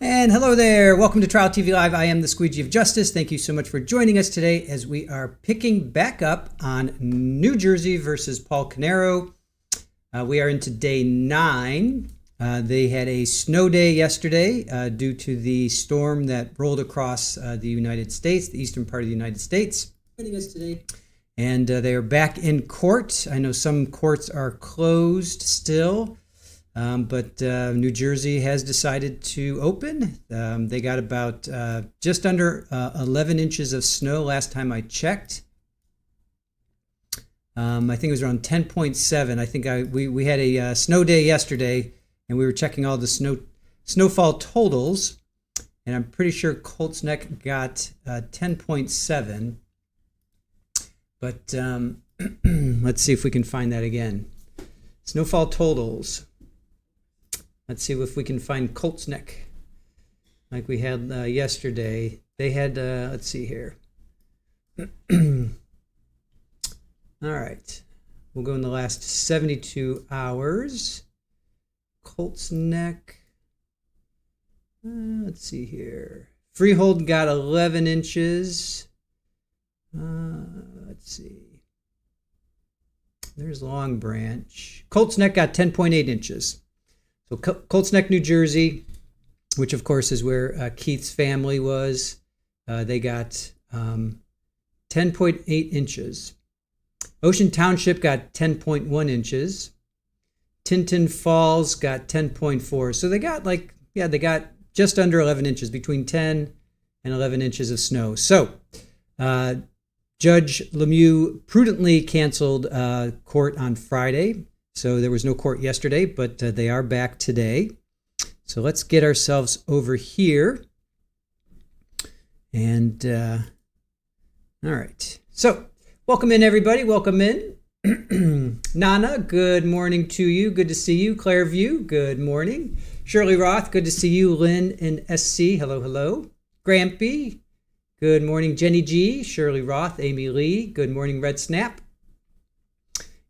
And hello there. Welcome to Trial TV Live. I am the Squeegee of Justice. Thank you so much for joining us today as we are picking back up on New Jersey versus Paul Caneiro. We are into day 9. They had a snow day yesterday due to the storm that rolled across the United States, the eastern part of the United States. Joining us today. And they are back in court. I know some courts are closed still. But New Jersey has decided to open. They got about just under 11 inches of snow last time I checked. I think it was around 10.7. I think we had a snow day yesterday, and we were checking all the snowfall totals, and I'm pretty sure Colts Neck got 10.7. But let's see if we can find that again. Snowfall totals. Let's see if we can find Colts Neck like we had yesterday. They had, let's see here. All right. We'll go in the last 72 hours. Colts Neck. Let's see here. Freehold got 11 inches. Let's see. There's Long Branch. Colts Neck got 10.8 inches. So Colts Neck, New Jersey, which of course is where Keith's family was, they got 10.8 inches. Ocean Township got 10.1 inches. Tinton Falls got 10.4. So they got just under 11 inches, between 10 and 11 inches of snow. So Judge Lemieux prudently canceled court on Friday. So there was no court yesterday, but they are back today. So let's get ourselves over here. And all right. So welcome in, everybody. Welcome in. Nana, good morning to you. Good to see you. Clairview, good morning. Shirley Roth, good to see you. Lynn and SC, hello, hello. Grampy, good morning. Jenny G, Shirley Roth, Amy Lee, good morning. Red Snap.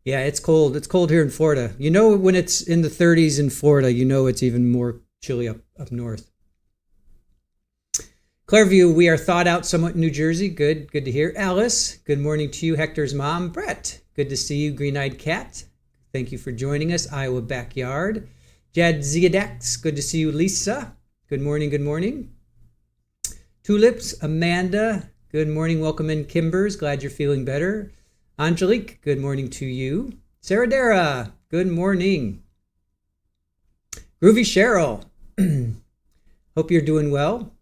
Yeah, it's cold. It's cold here in Florida. You know, when it's in the 30s in Florida, you know it's even more chilly up north. Clairview, we are thawed out somewhat in New Jersey. Good to hear. Alice, good morning to you. Hector's mom. Brett, good to see you. Green-eyed cat, thank you for joining us. Iowa Backyard. Jad Ziadax, good to see you. Lisa, good morning, good morning. Tulips, Amanda, good morning. Welcome in. Kimbers, glad you're feeling better. Angelique, good morning to you. Sarah Dara, good morning. Groovy Cheryl, hope you're doing well.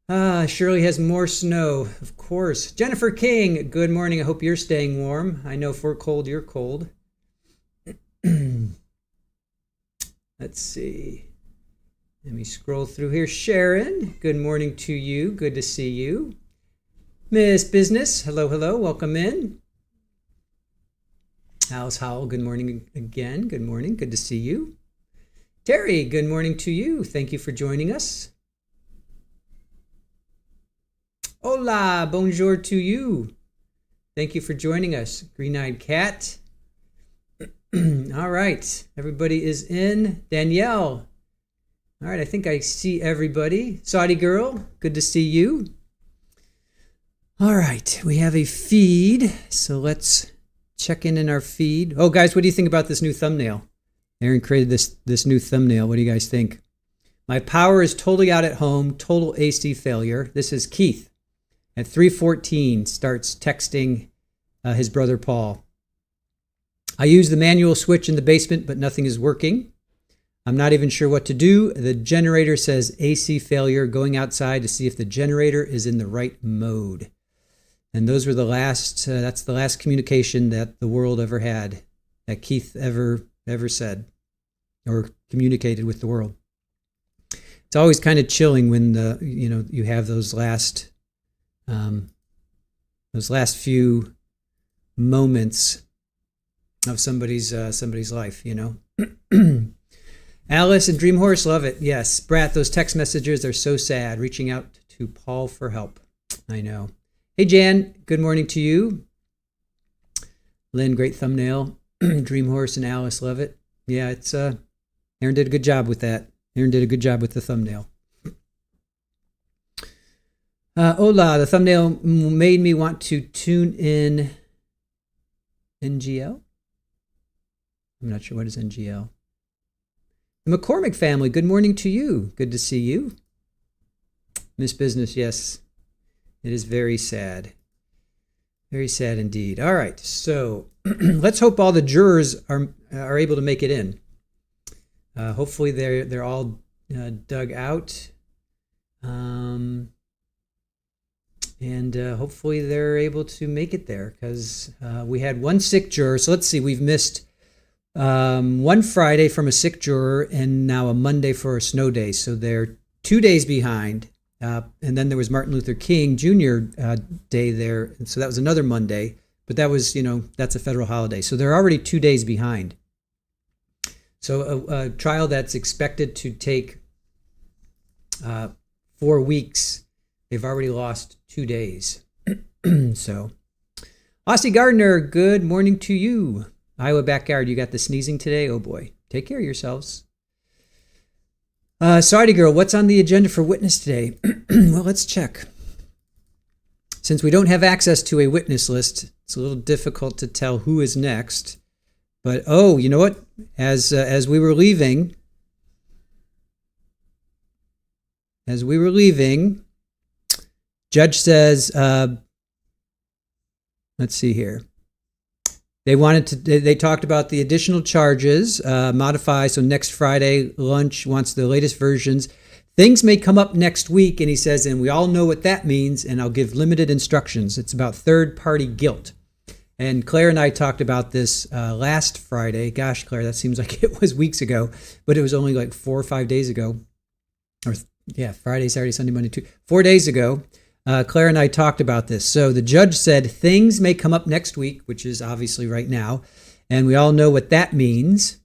Shirley has more snow, of course. Jennifer King, good morning. I hope you're staying warm. I know if we're cold, you're cold. Let's see. Let me scroll through here. Sharon, good morning to you. Good to see you. Miss Business, hello, hello, welcome in. Alice Howell, good morning again. Good morning, good to see you. Terry, good morning to you. Thank you for joining us. Hola, bonjour to you. Thank you for joining us. Green-eyed cat. All right, everybody is in. Danielle. All right, I think I see everybody. Saudi girl, good to see you. All right, we have a feed, so let's check in our feed. Oh, guys, what do you think about this new thumbnail? Aaron created this new thumbnail. What do you guys think? My power is totally out at home, total AC failure. This is Keith at 3:14, starts texting his brother Paul. I use the manual switch in the basement, but nothing is working. I'm not even sure what to do. The generator says AC failure, going outside to see if the generator is in the right mode. And those were that's the last communication that the world ever had, that Keith ever said or communicated with the world. It's always kind of chilling when you have those last few moments of somebody's life, you know. Alice and Dream Horse, love it. Yes, Brat, those text messages are so sad. Reaching out to Paul for help. I know. Hey, Jan, good morning to you. Lynn, great thumbnail. Dream Horse and Alice, love it. Yeah, it's Aaron did a good job with that. Aaron did a good job with the thumbnail. Hola, the thumbnail made me want to tune in NGL. I'm not sure what is NGL. The McCormick family, good morning to you. Good to see you. Miss Business, yes. It is very sad. Very sad indeed. All right, so let's hope all the jurors are able to make it in. Hopefully they're all dug out. And hopefully they're able to make it there, because we had one sick juror. So let's see, we've missed one Friday from a sick juror and now a Monday for a snow day. So they're 2 days behind. And then there was Martin Luther King Jr. Day there. And so that was another Monday. But that was, that's a federal holiday. So they're already 2 days behind. So a trial that's expected to take 4 weeks, they've already lost 2 days. So, Aussie Gardner, good morning to you. Iowa Backyard, you got the sneezing today? Oh boy, take care of yourselves. Saudi Girl, what's on the agenda for witness today? Well, let's check. Since we don't have access to a witness list, it's a little difficult to tell who is next. But, oh, you know what? As we were leaving, judge says, let's see here. They talked about the additional charges, modify. So next Friday, lunch wants the latest versions. Things may come up next week. And he says, and we all know what that means. And I'll give limited instructions. It's about third-party guilt. And Claire and I talked about this last Friday. Gosh, Claire, that seems like it was weeks ago, but it was only like 4 or 5 days ago. Friday, Saturday, Sunday, Monday, 4 days ago. Claire and I talked about this. So the judge said things may come up next week, which is obviously right now. And we all know what that means,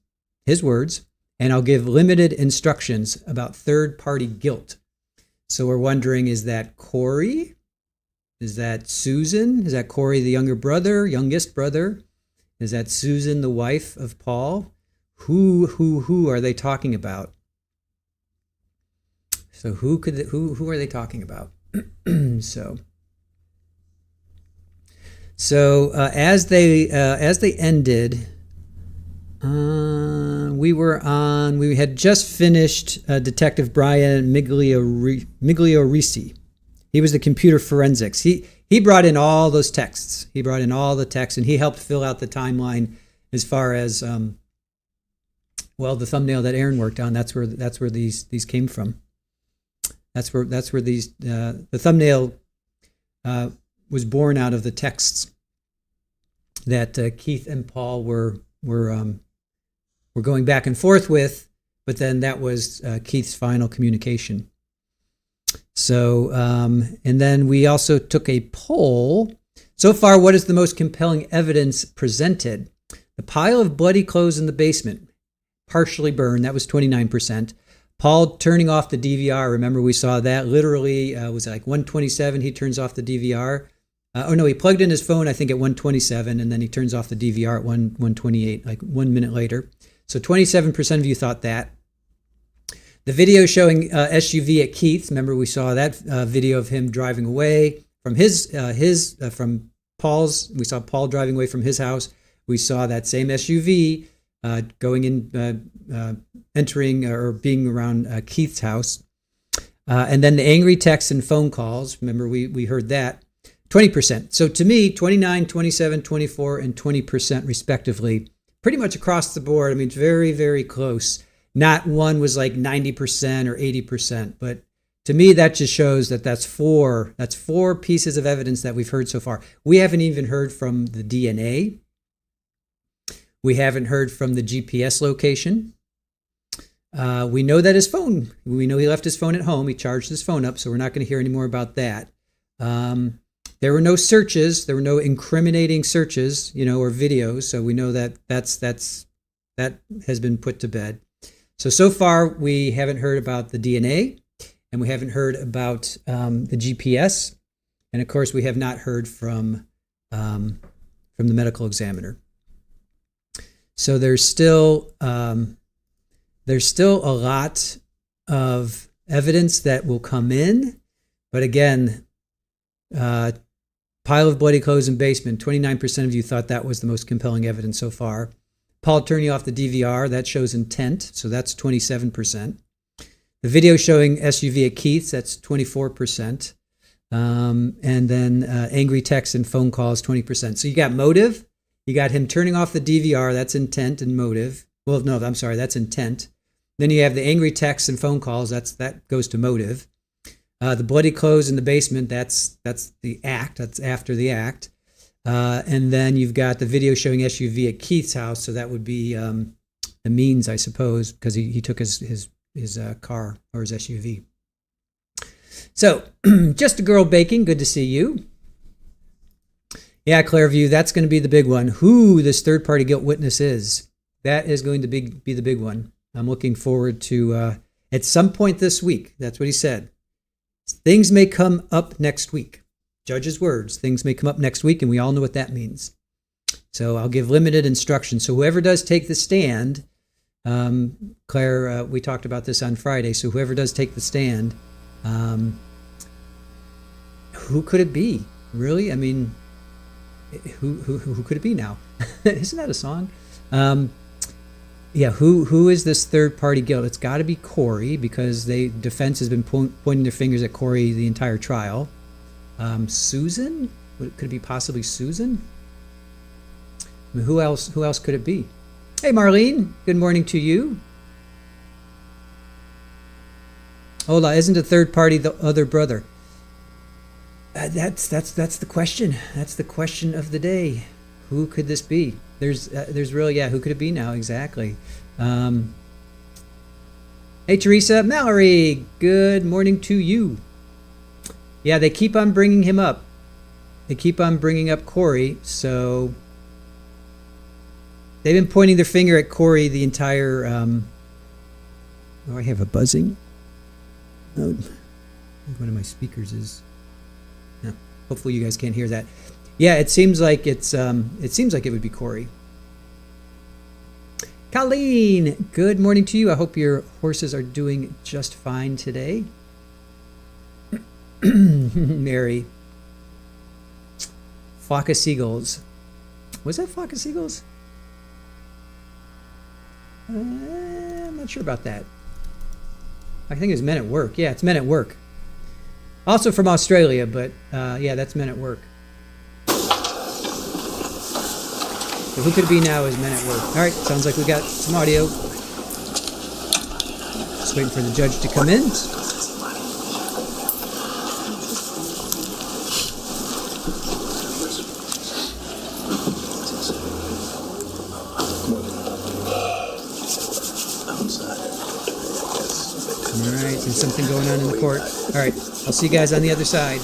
his words. And I'll give limited instructions about third-party guilt. So we're wondering, is that Corey? Is that Susan? Is that Corey, the youngest brother? Is that Susan, the wife of Paul? Who are they talking about? So who are they talking about? So as they ended, we had just finished Detective Brian Migliorisi. He was the computer forensics. He brought in all those texts. He brought in all the texts, and he helped fill out the timeline as far as the thumbnail that Aaron worked on. That's where these came from. That's where these the thumbnail was born out of the texts that Keith and Paul were going back and forth with, but then that was Keith's final communication. So and then we also took a poll. So far, what is the most compelling evidence presented? The pile of bloody clothes in the basement, partially burned. That was 29%. Paul turning off the DVR. Remember, we saw that literally was like 127. He turns off the DVR. He plugged in his phone, I think, at 127, and then he turns off the DVR at 128, like 1 minute later. So 27% of you thought that. The video showing SUV at Keith's. Remember, we saw that video of him driving away from from Paul's. We saw Paul driving away from his house. We saw that same SUV going in, entering or being around Keith's house. And then the angry texts and phone calls. Remember, we heard that. 20%. So to me, 29, 27, 24, and 20% respectively. Pretty much across the board. I mean, it's very, very close. Not one was like 90% or 80%. But to me, that just shows that that's four pieces of evidence that we've heard so far. We haven't even heard from the DNA. We haven't heard from the GPS location. We know that his phone, we know he left his phone at home. He charged his phone up, so we're not going to hear any more about that. There were no searches. There were no incriminating searches, or videos. So we know that that has been put to bed. So far, we haven't heard about the DNA, and we haven't heard about the GPS. And of course, we have not heard from the medical examiner. So there's still a lot of evidence that will come in. But again, pile of bloody clothes in basement. 29% of you thought that was the most compelling evidence so far. Paul turning off the DVR, that shows intent, so that's 27%. The video showing SUV at Keith's, that's 24%. And then angry texts and phone calls, 20%. So you got motive, you got him turning off the DVR, that's intent and motive. Well, no, I'm sorry, that's intent. Then you have the angry texts and phone calls, that goes to motive. The bloody clothes in the basement, that's the act, that's after the act. And then you've got the video showing SUV at Keith's house, so that would be the means, I suppose, because he took his car or his SUV. So, just a girl baking, good to see you. Yeah, Clairview, that's going to be the big one. Who this third-party guilt witness is, that is going to be the big one. I'm looking forward to, at some point this week, that's what he said. Things may come up next week. Judge's words, things may come up next week, and we all know what that means. So I'll give limited instruction. So whoever does take the stand, Claire, we talked about this on Friday, so whoever does take the stand, who could it be? Really? I mean, who could it be now? Isn't that a song? Yeah, who is this third-party guilt? It's got to be Corey, because defense has been pointing their fingers at Corey the entire trial. Susan? Could it be possibly Susan? I mean, who else could it be? Hey, Marlene. Good morning to you. Hola, isn't a third party the other brother? That's the question. That's the question of the day. Who could this be? There's really, who could it be now? Exactly. Hey, Teresa. Mallory, good morning to you. Yeah, they keep on bringing him up. They keep on bringing up Corey, so they've been pointing their finger at Corey the entire... I have a buzzing. Oh, one of my speakers is... No, hopefully you guys can't hear that. Yeah, it seems like it would be Corey. Colleen, good morning to you. I hope your horses are doing just fine today. Mary. Flock of seagulls. Was that flock of seagulls? I'm not sure about that. I think it was men at work. Yeah, it's men at work. Also from Australia, but yeah, that's men at work. So who could it be now is men at work? All right, sounds like we got some audio. Just waiting for the judge to come in. All right, there's something going on in the court. All right, I'll see you guys on the other side.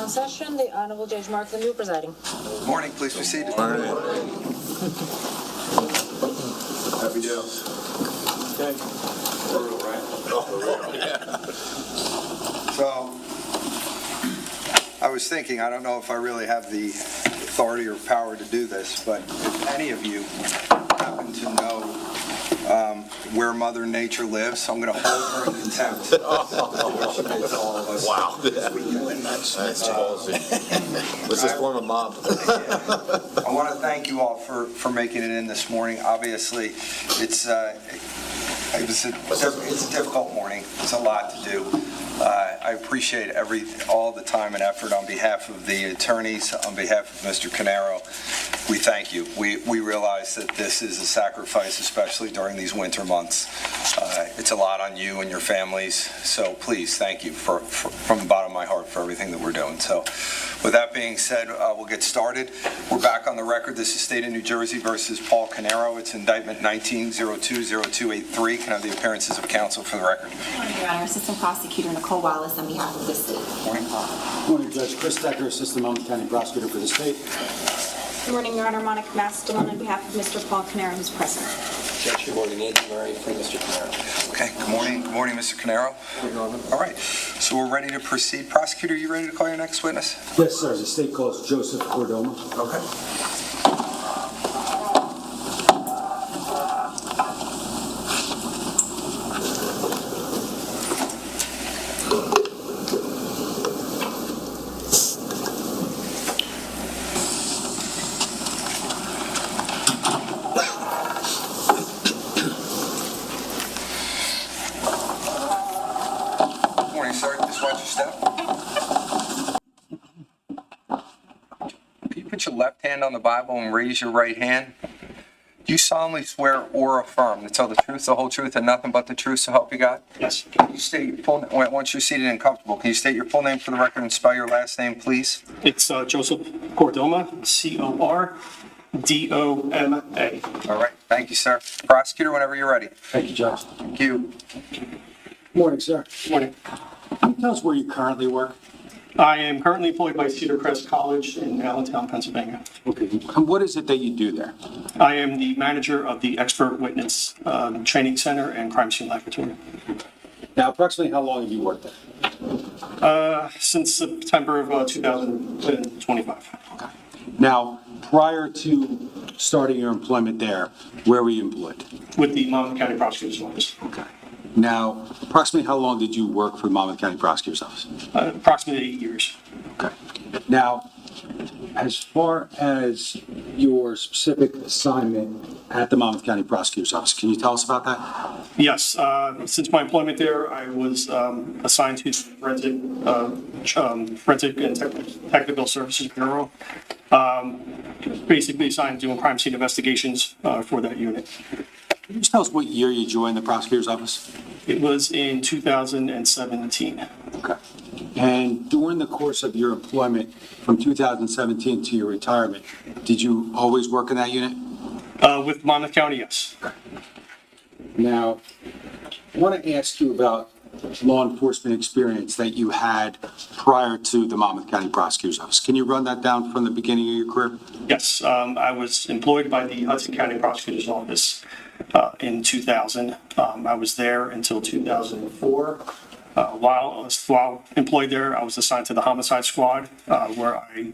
Session, the Honorable Judge Mark Lemieux presiding. Morning, please be seated. Morning. Happy Joe. Okay. So, I was thinking, I don't know if I really have the authority or power to do this, but if any of you happen to know where Mother Nature lives, I'm going to hold her in contempt. She makes all of us. Wow. That's ballsy. Was this form of mob? I want to thank you all for making it in this morning. Obviously, it's a difficult morning. It's a lot to do. I appreciate all the time and effort on behalf of the attorneys, on behalf of Mr. Caneiro. we thank you. We realize that this is a sacrifice, especially during these winter months. It's a lot on you and your families, so please, thank you from the bottom of my heart for everything that we're doing. So with that being said, we'll get started. We're back on the record. This is State of New Jersey versus Paul Caneiro. It's indictment 19-020283. Can I have the appearances of counsel for the record? Good morning, Your Honor. Assistant Prosecutor Nicole Wallace on behalf of the state. Morning. Good morning, Judge Chris Decker, Assistant Monmouth County Prosecutor for the state. Good morning, Your Honor. Monica Masterman on behalf of Mr. Paul Caneiro, who's present. Judge, good morning, Nancy Murray for Mr. Caneiro. Okay, good morning. Good morning, Mr. Caneiro. All right, so we're ready to proceed. Prosecutor, you ready to call your next witness? Yes, sir. The state calls Joseph Cordoma. Okay. Morning, sir. Just watch your step. Can you put your left hand on the Bible and raise your right hand? Do you solemnly swear or affirm to tell the truth, the whole truth, and nothing but the truth, so help you God? Yes. Can you state your full name, once you're seated and comfortable, can you state your full name for the record and spell your last name, please? It's Joseph Cordoma, Cordoma. All right, thank you, sir. Prosecutor, whenever you're ready. Thank you, Judge. Thank you. Good morning, sir. Morning. Can you tell us where you currently work? I am currently employed by Cedar Crest College in Allentown, Pennsylvania. Okay. And what is it that you do there? I am the manager of the Expert Witness Training Center and Crime Scene Laboratory. Now, approximately how long have you worked there? Since September of 2025. Okay. Now, prior to starting your employment there, where were you employed? With the Monmouth County Prosecutor's Office. Okay. Now, approximately how long did you work for the Monmouth County Prosecutor's Office? Approximately 8 years. Okay. Now, as far as your specific assignment at the Monmouth County Prosecutor's Office, can you tell us about that? Yes, since my employment there, I was assigned to the Forensic and Technical Services Bureau. Basically assigned to doing crime scene investigations for that unit. Can you just tell us what year you joined the Prosecutor's Office? It was in 2017. Okay. And during the course of your employment from 2017 to your retirement, did you always work in that unit? With Monmouth County, yes. Now, I want to ask you about law enforcement experience that you had prior to the Monmouth County Prosecutor's Office. Can you run that down from the beginning of your career? Yes, I was employed by the Hudson County Prosecutor's Office in 2000. I was there until 2004. While I was employed there, I was assigned to the homicide squad, where I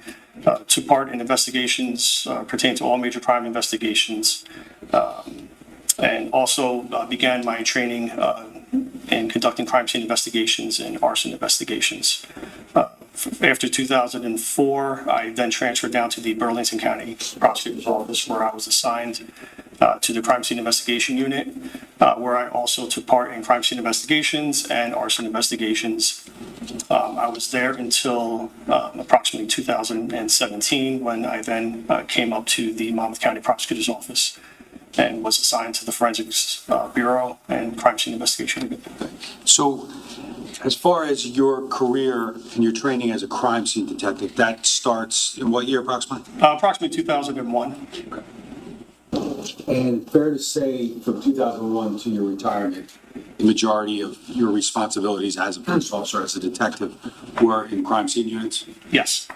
took part in investigations pertaining to all major crime investigations, and also began my training in conducting crime scene investigations and arson investigations. After 2004, I then transferred down to the Burlington County Prosecutor's Office, where I was assigned to the crime scene investigation unit, where I also took part in crime scene investigations and arson investigations. I was there until approximately 2017, when I then came up to the Monmouth County Prosecutor's Office and was assigned to the Forensics Bureau and crime scene investigation unit. So, as far as your career and your training as a crime scene detective, that starts in what year approximately? Approximately 2001. And fair to say from 2001 to your retirement, the majority of your responsibilities as a police officer, as a detective, were in crime scene units? Yes.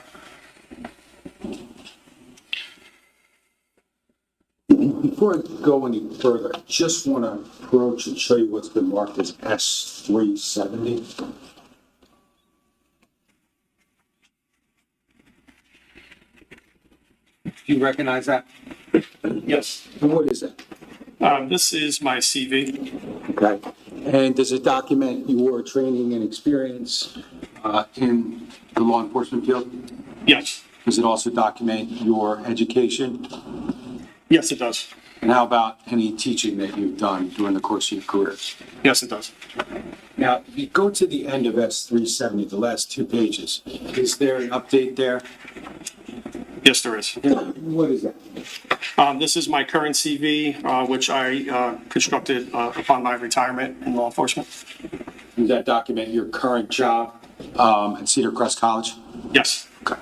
Before I go any further, I just want to approach and show you what's been marked as S370. Do you recognize that? Yes. And what is it? This is my CV. Okay. And does it document your training and experience in the law enforcement field? Yes. Does it also document your education? Yes, it does. And how about any teaching that you've done during the course of your career? Yes, it does. Now, if you go to the end of S370, the last 2 pages, is there an update there? Yes, there is. What is that? This is my current CV, which I constructed upon my retirement in law enforcement. Does that document your current job at Cedar Crest College? Yes. Okay.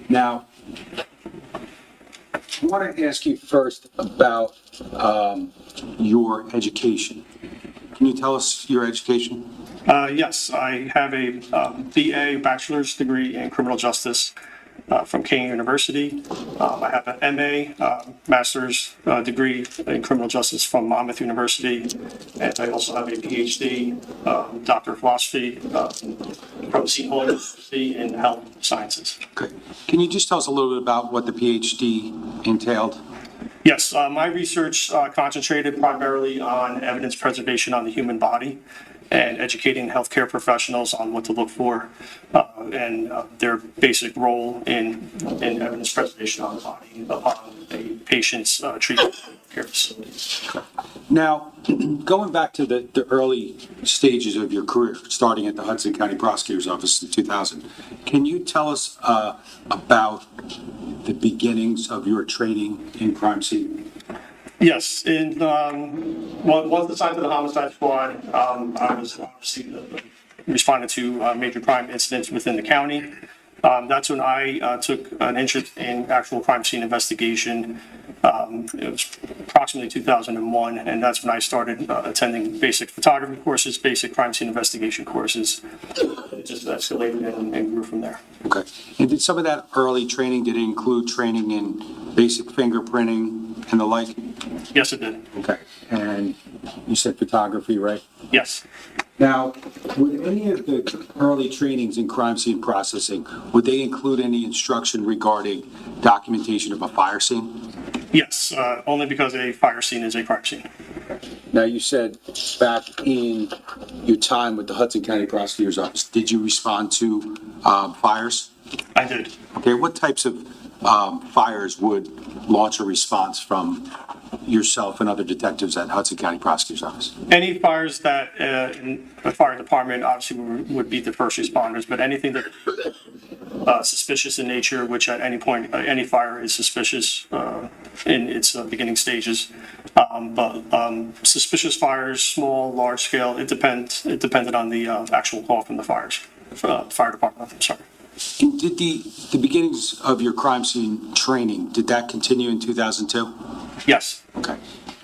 Now, I want to ask you first about your education. Can you tell us your education? Yes, I have a BA, bachelor's degree in criminal justice from Kean University. I have an MA, master's degree in criminal justice from Monmouth University. And I also have a PhD, Doctor of Philosophy from Seton Hall University in health sciences. Okay. Can you just tell us a little bit about what the PhD entailed? Yes, my research concentrated primarily on evidence preservation on the human body and educating healthcare professionals on what to look for and their basic role in evidence preservation on the body upon a patient's treatment in care facilities. Now, going back to the early stages of your career, starting at the Hudson County Prosecutor's Office in 2000, can you tell us about the beginnings of your training in crime scene? Yes, once assigned to the homicide squad, I was obviously responding to major crime incidents within the county. That's when I took an interest in actual crime scene investigation. It was approximately 2001, and that's when I started attending basic photography courses, basic crime scene investigation courses. It just escalated and grew from there. Okay. And did some of that early training, did it include training in basic fingerprinting and the like? Yes, it did. Okay. And you said photography, right? Yes. Now, would any of the early trainings in crime scene processing, would they include any instruction regarding documentation of a fire scene? Yes, only because a fire scene is a crime scene. Now, you said back in your time with the Hudson County Prosecutor's Office, did you respond to fires? I did. Okay, what types of fires would launch a response from yourself and other detectives at Hudson County Prosecutor's Office? Any fires that in the fire department obviously would be the first responders, but anything that suspicious in nature, which at any point, any fire is suspicious in its beginning stages. But suspicious fires, small, large scale, it depended on the actual call from the fire department. I'm sorry. Did the beginnings of your crime scene training, did that continue in 2002? Yes. Okay.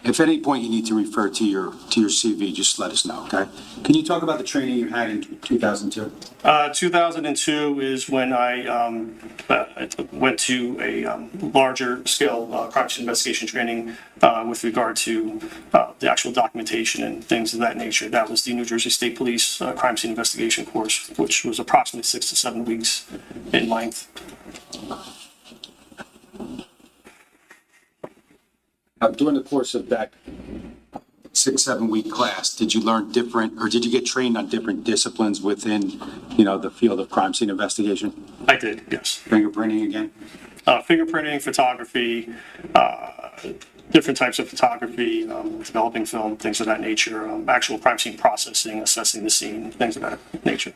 If at any point you need to refer to your CV, just let us know, okay? Can you talk about the training you had in 2002? 2002 is when I went to a larger scale crime scene investigation training with regard to the actual documentation and things of that nature. That was the New Jersey State Police crime scene investigation course, which was approximately 6 to 7 weeks in length. During the course of that 6-7 week class, did you learn different, or did you get trained on different disciplines within, the field of crime scene investigation? I did, yes. Fingerprinting again? Fingerprinting, photography, different types of photography, developing film, things of that nature, actual crime scene processing, assessing the scene, things of that nature.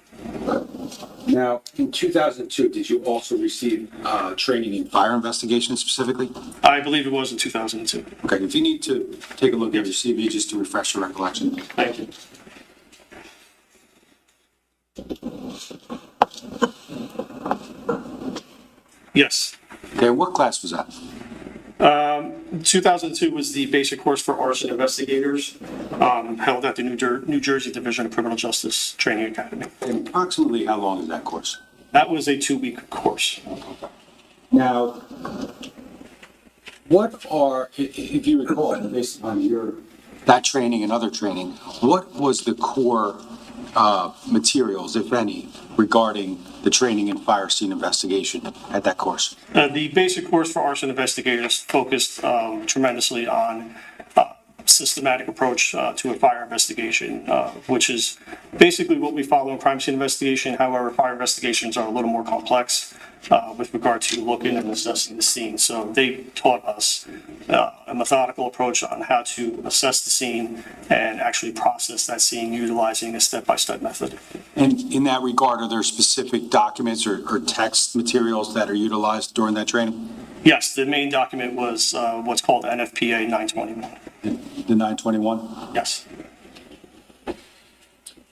Now, in 2002, did you also receive training in fire investigation specifically? I believe it was in 2002. Okay, if you need to take a look at your CV just to refresh your recollection. Thank you. Yes. Okay, what class was that? 2002 was the basic course for arson investigators held at the New Jersey Division of Criminal Justice Training Academy. And approximately how long is that course? That was a 2-week course. Now, what are, if you recall, based on that training and other training, what was the core materials, if any, regarding the training in fire scene investigation at that course? The basic course for arson investigators focused tremendously on systematic approach to a fire investigation, which is basically what we follow in crime scene investigation. However, fire investigations are a little more complex with regard to looking and assessing the scene. So they taught us a methodical approach on how to assess the scene and actually process that scene utilizing a step-by-step method. And in that regard, are there specific documents or text materials that are utilized during that training? Yes, the main document was what's called NFPA 921. The 921? Yes.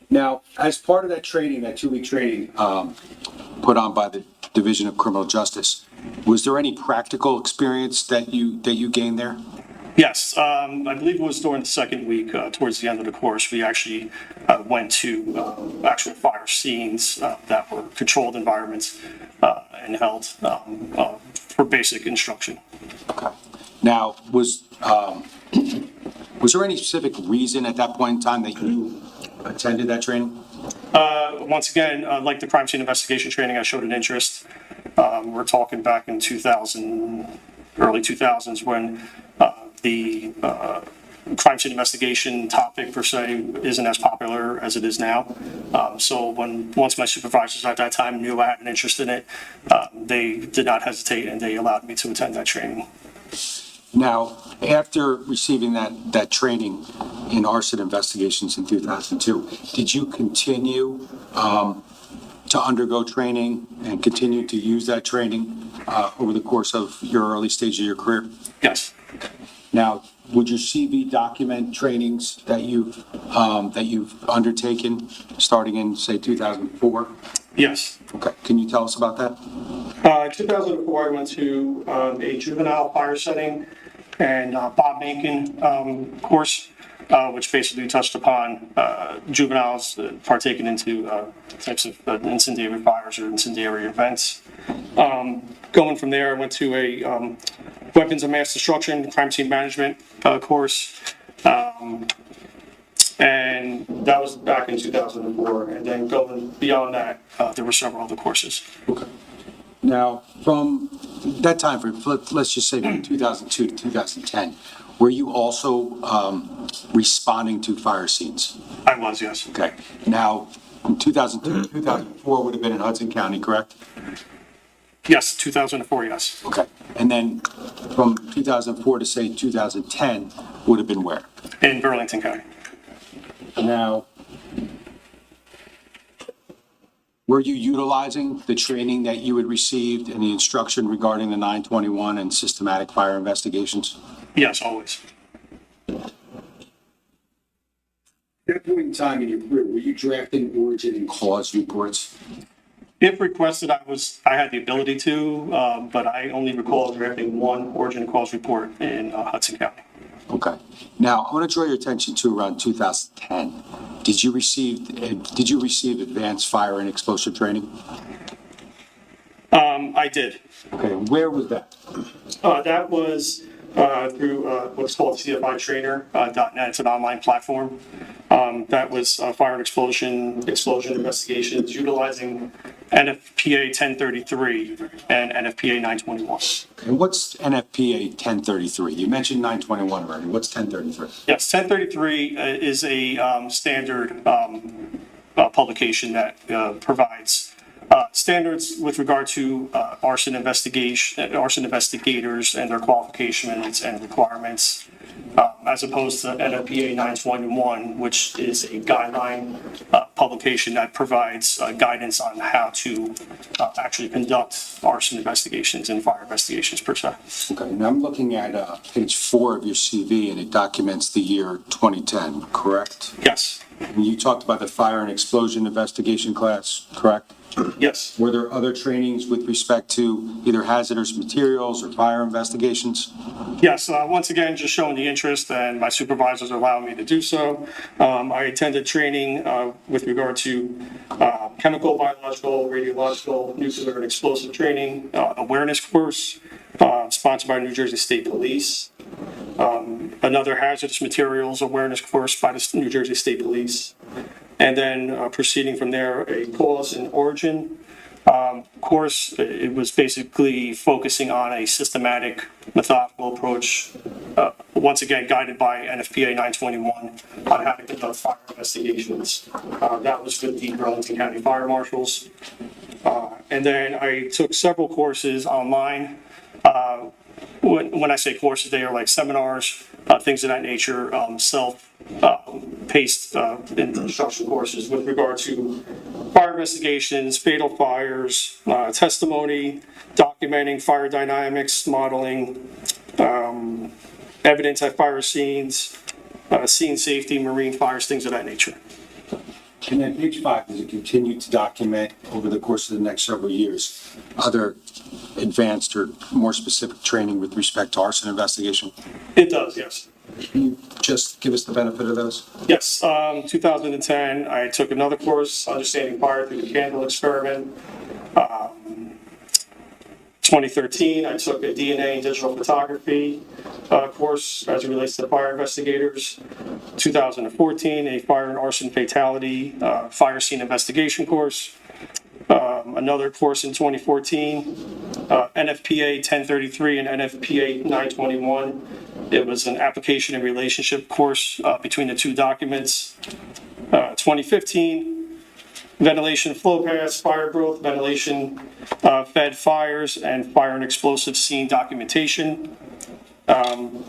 Now, as part of that training, that 2-week training put on by the Division of Criminal Justice, was there any practical experience that you gained there? Yes, I believe it was during the second week, towards the end of the course, we actually went to actual fire scenes that were controlled environments and held for basic instruction. Okay. Now, was there any specific reason at that point in time that you attended that training? Once again, like the crime scene investigation training, I showed an interest. We're talking back in 2000, early 2000s, when the crime scene investigation topic per se isn't as popular as it is now. So once my supervisors at that time knew I had an interest in it, they did not hesitate and they allowed me to attend that training. Now, after receiving that training in arson investigations in 2002, did you continue to undergo training and continue to use that training over the course of your early stage of your career? Yes. Now, would your CV document trainings that you've undertaken starting in, say, 2004? Yes. Okay, can you tell us about that? In 2004, I went to a juvenile fire setting and Bob Mankin course, which basically touched upon juveniles partaking into types of incendiary fires or incendiary events. Going from there, I went to a weapons of mass destruction, crime scene management course. And that was back in 2004. And then going beyond that, there were several other courses. Okay. Now, from that time frame, let's just say from 2002 to 2010, were you also responding to fire scenes? I was, yes. Okay. Now, from 2002 to 2004 would have been in Hudson County, correct? Yes, 2004, yes. Okay. And then from 2004 to, say, 2010 would have been where? In Burlington County. Now, were you utilizing the training that you had received and the instruction regarding the 921 and systematic fire investigations? Yes, always. At that point in time in your career, were you drafting origin and cause reports? If requested, I had the ability to, but I only recall drafting one origin and cause report in Hudson County. Okay. Now, I want to draw your attention to around 2010. Did you receive advanced fire and explosive training? I did. Okay. Where was that? That was through what's called CFItrainer.net. It's an online platform. That was fire and explosion investigations utilizing NFPA 1033 and NFPA 921. And what's NFPA 1033? You mentioned 921 already. What's 1033? Yes, 1033 is a standard publication that provides standards with regard to arson investigators and their qualifications and requirements, as opposed to NFPA 921, which is a guideline publication that provides guidance on how to actually conduct arson investigations and fire investigations per se. Okay. Now I'm looking at page 4 of your CV, and it documents the year 2010, correct? Yes. And you talked about the fire and explosion investigation class, correct? Yes. Were there other trainings with respect to either hazardous materials or fire investigations? Yes, once again, just showing the interest, and my supervisors allowed me to do so. I attended training with regard to chemical, biological, radiological, nuclear, and explosive training awareness course sponsored by New Jersey State Police. Another hazardous materials awareness course by the New Jersey State Police. And then proceeding from there, a cause and origin course. It was basically focusing on a systematic, methodical approach once again guided by NFPA 921 on how to conduct fire investigations. That was with the Burlington County Fire Marshals. And then I took several courses online. When I say courses, they are like seminars, things of that nature, self-paced instruction courses with regard to fire investigations, fatal fires, testimony, documenting fire dynamics, modeling, evidence at fire scenes, scene safety, marine fires, things of that nature. And then page 5, does it continue to document over the course of the next several years other advanced or more specific training with respect to arson investigation? It does, yes. Can you just give us the benefit of those? Yes, 2010, I took another course, Understanding Fire Through the Candle Experiment. 2013, I took a DNA and digital photography course as it relates to fire investigators. 2014, a fire and arson fatality fire scene investigation course. Another course in 2014, NFPA 1033 and NFPA 921. It was an application and relationship course between the two documents. 2015, ventilation flow paths, fire growth, ventilation fed fires, and fire and explosive scene documentation. And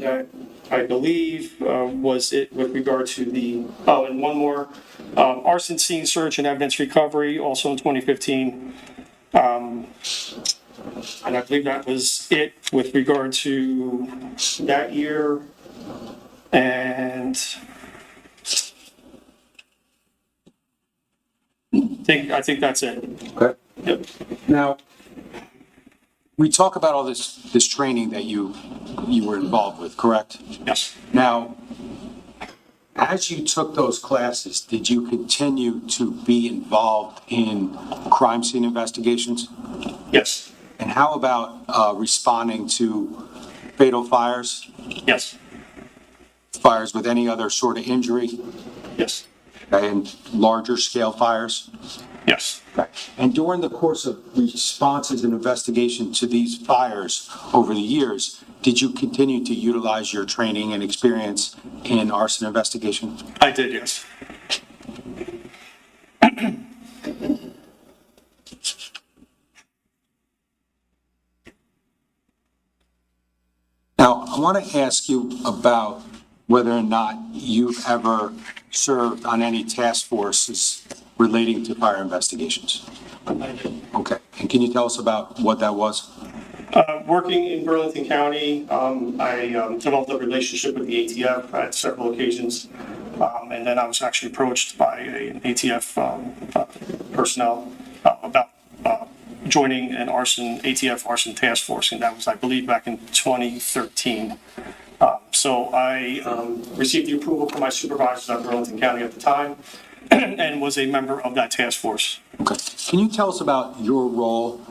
that, I believe, was it with regard to the, and one more, arson scene search and evidence recovery, also in 2015. And I believe that was it with regard to that year. And I think that's it. Okay. Yep. Now, we talk about all this training that you were involved with, correct? Yes. Now, as you took those classes, did you continue to be involved in crime scene investigations? Yes. And how about responding to fatal fires, Yes. fires with any other sort of injury, Yes. and larger scale fires? Yes. And during the course of responses and investigation to these fires over the years, did you continue to utilize your training and experience in arson investigation? I did, yes. Now, I want to ask you about whether or not you've ever served on any task forces relating to fire investigations. Okay, and can you tell us about what that was? Working in Burlington County, I developed a relationship with the ATF at several occasions. And then I was actually approached by an ATF personnel about joining an ATF arson task force. And that was, I believe, back in 2013. So I received the approval from my supervisors at Burlington County at the time and was a member of that task force. Okay, can you tell us about your role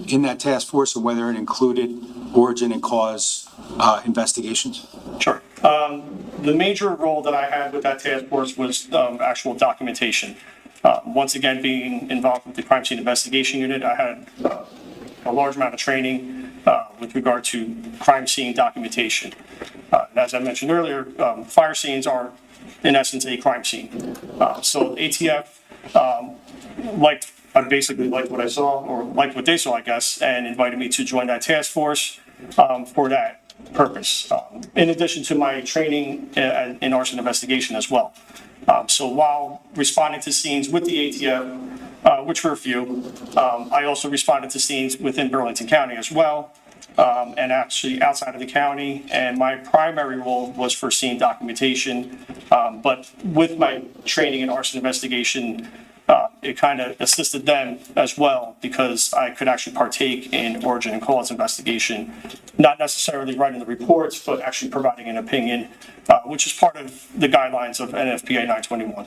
in that task force and whether it included origin and cause investigations? Sure. The major role that I had with that task force was actual documentation. Once again, being involved with the crime scene investigation unit, I had a large amount of training with regard to crime scene documentation. As I mentioned earlier, fire scenes are, in essence, a crime scene. So ATF I basically liked what I saw, or liked what they saw, I guess, and invited me to join that task force for that purpose, in addition to my training in arson investigation as well. So while responding to scenes with the ATF, which were a few, I also responded to scenes within Burlington County as well, and actually outside of the county. And my primary role was for scene documentation, but with my training in arson investigation, it kind of assisted them as well, because I could actually partake in origin and cause investigation, not necessarily writing the reports, but actually providing an opinion, which is part of the guidelines of NFPA 921.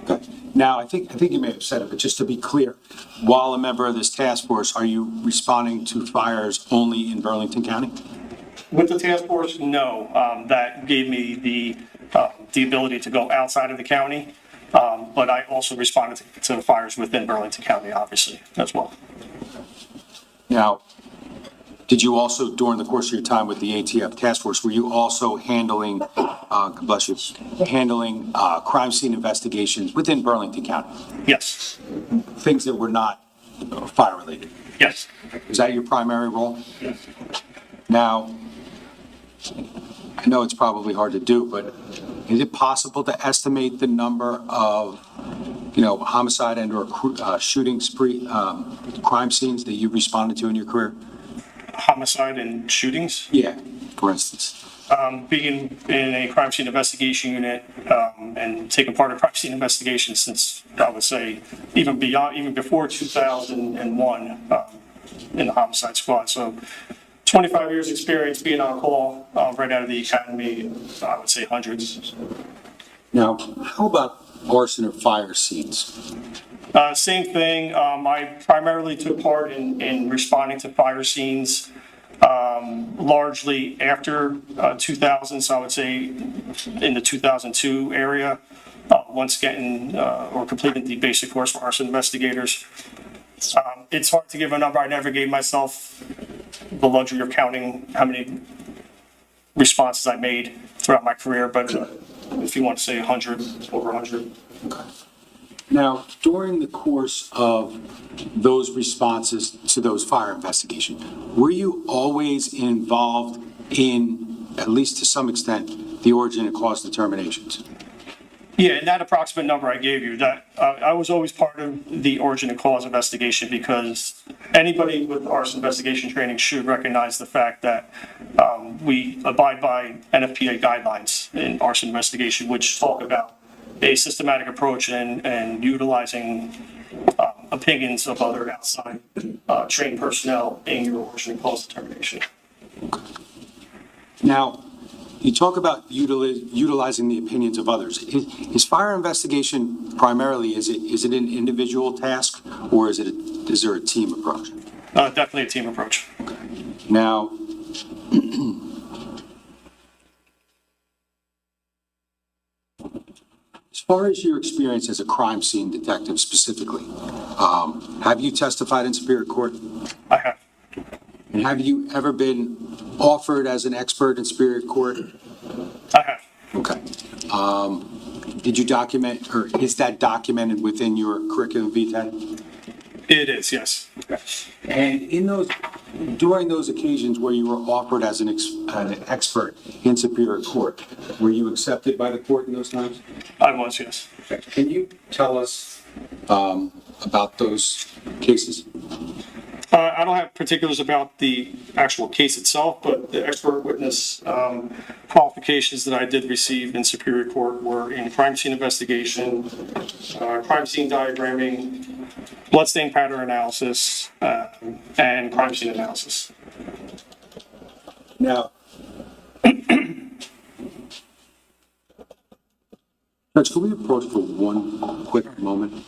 Okay. Now, I think you may have said it, but just to be clear, while a member of this task force, are you responding to fires only in Burlington County? With the task force, no. That gave me the ability to go outside of the county. But I also responded to fires within Burlington County, obviously, as well. Now, Did you also, during the course of your time with the ATF task force, were you also handling, God bless you, handling crime scene investigations within Burlington County? Yes. Things that were not fire related? Yes. Is that your primary role? Yes. Now, I know it's probably hard to do, but is it possible to estimate the number of, homicide and or shooting spree, crime scenes that you responded to in your career? Homicide and shootings. Yeah, for instance. Being in a crime scene investigation unit and taking part in crime scene investigations since, I would say, even before 2001 in the homicide squad. So 25 years experience being on call right out of the academy, I would say hundreds. Now, how about arson or fire scenes? Same thing. I primarily took part in responding to fire scenes largely after 2000, so I would say in the 2002 area, once getting or completing the basic course for arson investigators. It's hard to give a number. I never gave myself the luxury of counting how many responses I made throughout my career, but if you want to say 100, over 100. Now, during the course of those responses to those fire investigations, were you always involved in, at least to some extent, the origin and cause determinations? Yeah, and that approximate number I gave you, that I was always part of the origin and cause investigation because anybody with arson investigation training should recognize the fact that we abide by NFPA guidelines in arson investigation, which talk about a systematic approach and utilizing opinions of other outside trained personnel in your origin and cause determination. Now, you talk about utilizing the opinions of others. Is fire investigation primarily, is it an individual task or is there a team approach? Definitely a team approach. Now, as far as your experience as a crime scene detective specifically, have you testified in Superior Court? I have. And have you ever been offered as an expert in Superior Court? I have. Okay. Did you document, or is that documented within your curriculum vitae? It is, yes. And during those occasions where you were offered as an expert in Superior Court, were you accepted by the court in those times? I was, yes. Can you tell us about those cases? I don't have particulars about the actual case itself, but the expert witness qualifications that I did receive in Superior Court were in crime scene investigation, crime scene diagramming, bloodstain pattern analysis, and crime scene analysis. Now, Judge, can we approach for one quick moment?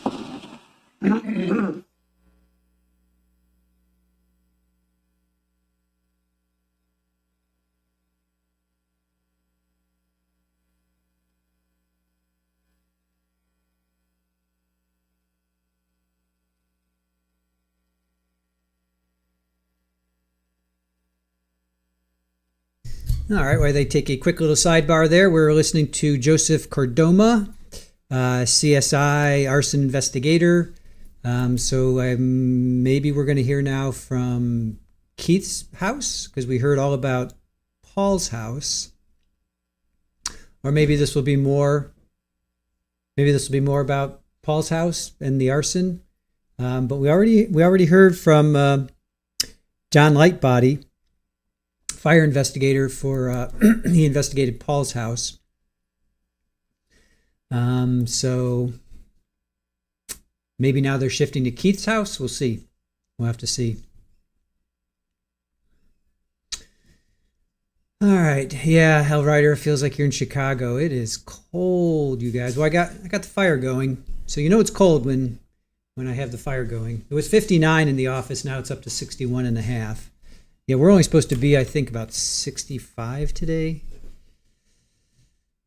All right, while they take a quick little sidebar there, we're listening to Joseph Cordoma, CSI arson investigator. So maybe we're going to hear now from Keith's house, because we heard all about Paul's house. Or maybe this will be more about Paul's house and the arson. But we already heard from John Lightbody, fire investigator for he investigated Paul's house. So maybe now they're shifting to Keith's house. We'll see. We'll have to see. All right. Yeah, Hell Rider, feels like you're in Chicago. It is cold, you guys. Well, I got the fire going. So you know it's cold when I have the fire going. It was 59 in the office. Now it's up to 61 and a half. Yeah, we're only supposed to be, I think, about 65 today.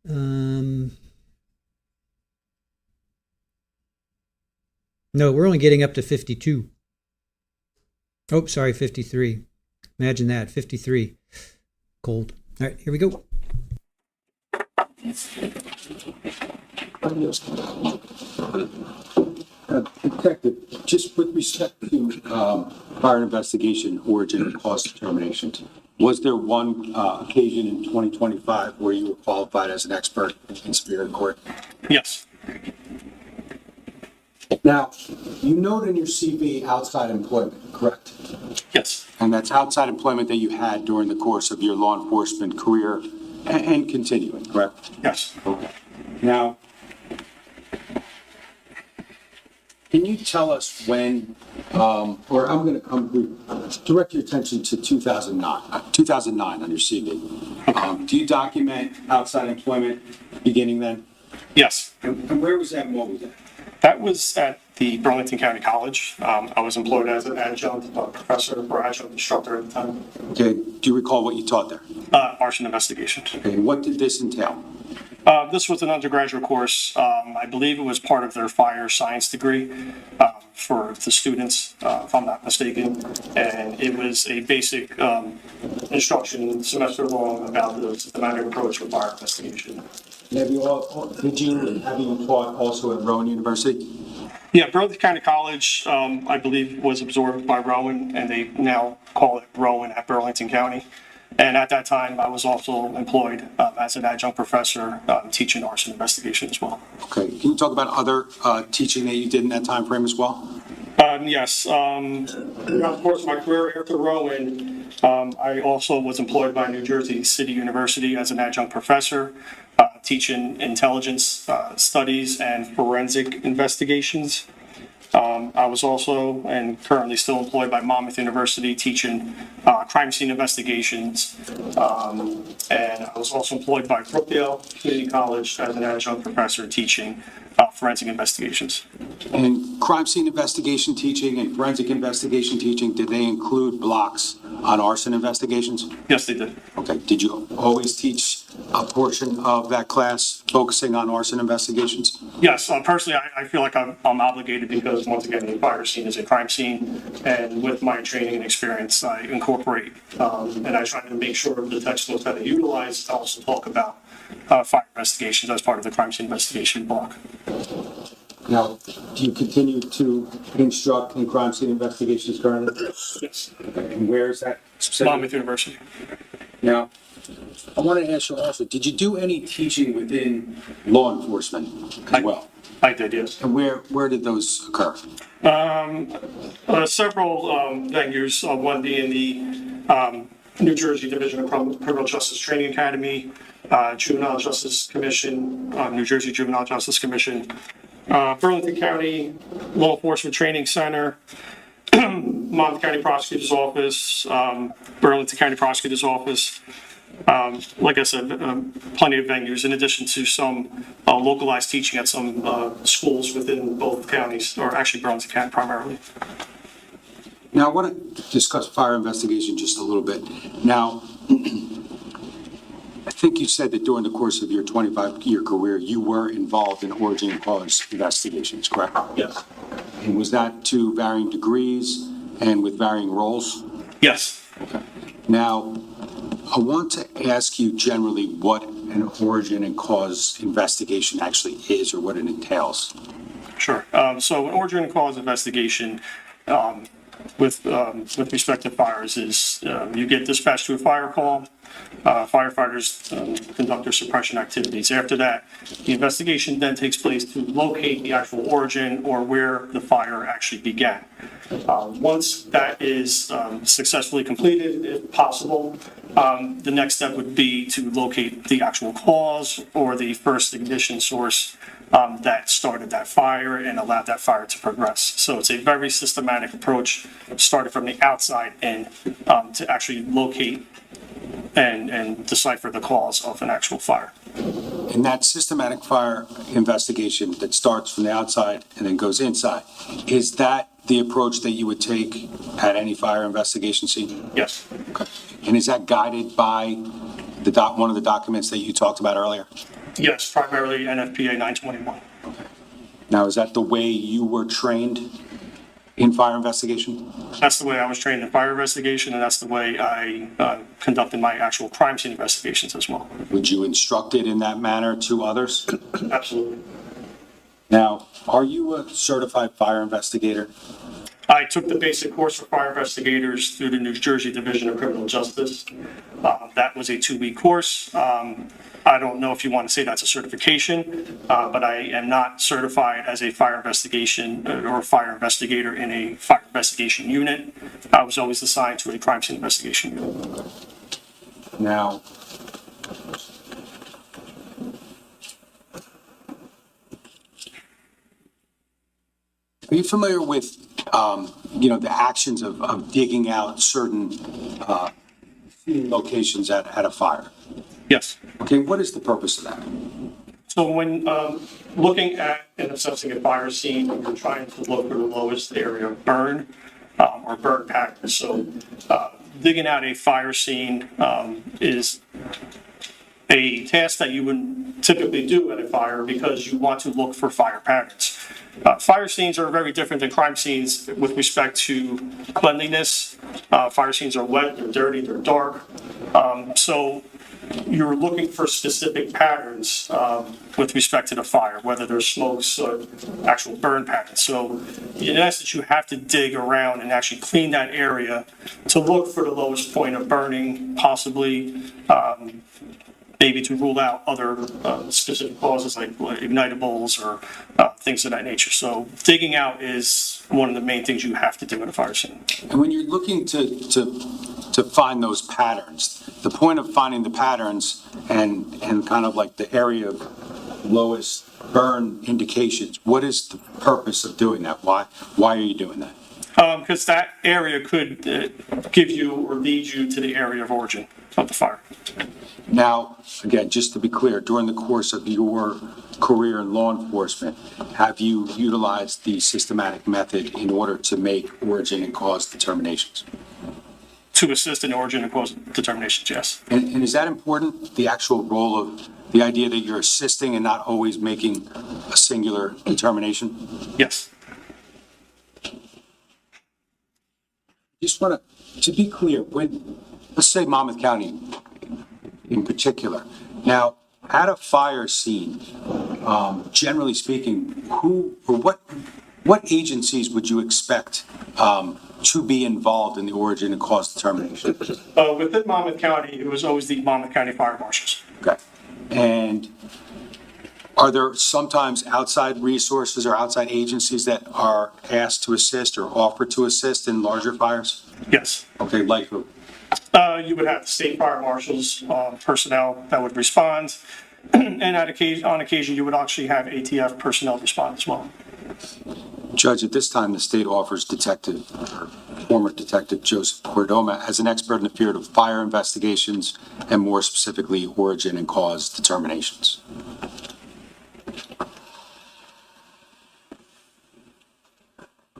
No, we're only getting up to 52. Oh, sorry, 53. Imagine that, 53. Cold. All right, here we go. Detective, just with respect to prior investigation, origin, and cause determinations, was there one occasion in 2025 where you were qualified as an expert in Superior Court? Yes. Now, you note in your CV outside employment, correct? Yes. And that's outside employment that you had during the course of your law enforcement career and continuing, correct? Yes. Okay. Now, can you tell us when, or I'm going to direct your attention to 2009 on your CV. Do you document outside employment beginning then? Yes. And where was that and what was that? That was at the Burlington County College. I was employed as an adjunct professor or adjunct instructor at the time. Okay. Do you recall what you taught there? Arson investigation. Okay. And what did this entail? This was an undergraduate course. I believe it was part of their fire science degree for the students, if I'm not mistaken. And it was a basic instruction semester long about the systematic approach for fire investigation. Have you taught also at Rowan University? Yeah, Burlington County College, I believe, was absorbed by Rowan, and they now call it Rowan at Burlington County. And at that time, I was also employed as an adjunct professor teaching arson investigation as well. Okay. Can you talk about other teaching that you did in that time frame as well? Yes. Throughout the course of my career after Rowan, I also was employed by New Jersey City University as an adjunct professor, teaching intelligence studies and forensic investigations. I was also and currently still employed by Monmouth University teaching crime scene investigations. And I was also employed by Brookdale Community College as an adjunct professor teaching forensic investigations. And crime scene investigation teaching and forensic investigation teaching, did they include blocks on arson investigations? Yes, they did. Okay. Did you always teach a portion of that class focusing on arson investigations? Yes, personally, I feel like I'm obligated because, once again, the fire scene is a crime scene, and with my training and experience, I incorporate and I try to make sure the textbooks that I utilize also talk about fire investigations as part of the crime scene investigation block. Now, do you continue to instruct in crime scene investigations currently? Yes. Okay. And where is that? Monmouth University. Now, I want to ask you also, did you do any teaching within law enforcement as well? I did, yes. And where did those occur? Several venues, one being the New Jersey Division of Criminal Justice Training Academy, Juvenile Justice Commission, New Jersey Juvenile Justice Commission, Burlington County Law Enforcement Training Center, Monmouth County Prosecutor's Office, Burlington County Prosecutor's Office. Like I said, plenty of venues, in addition to some localized teaching at some schools within both counties, or actually Burlington County primarily. Now, I want to discuss fire investigation just a little bit. Now, I think you said that during the course of your 25-year career, you were involved in origin and cause investigations, correct? Yes. And was that to varying degrees and with varying roles? Yes. Okay. Now, I want to ask you generally what an origin and cause investigation actually is, or what it entails. Sure. So an origin and cause investigation with respect to fires is you get dispatched to a fire call. Firefighters conduct their suppression activities. After that, the investigation then takes place to locate the actual origin or where the fire actually began. Once that is successfully completed, if possible, the next step would be to locate the actual cause or the first ignition source that started that fire and allowed that fire to progress. So it's a very systematic approach, started from the outside in to actually locate and decipher the cause of an actual fire. And that systematic fire investigation that starts from the outside and then goes inside, is that the approach that you would take at any fire investigation scene? Yes. Okay. And is that guided by one of the documents that you talked about earlier? Yes, primarily NFPA 921. Okay. Now, is that the way you were trained in fire investigation? That's the way I was trained in fire investigation, and that's the way I conducted my actual crime scene investigations as well. Would you instruct it in that manner to others? Absolutely. Now, are you a certified fire investigator? I took the basic course for fire investigators through the New Jersey Division of Criminal Justice. That was a 2-week course. I don't know if you want to say that's a certification, but I am not certified as a fire investigation or a fire investigator in a fire investigation unit. I was always assigned to a crime scene investigation unit. Now, are you familiar with, the actions of digging out certain locations at a fire? Yes. Okay, what is the purpose of that? So when looking at and assessing a fire scene, you're trying to look for the lowest area of burn or burn patterns. So digging out a fire scene is a task that you would typically do at a fire because you want to look for fire patterns. Fire scenes are very different than crime scenes with respect to cleanliness. Fire scenes are wet, they're dirty, they're dark. So you're looking for specific patterns with respect to the fire, whether there's smoke, soot, actual burn patterns. So in essence, you have to dig around and actually clean that area to look for the lowest point of burning, possibly maybe to rule out other specific causes like ignitables or things of that nature. So digging out is one of the main things you have to do at a fire scene. And when you're looking to find those patterns, the point of finding the patterns and kind of like the area of lowest burn indications, what is the purpose of doing that? Why are you doing that? Because that area could give you or lead you to the area of origin of the fire. Now, again, just to be clear, during the course of your career in law enforcement, have you utilized the systematic method in order to make origin and cause determinations? To assist in origin and cause determinations, yes. And is that important, the actual role of the idea that you're assisting and not always making a singular determination? Yes. Just want to be clear, when, let's say Monmouth County in particular. Now, at a fire scene, generally speaking, who or what agencies would you expect to be involved in the origin and cause determination? Within Monmouth County, it was always the Monmouth County Fire Marshals. Okay. And are there sometimes outside resources or outside agencies that are asked to assist or offered to assist in larger fires? Yes. Okay, like who? You would have state fire marshals, personnel that would respond. And on occasion, you would actually have ATF personnel respond as well. Judge, at this time, the state offers former Detective Joseph Cordoma as an expert in the field of fire investigations and more specifically origin and cause determinations.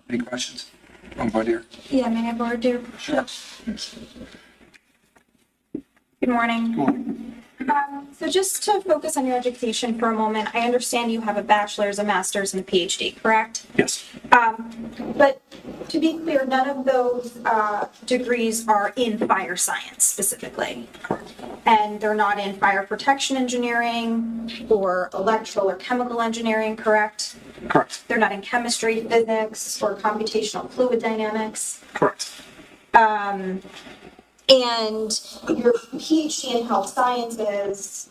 Any questions? Anybody here? Yeah, may I have word to? Sure. Good morning. So just to focus on your education for a moment, I understand you have a bachelor's, a master's, and a PhD, correct? Yes. But to be clear, none of those degrees are in fire science specifically. And they're not in fire protection engineering or electrical or chemical engineering, correct? Correct. They're not in chemistry, physics, or computational fluid dynamics. Correct. And your PhD in health sciences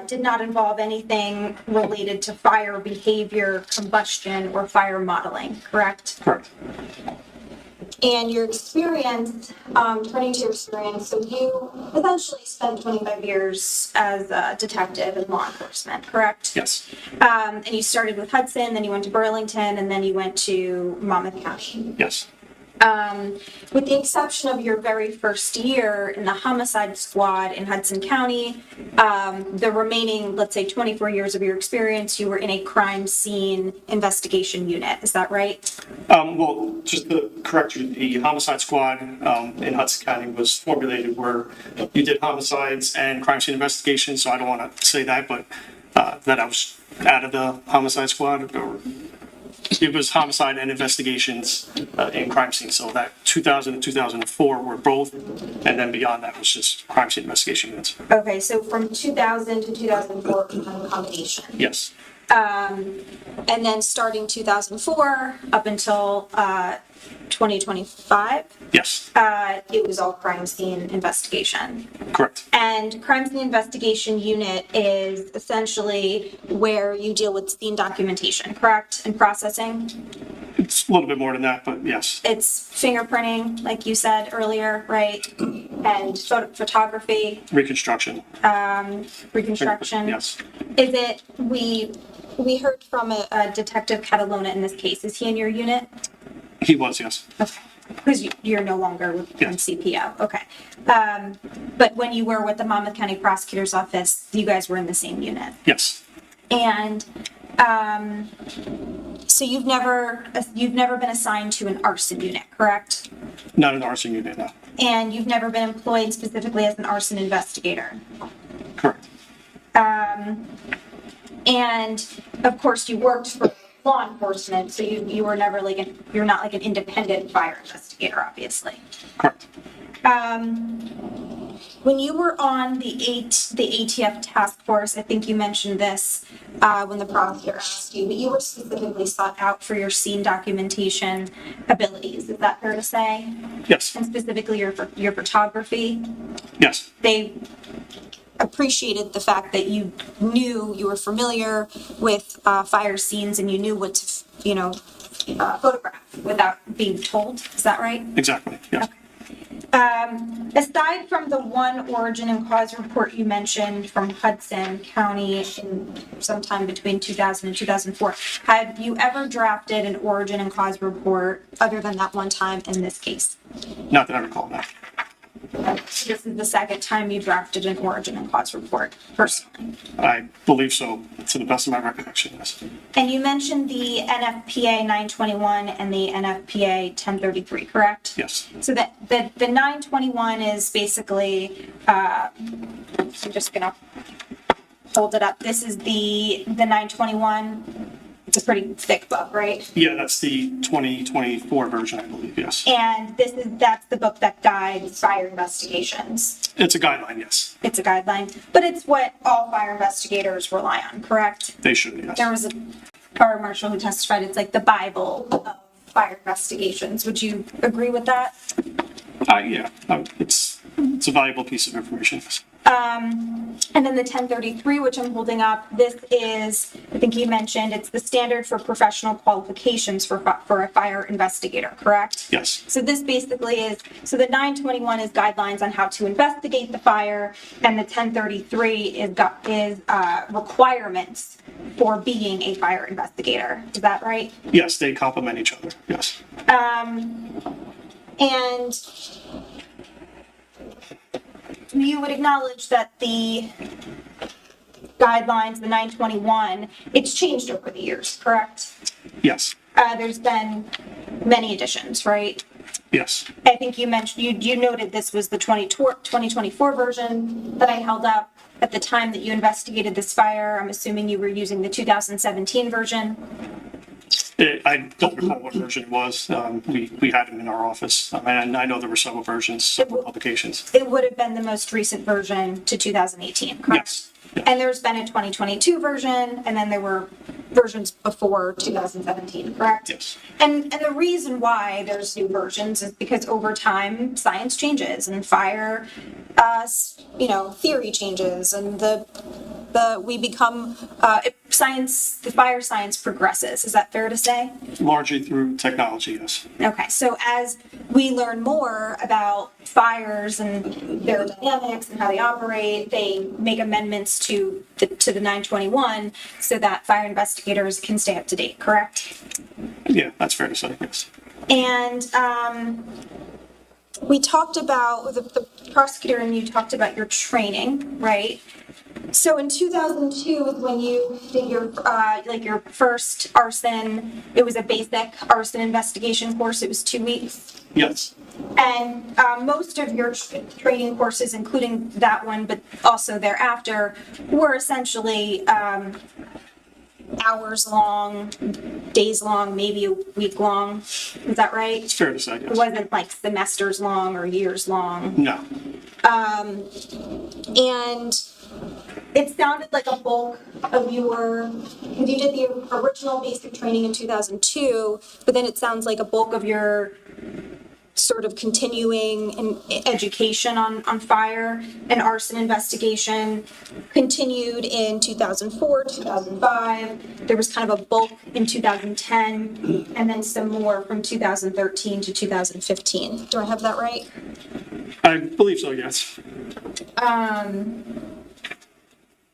did not involve anything related to fire behavior, combustion, or fire modeling, correct? Correct. And your experience, turning to your experience, so you essentially spent 25 years as a detective in law enforcement, correct? Yes. And you started with Hudson, then you went to Burlington, and then you went to Monmouth County. Yes. With the exception of your very first year in the homicide squad in Hudson County, the remaining, let's say, 24 years of your experience, you were in a crime scene investigation unit. Is that right? Well, just to correct you, the homicide squad in Hudson County was formulated where you did homicides and crime scene investigations, so I don't want to say that, but that I was out of the homicide squad. It was homicide and investigations in crime scene. So that 2000 and 2004 were both, and then beyond that was just crime scene investigation units. Okay, so from 2000 to 2004, you had a combination. Yes, And then starting 2004 up until 2025, yes, it was all crime scene investigation. correct. And crime scene investigation unit is essentially where you deal with scene documentation, correct? And processing. It's a little bit more than that, but yes, It's fingerprinting, like you said earlier, right? And photography, reconstruction. reconstruction. Yes, Is it, we heard from a Detective Catalona in this case. Is he in your unit? he was, yes. Okay. Because you're no longer with Yes. CPO. Okay. But when you were with the Monmouth County Prosecutor's Office, you guys were in the same unit. Yes, And so you've never been assigned to an arson unit, correct? not an arson unit, no. And you've never been employed specifically as an arson investigator. Correct. And of course, you worked for law enforcement, so you were never you're not like an independent fire investigator, obviously. Correct. When you were on the ATF task force, I think you mentioned this when the prosecutor asked you, but you were specifically sought out for your scene documentation abilities. Is that fair to say? Yes, And specifically your photography. yes, They appreciated the fact that you were familiar with fire scenes and you knew what to, photograph without being told. Is that right? exactly, yes. Aside from the one origin and cause report you mentioned from Hudson County in sometime between 2000 and 2004, have you ever drafted an origin and cause report other than that one time in this case? Not that I recall that. This is the second time you drafted an origin and cause report personally. I believe so, to the best of my recollection, yes. And you mentioned the NFPA 921 and the NFPA 1033, correct? Yes, So the 921 is basically, I'm just gonna hold it up. This is the 921. It's a pretty thick book, right? yeah, that's the 2024 version, I believe, yes. And that's the book that guides fire investigations. It's a guideline, yes. It's a guideline, but it's what all fire investigators rely on, correct? They should, yes. There was a fire marshal who testified it's like the Bible of fire investigations. Would you agree with that? Yeah, it's a valuable piece of information. And then the 1033, which I'm holding up, this is, I think you mentioned, it's the standard for professional qualifications for a fire investigator, correct? Yes, So this basically is, so the 921 is guidelines on how to investigate the fire, and the 1033 is requirements for being a fire investigator. Is that right? yes, they complement each other, yes. And you would acknowledge that the guidelines, the 921, it's changed over the years, correct? Yes, There's been many additions, right? yes, I think you mentioned, you noted this was the 2024 version that I held up at the time that you investigated this fire. I'm assuming you were using the 2017 version. I don't recall what version it was. We had them in our office. And I know there were several versions, several publications. It would have been the most recent version to 2018, correct? Yes, yeah. And there's been a 2022 version, and then there were versions before 2017, correct? Yes, And the reason why there's new versions is because over time, science changes and fire, theory changes, and the fire science progresses. Is that fair to say? largely through technology, yes. Okay, so as we learn more about fires and their dynamics and how they operate, they make amendments to the 921 so that fire investigators can stay up to date, correct? Yeah, that's fair to say, yes. And we talked about, the prosecutor and you talked about your training, right? So in 2002 was when you did your first arson. It was a basic arson investigation course. It was 2 weeks. Yes, And most of your training courses, including that one, but also thereafter, were essentially hours long, days long, maybe a week long. Is that right? It's fair to say, It yes. wasn't like semesters long or years long. No, And it sounded like a bulk of your, because you did the original basic training in 2002, but then it sounds like a bulk of your sort of continuing education on fire and arson investigation continued in 2004, 2005. There was kind of a bulk in 2010, and then some more from 2013 to 2015. Do I have that right? I believe so, yes.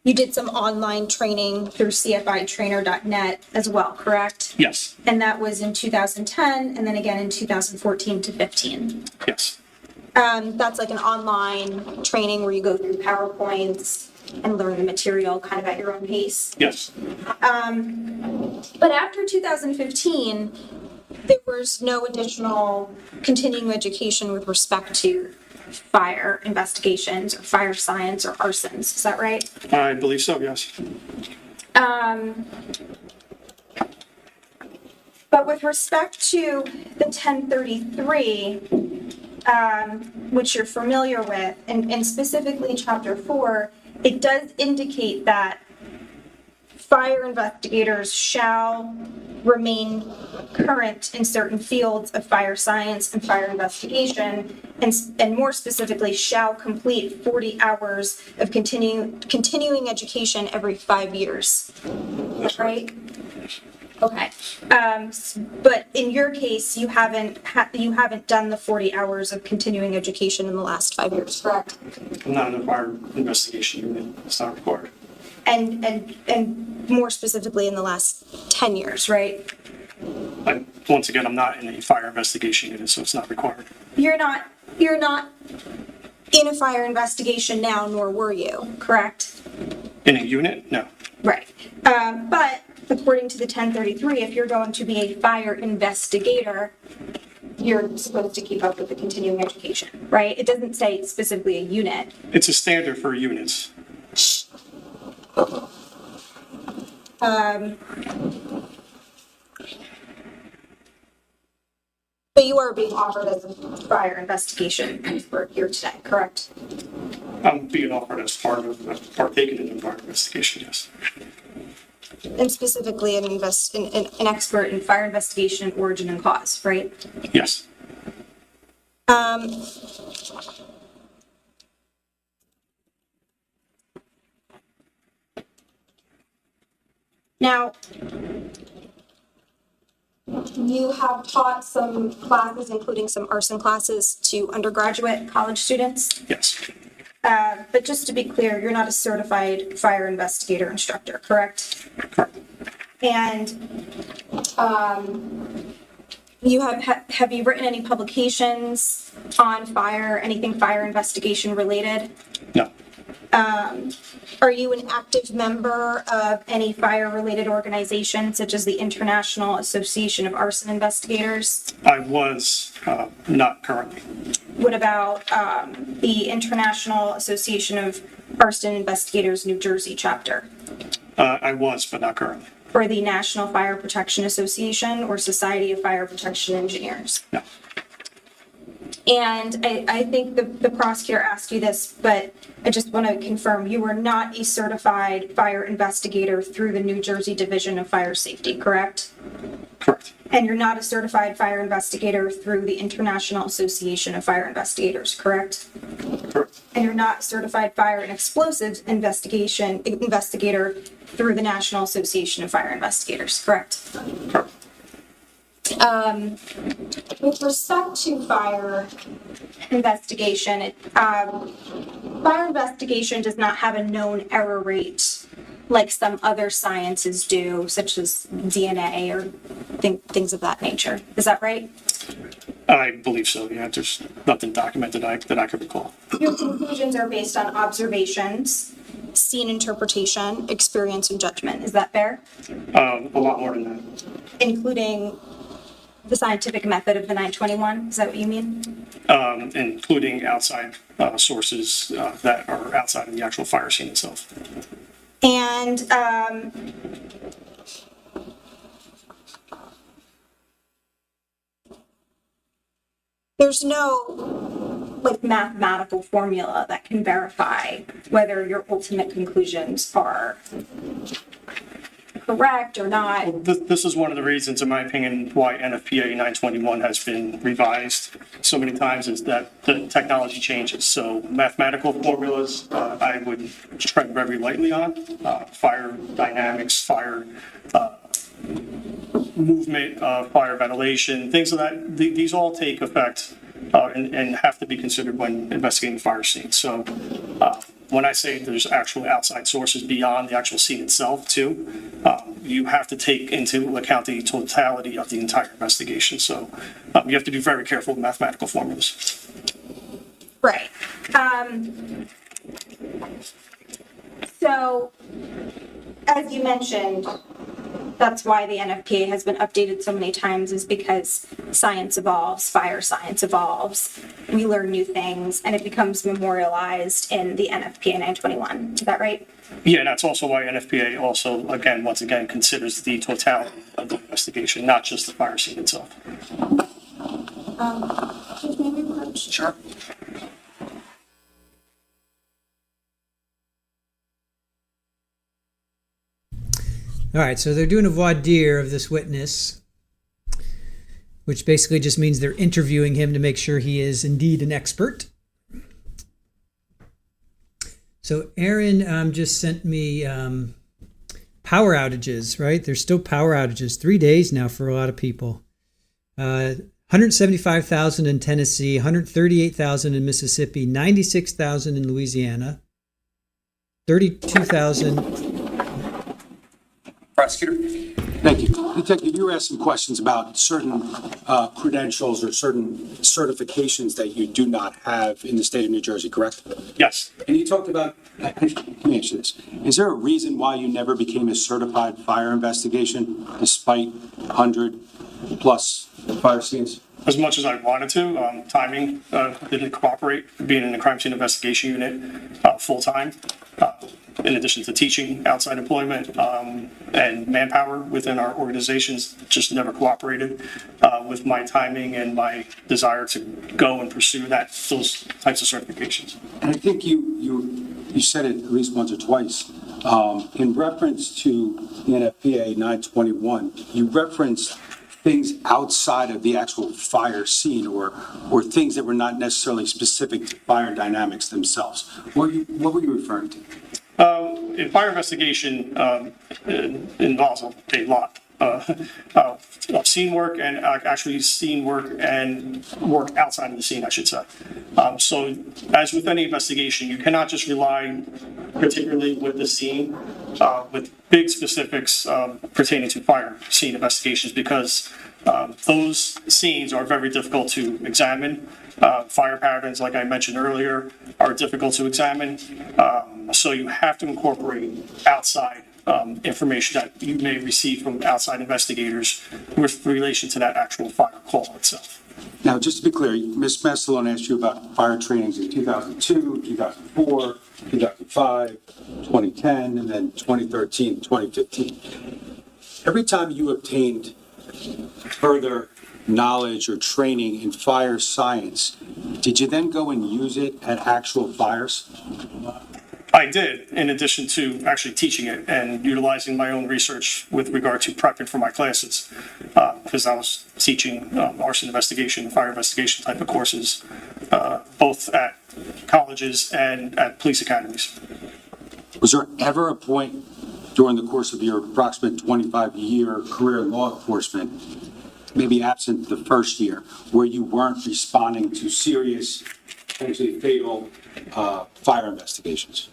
You did some online training through cfitrainer.net as well, correct? Yes, And that was in 2010, and then again in 2014 to 15. yes. That's like an online training where you go through PowerPoints and learn the material kind of at your own pace. Yes. But after 2015, there was no additional continuing education with respect to fire investigations or fire science or arsons. Is that right? I believe so, yes. But with respect to the 1033, which you're familiar with, and specifically Chapter 4, it does indicate that fire investigators shall remain current in certain fields of fire science and fire investigation, and more specifically, shall complete 40 hours of continuing education every 5 years. Is that right? Okay. But in your case, you haven't done the 40 hours of continuing education in the last 5 years, correct? I'm not in a fire investigation unit. It's not required. And more specifically in the last 10 years, right? Once again, I'm not in a fire investigation unit, so it's not required. You're not in a fire investigation now, nor were you, correct? In a unit? No. Right. But according to the 1033, if you're going to be a fire investigator, you're supposed to keep up with the continuing education, right? It doesn't say specifically a unit. It's a standard for units. But you are being offered as a fire investigation expert here today, correct? I'm being offered as part of partaking in a fire investigation, yes. And specifically an expert in fire investigation, origin, and cause, right? Yes. Now, you have taught some classes, including some arson classes, to undergraduate college students. Yes. But just to be clear, you're not a certified fire investigator instructor, correct? Correct. And you have you written any publications on fire, anything fire investigation related? No. Are you an active member of any fire-related organization, such as the International Association of Arson Investigators? I was, not currently. What about the International Association of Arson Investigators New Jersey chapter? I was, but not currently. Or the National Fire Protection Association or Society of Fire Protection Engineers? No. And I think the prosecutor asked you this, but I just want to confirm, you are not a certified fire investigator through the New Jersey Division of Fire Safety, correct? Correct. And you're not a certified fire investigator through the International Association of Fire Investigators, correct? Correct. And you're not a certified fire and explosives investigator through the National Association of Fire Investigators, correct? Correct. With respect to fire investigation, fire investigation does not have a known error rate like some other sciences do, such as DNA or things of that nature. Is that right? I believe so, yeah. There's nothing documented that I could recall. Your conclusions are based on observations, scene interpretation, experience, and judgment. Is that fair? A lot more than that. Including the scientific method of the 921? Is that what you mean? Including outside sources that are outside of the actual fire scene itself. And there's no like mathematical formula that can verify whether your ultimate conclusions are correct or not. This is one of the reasons, in my opinion, why NFPA 921 has been revised so many times, is that the technology changes. So mathematical formulas, I would tread very lightly on. Fire dynamics, fire movement, fire ventilation, things of that. These all take effect and have to be considered when investigating the fire scene. So when I say there's actual outside sources beyond the actual scene itself too, you have to take into account the totality of the entire investigation. So you have to be very careful with mathematical formulas. Right. So, as you mentioned, that's why the NFPA has been updated so many times, is because science evolves, fire science evolves, we learn new things, and it becomes memorialized in the NFPA 921. Is that right? Yeah, that's also why NFPA also, once again, considers the totality of the investigation, not just the fire scene itself. Sure. All right, so they're doing a voir dire of this witness, which basically just means they're interviewing him to make sure he is indeed an expert. So Aaron just sent me power outages, right? There's still power outages, 3 days now for a lot of people. 175,000 in Tennessee, 138,000 in Mississippi, 96,000 in Louisiana, 32,000. Prosecutor? Thank you. Detective, you were asking questions about certain credentials or certain certifications that you do not have in the state of New Jersey, correct? Yes. And you talked about, let me answer this. Is there a reason why you never became a certified fire investigation despite 100 plus fire scenes? As much as I wanted to, timing didn't cooperate, being in the crime scene investigation unit full-time, in addition to teaching outside employment, and manpower within our organizations just never cooperated with my timing and my desire to go and pursue those types of certifications. And I think you said it at least once or twice. In reference to the NFPA 921, you referenced things outside of the actual fire scene or things that were not necessarily specific to fire dynamics themselves. What were you referring to? A fire investigation involves a lot of scene work and actually scene work and work outside of the scene, I should say. So as with any investigation, you cannot just rely particularly with the scene, with big specifics pertaining to fire scene investigations, because those scenes are very difficult to examine. Fire patterns, like I mentioned earlier, are difficult to examine. So you have to incorporate outside information that you may receive from outside investigators with relation to that actual fire call itself. Now, just to be clear, Ms. Messalone asked you about fire trainings in 2002, 2004, 2005, 2010, and then 2013, 2015. Every time you obtained further knowledge or training in fire science, did you then go and use it at actual fires? I did, in addition to actually teaching it and utilizing my own research with regard to prepping for my classes, because I was teaching arson investigation, fire investigation type of courses, both at colleges and at police academies. Was there ever a point during the course of your approximate 25-year career in law enforcement, maybe absent the first year, where you weren't responding to serious, potentially fatal fire investigations?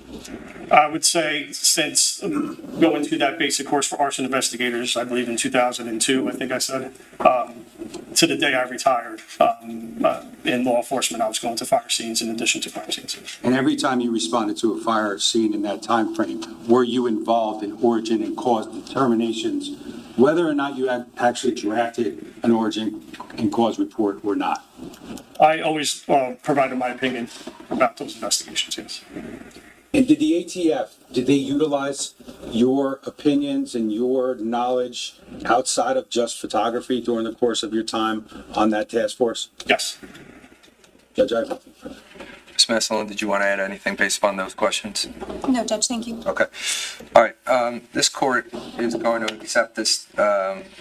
I would say since going through that basic course for arson investigators, I believe in 2002, I think I said, to the day I retired in law enforcement, I was going to fire scenes in addition to crime scenes. And every time you responded to a fire scene in that time frame, were you involved in origin and cause determinations, whether or not you had actually drafted an origin and cause report or not? I always provided my opinion about those investigations, yes. And did the ATF, did they utilize your opinions and your knowledge outside of just photography during the course of your time on that task force? Yes. Judge, I have nothing further. Ms. Messelin, did you want to add anything based upon those questions? No, Judge, thank you. Okay. All right. This court is going to accept this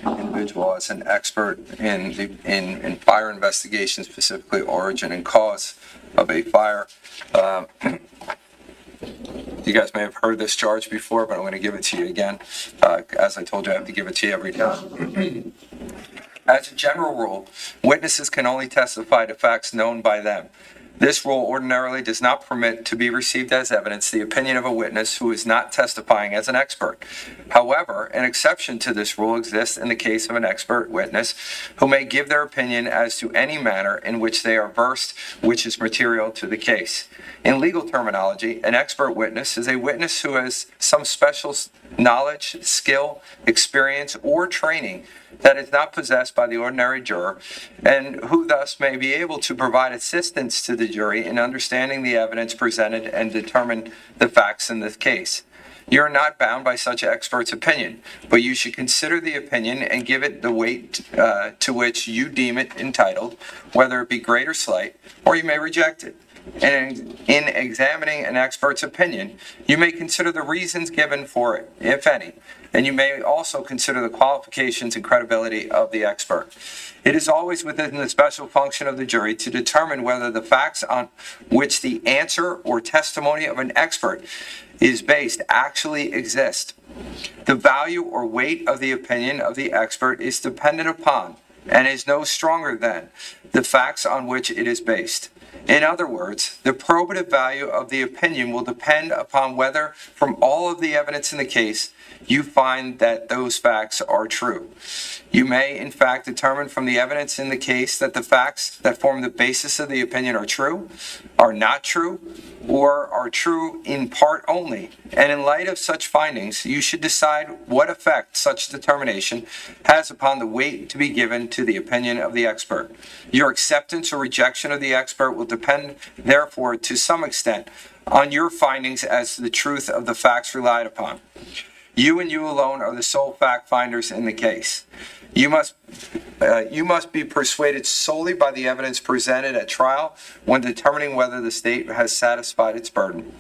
individual as an expert in fire investigation, specifically origin and cause of a fire. You guys may have heard this charge before, but I'm going to give it to you again. As I told you, I have to give it to you every time. As a general rule, witnesses can only testify to facts known by them. This rule ordinarily does not permit to be received as evidence the opinion of a witness who is not testifying as an expert. However, an exception to this rule exists in the case of an expert witness who may give their opinion as to any matter in which they are versed, which is material to the case. In legal terminology, an expert witness is a witness who has some special knowledge, skill, experience, or training that is not possessed by the ordinary juror, and who thus may be able to provide assistance to the jury in understanding the evidence presented and determine the facts in this case. You are not bound by such an expert's opinion, but you should consider the opinion and give it the weight to which you deem it entitled, whether it be great or slight, or you may reject it. And in examining an expert's opinion, you may consider the reasons given for it, if any, and you may also consider the qualifications and credibility of the expert. It is always within the special function of the jury to determine whether the facts on which the answer or testimony of an expert is based actually exist. The value or weight of the opinion of the expert is dependent upon, and is no stronger than, the facts on which it is based. In other words, the probative value of the opinion will depend upon whether, from all of the evidence in the case, you find that those facts are true. You may, in fact, determine from the evidence in the case that the facts that form the basis of the opinion are true, are not true, or are true in part only. And in light of such findings, you should decide what effect such determination has upon the weight to be given to the opinion of the expert. Your acceptance or rejection of the expert will depend, therefore, to some extent, on your findings as to the truth of the facts relied upon. You and you alone are the sole fact finders in the case. You must be persuaded solely by the evidence presented at trial when determining whether the state has satisfied its burden.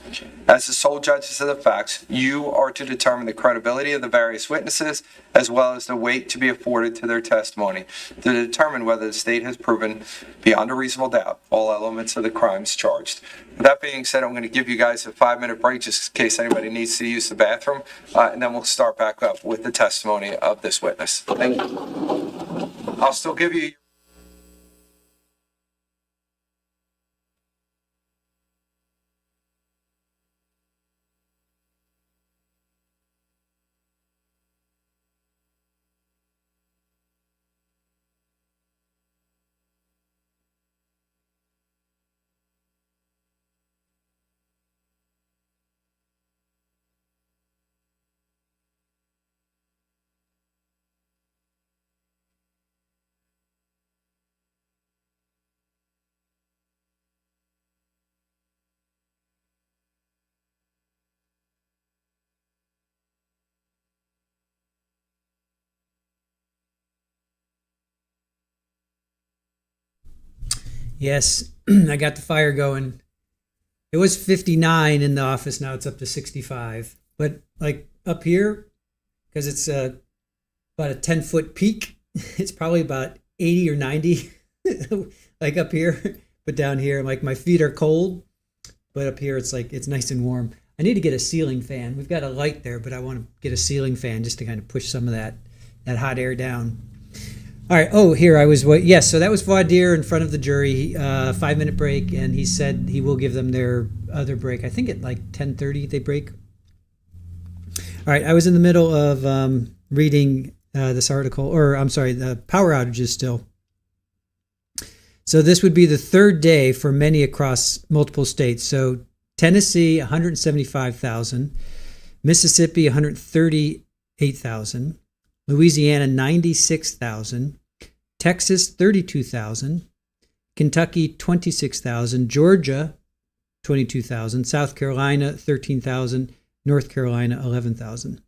As the sole judges of the facts, you are to determine the credibility of the various witnesses as well as the weight to be afforded to their testimony to determine whether the state has proven beyond a reasonable doubt all elements of the crimes charged. With that being said, I'm going to give you guys a 5-minute break just in case anybody needs to use the bathroom, and then we'll start back up with the testimony of this witness. Thank you. I'll still give you. Yes, I got the fire going. It was 59 in the office. Now it's up to 65. But like up here, because it's about a 10-foot peak, it's probably about 80 or 90, like up here. But down here, like my feet are cold, but up here it's like it's nice and warm. I need to get a ceiling fan. We've got a light there, but I want to get a ceiling fan just to kind of push some of that hot air down. All right. Oh, here I was. Yes. So that was voir dire in front of the jury. 5-minute break, and he said he will give them their other break. I think at like 10:30 they break. All right. I was in the middle of reading this article, or I'm sorry, the power outages still. So this would be the third day for many across multiple states. So Tennessee, 175,000, Mississippi, 138,000. Louisiana, 96,000, Texas, 32,000, Kentucky, 26,000, Georgia, 22,000, South Carolina, 13,000, North Carolina, 11,000.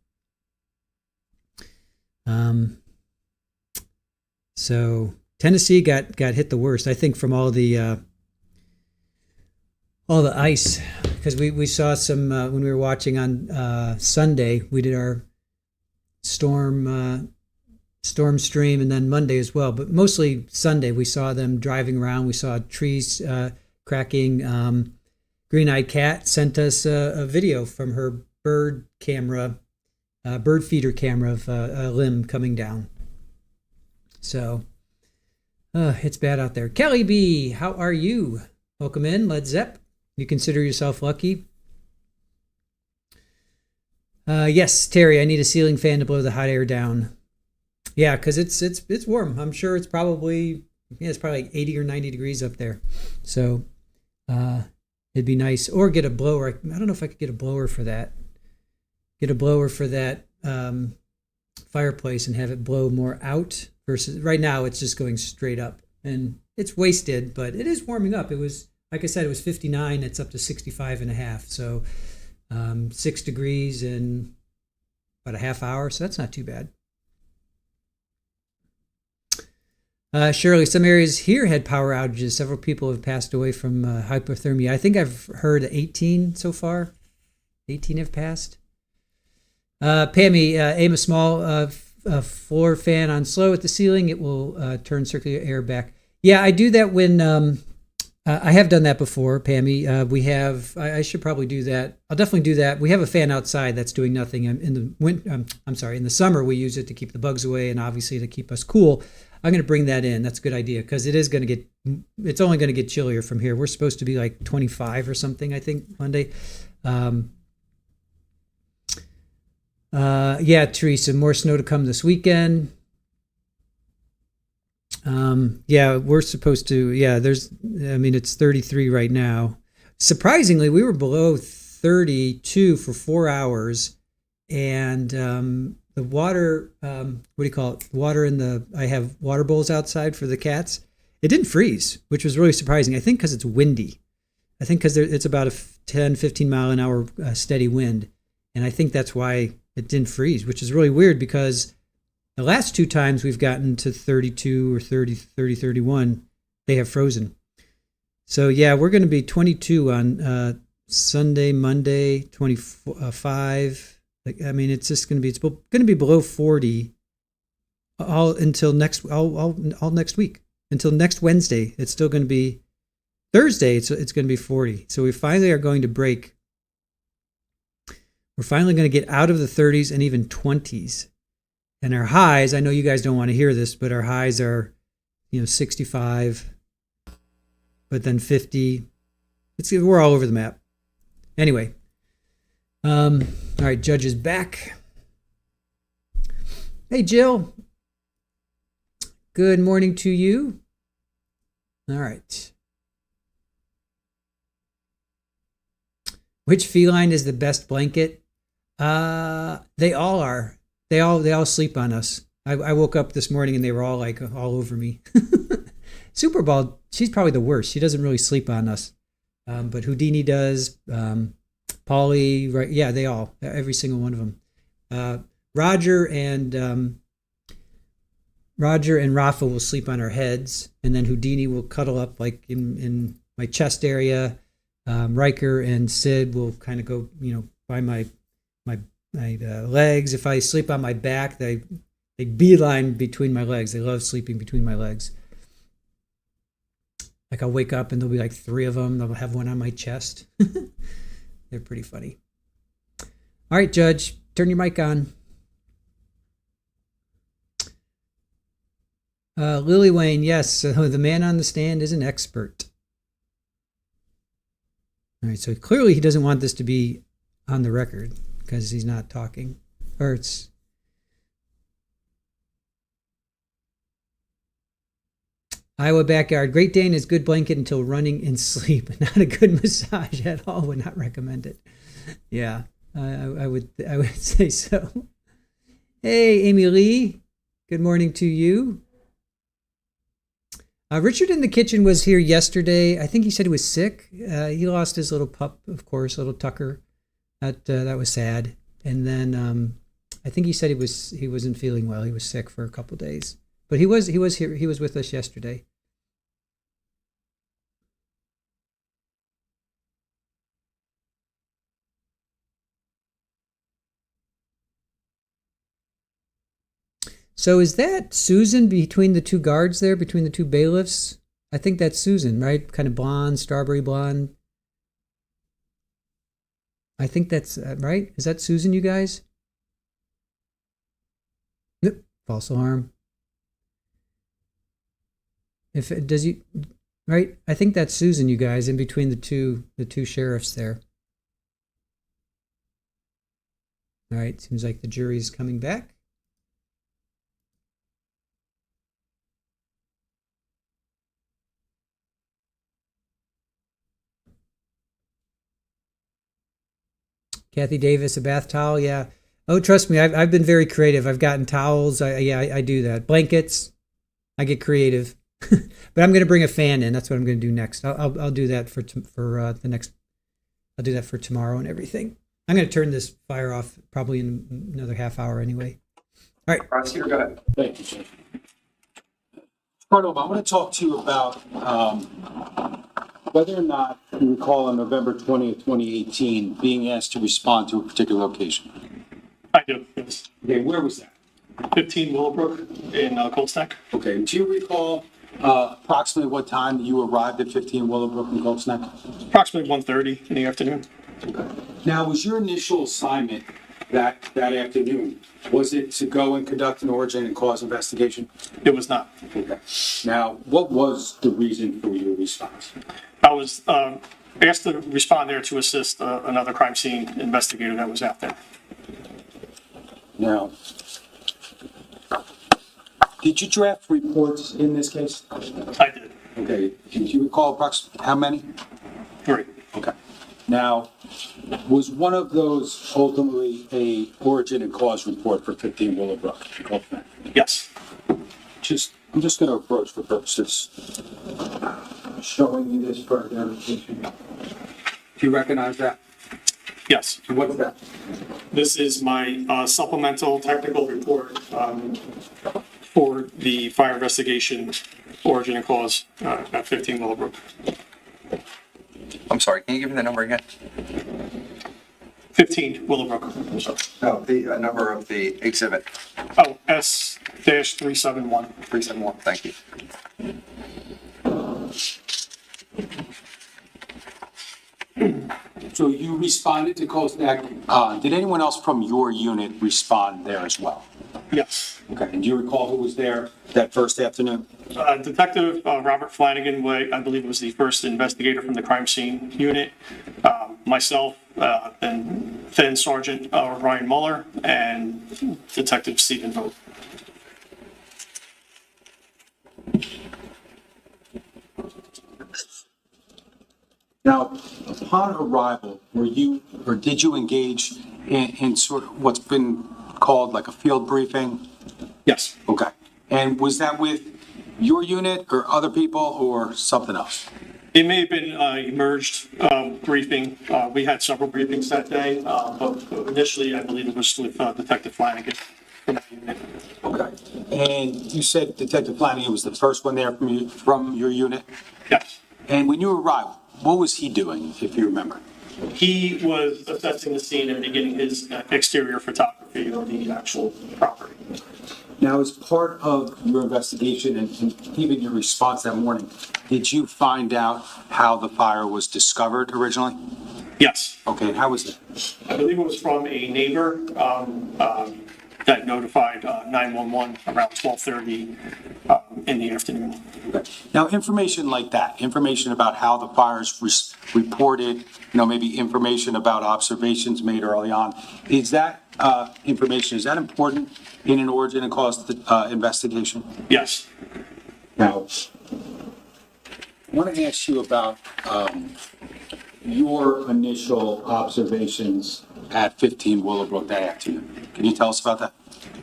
So Tennessee got hit the worst, I think, from all the all the ice, because we saw some when we were watching on Sunday. We did our storm stream, and then Monday as well. But mostly Sunday, we saw them driving around. We saw trees cracking. Green-eyed Cat sent us a video from her bird feeder camera of a limb coming down. So it's bad out there. Kelly B, how are you? Welcome in, Led Zepp. You consider yourself lucky? Yes, Terry, I need a ceiling fan to blow the hot air down. Yeah, because it's warm. I'm sure it's probably like 80 or 90 degrees up there. So it'd be nice. Or get a blower. I don't know if I could get a blower for that. Get a blower for that fireplace and have it blow more out versus right now it's just going straight up. And it's wasted, but it is warming up. It was, like I said, it was 59. It's up to 65 and a half. So 6 degrees in about a half hour. So that's not too bad. Shirley, some areas here had power outages. Several people have passed away from hypothermia. I think I've heard 18 so far. 18 have passed. Pammy, aim a small floor fan on slow at the ceiling. It will turn circular air back. Yeah, I do that when I have done that before, Pammy. We have. I should probably do that. I'll definitely do that. We have a fan outside that's doing nothing. In the summer we use it to keep the bugs away and obviously to keep us cool. I'm going to bring that in. That's a good idea because it's only going to get chillier from here. We're supposed to be like 25 or something, I think, Monday. Yeah, Teresa, more snow to come this weekend. Yeah, we're supposed to, it's 33 right now. Surprisingly, we were below 32 for 4 hours. And the water, I have water bowls outside for the cats. It didn't freeze, which was really surprising. I think because it's windy. I think because it's about a 10, 15 mile an hour steady wind. And I think that's why it didn't freeze, which is really weird because the last 2 times we've gotten to 32 or 30, 31, they have frozen. So yeah, we're going to be 22 on Sunday, Monday, 25. It's just going to be below 40 all next week until next Wednesday. It's still going to be Thursday. It's going to be 40. So we finally are going to break. We're finally going to get out of the 30s and even 20s. And our highs, I know you guys don't want to hear this, but our highs are, 65, but then 50. We're all over the map. Anyway. All right, Judge is back. Hey, Jill. Good morning to you. All right. Which feline is the best blanket? They all are. They all sleep on us. I woke up this morning and they were all all over me. Superball, she's probably the worst. She doesn't really sleep on us. But Houdini does. Polly, right? Yeah, they all, every single one of them. Roger and Rafa will sleep on our heads, and then Houdini will cuddle up like in my chest area. Riker and Sid will kind of go, by my legs. If I sleep on my back, they beeline between my legs. They love sleeping between my legs. Like I'll wake up and there'll be like 3 of them. They'll have one on my chest. They're pretty funny. All right, Judge, turn your mic on. Lily Wayne, yes, the man on the stand is an expert. All right, so clearly he doesn't want this to be on the record because he's not talking. Or it's... Iowa backyard. Great Dane is good blanket until running in sleep. Not a good massage at all. Would not recommend it. Yeah, I would say so. Hey, Amy Lee. Good morning to you. Richard in the kitchen was here yesterday. I think he said he was sick. He lost his little pup, of course, little Tucker. That was sad. And then I think he said he wasn't feeling well. He was sick for a couple days. But he was here. He was with us yesterday. So is that Susan between the two guards there, between the two bailiffs? I think that's Susan, right? Kind of blonde, strawberry blonde. I think that's right. Is that Susan, you guys? Nope. False alarm. If it does you right, I think that's Susan, you guys, in between the two sheriffs there. All right, seems like the jury's coming back. Kathy Davis, a bath towel, yeah. Oh, trust me, I've been very creative. I've gotten towels. I do that. Blankets. I get creative, but I'm going to bring a fan in. That's what I'm going to do next. I'll do that for the next. I'll do that for tomorrow and everything. I'm going to turn this fire off probably in another half hour anyway. All right, Prosecutor, go ahead. Thank you, Judge. Cardinal, I want to talk to you about whether or not you recall on November 20th, 2018, being asked to respond to a particular location. I do, yes. Okay, where was that? 15 Willowbrook in Colts Neck. Okay, do you recall approximately what time you arrived at 15 Willowbrook in Colts Neck? Approximately 1:30 in the afternoon. Okay. Now, was your initial assignment that afternoon, was it to go and conduct an origin and cause investigation? It was not. Okay. Now, what was the reason for your response? I was asked to respond there to assist another crime scene investigator that was out there. Now, did you draft reports in this case? I did. Okay. Do you recall approximately how many? 3. Okay. Now, was one of those ultimately a origin and cause report for 15 Willowbrook? Yes. I'm just going to approach for purposes showing you this for identification. Do you recognize that? Yes. What's that? This is my supplemental technical report for the fire investigation origin and cause at 15 Willowbrook. I'm sorry, can you give me the number again? 15 Willowbrook. I'm sorry. No, the number of the exhibit. Oh, S-371. 371, thank you. So you responded to Colts Neck. Did anyone else from your unit respond there as well? Yes. Okay. And do you recall who was there that first afternoon? Detective Robert Flanagan, I believe was the first investigator from the crime scene unit. Myself and then Sergeant Ryan Muller and Detective Stephen Vogt. Now, upon arrival, did you engage in sort of what's been called like a field briefing? Yes. Okay. And was that with your unit or other people or something else? It may have been emerged briefing. We had several briefings that day, but initially I believe it was with Detective Flanagan from that unit. Okay. And you said Detective Flanagan was the first one there from your unit? Yes. And when you arrived, what was he doing, if you remember? He was assessing the scene and beginning his exterior photography of the actual property. Now, as part of your investigation and even your response that morning, did you find out how the fire was discovered originally? Yes. Okay, and how was that? I believe it was from a neighbor that notified 911 around 12:30 in the afternoon. Okay. Now, information like that, information about how the fires was reported, maybe information about observations made early on, is that information, is that important in an origin and cause investigation? Yes. Now, I want to ask you about your initial observations at 15 Willowbrook that afternoon. Can you tell us about that?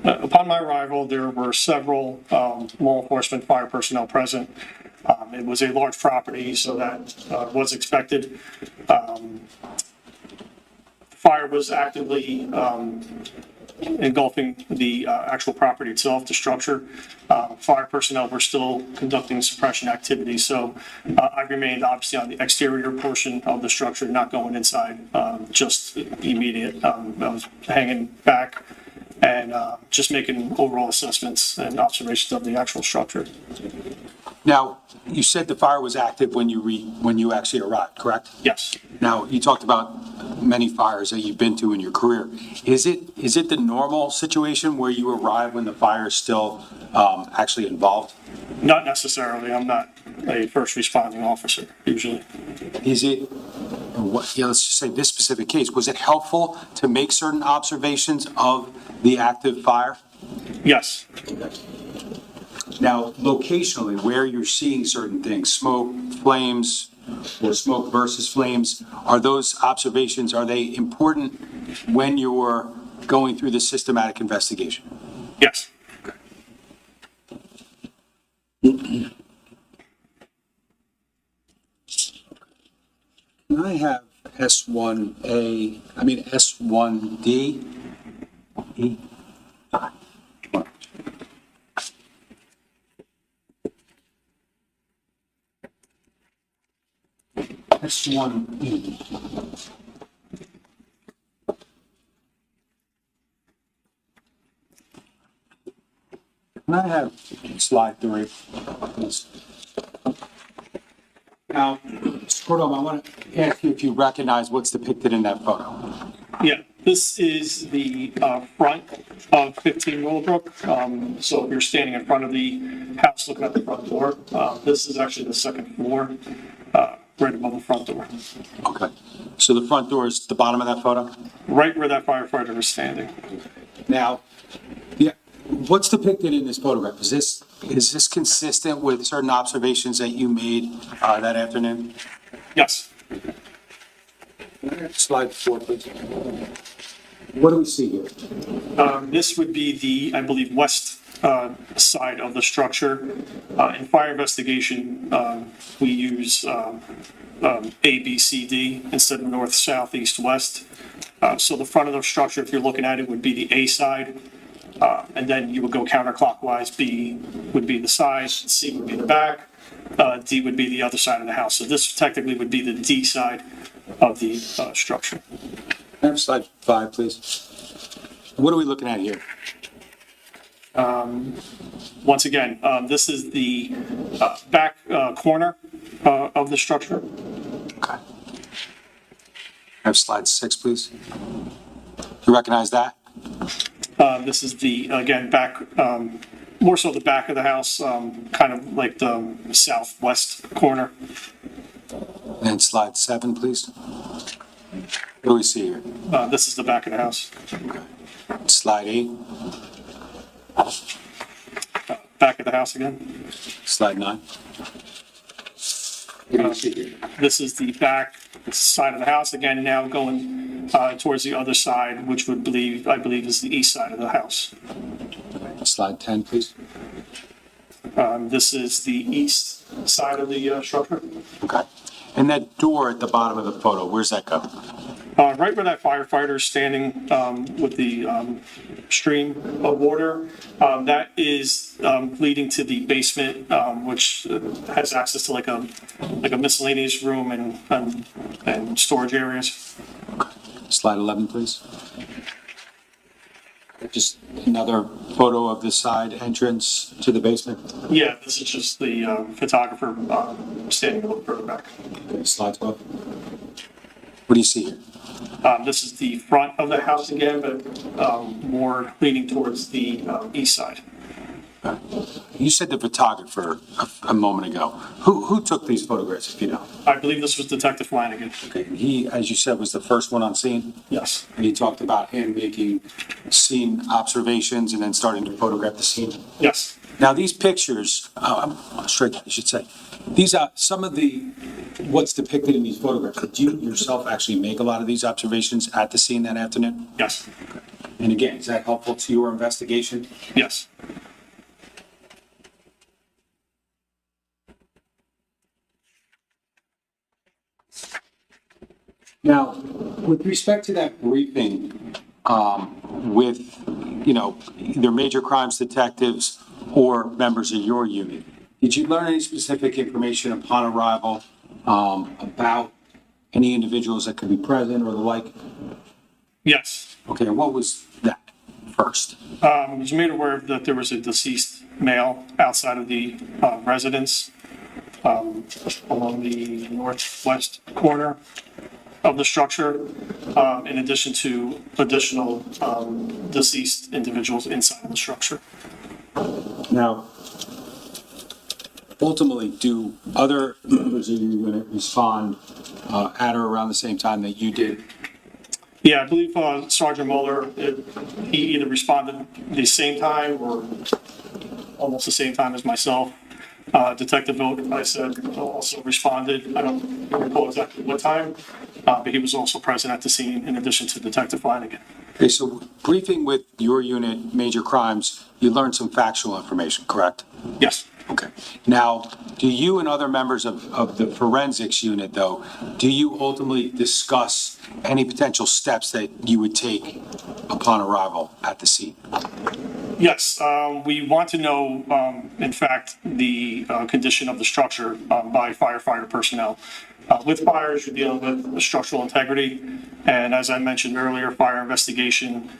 Upon my arrival, there were several law enforcement fire personnel present. It was a large property, so that was expected. The fire was actively engulfing the actual property itself, the structure. Fire personnel were still conducting suppression activities, so I remained obviously on the exterior portion of the structure, not going inside, just immediate. I was hanging back and just making overall assessments and observations of the actual structure. Now, you said the fire was active when you actually arrived, correct? Yes. Now, you talked about many fires that you've been to in your career. Is it the normal situation where you arrive when the fire is still actually involved? Not necessarily. I'm not a first responding officer usually. Is it, let's just say this specific case, was it helpful to make certain observations of the active fire? Yes. Now, locationally, where you're seeing certain things, smoke, flames, or smoke versus flames, are those observations, are they important when you're going through the systematic investigation? Yes. Can I have S1D? E? S1E. Can I have slide 3, please? Now, Mr. Cordova, I want to ask you if you recognize what's depicted in that photo. Yeah. This is the front of 15 Willowbrook. So if you're standing in front of the house looking at the front door, this is actually the second floor, right above the front door. Okay. So the front door is the bottom of that photo? Right where that firefighter was standing. Now, yeah, what's depicted in this photograph? Is this consistent with certain observations that you made that afternoon? Yes. Slide 4, please. What do we see here? This would be the, I believe, west side of the structure. In fire investigation, we use A, B, C, D instead of north, south, east, west. So the front of the structure, if you're looking at it, would be the A side. And then you would go counterclockwise. B would be the side, C would be the back, D would be the other side of the house. So this technically would be the D side of the structure. Have slide 5, please. What are we looking at here? Once again, this is the back corner of the structure. Okay. Have slide 6, please. You recognize that? This is the, again, back, more so the back of the house, kind of like the southwest corner. And slide 7, please. What do we see here? This is the back of the house. Okay. Slide 8. Back of the house again. Slide 9. What do you see here? This is the back side of the house, again, now going towards the other side, which would believe, I believe is the east side of the house. Slide 10, please. This is the east side of the structure. Okay. And that door at the bottom of the photo, where's that go? Right where that firefighter is standing with the stream of water, that is leading to the basement, which has access to like a miscellaneous room and storage areas. Slide 11, please. Just another photo of the side entrance to the basement. Yeah, this is just the photographer standing a little further back. Okay, slide 12. What do you see here? This is the front of the house again, but more leaning towards the east side. You said the photographer a moment ago. Who took these photographs, if you know? I believe this was Detective Flanagan. Okay, he, as you said, was the first one on scene? Yes. And he talked about him making scene observations and then starting to photograph the scene? Yes. Now, these pictures, straight, I should say, these are some of what's depicted in these photographs. Did you yourself actually make a lot of these observations at the scene that afternoon? Yes. And again, is that helpful to your investigation? Yes. Now, with respect to that briefing with, either major crimes detectives or members of your unit, did you learn any specific information upon arrival about any individuals that could be present or the like? Yes. Okay, and what was that first? first? I was made aware that there was a deceased male outside of the residence along the northwest corner of the structure, in addition to additional deceased individuals inside of the structure. Now, ultimately, do other members of your unit respond at or around the same time that you did? Yeah, I believe Sergeant Mueller, he either responded the same time or almost the same time as myself. Detective Vogt, I said, also responded. I don't recall exactly what time, but he was also present at the scene in addition to Detective Flanagan. Okay, so briefing with your unit, major crimes, you learned some factual information, correct? Yes. Okay. Now, do you and other members of the forensics unit, though, do you ultimately discuss any potential steps that you would take upon arrival at the scene? Yes, we want to know, in fact, the condition of the structure by firefighter personnel. With fires, you're dealing with structural integrity, and as I mentioned earlier, fire investigation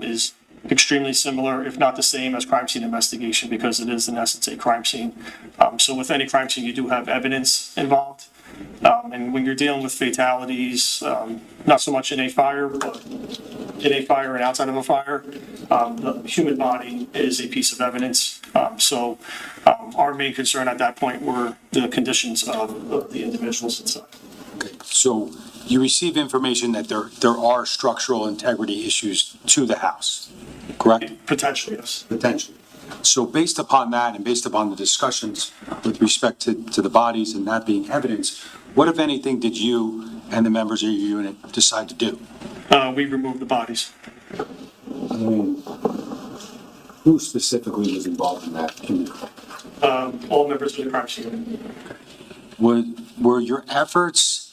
is extremely similar, if not the same, as crime scene investigation because it is, in essence, a crime scene. So with any crime scene, you do have evidence involved. And when you're dealing with fatalities, not so much in a fire, but in a fire and outside of a fire, the human body is a piece of evidence. So our main concern at that point were the conditions of the individuals inside. Okay, so you receive information that there are structural integrity issues to the house, correct? Potentially, yes. Potentially. So based upon that and based upon the discussions with respect to the bodies and that being evidence, what, if anything, did you and the members of your unit decide to do? We removed the bodies. I mean, who specifically was involved in that? All members of the crime scene. Were your efforts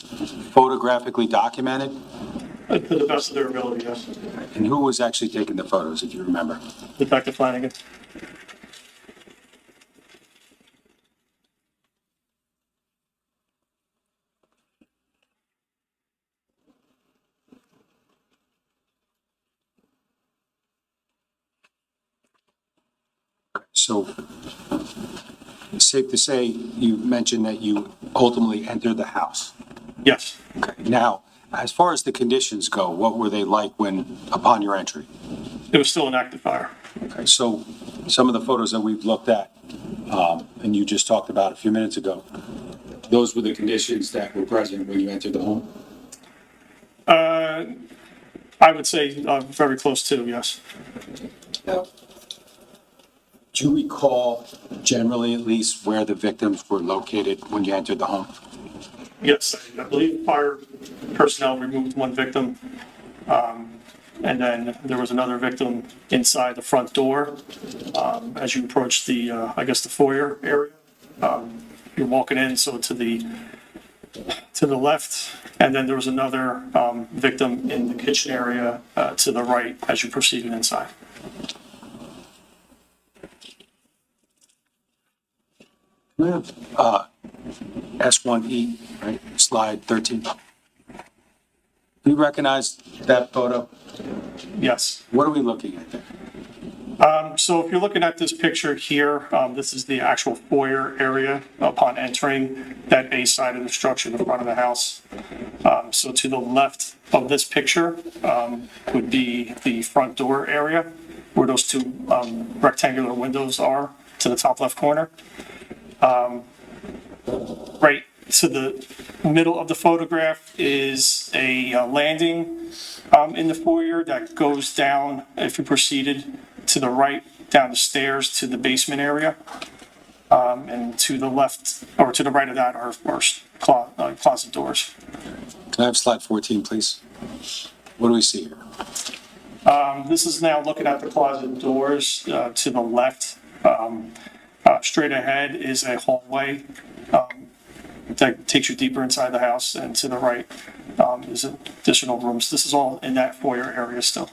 photographically documented? To the best of their ability, yes. And who was actually taking the photos, if you remember? Detective Flanagan. So it's safe to say you mentioned that you ultimately entered the house. Yes. Okay. Now, as far as the conditions go, what were they like upon your entry? It was still an active fire. Okay, so some of the photos that we've looked at, and you just talked about a few minutes ago, those were the conditions that were present when you entered the home? I would say very close to, yes. No. Do you recall, generally at least, where the victims were located when you entered the home? Yes, I believe fire personnel removed one victim. And then there was another victim inside the front door. As you approach the, I guess, the foyer area, you're walking in, so to the left, and then there was another victim in the kitchen area to the right as you proceeded inside. We have S1E, right, slide 13. Do you recognize that photo? Yes. What are we looking at there? So if you're looking at this picture here, this is the actual foyer area upon entering that A side of the structure, the front of the house. So to the left of this picture would be the front door area where those two rectangular windows are to the top left corner. Right to the middle of the photograph is a landing in the foyer that goes down, if you proceeded to the right, down the stairs to the basement area. And to the left, or to the right of that, are closet doors. Can I have slide 14, please? What do we see here? This is now looking at the closet doors to the left. Straight ahead is a hallway that takes you deeper inside the house, and to the right is additional rooms. This is all in that foyer area still.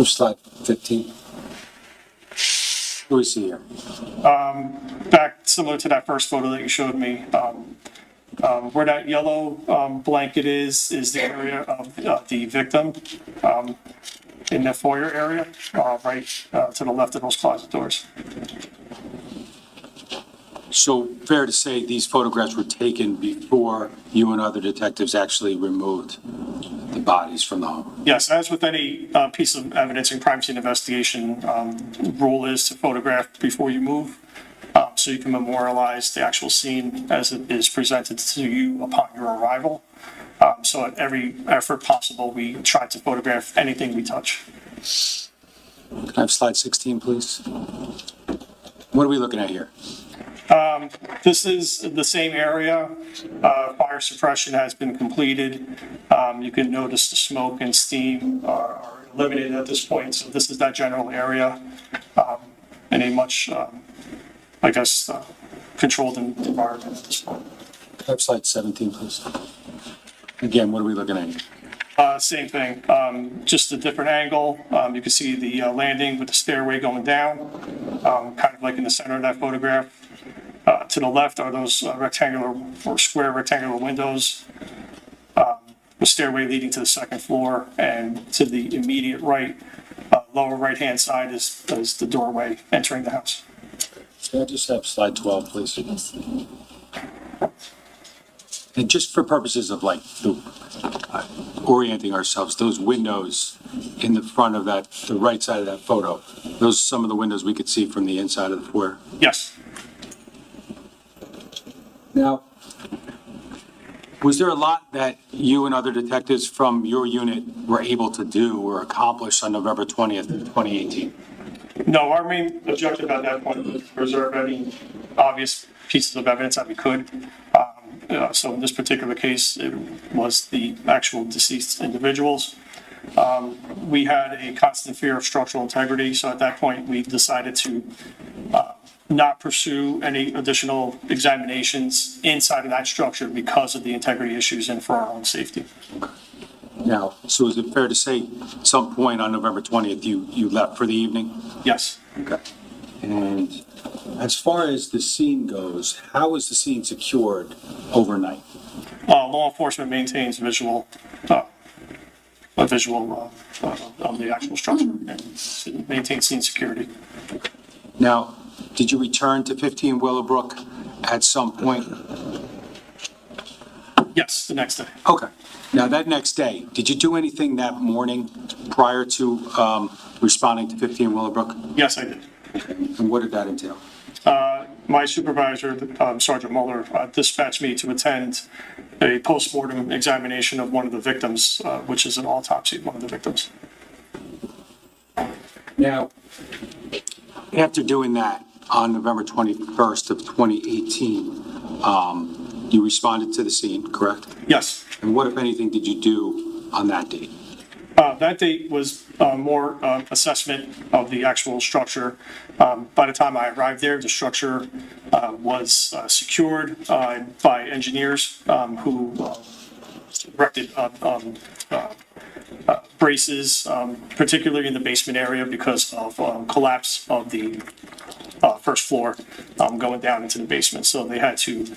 Slide 15. What do we see here? Back similar to that first photo that you showed me, where that yellow blanket is the area of the victim. in the foyer area, right to the left of those closet doors. So fair to say these photographs were taken before you and other detectives actually removed the bodies from the home? Yes, as with any piece of evidence in crime scene investigation, rule is to photograph before you move, so you can memorialize the actual scene as it is presented to you upon your arrival. So at every effort possible, we try to photograph anything we touch. Can I have slide 16, please? What are we looking at here? This is the same area. Fire suppression has been completed. You can notice the smoke and steam are eliminated at this point. So this is that general area in a much, I guess, controlled environment at this point. Can I have slide 17, please? Again, what are we looking at here? Same thing, just a different angle. You can see the landing with the stairway going down, kind of like in the center of that photograph. To the left are those rectangular or square rectangular windows. The stairway leading to the second floor, and to the immediate right, lower right-hand side is the doorway entering the house. Can I just have slide 12, please? And just for purposes of like orienting ourselves, those windows in the front of that, the right side of that photo, those are some of the windows we could see from the inside of the foyer. Yes. Now, was there a lot that you and other detectives from your unit were able to do or accomplish on November 20th, 2018? No, our main objective at that point was to preserve any obvious pieces of evidence that we could. So in this particular case, it was the actual deceased individuals. We had a constant fear of structural integrity, so at that point, we decided to not pursue any additional examinations inside of that structure because of the integrity issues and for our own safety. Now, so is it fair to say at some point on November 20th, you left for the evening? Yes. Okay. And as far as the scene goes, how was the scene secured overnight? Law enforcement maintains a visual of the actual structure and maintains scene security. Now, did you return to 15 Willowbrook at some point? Yes, the next day. Okay. Now, that next day, did you do anything that morning prior to responding to 15 Willowbrook? Yes, I did. And what did that entail? My supervisor, Sergeant Mueller, dispatched me to attend a post-mortem examination of one of the victims, which is an autopsy of one of the victims. Now, after doing that on November 21st of 2018, you responded to the scene, correct? Yes. And what, if anything, did you do on that date? That date was more assessment of the actual structure. By the time I arrived there, the structure was secured by engineers who erected braces, particularly in the basement area because of collapse of the first floor going down into the basement. So they had to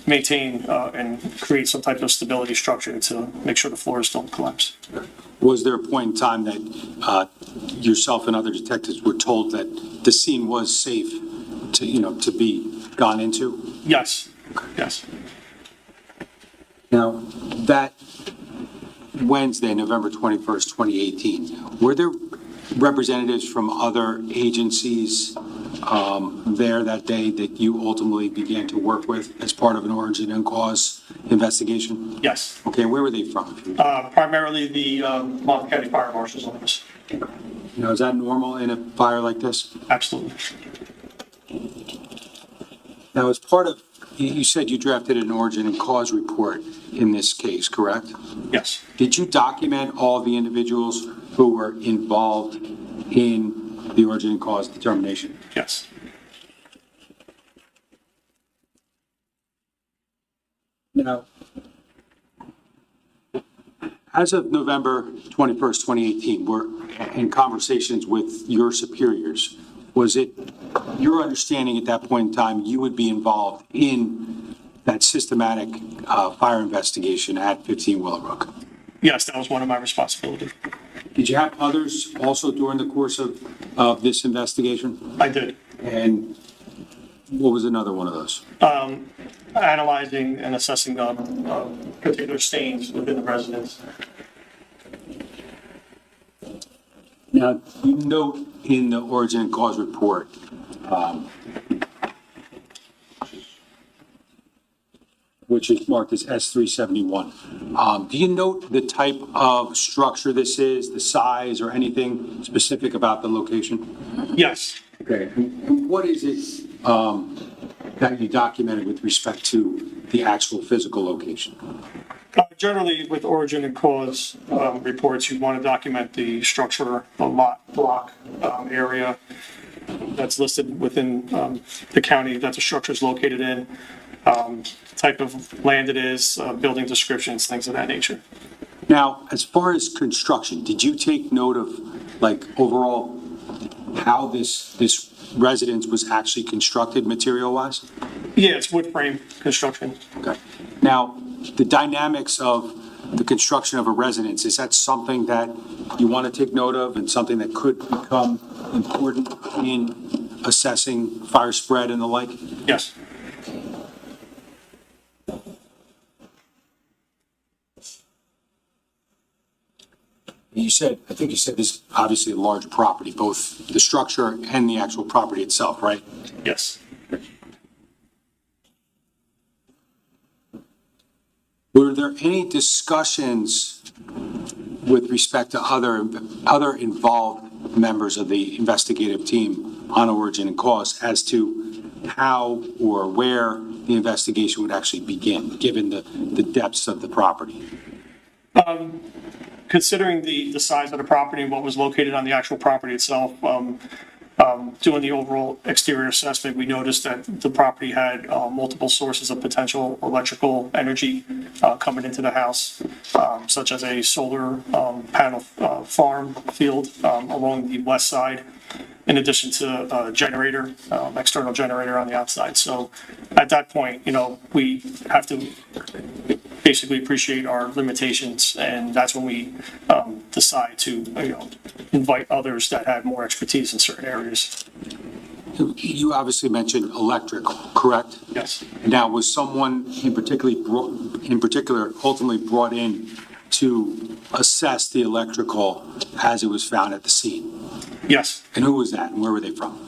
maintain and create some type of stability structure to make sure the floors don't collapse. Was there a point in time that yourself and other detectives were told that the scene was safe to be gone into? Yes, yes. Now, that Wednesday, November 21st, 2018, were there representatives from other agencies there that day that you ultimately began to work with as part of an origin and cause investigation? Yes. Okay, where were they from? Primarily the Monmouth County Fire Marshal's Office. Now, is that normal in a fire like this? Absolutely. Now, as part of, you said you drafted an origin and cause report in this case, correct? Yes. Did you document all the individuals who were involved in the origin and cause determination? Yes. Now, as of November 21st, 2018, we're in conversations with your superiors. Was it your understanding at that point in time you would be involved in that systematic fire investigation at 15 Willowbrook? Yes, that was one of my responsibilities. Did you have others also during the course of this investigation? I did. And what was another one of those? Analyzing and assessing particular stains within the residence. Now, you note in the origin and cause report, which is marked as S371. Do you note the type of structure this is, the size, or anything specific about the location? Yes. Okay. And what is it that you documented with respect to the actual physical location? Generally, with origin and cause reports, you want to document the structure, the lot, block, area that's listed within the county that the structure is located in, type of land it is, building descriptions, things of that nature. Now, as far as construction, did you take note of, like, overall how this residence was actually constructed material-wise? Yeah, it's wood frame construction. Okay. Now, the dynamics of the construction of a residence, is that something that you want to take note of and something that could become important in assessing fire spread and the like? Yes. I think you said this is obviously a large property, both the structure and the actual property itself, right? Yes. Were there any discussions with respect to other involved members of the investigative team on origin and cause as to how or where the investigation would actually begin, given the depths of the property? Considering the size of the property and what was located on the actual property itself, doing the overall exterior assessment, we noticed that the property had multiple sources of potential electrical energy coming into the house, such as a solar panel farm field along the west side, in addition to a generator, external generator on the outside. So at that point, we have to basically appreciate our limitations, and that's when we decide to invite others that had more expertise in certain areas. You obviously mentioned electric, correct? Yes. Now, was someone in particular ultimately brought in to assess the electrical as it was found at the scene? Yes. And who was that, and where were they from?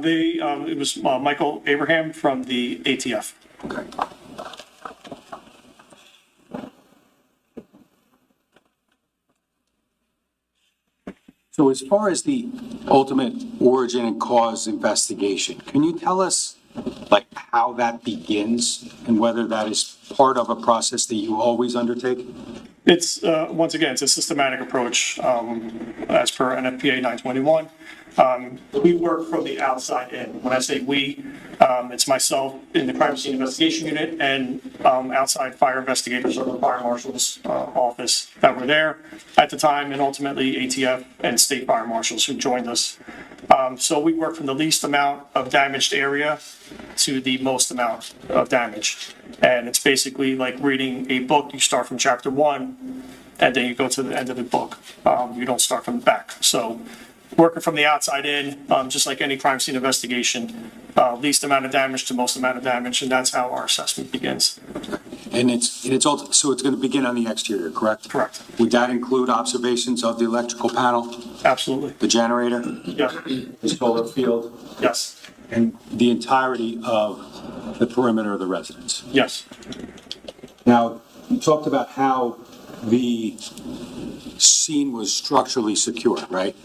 It was Michael Abraham from the ATF. Okay. So as far as the ultimate origin and cause investigation, can you tell us, like, how that begins and whether that is part of a process that you always undertake? It's, once again, it's a systematic approach, as per NFPA 921. We work from the outside in. When I say we, it's myself in the crime scene investigation unit and outside fire investigators or the fire marshal's office that were there at the time, and ultimately ATF and state fire marshals who joined us. So we work from the least amount of damaged area to the most amount of damage. And it's basically like reading a book. You start from chapter 1 and then you go to the end of the book. You don't start from the back. So working from the outside in, just like any crime scene investigation, least amount of damage to most amount of damage, and that's how our assessment begins. And so it's going to begin on the exterior, correct? Correct. Would that include observations of the electrical panel, Absolutely. the generator, Yes. the solar field, Yes. and the entirety of the perimeter of the residence? Yes. Now, you talked about how the scene was structurally secure, right?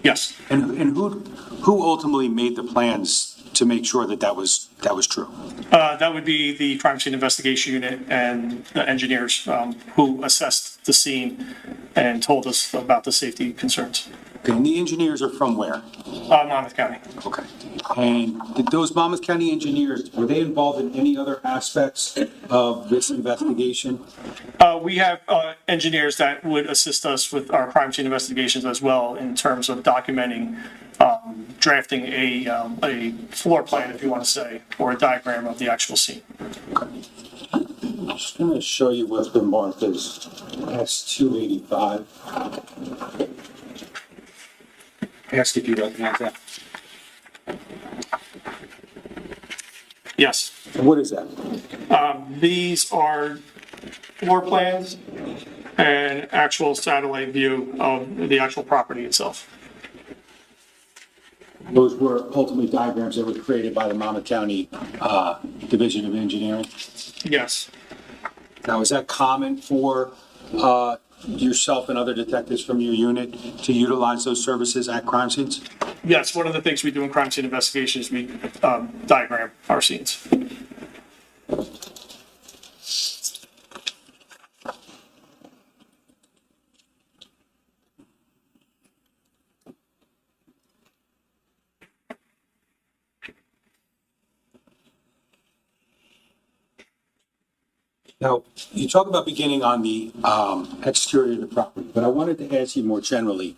Yes. And who ultimately made the plans to make sure that was true? That would be the crime scene investigation unit and the engineers who assessed the scene and told us about the safety concerns. Okay, and the engineers are from where? Monmouth County. Okay. And did those Monmouth County engineers, were they involved in any other aspects of this investigation? We have engineers that would assist us with our crime scene investigations as well in terms of documenting, drafting a floor plan, if you want to say, or a diagram of the actual scene. I'm just going to show you what's been marked as S-285. Ask if you recognize that. Yes. What is that? These are floor plans and actual satellite view of the actual property itself. Those were ultimately diagrams that were created by the Monmouth County Division of Engineering. Yes. Now, is that common for yourself and other detectives from your unit to utilize those services at crime scenes? Yes, one of the things we do in crime scene investigations, we diagram our scenes. Now, you talk about beginning on the exterior of the property, but I wanted to ask you more generally,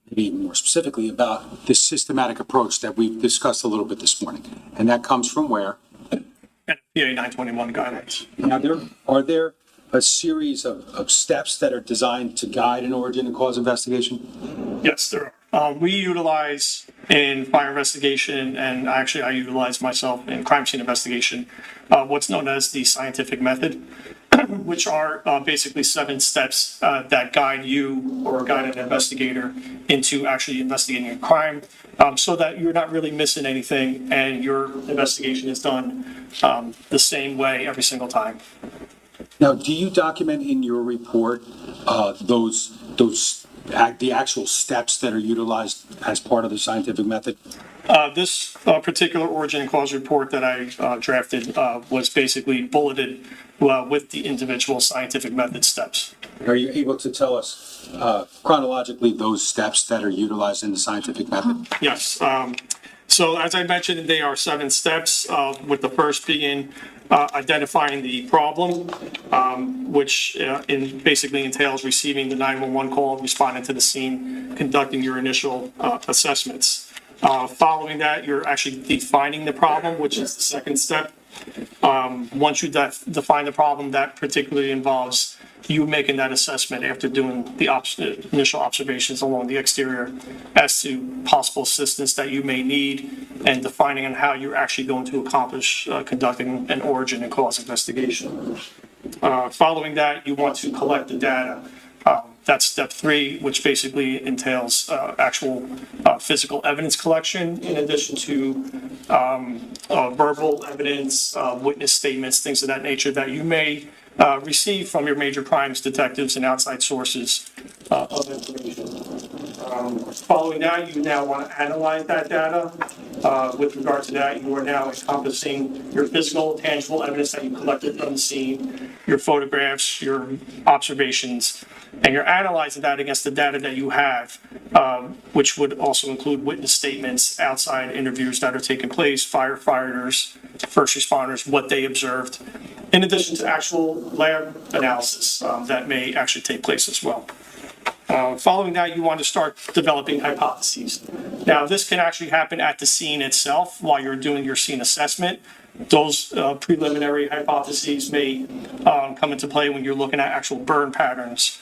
maybe even more specifically, about this systematic approach that we've discussed a little bit this morning. And that comes from where? And PA 921 guidelines. Now, are there a series of steps that are designed to guide an origin and cause investigation? Yes, there are. We utilize in fire investigation, and actually I utilize myself in crime scene investigation, what's known as the scientific method, which are basically 7 steps that guide you or guide an investigator into actually investigating a crime, so that you're not really missing anything and your investigation is done the same way every single time. Now, do you document in your report the actual steps that are utilized as part of the scientific method? This particular origin and cause report that I drafted was basically bulleted with the individual scientific method steps. Are you able to tell us chronologically those steps that are utilized in the scientific method? Yes. So as I mentioned, they are 7 steps, with the first being identifying the problem, which basically entails receiving the 911 call, responding to the scene, conducting your initial assessments. Following that, you're actually defining the problem, which is the second step. Once you define the problem, that particularly involves you making that assessment after doing the initial observations along the exterior as to possible assistance that you may need and defining on how you're actually going to accomplish conducting an origin and cause investigation. Following that, you want to collect the data. That's step 3, which basically entails actual physical evidence collection in addition to verbal evidence, witness statements, things of that nature that you may receive from your major crimes detectives and outside sources of information. Following that, you now want to analyze that data. With regard to that, you are now encompassing your physical, tangible evidence that you collected on the scene, your photographs, your observations, and you're analyzing that against the data that you have, which would also include witness statements, outside interviews that are taking place, firefighters, first responders, what they observed, in addition to actual lab analysis that may actually take place as well. Following that, you want to start developing hypotheses. Now, this can actually happen at the scene itself while you're doing your scene assessment. Those preliminary hypotheses may come into play when you're looking at actual burn patterns,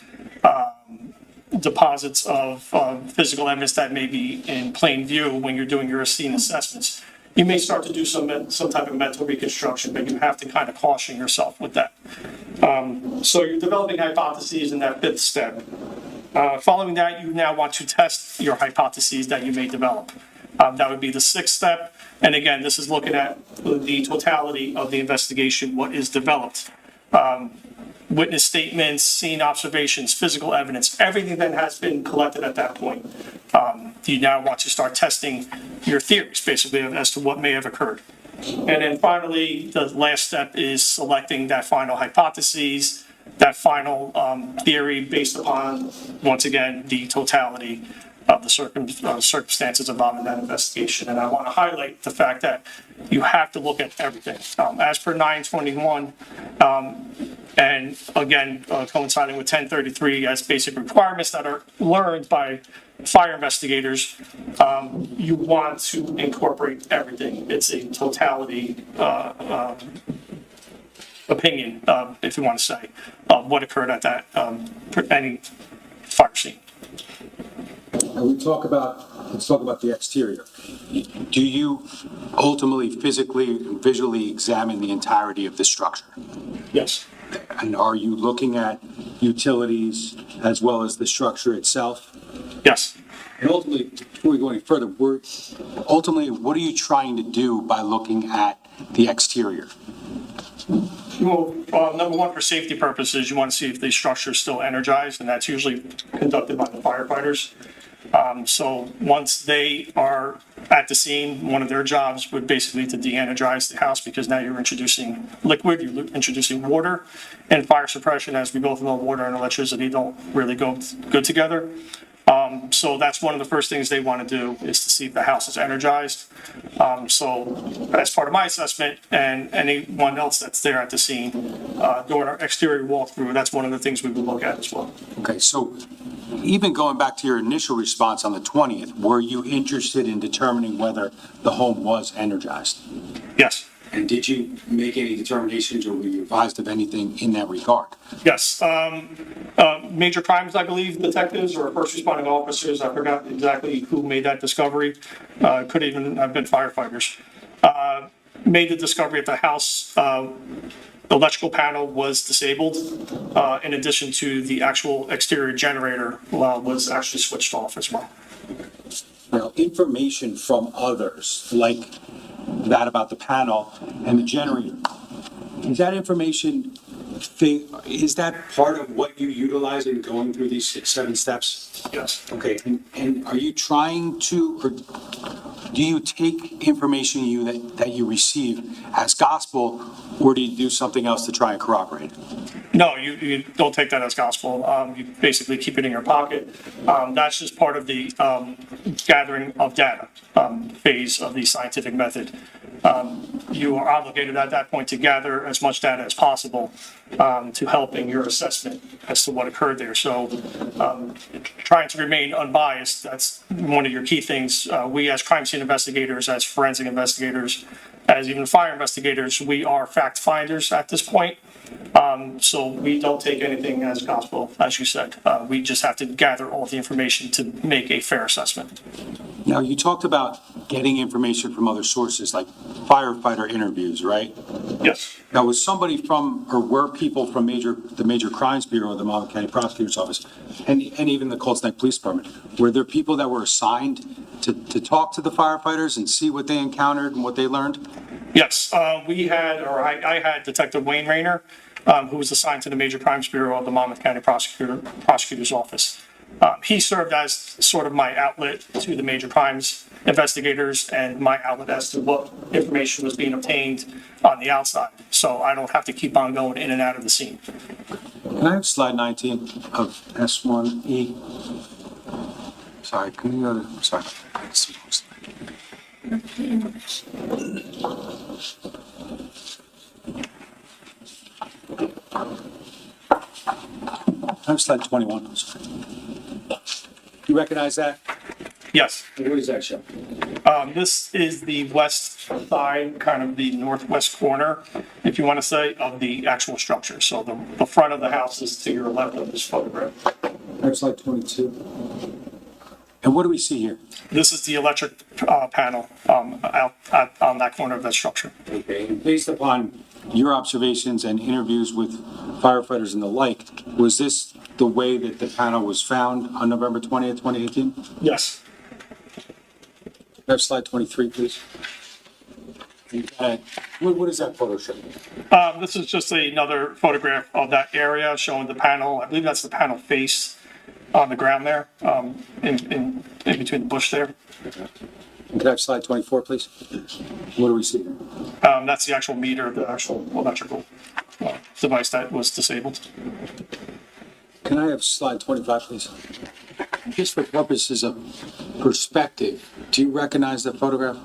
deposits of physical evidence that may be in plain view when you're doing your scene assessments. You may start to do some type of mental reconstruction, but you have to kind of caution yourself with that. So you're developing hypotheses in that 5th step. Following that, you now want to test your hypotheses that you may develop. That would be the 6th step. And again, this is looking at the totality of the investigation, what is developed. Witness statements, scene observations, physical evidence, everything that has been collected at that point. You now want to start testing your theories, basically, as to what may have occurred. And then finally, the last step is selecting that final hypothesis, that final theory based upon, once again, the totality of the circumstances involved in that investigation. And I want to highlight the fact that you have to look at everything. As per 921, and again, coinciding with 1033 as basic requirements that are learned by fire investigators, you want to incorporate everything. It's a totality opinion, if you want to say, of what occurred at that any fire scene. And let's talk about the exterior. Do you ultimately physically and visually examine the entirety of the structure? Yes. And are you looking at utilities as well as the structure itself? Yes. And ultimately, before we go any further, ultimately, what are you trying to do by looking at the exterior? Well, number one, for safety purposes, you want to see if the structure is still energized, and that's usually conducted by the firefighters. So once they are at the scene, one of their jobs would basically to de-energize the house, because now you're introducing liquid, you're introducing water, and fire suppression, as we both know, water and electricity don't really go good together. So that's one of the first things they want to do, is to see if the house is energized. So as part of my assessment, and anyone else that's there at the scene, during our exterior walkthrough, that's one of the things we would look at as well. Okay, so even going back to your initial response on the 20th, were you interested in determining whether the home was energized? Yes. And did you make any determinations, or were you advised of anything in that regard? Yes. Major crimes, I believe, detectives or first responding officers, I forgot exactly who made that discovery, could even have been firefighters, made the discovery at the house. The electrical panel was disabled, in addition to the actual exterior generator was actually switched off as well. Now, information from others, like that about the panel and the generator, is that information, is that part of what you utilize in going through these 7 steps? Yes. Okay, and are you trying to, or do you take information that you receive as gospel, or do you do something else to try and corroborate it? No, you don't take that as gospel. You basically keep it in your pocket. That's just part of the gathering of data phase of the scientific method. You are obligated at that point to gather as much data as possible to help in your assessment as to what occurred there. So trying to remain unbiased, that's one of your key things. We as crime scene investigators, as forensic investigators, as even fire investigators, we are fact finders at this point. So we don't take anything as gospel, as you said. We just have to gather all the information to make a fair assessment. Now, you talked about getting information from other sources, like firefighter interviews, right? Yes. Now, was somebody from, or were people from the Major Crimes Bureau, the Monmouth County Prosecutor's Office, and even the Colts Neck Police Department, were there people that were assigned to talk to the firefighters and see what they encountered and what they learned? Yes, I had Detective Wayne Rayner, who was assigned to the Major Crimes Bureau of the Monmouth County Prosecutor's Office. He served as sort of my outlet to the major crimes investigators and my outlet as to what information was being obtained on the outside. So I don't have to keep on going in and out of the scene. Can I have slide 19 of S1E? Sorry, can you go to, sorry. I'm slide 21. Sorry. You recognize that? Yes. What does that show? This is the west side, kind of the northwest corner, if you want to say, of the actual structure. So the front of the house is to your left of this photograph. I have slide 22. And what do we see here? This is the electric panel out on that corner of that structure. Okay, and based upon your observations and interviews with firefighters and the like, was this the way that the panel was found on November 20th, 2018? Yes. Have slide 23, please. What is that photo show? This is just another photograph of that area showing the panel. I believe that's the panel face on the ground there, in between the bush there. Could I have slide 24, please? What do we see here? That's the actual meter, the actual electrical device that was disabled. Can I have slide 25, please? Just for purposes of perspective, do you recognize that photograph?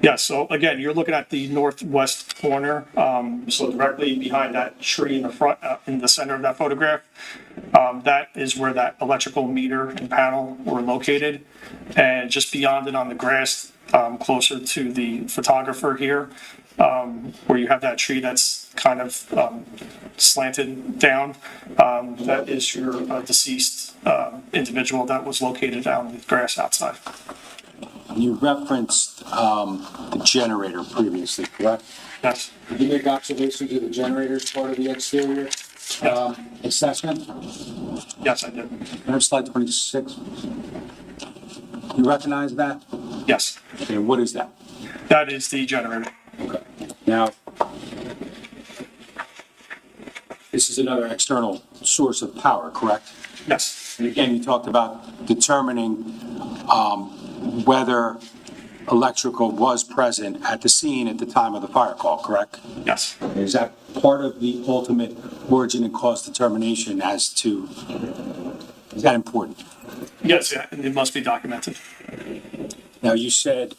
Yes, so again, you're looking at the northwest corner, so directly behind that tree in the front, in the center of that photograph. That is where that electrical meter and panel were located. And just beyond it on the grass, closer to the photographer here, where you have that tree that's kind of slanted down. That is your deceased individual that was located on the grass outside. You referenced the generator previously, correct? Yes. Did you make observations of the generator as part of the exterior assessment? Yes, I did. Can I have slide 26? You recognize that? Yes. Okay, what is that? That is the generator. Okay. Now, this is another external source of power, correct? Yes. And again, you talked about determining whether electrical was present at the scene at the time of the fire call, correct? Yes. Is that part of the ultimate origin and cause determination as to, is that important? Yes, yeah, and it must be documented. Now, you said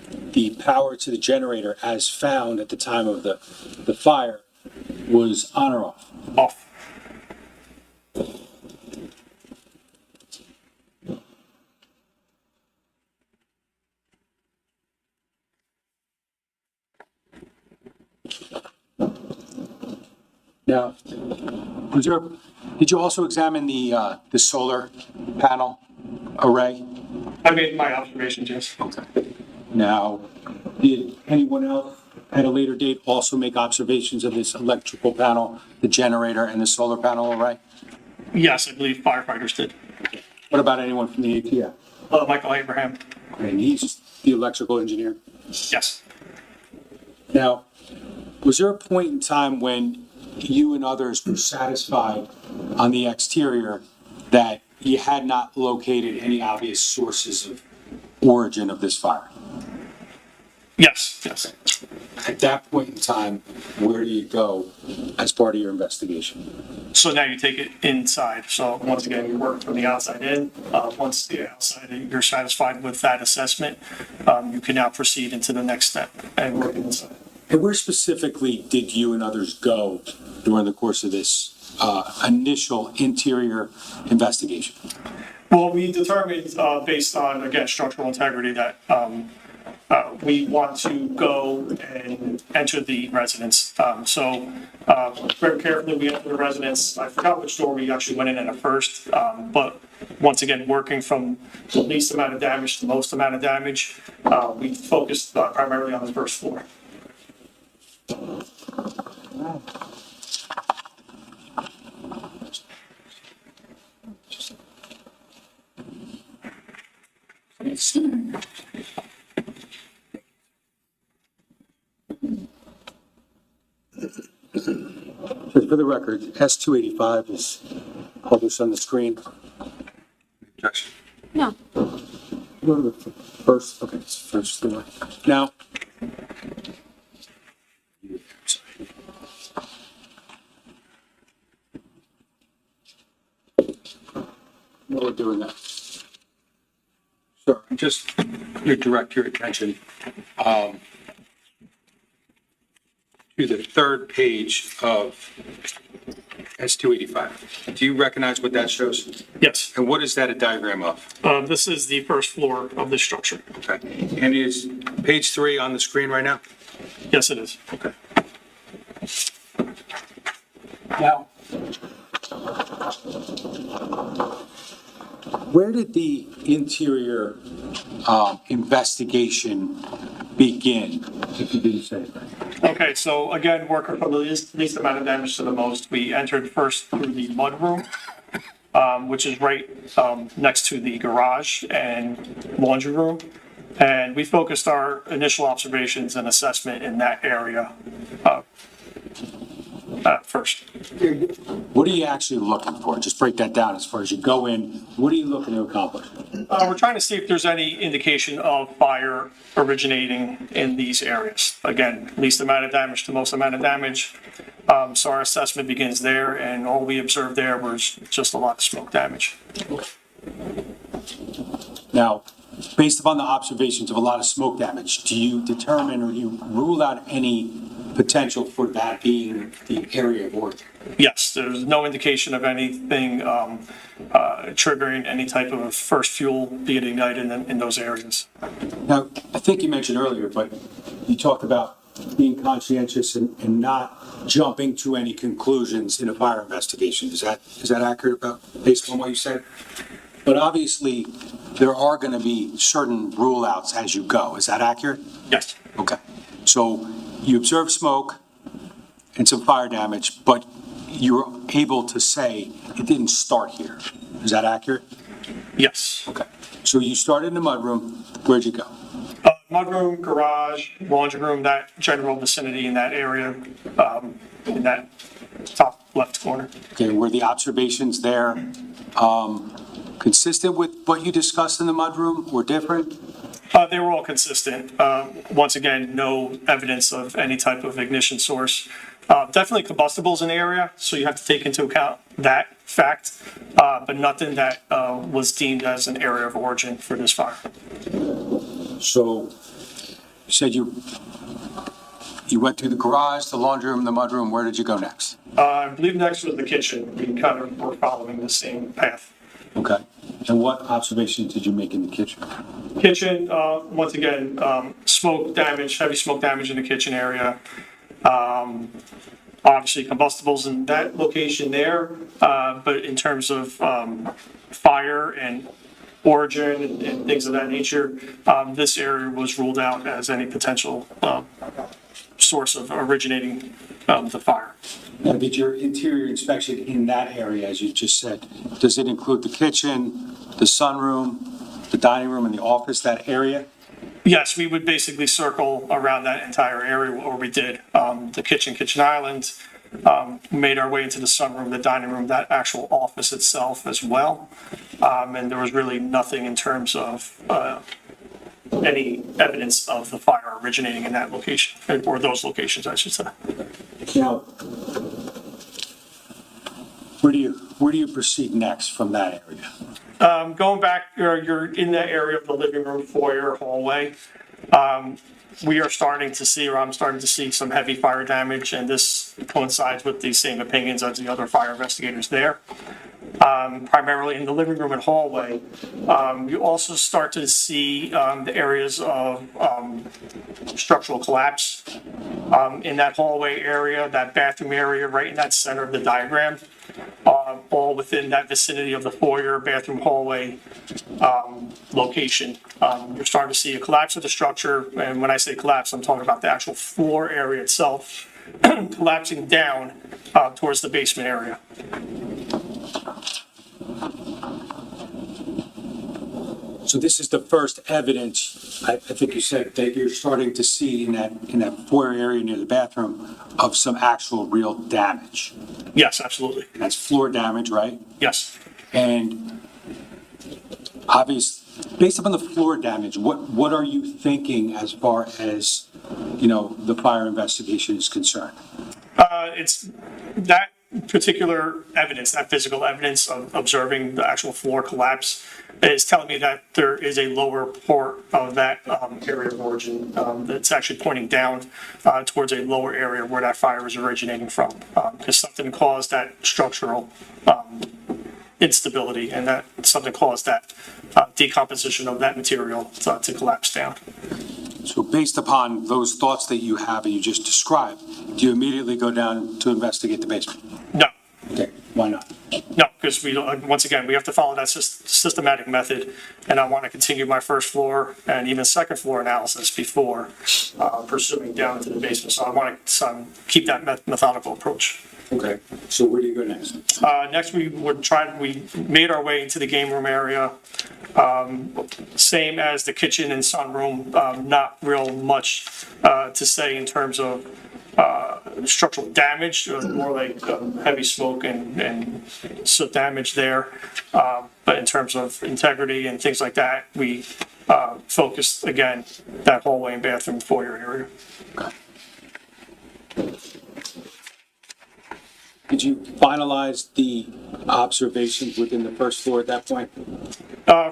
the power to the generator as found at the time of the fire was on or off? Off. Now, did you also examine the solar panel array? I made my observations, yes. Now, did anyone else at a later date also make observations of this electrical panel, the generator, and the solar panel array? Yes, I believe firefighters did. What about anyone from the ATF? Michael Abraham. And he's the electrical engineer. Yes. Now, was there a point in time when you and others were satisfied on the exterior that you had not located any obvious sources of origin of this fire? Yes, yes. At that point in time, where do you go as part of your investigation? So now you take it inside. So once again, you work from the outside in. Once the outside, you're satisfied with that assessment, you can now proceed into the next step and work inside. And where specifically did you and others go during the course of this initial interior investigation? Well, we determined, based on, again, structural integrity, that we want to go and enter the residence. So very carefully, we entered the residence. I forgot which door we actually went in at first, but once again, working from the least amount of damage to the most amount of damage, we focused primarily on the first floor. So for the record, S285 is published on the screen. Objection. No. Go to the first, okay, it's first floor. Now, while we're doing that, sir, just to direct your attention to the third page of S285. Do you recognize what that shows? Yes, And what is that a diagram of? this is the first floor of the structure. Okay. And is page 3 on the screen right now? Yes, it is. Okay. Now, where did the interior investigation begin, if you didn't say that? Okay, so again, working from the least amount of damage to the most, we entered first through the mudroom, which is right next to the garage and laundry room. And we focused our initial observations and assessment in that area first. What are you actually looking for? Just break that down as far as you go in. What are you looking to accomplish? We're trying to see if there's any indication of fire originating in these areas. Again, least amount of damage to most amount of damage. So our assessment begins there, and all we observed there was just a lot of smoke damage. Now, based upon the observations of a lot of smoke damage, do you determine or you rule out any potential for that being the area of origin? Yes, there's no indication of anything triggering any type of first fuel being ignited in those areas. Now, I think you mentioned earlier, but you talked about being conscientious and not jumping to any conclusions in a fire investigation. Is that accurate based on what you said? But obviously, there are going to be certain rule outs as you go. Is that accurate? Yes. Okay. So you observe smoke and some fire damage, but you're able to say it didn't start here. Is that accurate? Yes. Okay. So you started in the mudroom. Where'd you go? Mudroom, garage, laundry room, that general vicinity in that area, in that top left corner. Okay. Were the observations there consistent with what you discussed in the mudroom or different? They were all consistent. Once again, no evidence of any type of ignition source. Definitely combustibles in the area, so you have to take into account that fact, but nothing that was deemed as an area of origin for this fire. So you said you went through the garage, the laundry room, the mudroom. Where did you go next? I believe next was the kitchen. We kind of were following the same path. Okay. And what observations did you make in the kitchen? Kitchen, once again, smoke damage, heavy smoke damage in the kitchen area. Obviously combustibles in that location there, but in terms of fire and origin and things of that nature, this area was ruled out as any potential source of originating the fire. Now, did your interior inspection in that area, as you just said, does it include the kitchen, the sunroom, the dining room, and the office, that area? Yes, we would basically circle around that entire area where we did the kitchen island, made our way into the sunroom, the dining room, that actual office itself as well. And there was really nothing in terms of any evidence of the fire originating in that location, or those locations, I should say. Now, where do you proceed next from that area? Going back, you're in that area of the living room, foyer, hallway. We are starting to see, or I'm starting to see, some heavy fire damage, and this coincides with the same opinions as the other fire investigators there. Primarily in the living room and hallway. You also start to see the areas of structural collapse in that hallway area, that bathroom area, right in that center of the diagram, all within that vicinity of the foyer, bathroom, hallway location. You're starting to see a collapse of the structure, and when I say collapse, I'm talking about the actual floor area itself collapsing down towards the basement area. So this is the first evidence, I think you said, that you're starting to see in that foyer area near the bathroom of some actual real damage. Yes, absolutely. And that's floor damage, right? Yes. And based upon the floor damage, what are you thinking as far as, the fire investigation is concerned? It's that particular evidence, that physical evidence of observing the actual floor collapse is telling me that there is a lower part of that area of origin that's actually pointing down towards a lower area where that fire is originating from, because something caused that structural instability, and that something caused that decomposition of that material to collapse down. So based upon those thoughts that you have and you just described, do you immediately go down to investigate the basement? No. Okay, why not? No, because once again, we have to follow that systematic method, and I want to continue my first floor and even second floor analysis before pursuing down into the basement. So I want to keep that methodical approach. Okay, so where do you go next? Next, we made our way into the game room area. Same as the kitchen and sunroom, not real much to say in terms of structural damage, more like heavy smoke and soot damage there. But in terms of integrity and things like that, we focused, again, that hallway and bathroom foyer area. Okay. Did you finalize the observations within the first floor at that point?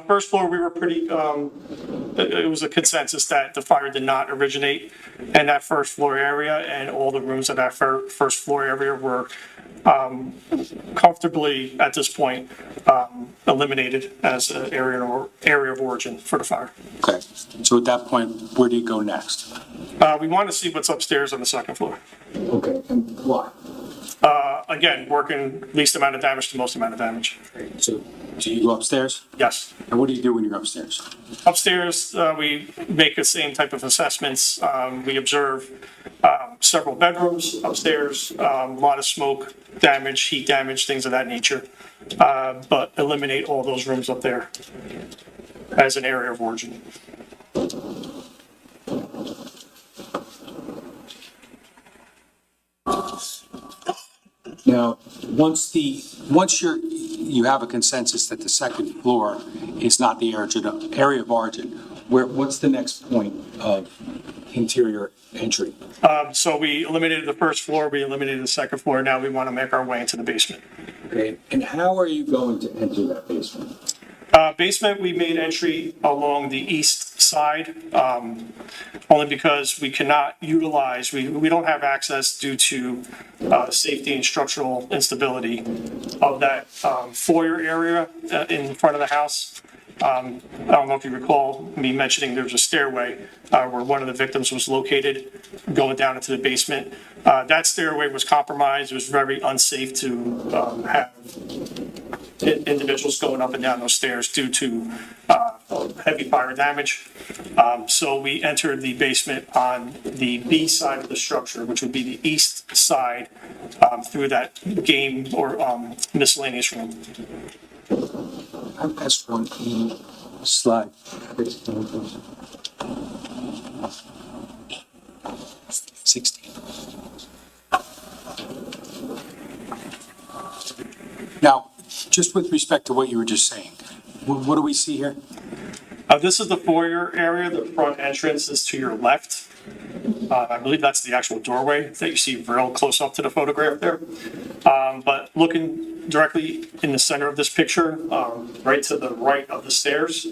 First floor, we were pretty, it was a consensus that the fire did not originate in that first floor area, and all the rooms in that first floor area were comfortably, at this point, eliminated as an area of origin for the fire. Okay, so at that point, where do you go next? We want to see what's upstairs on the second floor. Okay, and why? Again, working least amount of damage to most amount of damage. So, do you go upstairs? Yes. And what do you do when you're upstairs? Upstairs, we make the same type of assessments. We observe several bedrooms upstairs, a lot of smoke damage, heat damage, things of that nature. But eliminate all those rooms up there as an area of origin. Now, once you have a consensus that the second floor is not the area of origin, what's the next point of interior entry? So we eliminated the first floor, we eliminated the second floor, now we want to make our way into the basement. Okay, and how are you going to enter that basement? Basement, we made entry along the east side, only because we cannot utilize, we don't have access due to safety and structural instability of that foyer area in front of the house. I don't know if you recall me mentioning there was a stairway where one of the victims was located going down into the basement. That stairway was compromised. It was very unsafe to have individuals going up and down those stairs due to heavy fire damage. So we entered the basement on the B side of the structure, which would be the east side, through that game or miscellaneous room. I'm S1E slide. 16. Now, just with respect to what you were just saying, what do we see here? This is the foyer area. The front entrance is to your left. I believe that's the actual doorway that you see real close up to the photograph there. But looking directly in the center of this picture, right to the right of the stairs,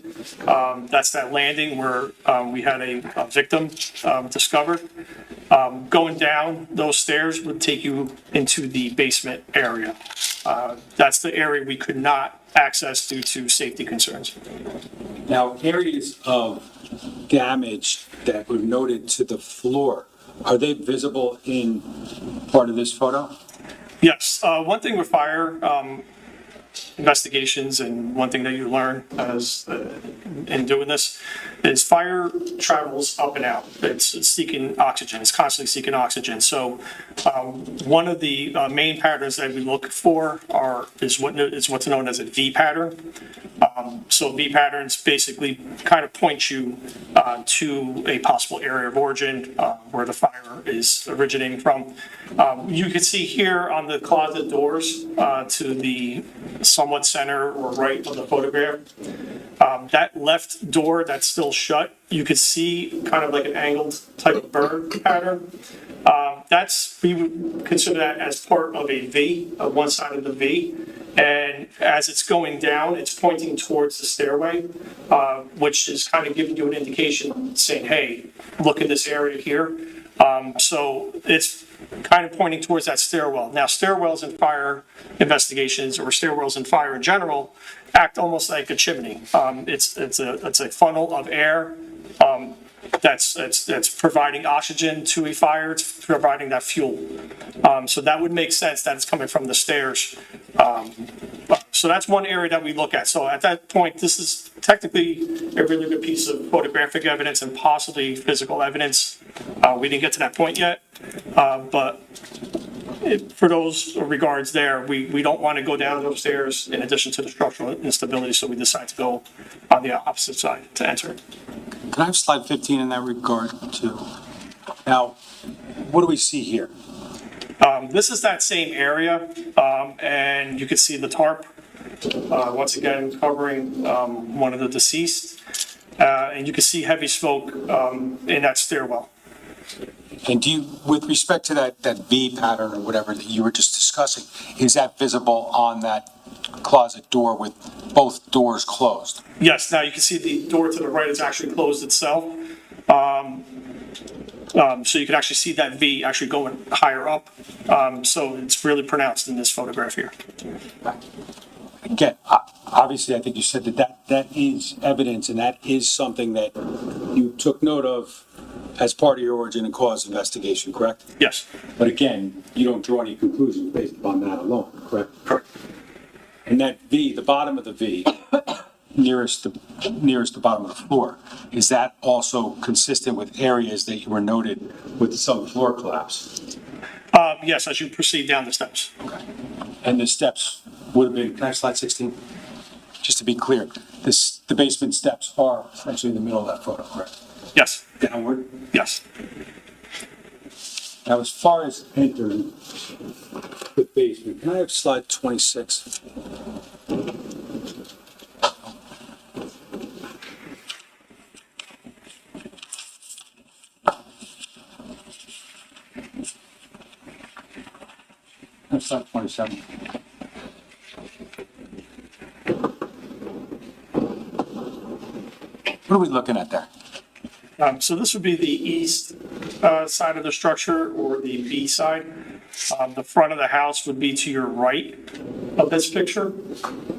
that's that landing where we had a victim discovered. Going down those stairs would take you into the basement area. That's the area we could not access due to safety concerns. Now, areas of damage that were noted to the floor, are they visible in part of this photo? Yes, one thing with fire investigations, and one thing that you learn as in doing this, is fire travels up and out. It's seeking oxygen. It's constantly seeking oxygen. So one of the main patterns that we look for is what's known as a V pattern. So V patterns basically kind of point you to a possible area of origin where the fire is originating from. You can see here on the closet doors to the somewhat center or right of the photograph, that left door that's still shut, you could see kind of like an angled type of burn pattern. We would consider that as part of a V, one side of the V. And as it's going down, it's pointing towards the stairway, which is kind of giving you an indication saying, hey, look at this area here. So it's kind of pointing towards that stairwell. Now, stairwells in fire investigations, or stairwells in fire in general, act almost like a chimney. It's a funnel of air that's providing oxygen to a fire. It's providing that fuel. So that would make sense that it's coming from the stairs. So that's one area that we look at. So at that point, this is technically a really good piece of photographic evidence and possibly physical evidence. We didn't get to that point yet, but for those regards there, we don't want to go down those stairs in addition to the structural instability, so we decide to go on the opposite side to enter. Can I have slide 15 in that regard too? Now, what do we see here? This is that same area, and you can see the tarp, once again, covering one of the deceased, and you can see heavy smoke in that stairwell. And do you, with respect to that V pattern or whatever that you were just discussing, is that visible on that closet door with both doors closed? Yes, now you can see the door to the right is actually closed itself. So you can actually see that V actually going higher up. So it's really pronounced in this photograph here. Again, obviously, I think you said that is evidence and that is something that you took note of as part of your origin and cause investigation, correct? Yes, But again, you don't draw any conclusions based upon that alone, correct? correct. And that V, the bottom of the V, nearest the bottom of the floor, is that also consistent with areas that you were noted with some floor collapse? Yes, as you proceed down the steps. And the steps would have been, can I have slide 16? Just to be clear, the basement steps are essentially in the middle of that photo, correct? Yes, Downward? yes. Now, as far as entering the basement, can I have slide 26? That's slide 27. What are we looking at there? So this would be the east side of the structure, or the B side. The front of the house would be to your right of this picture.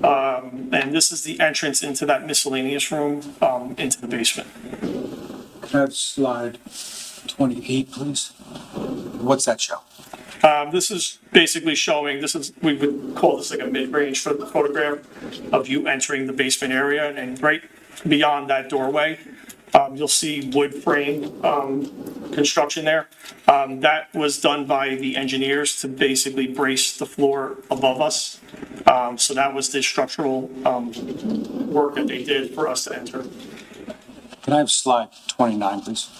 And this is the entrance into that miscellaneous room, into the basement. Can I have slide 28, please? What's that show? This is basically showing, we would call this like a mid-range photograph of you entering the basement area, and right beyond that doorway, you'll see wood frame construction there. That was done by the engineers to basically brace the floor above us. So that was the structural work that they did for us to enter. Can I have slide 29, please?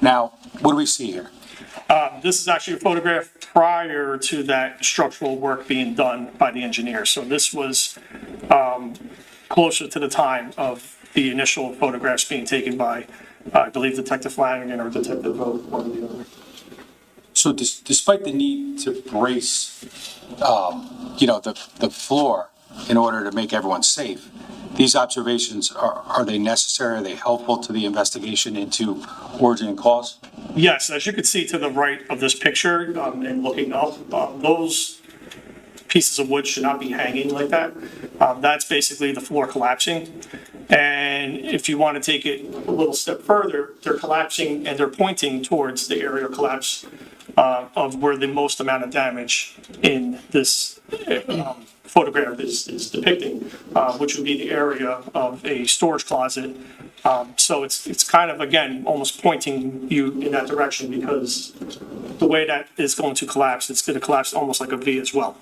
Now, what do we see here? This is actually a photograph prior to that structural work being done by the engineers. So this was closer to the time of the initial photographs being taken by, I believe, Detective Flanagan or Detective Vogt, one or the other. So despite the need to brace, the floor in order to make everyone safe, these observations, are they necessary? Are they helpful to the investigation into origin and cause? Yes, as you can see to the right of this picture, and looking up, those pieces of wood should not be hanging like that. That's basically the floor collapsing. And if you want to take it a little step further, they're collapsing and they're pointing towards the area of collapse of where the most amount of damage in this photograph is depicting, which would be the area of a storage closet. So it's kind of, again, almost pointing you in that direction, because the way that is going to collapse, it's going to collapse almost like a V as well.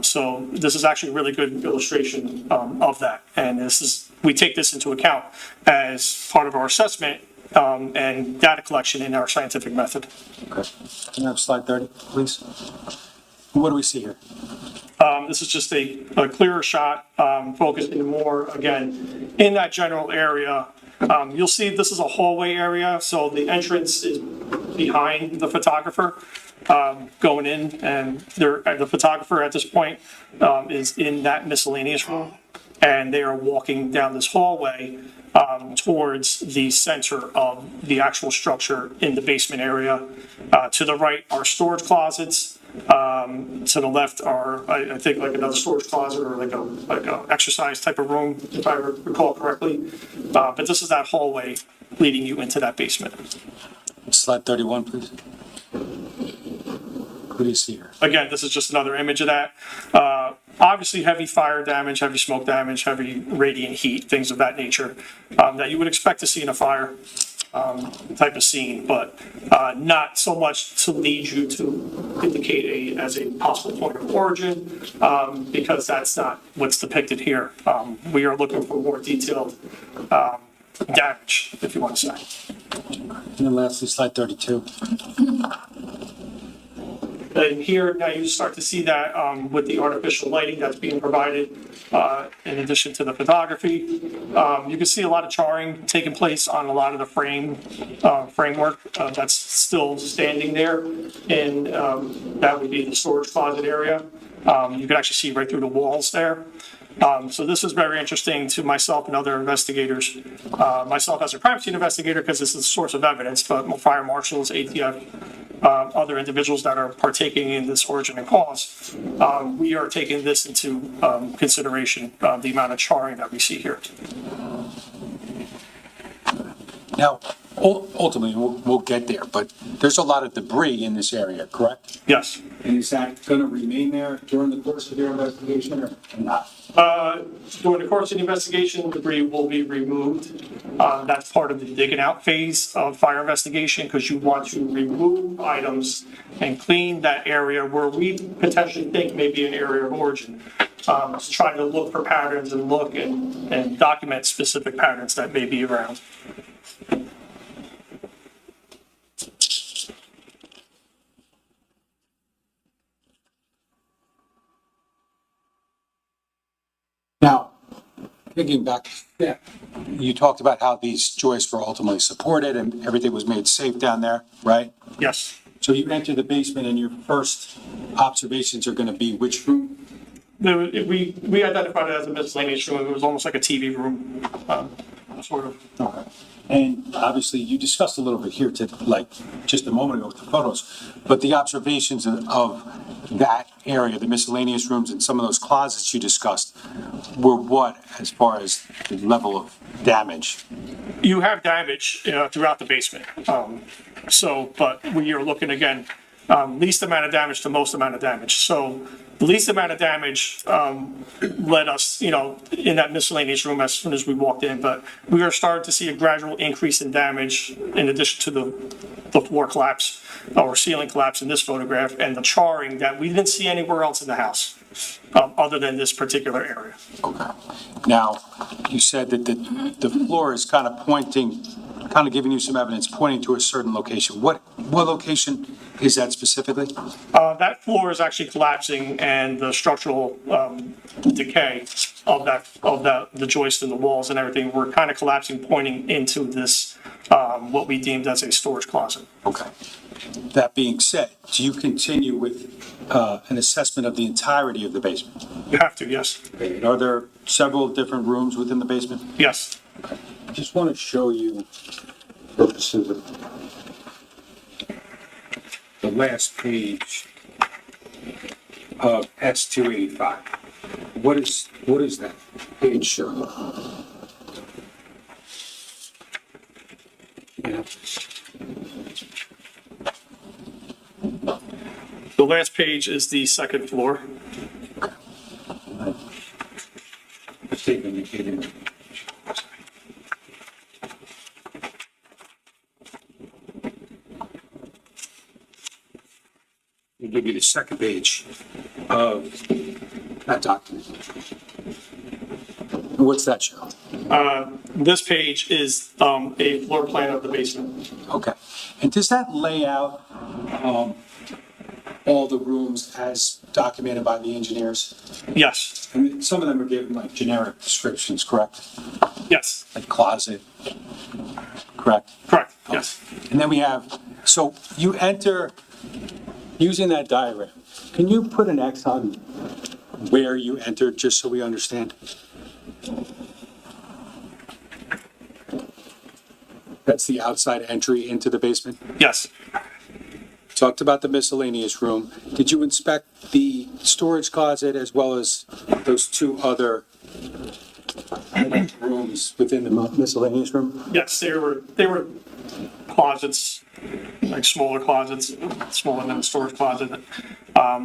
So this is actually a really good illustration of that. And we take this into account as part of our assessment and data collection in our scientific method. Okay. Can I have slide 30, please? What do we see here? This is just a clearer shot, focusing more, again, in that general area. You'll see this is a hallway area, so the entrance is behind the photographer going in, and the photographer at this point is in that miscellaneous room, and they are walking down this hallway towards the center of the actual structure in the basement area. To the right are storage closets. To the left are, I think, like another storage closet or like a exercise type of room, if I recall correctly. But this is that hallway leading you into that basement. Slide 31, please. What do you see here? Again, this is just another image of that. Obviously, heavy fire damage, heavy smoke damage, heavy radiant heat, things of that nature that you would expect to see in a fire type of scene, but not so much to lead you to indicate as a possible point of origin, because that's not what's depicted here. We are looking for more detailed damage, if you want to say. And then lastly, slide 32. And here now you start to see that with the artificial lighting that's being provided, in addition to the photography. You can see a lot of charring taking place on a lot of the framework that's still standing there, and that would be the storage closet area. You can actually see right through the walls there. So this is very interesting to myself and other investigators. Myself as a crime scene investigator, because this is a source of evidence, but fire marshals, ATF, other individuals that are partaking in this origin and cause, we are taking this into consideration, the amount of charring that we see here. Now, Ultimately, we'll get there, but there's a lot of debris in this area, correct? Yes. And is that going to remain there during the course of your investigation or not? During the course of the investigation, debris will be removed. That's part of the digging out phase of fire investigation, because you want to remove items and clean that area where we potentially think may be an area of origin. Trying to look for patterns and look and document specific patterns that may be around. Now, thinking back, you talked about how these joists were ultimately supported and everything was made safe down there, right? Yes. So you enter the basement and your first observations are going to be which room? We identified it as a miscellaneous room. It was almost like a TV room, sort of. Okay. And obviously, you discussed a little bit here like just a moment ago with the photos, but the observations of that area, the miscellaneous rooms and some of those closets you discussed were what as far as the level of damage? You have damage throughout the basement. But when you're looking again, least amount of damage to most amount of damage. So the least amount of damage led us, in that miscellaneous room as soon as we walked in. But we are starting to see a gradual increase in damage in addition to the floor collapse or ceiling collapse in this photograph and the charring that we didn't see anywhere else in the house other than this particular area. Okay. Now, you said that the floor is kind of giving you some evidence pointing to a certain location. What location is that specifically? That floor is actually collapsing, and the structural decay of the joist and the walls and everything were kind of collapsing, pointing into this what we deemed as a storage closet. Okay. That being said, do you continue with an assessment of the entirety of the basement? You have to, yes. Are there several different rooms within the basement? Yes. I just want to show you purposes of the last page of S285. What is that page showing? Yeah. The last page is the second floor. Let's take them again. We'll give you the second page of that document. And what's that show? This page is a floor plan of the basement. Okay. And does that lay out all the rooms as documented by the engineers? Yes. And some of them are given like generic descriptions, correct? Yes. Like closet, correct? Correct. Yes. And then we have, so you enter using that diagram. Can you put an X on where you entered just so we understand? That's the outside entry into the basement? Yes. Talked about the miscellaneous room. Did you inspect the storage closet as well as those two other rooms within the miscellaneous room? Yes. They were closets, like smaller closets, smaller than a storage closet.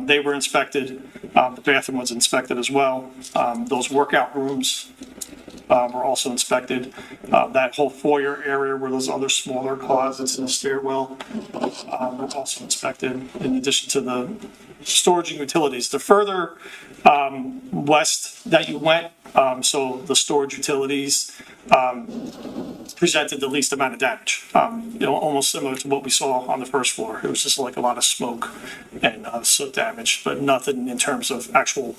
They were inspected. The bathroom was inspected as well. Those workout rooms were also inspected. That whole foyer area where those other smaller closets in the stairwell were also inspected, in addition to the storage and utilities. The further west that you went, so the storage utilities presented the least amount of damage. Almost similar to what we saw on the first floor. It was just like a lot of smoke and soot damage, but nothing in terms of actual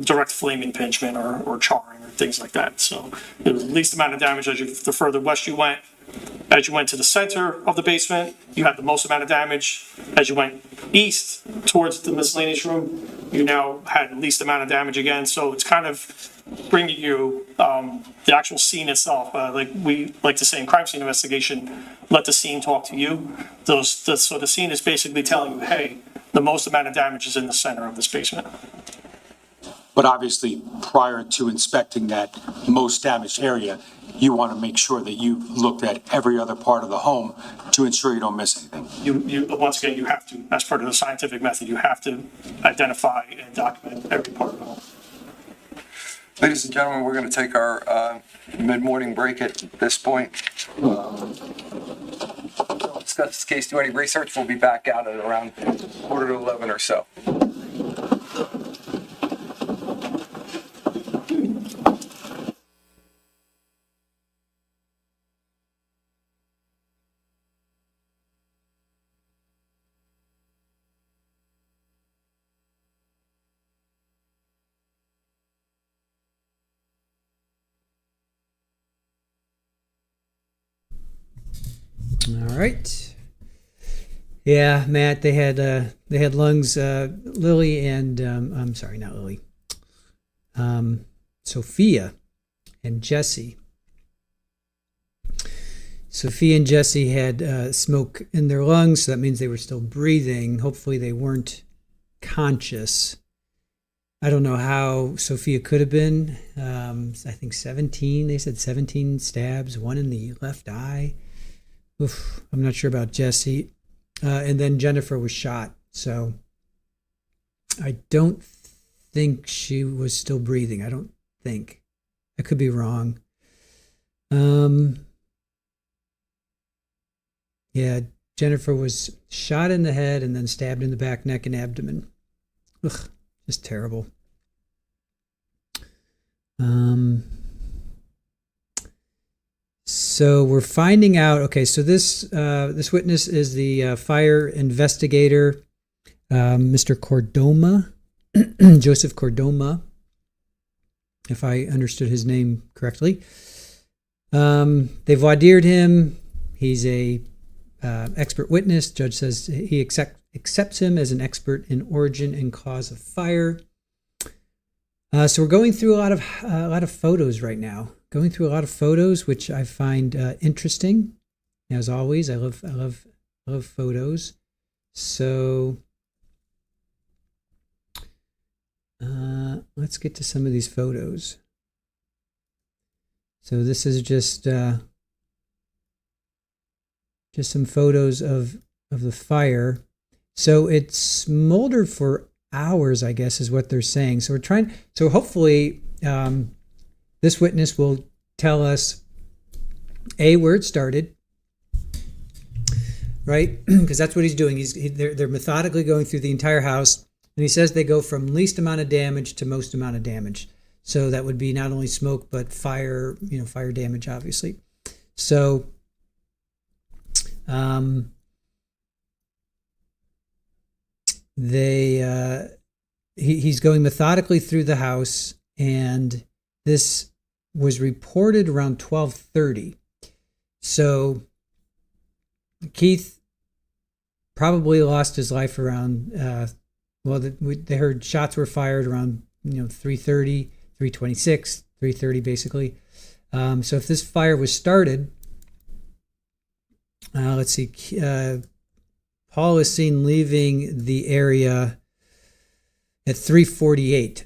direct flame impingement or charring or things like that. So it was the least amount of damage the further west you went. As you went to the center of the basement, you had the most amount of damage. As you went east towards the miscellaneous room, you now had the least amount of damage again. So it's kind of bringing you the actual scene itself. Like we like to say in crime scene investigation, let the scene talk to you. So the scene is basically telling you, hey, the most amount of damage is in the center of this basement. But obviously, prior to inspecting that most damaged area, you want to make sure that you've looked at every other part of the home to ensure you don't miss anything. Once again, you have to, as part of the scientific method, you have to identify and document every part of the home. Ladies and gentlemen, we're going to take our mid-morning break at this point. Discuss this case, do any research. We'll be back out at around 10:45 or so. All right. Yeah, Matt, they had lungs, Lily and I'm sorry, not Lily. Sophia and Jesse. Sophia and Jesse had smoke in their lungs, so that means they were still breathing. Hopefully they weren't conscious. I don't know how Sophia could have been. I think 17, they said 17 stabs, one in the left eye. Oof, I'm not sure about Jesse. And then Jennifer was shot. So I don't think she was still breathing. I don't think. I could be wrong. Yeah, Jennifer was shot in the head and then stabbed in the back, neck, and abdomen. Ugh, just terrible. So we're finding out. Okay, so this witness is the fire investigator, Mr. Cordoma, Joseph Cordoma, if I understood his name correctly. They voir-dired him. He's a expert witness. Judge says he accepts him as an expert in origin and cause of fire. So we're going through a lot of photos right now. Going through a lot of photos, which I find interesting. As always, I love photos. So let's get to some of these photos. So this is just some photos of the fire. So it smoldered for hours, I guess, is what they're saying. So hopefully this witness will tell us where it started, right? Because that's what he's doing. They're methodically going through the entire house, and he says they go from least amount of damage to most amount of damage. So that would be not only smoke but fire, fire damage, obviously. So he's going methodically through the house, and this was reported around 12:30. So Keith probably lost his life around, they heard shots were fired around 3:30, 3:26, 3:30 basically. So if this fire was started, let's see, Paul is seen leaving the area at 3:48.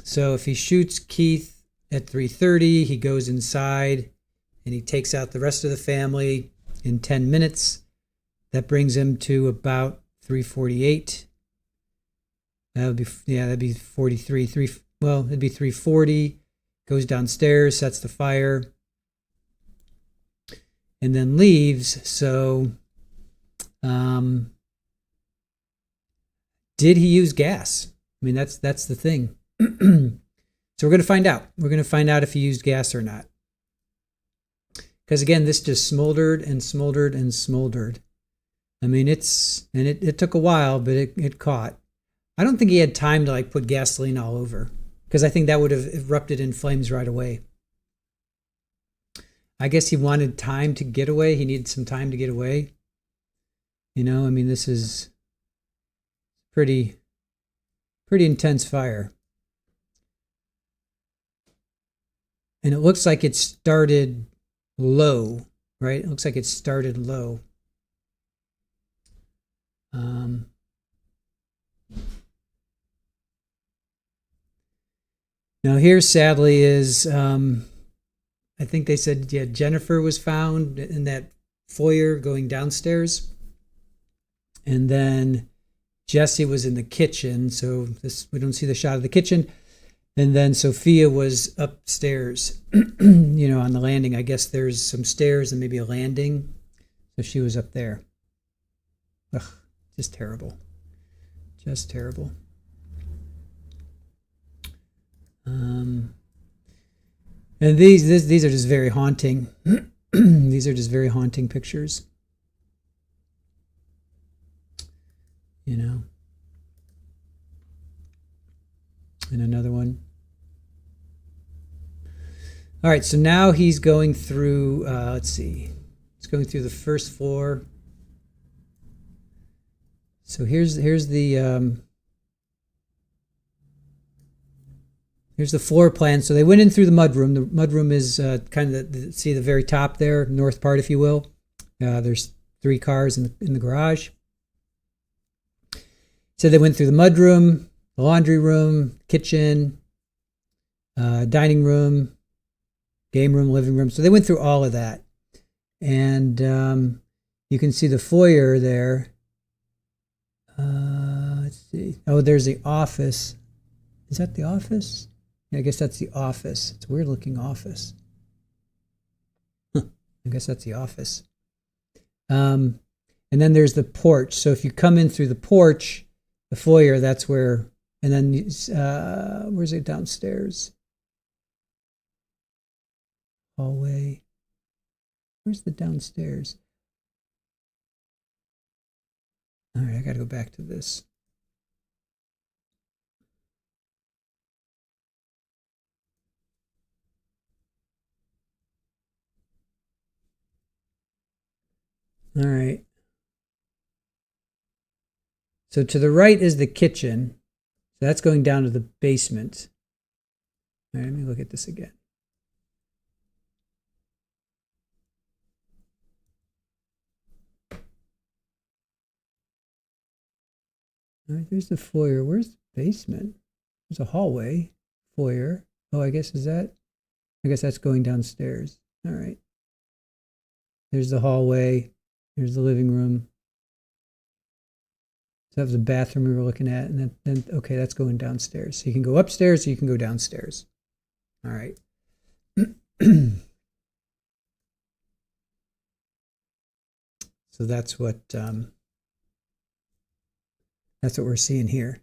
So if he shoots Keith at 3:30, he goes inside and he takes out the rest of the family in 10 minutes. That brings him to about 3:48. That'd be 43. It'd be 3:40. Goes downstairs, sets the fire, and then leaves. So, did he use gas? I mean, that's the thing. So we're going to find out. We're going to find out if he used gas or not. Because again, this just smoldered and smoldered and smoldered. I mean, it took a while, but it caught. I don't think he had time to put gasoline all over, because I think that would have erupted in flames right away. I guess he wanted time to get away. He needed some time to get away. I mean, this is pretty intense fire. And it looks like it started low, right? It looks like it started low. Now here, sadly, is I think they said, yeah, Jennifer was found in that foyer going downstairs. And then Jesse was in the kitchen. So we don't see the shot of the kitchen. And then Sophia was upstairs, on the landing. I guess there's some stairs and maybe a landing. So she was up there. Ugh, just terrible. Just terrible. And these are just very haunting. These are just very haunting pictures. And another one. All right, so now he's going through, let's see. He's going through the first floor. So here's the floor plan. So they went in through the mudroom. The mudroom is kind of the very top there, north part, if you will. There's 3 cars in the garage. So they went through the mudroom, the laundry room, kitchen, dining room, game room, living room. So they went through all of that. And you can see the foyer there. Let's see. Oh, there's the office. Is that the office? Yeah, I guess that's the office. It's a weird looking office. I guess that's the office. And then there's the porch. So if you come in through the porch, the foyer, that's where, and then where's it downstairs? Hallway. Where's the downstairs? All right, I got to go back to this. All right. So to the right is the kitchen. So that's going down to the basement. All right, let me look at this again. All right, there's the foyer. Where's the basement? There's a hallway, foyer. Oh, I guess that's going downstairs. All right. There's the hallway. There's the living room. So that was the bathroom we were looking at. And then okay, that's going downstairs. So you can go upstairs or you can go downstairs. All right. So that's what we're seeing here.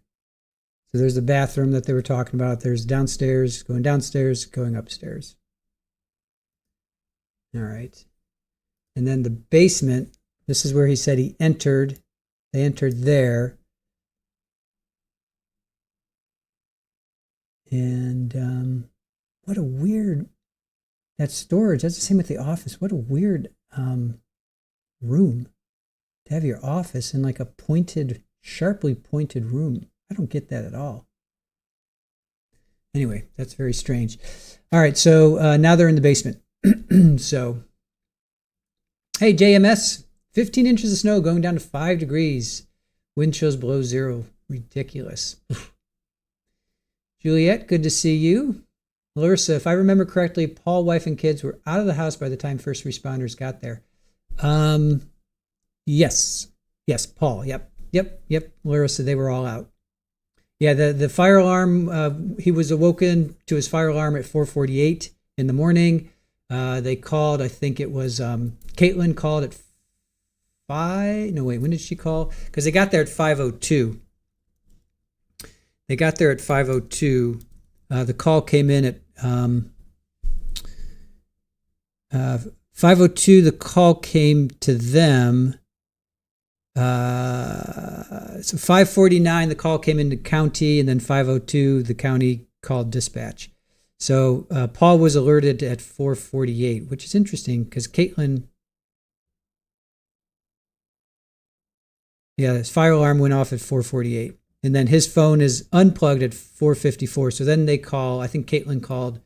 So there's the bathroom that they were talking about. There's downstairs, going upstairs. All right. And then the basement, this is where he said he entered. They entered there. And what a weird, that storage, that's the same with the office. What a weird room to have your office in like a sharply pointed room. I don't get that at all. Anyway, that's very strange. All right, so now they're in the basement. So, hey, JMS, 15 inches of snow going down to 5 degrees. Wind chills below 0. Ridiculous. Juliet, good to see you. Larissa, if I remember correctly, Paul, wife, and kids were out of the house by the time first responders got there. Yes, Paul, yep. Larissa, they were all out. Yeah, the fire alarm, he was awoken to his fire alarm at 4:48 in the morning. They called, I think it was, Caitlin called at 5. No, wait, when did she call? Because they got there at 5:02. They got there at 5:02. The call came in at 5:02. The call came to them. So 5:49, the call came into county, and then 5:02, the county called dispatch. So Paul was alerted at 4:48, which is interesting because Caitlin, his fire alarm went off at 4:48, and then his phone is unplugged at 4:54. So then they call. I think Caitlin called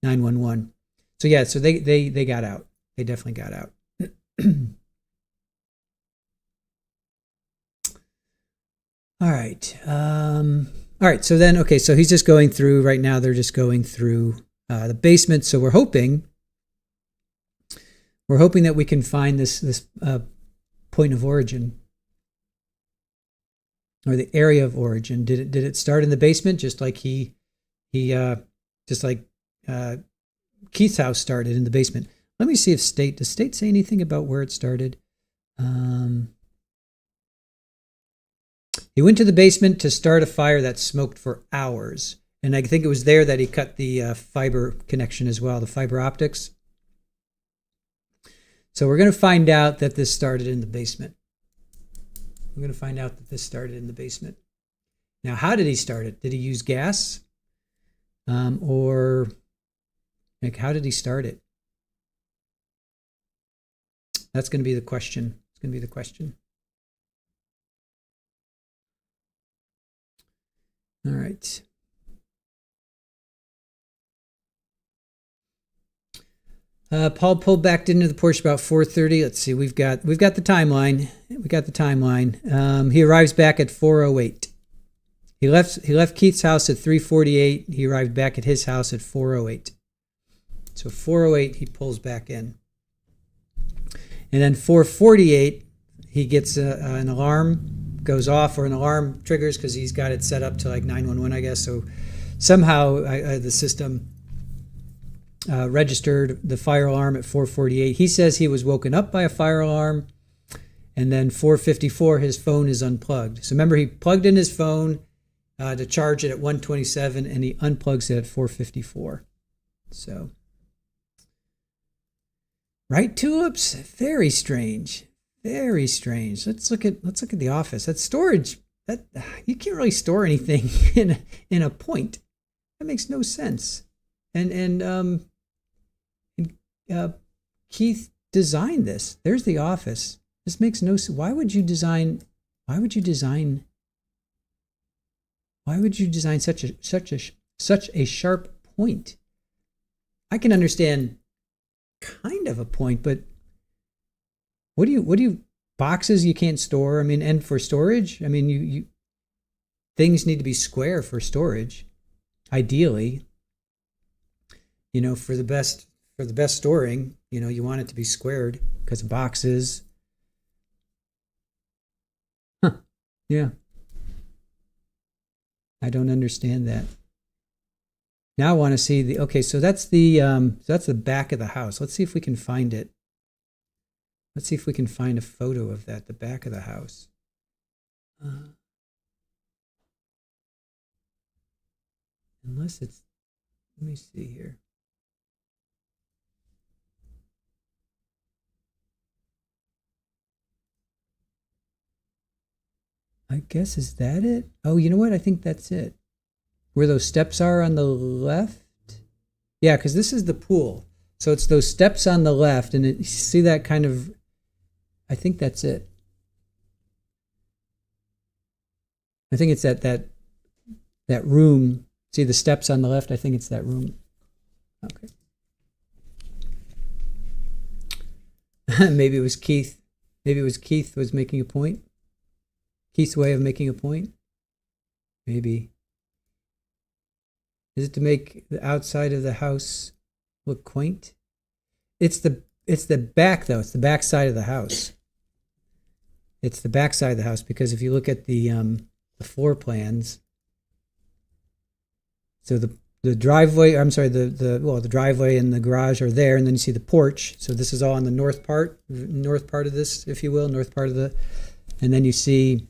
911. So yeah, so they got out. They definitely got out. All right. All right. So then, okay. So he's just going through right now. They're just going through the basement. So we're hoping We're hoping that we can find this point of origin, or the area of origin. Did it start in the basement, just like Keith's house started in the basement? Let me see if does state say anything about where it started? He went to the basement to start a fire that smoked for hours. And I think it was there that he cut the fiber connection as well, the fiber optics. So we're going to find out that this started in the basement. We're going to find out that this started in the basement. Now, how did he start it? Did he use gas? Or how did he start it? That's going to be the question. It's going to be the question. All right. Paul pulled back into the porch about 4:30. Let's see. We've got the timeline. He arrives back at 4:08. He left Keith's house at 3:48. He arrived back at his house at 4:08. So 4:08 he pulls back in. And then 4:48 he gets an alarm goes off, or an alarm triggers, because he's got it set up to like 911, I guess. So somehow the system registered the fire alarm at 4:48. He says he was woken up by a fire alarm, and then 4:54 his phone is unplugged. So remember, he plugged in his phone to charge it at 1:27, and he unplugs it at 4:54. So, right, Tulips? Very strange. Very strange. Let's look at the office. That's storage. That you can't really store anything in a point. That makes no sense. And Keith designed this. There's the office. This makes no sense. Why would you design such a sharp point? I can understand kind of a point, but what do you boxes you can't store? I mean, and for storage, I mean, you things need to be square for storage, ideally. You know, for the best storing, you know, you want it to be squared because of boxes. Huh. Yeah. I don't understand that. Now I want to see so that's the back of the house. Let's see if we can find it. Let's see if we can find a photo of that, the back of the house. Unless it's, let me see here. I guess, is that it? Oh, you know what? I think that's it. Where those steps are on the left? Yeah, because this is the pool. So it's those steps on the left, and you see that kind of, I think that's it. I think it's that room. See the steps on the left? I think it's that room. Okay. Maybe it was Keith. Maybe it was Keith was making a point. Keith's way of making a point. Maybe. Is it to make the outside of the house look quaint? It's the back, though. It's the back side of the house. It's the back side of the house, because if you look at the floor plans, so the driveway, I'm sorry, the driveway and the garage are there, and then you see the porch. So this is all on the north part of this, if you will, north part of and then you see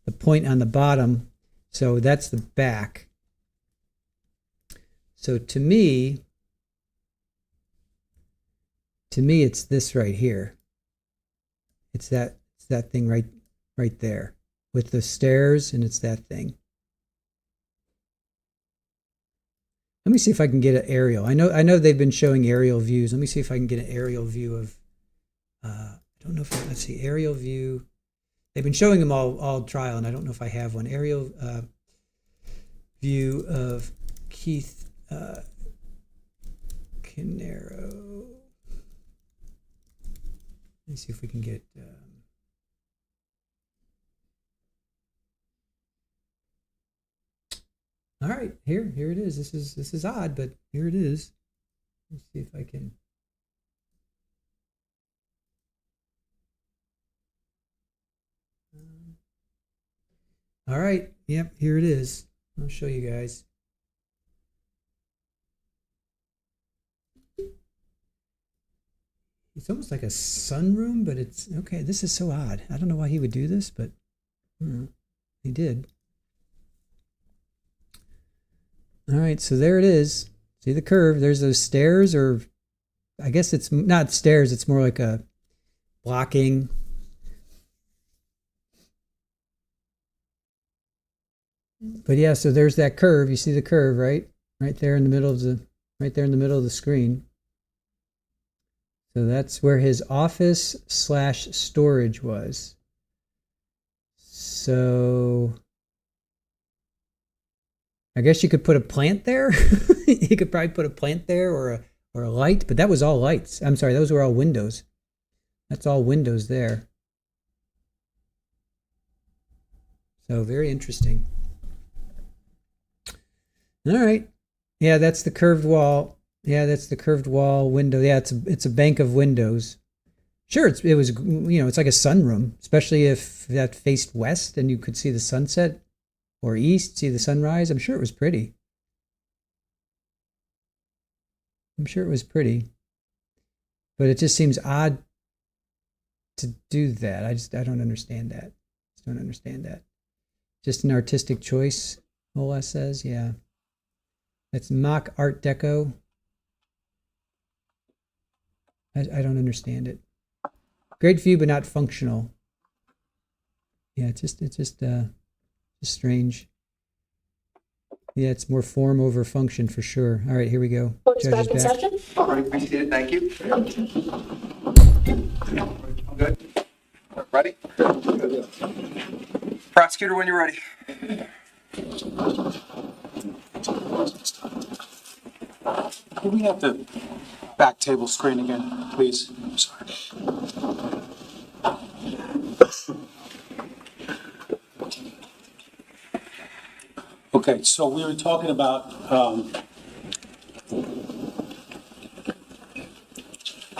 the point on the bottom. So that's the back. So to me, it's this right here. It's that thing right there with the stairs, and it's that thing. Let me see if I can get an aerial. I know they've been showing aerial views. Let me see if I can get an aerial view of. I don't know if let's see, aerial view. They've been showing them all trial, and I don't know if I have one. Aerial view of Keith Caneiro. Let me see if we can get. All right, here it is. This is odd, but here it is. Let's see if I can. All right. Yep, here it is. I'll show you guys. It's almost like a sunroom, but it's okay. This is so odd. I don't know why he would do this, but he did. All right, so there it is. See the curve? There's those stairs, or I guess it's not stairs. It's more like a blocking. But yeah, so there's that curve. You see the curve, right? Right there in the middle of the screen. So that's where his office / storage was. So I guess you could put a plant there. You could probably put a plant there or a light, but that was all lights. I'm sorry, those were all windows. That's all windows there. So very interesting. All right. Yeah, that's the curved wall. Yeah, that's the curved wall window. Yeah, it's a bank of windows. Sure, it was, it's like a sunroom, especially if that faced west and you could see the sunset, or east, see the sunrise. I'm sure it was pretty. But it just seems odd to do that. I don't understand that. Just an artistic choice, Ola says. Yeah. That's mock Art Deco. I don't understand it. Great view, but not functional. Yeah, it's just strange. Yeah, it's more form over function for sure. All right, here we go. Court is back in session. All right, be seated, thank you. Good. Ready? Prosecutor, when you're ready. Can we have the back table screen again, please? I'm sorry. Okay, so we were talking about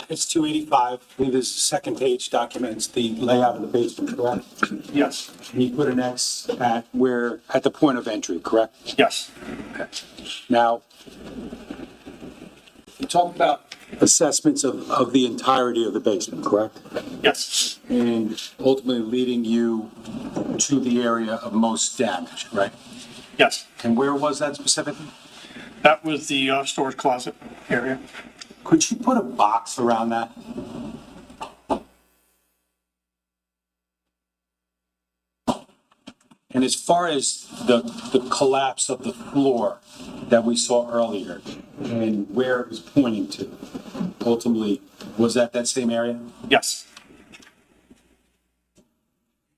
it's 285. I believe this second page documents the layout of the basement, correct? Yes. And you put an X at the point of entry, correct? Yes. Okay. Now, you talked about assessments of the entirety of the basement, correct? Yes. And ultimately leading you to the area of most damage, right? Yes. And where was that specifically? That was the storage closet area. Could you put a box around that? And as far as the collapse of the floor that we saw earlier and where it was pointing to, ultimately, was that same area? Yes.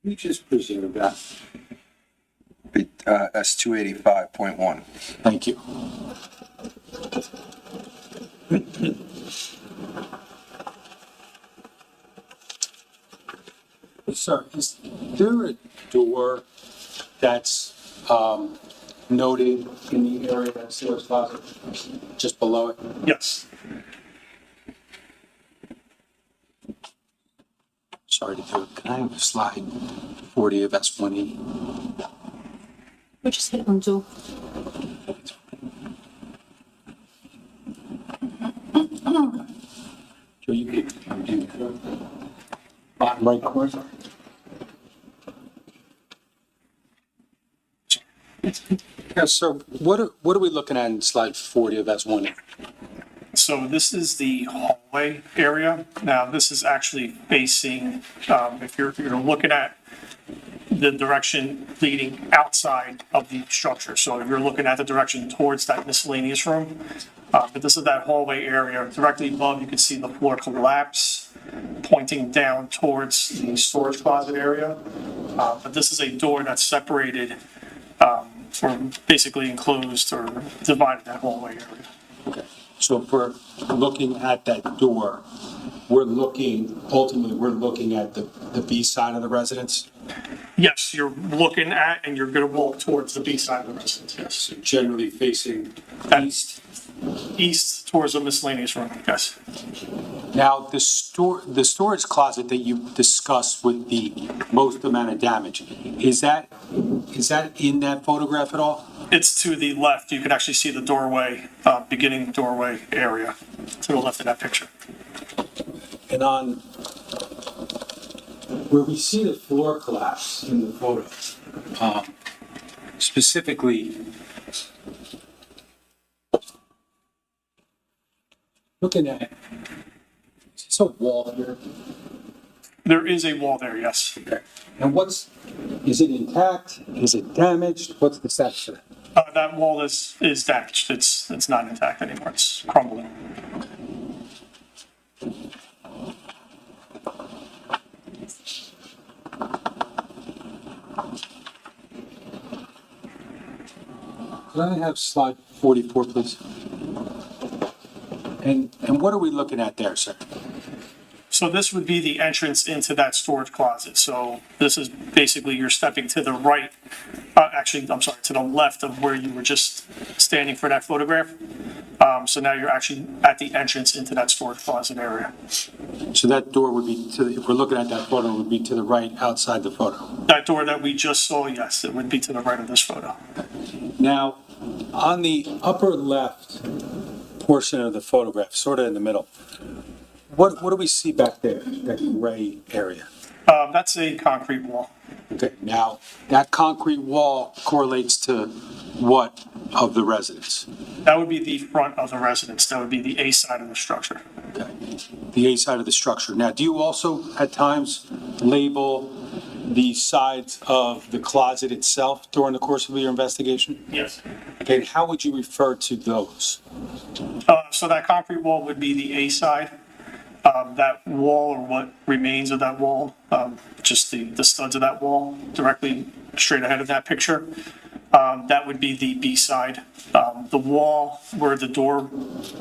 You just presume that. S285.1. Thank you. Sir, is there a door that's noted in the area of that storage closet, just below it? Yes. Sorry to do it. Can I have a slide 40 of S1E? We just hit on Joe. Joe, you can do the bottom right corner. Yes, sir. What are we looking at in slide 40 of S1E? So this is the hallway area. Now, this is actually facing, if you're looking at the direction leading outside of the structure. So if you're looking at the direction towards that miscellaneous room, but this is that hallway area. Directly above, you can see the floor collapse, pointing down towards the storage closet area. But this is a door that's separated, or basically enclosed or divided that hallway area. Okay. So if we're looking at that door, ultimately we're looking at the B side of the residence? Yes, you're looking at and you're going to walk towards the B side of the residence, yes. So generally facing east? east towards a miscellaneous room, yes. Now, the storage closet that you discussed with the most amount of damage, is that in that photograph at all? It's to the left. You can actually see the doorway, beginning doorway area to the left of that picture. And on where we see the floor collapse in the photo, specifically, looking at, is this a wall here? There is a wall there, yes. Okay. And is it intact? Is it damaged? What's the status of it? That wall is damaged. It's not intact anymore. It's crumbling. Could I have slide 44, please? And what are we looking at there, sir? So this would be the entrance into that storage closet. So this is basically you're stepping to the right, to the left of where you were just standing for that photograph. So now you're actually at the entrance into that storage closet area. So that door would be, if we're looking at that photo, it would be to the right outside the photo. That door that we just saw, yes, it would be to the right of this photo. Now, on the upper left portion of the photograph, sort of in the middle, what do we see back there, that gray area? That's a concrete wall. Okay, now, that concrete wall correlates to what of the residence? That would be the front of the residence. That would be the A side of the structure. Okay, the A side of the structure. Now, do you also at times label the sides of the closet itself during the course of your investigation? Yes. Okay, and how would you refer to those? So that concrete wall would be the A side. That wall, or what remains of that wall, just the studs of that wall directly straight ahead of that picture, that would be the B side. The wall where the door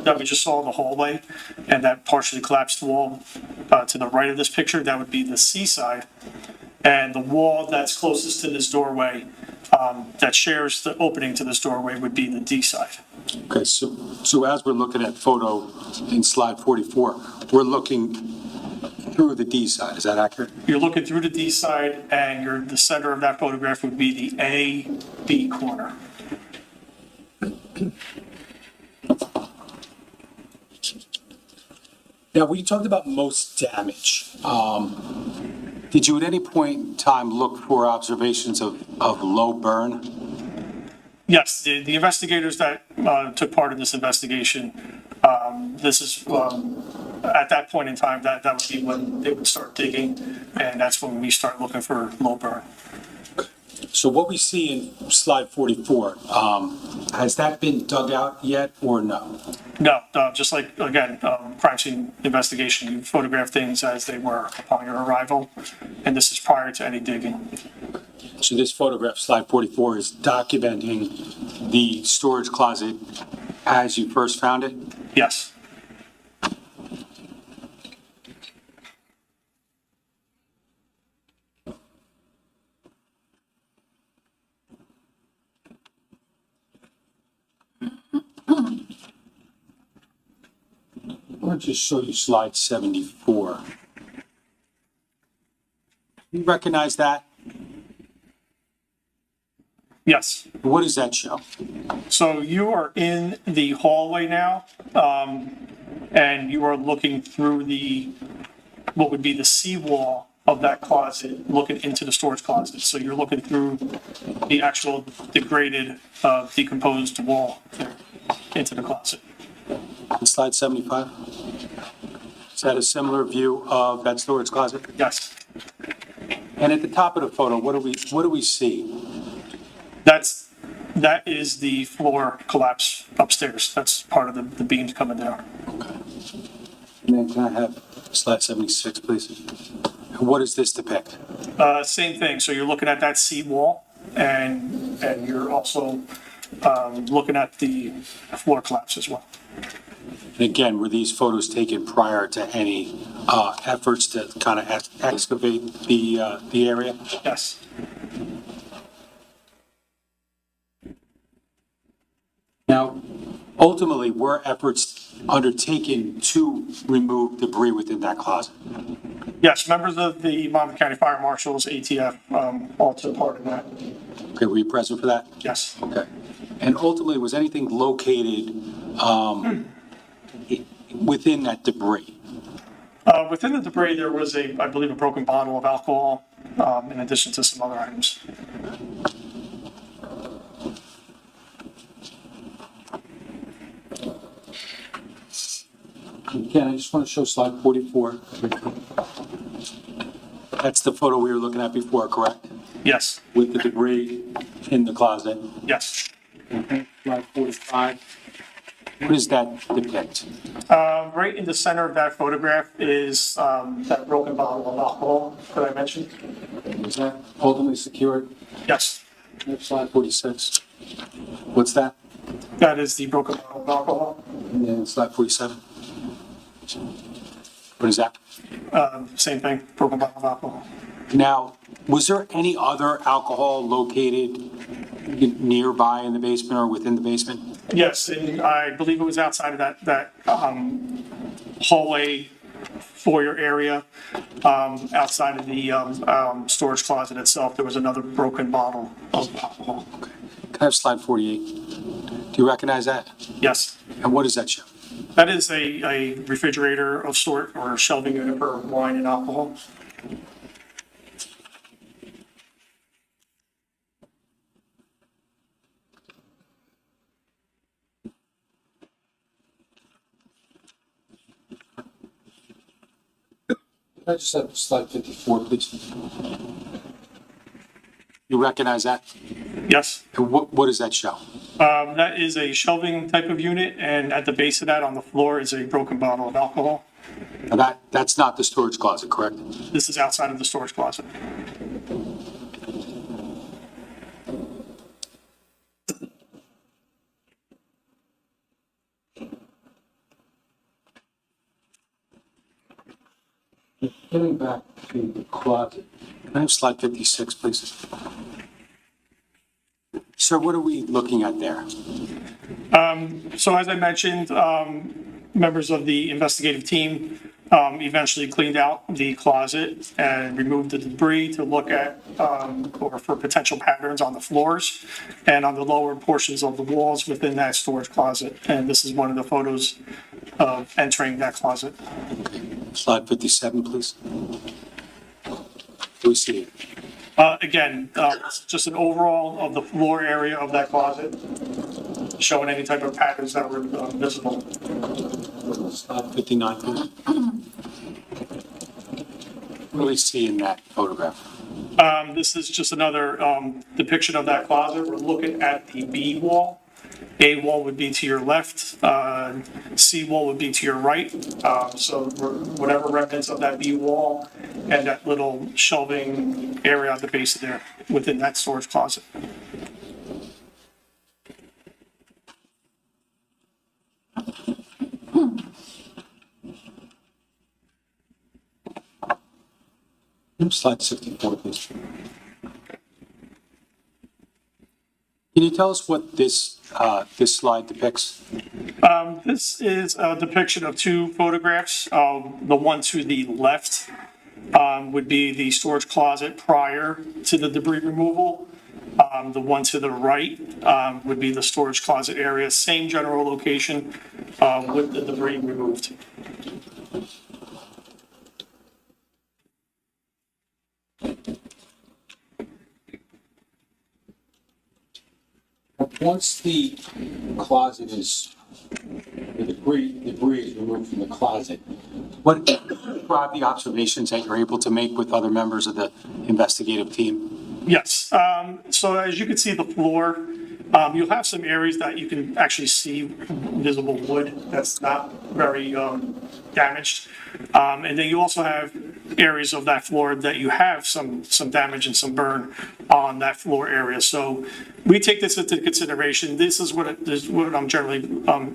that we just saw in the hallway and that partially collapsed wall to the right of this picture, that would be the C side. And the wall that's closest to this doorway, that shares the opening to this doorway, would be the D side. Okay, so as we're looking at photo in slide 44, we're looking through the D side, is that accurate? You're looking through the D side, and the center of that photograph would be the A-B corner. Now, when you talked about most damage, did you at any point in time look for observations of low burn? Yes, the investigators that took part in this investigation, this is, at that point in time, that would be when they would start digging, and that's when we start looking for low burn. So what we see in slide 44, has that been dug out yet or no? No, just like, again, crime scene investigation, you photograph things as they were upon your arrival, and this is prior to any digging. So this photograph, slide 44, is documenting the storage closet as you first found it? Yes. I'll just show you slide 74. You recognize that? Yes. What does that show? So you are in the hallway now, and you are looking through what would be the seawall of that closet, looking into the storage closet. So you're looking through the actual degraded, decomposed wall there into the closet. On slide 75? Is that a similar view of that storage closet? Yes. And at the top of the photo, what do we see? That is the floor collapse upstairs. That's part of the beams coming down. Okay. And then can I have slide 76, please? And what does this depict? Same thing. So you're looking at that sea wall, and you're also looking at the floor collapse as well. And again, were these photos taken prior to any efforts to kind of excavate the area? Yes. Now, Ultimately, were efforts undertaken to remove debris within that closet? Yes, members of the Monmouth County Fire Marshals, ATF, also part of that. Okay, were you present for that? Yes. Okay. And ultimately, was anything located within that debris? Within the debris, there was I believe, a broken bottle of alcohol, in addition to some other items. Again, I just want to show slide 44. That's the photo we were looking at before, correct? Yes, With the debris in the closet. yes. Slide 45. What does that depict? Right in the center of that photograph is that broken bottle of alcohol that I mentioned. Is that ultimately secured? Yes, Next slide 46. What's that? that is the broken bottle of alcohol. And then slide 47. What is that? Same thing, broken bottle of alcohol. Now, was there any other alcohol located nearby in the basement or within the basement? Yes, and I believe it was outside of that hallway foyer area, outside of the storage closet itself. There was another broken bottle of alcohol. Can I have slide 48? Do you recognize that? Yes, And what does that show? that is a refrigerator of sort, or shelving unit for wine and alcohol. Can I just have slide 54, please? You recognize that? Yes. And what does that show? That is a shelving type of unit, and at the base of that on the floor is a broken bottle of alcohol. Now that's not the storage closet, correct? This is outside of the storage closet. Getting back to the closet. Can I have slide 56, please? Sir, what are we looking at there? So as I mentioned, members of the investigative team eventually cleaned out the closet and removed the debris to look at or for potential patterns on the floors and on the lower portions of the walls within that storage closet. And this is one of the photos of entering that closet. Slide 57, please. Do we see it? Again, it's just an overall of the floor area of that closet, showing any type of patterns that were visible. Slide 59, please. What do we see in that photograph? This is just another depiction of that closet. We're looking at the B wall. A wall would be to your left, C wall would be to your right. So whatever remnants of that B wall and that little shelving area at the base of there within that storage closet. Slide 64, please. Can you tell us what this slide depicts? This is a depiction of two photographs. The one to the left would be the storage closet prior to the debris removal. The one to the right would be the storage closet area, same general location with the debris removed. Once the closet is, the debris is removed from the closet, what describe the observations that you're able to make with other members of the investigative team? Yes. So as you can see the floor, you'll have some areas that you can actually see visible wood that's not very damaged. And then you also have areas of that floor that you have some damage and some burn on that floor area. So we take this into consideration. This is what I'm generally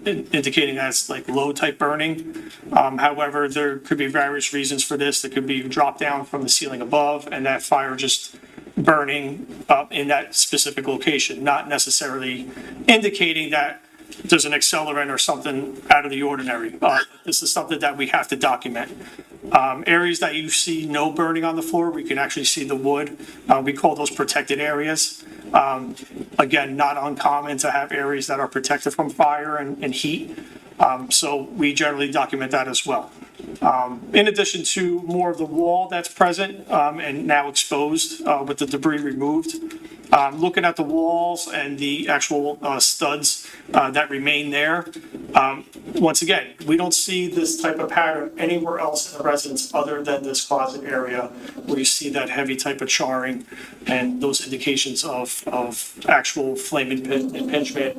indicating as like low type burning. However, there could be various reasons for this. There could be drop down from the ceiling above and that fire just burning in that specific location, not necessarily indicating that if there's an accelerant or something out of the ordinary. This is something that we have to document. Areas that you see no burning on the floor, we can actually see the wood. We call those protected areas. Again, not uncommon to have areas that are protected from fire and heat. So we generally document that as well. In addition to more of the wall that's present and now exposed with the debris removed, looking at the walls and the actual studs that remain there. Once again, we don't see this type of pattern anywhere else in the residence other than this closet area where you see that heavy type of charring and those indications of actual flame impingement.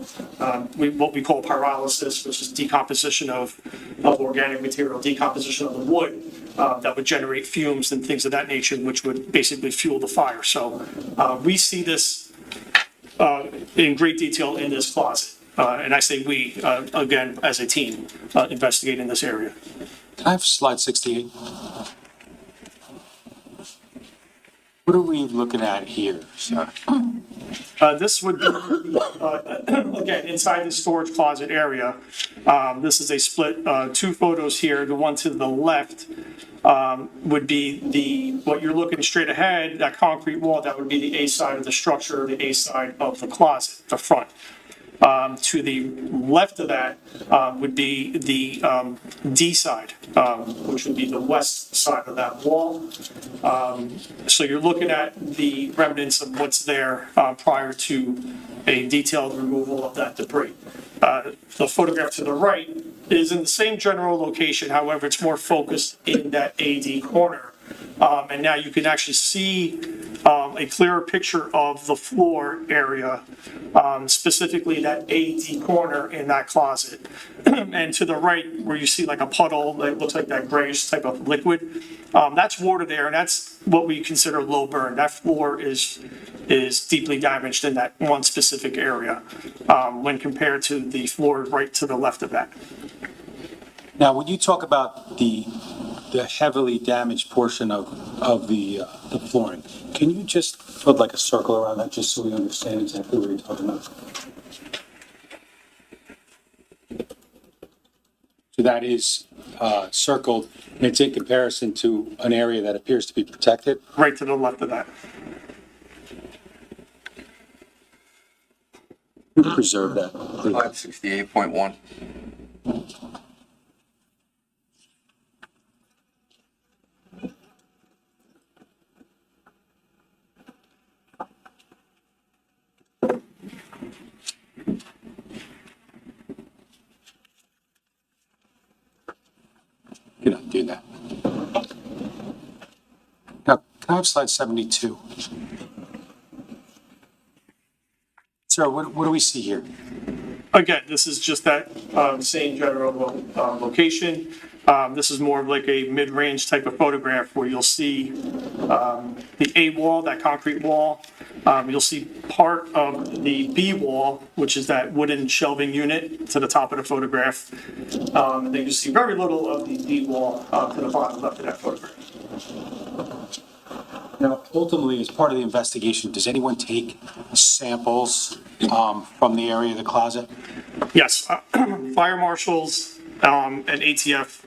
What we call pyrolysis, which is decomposition of organic material, decomposition of the wood that would generate fumes and things of that nature, which would basically fuel the fire. So we see this in great detail in this closet. And I say we, again, as a team, investigating this area. Can I have slide 68? What are we looking at here, sir? This would be, again, inside the storage closet area. This is a split, two photos here. The one to the left would be what you're looking straight ahead, that concrete wall, that would be the A side of the structure, the A side of the closet, the front. To the left of that would be the D side, which would be the west side of that wall. So you're looking at the remnants of what's there prior to a detailed removal of that debris. The photograph to the right is in the same general location, however, it's more focused in that AD corner. And now you can actually see a clearer picture of the floor area, specifically that AD corner in that closet. And to the right, where you see like a puddle that looks like that grayish type of liquid, that's water there, and that's what we consider low burn. That floor is deeply damaged in that one specific area when compared to the floor right to the left of that. Now, when you talk about the heavily damaged portion of the flooring, can you just put like a circle around that just so we understand exactly what you're talking about? So that is circled, and it's in comparison to an area that appears to be protected? Right to the left of that. Preserve that. Slide 68.1. Can undo that. Now, can I have slide 72? Sir, what do we see here? Again, this is just that same general location. This is more of like a mid-range type of photograph where you'll see the A wall, that concrete wall. You'll see part of the B wall, which is that wooden shelving unit to the top of the photograph. And then you see very little of the B wall to the bottom left of that photograph. Now, ultimately, as part of the investigation, does anyone take samples from the area of the closet? Yes, fire marshals and ATF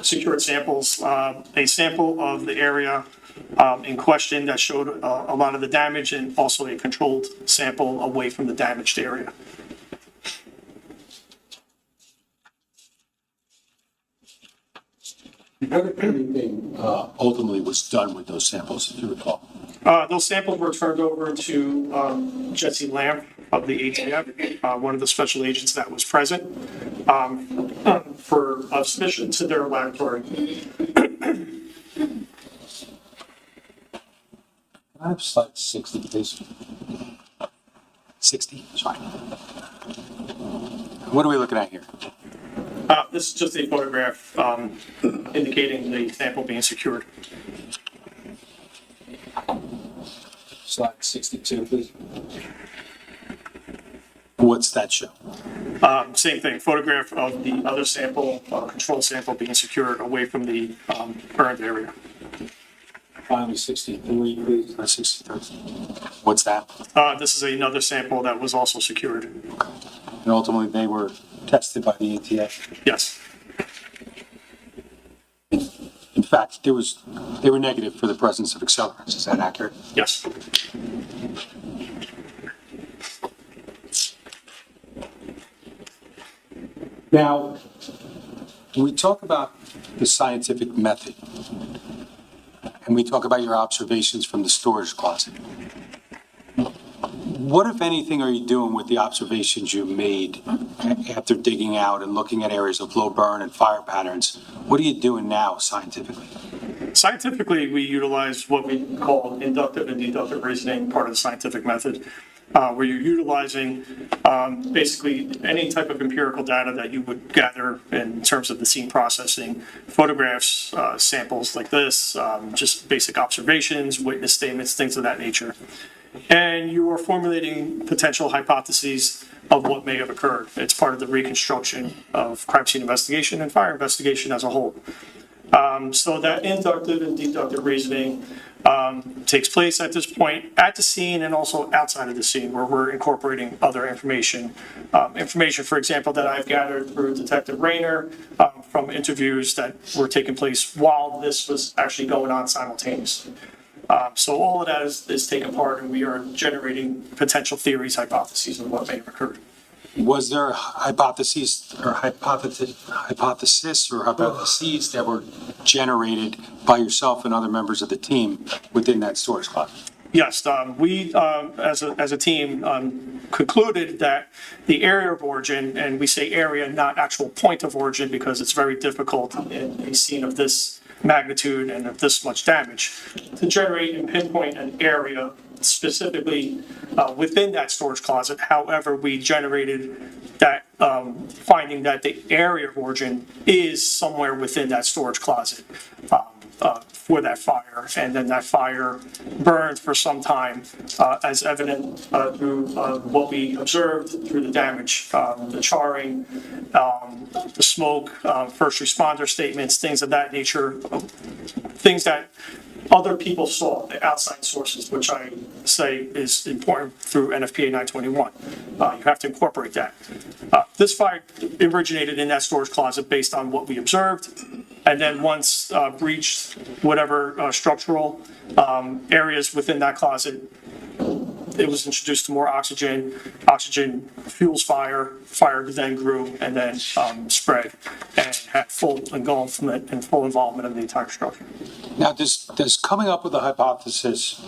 secured samples, a sample of the area in question that showed a lot of the damage, and also a controlled sample away from the damaged area. What, if anything, ultimately was done with those samples, if you recall? Those samples were turned over to Jesse Lamb of the ATF, one of the special agents that was present, for submission to their laboratory. I have slide 60, please. 60, sorry. What are we looking at here? This is just a photograph indicating the sample being secured. Slide 62, please. What's that show? Same thing, photograph of the other sample, control sample being secured away from the burned area. Finally, 63, please, or 63. What's that? This is another sample that was also secured. And ultimately, they were tested by the ATA. Yes. In fact, they were negative for the presence of accelerants. Is that accurate? Yes. Now, when we talk about the scientific method, and we talk about your observations from the storage closet, what, if anything, are you doing with the observations you made after digging out and looking at areas of low burn and fire patterns? What are you doing now scientifically? Scientifically, we utilize what we call inductive and deductive reasoning, part of the scientific method, where you're utilizing basically any type of empirical data that you would gather in terms of the scene processing, photographs, samples like this, just basic observations, witness statements, things of that nature. And you are formulating potential hypotheses of what may have occurred. It's part of the reconstruction of crime scene investigation and fire investigation as a whole. So that inductive and deductive reasoning takes place at this point at the scene and also outside of the scene, where we're incorporating other information. Information, for example, that I've gathered through Detective Rayner from interviews that were taking place while this was actually going on simultaneously. So all of that is taken part, and we are generating potential theories, hypotheses of what may have occurred. Was there hypotheses that were generated by yourself and other members of the team within that storage closet? Yes, we, as a team, concluded that the area of origin, and we say area, not actual point of origin, because it's very difficult in a scene of this magnitude and of this much damage to generate and pinpoint an area specifically within that storage closet. However, we generated that finding that the area of origin is somewhere within that storage closet for that fire, and then that fire burned for some time, as evident through what we observed through the damage, the charring, the smoke, first responder statements, things of that nature, things that other people saw, the outside sources, which I say is important through NFPA 921. You have to incorporate that. This fire originated in that storage closet based on what we observed, and then once breached whatever structural areas within that closet, it was introduced to more oxygen. Oxygen fuels fire. Fire then grew and then spread and had full engulfment and full involvement of the entire structure. Now, does coming up with a hypothesis,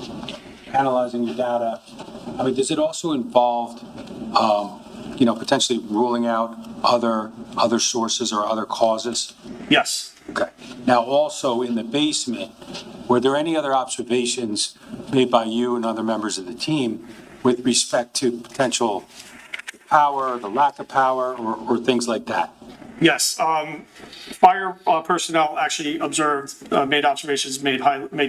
analyzing your data, I mean, does it also involve, potentially ruling out other sources or other causes? Yes. Okay. Now, also in the basement, were there any other observations made by you and other members of the team with respect to potential power, the lack of power, or things like that? Yes. Fire personnel actually observed, made observations, made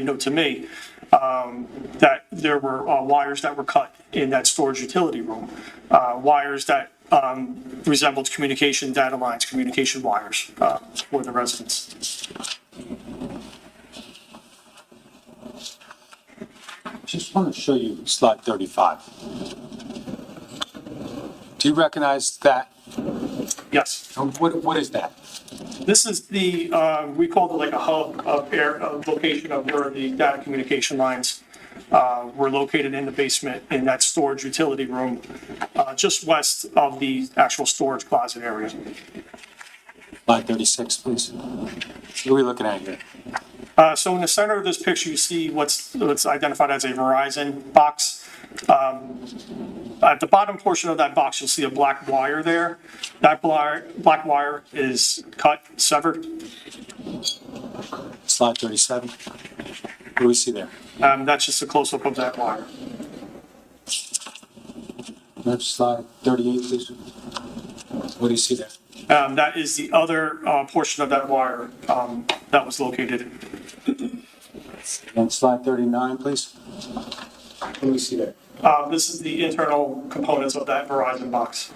note to me that there were wires that were cut in that storage utility room, wires that resembled communication data lines, communication wires for the residents. Just want to show you slide 35. Do you recognize that? Yes. What is that? This is the, we called it like a hub of location of where the data communication lines were located in the basement in that storage utility room, just west of the actual storage closet area. Slide 36, please. What are we looking at here? So in the center of this picture, you see what's identified as a Verizon box. At the bottom portion of that box, you'll see a black wire there. That black wire is cut, severed. Slide 37. What do we see there? That's just a close-up of that wire. Next slide 38, please. What do you see there? That is the other portion of that wire that was located. And slide 39, please. What do we see there? This is the internal components of that Verizon box.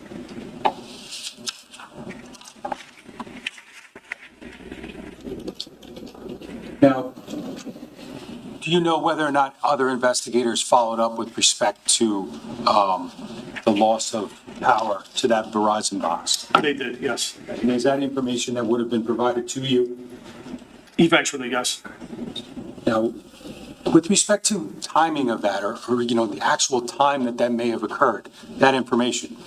Now, Do you know whether or not other investigators followed up with respect to the loss of power to that Verizon box? They did, yes. And is that information that would have been provided to you? Eventually, yes. Now, with respect to timing of that, or the actual time that may have occurred, that information,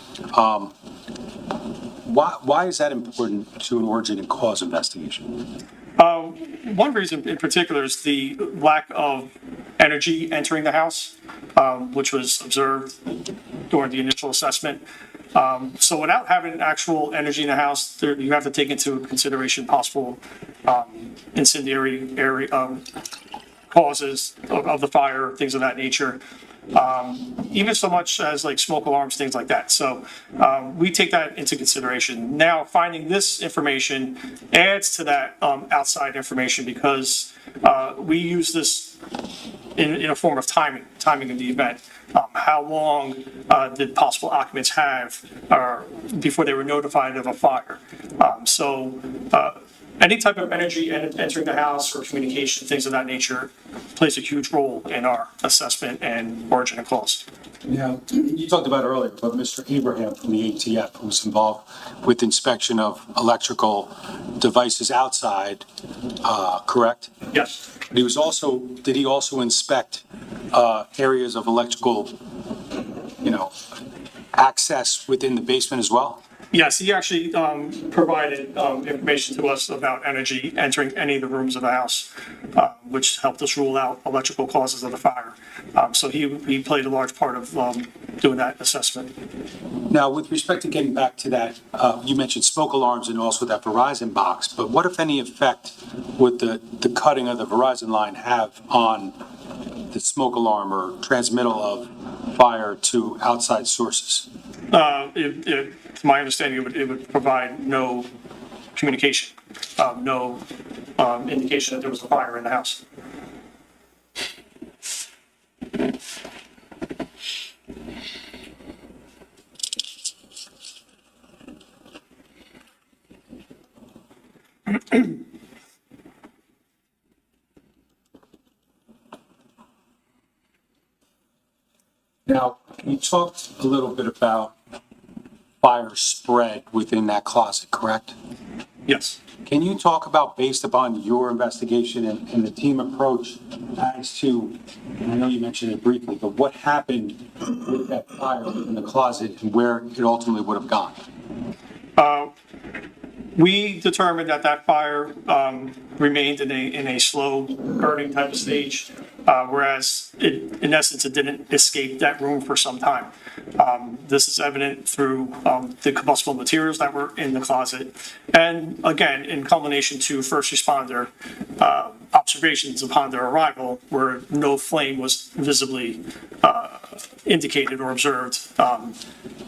why is that important to an origin and cause investigation? One reason in particular is the lack of energy entering the house, which was observed during the initial assessment. So without having actual energy in the house, you have to take into consideration possible incendiary area causes of the fire, things of that nature. Even so much as like smoke alarms, things like that. So we take that into consideration. Now, finding this information adds to that outside information because we use this in a form of timing of the event. How long did possible occupants have before they were notified of a fire? Any type of energy entering the house or communication, things of that nature, plays a huge role in our assessment and origin of cause. Now, you talked about earlier, but Mr. Abraham from the ATF, who was involved with inspection of electrical devices outside, correct? Yes. But did he also inspect areas of electrical, access within the basement as well? Yes, he actually provided information to us about energy entering any of the rooms of the house, which helped us rule out electrical causes of the fire. So he played a large part of doing that assessment. Now, with respect to getting back to that, you mentioned smoke alarms and also that Verizon box, but what, if any, effect would the cutting of the Verizon line have on the smoke alarm or transmittal of fire to outside sources? To my understanding, it would provide no communication, no indication that there was a fire in the house. Now, you talked a little bit about fire spread within that closet, correct? Yes. Can you talk about, based upon your investigation and the team approach, as to, and I know you mentioned it briefly, but what happened with that fire in the closet and where it ultimately would have gone? We determined that fire remained in a slow burning type of stage, whereas in essence, it didn't escape that room for some time. This is evident through the combustible materials that were in the closet. And again, in culmination to first responder observations upon their arrival, where no flame was visibly indicated or observed.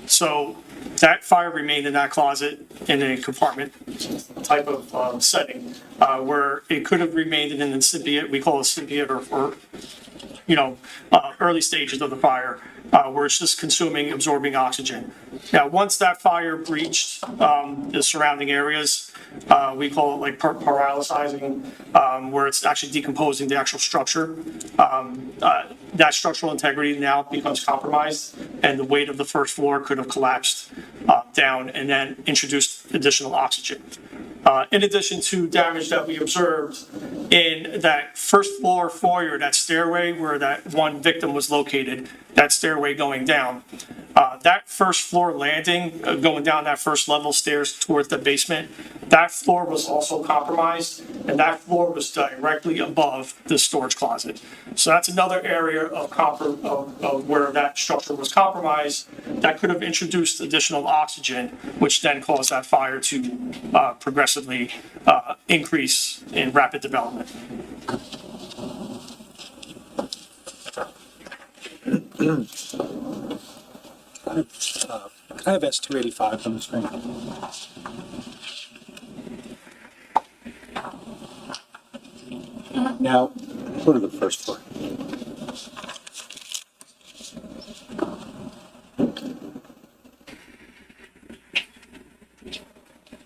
So that fire remained in that closet in a compartment type of setting, where it could have remained in an incipient, we call it incipient or early stages of the fire, where it's just consuming, absorbing oxygen. Now, once that fire breached the surrounding areas, we call it like paralyzing, where it's actually decomposing the actual structure. That structural integrity now becomes compromised, and the weight of the first floor could have collapsed down and then introduced additional oxygen. In addition to damage that we observed in that first floor foyer, that stairway where that one victim was located, that stairway going down, that first floor landing, going down that first level stairs towards the basement, that floor was also compromised, and that floor was directly above the storage closet. So that's another area of where that structure was compromised that could have introduced additional oxygen, which then caused that fire to progressively increase in rapid development. Can I have S285 on the screen? Now, go to the first floor.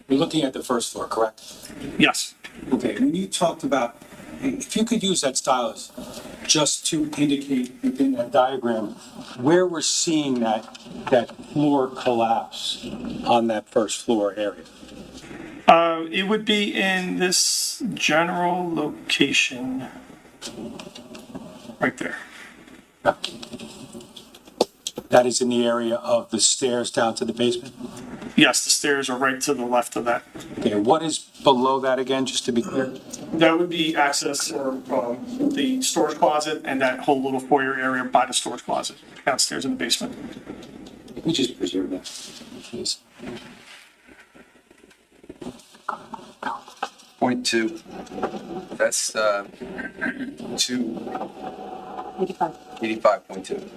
You're looking at the first floor, correct? Yes. Okay, when you talked about, if you could use that stylus, just to indicate within that diagram where we're seeing that floor collapse on that first floor area. It would be in this general location, right there. That is in the area of the stairs down to the basement? Yes, the stairs are right to the left of that. Okay, what is below that again, just to be clear? That would be access or the storage closet and that whole little foyer area by the storage closet downstairs in the basement. Can we just preserve that, please? Point two. That's 285.2.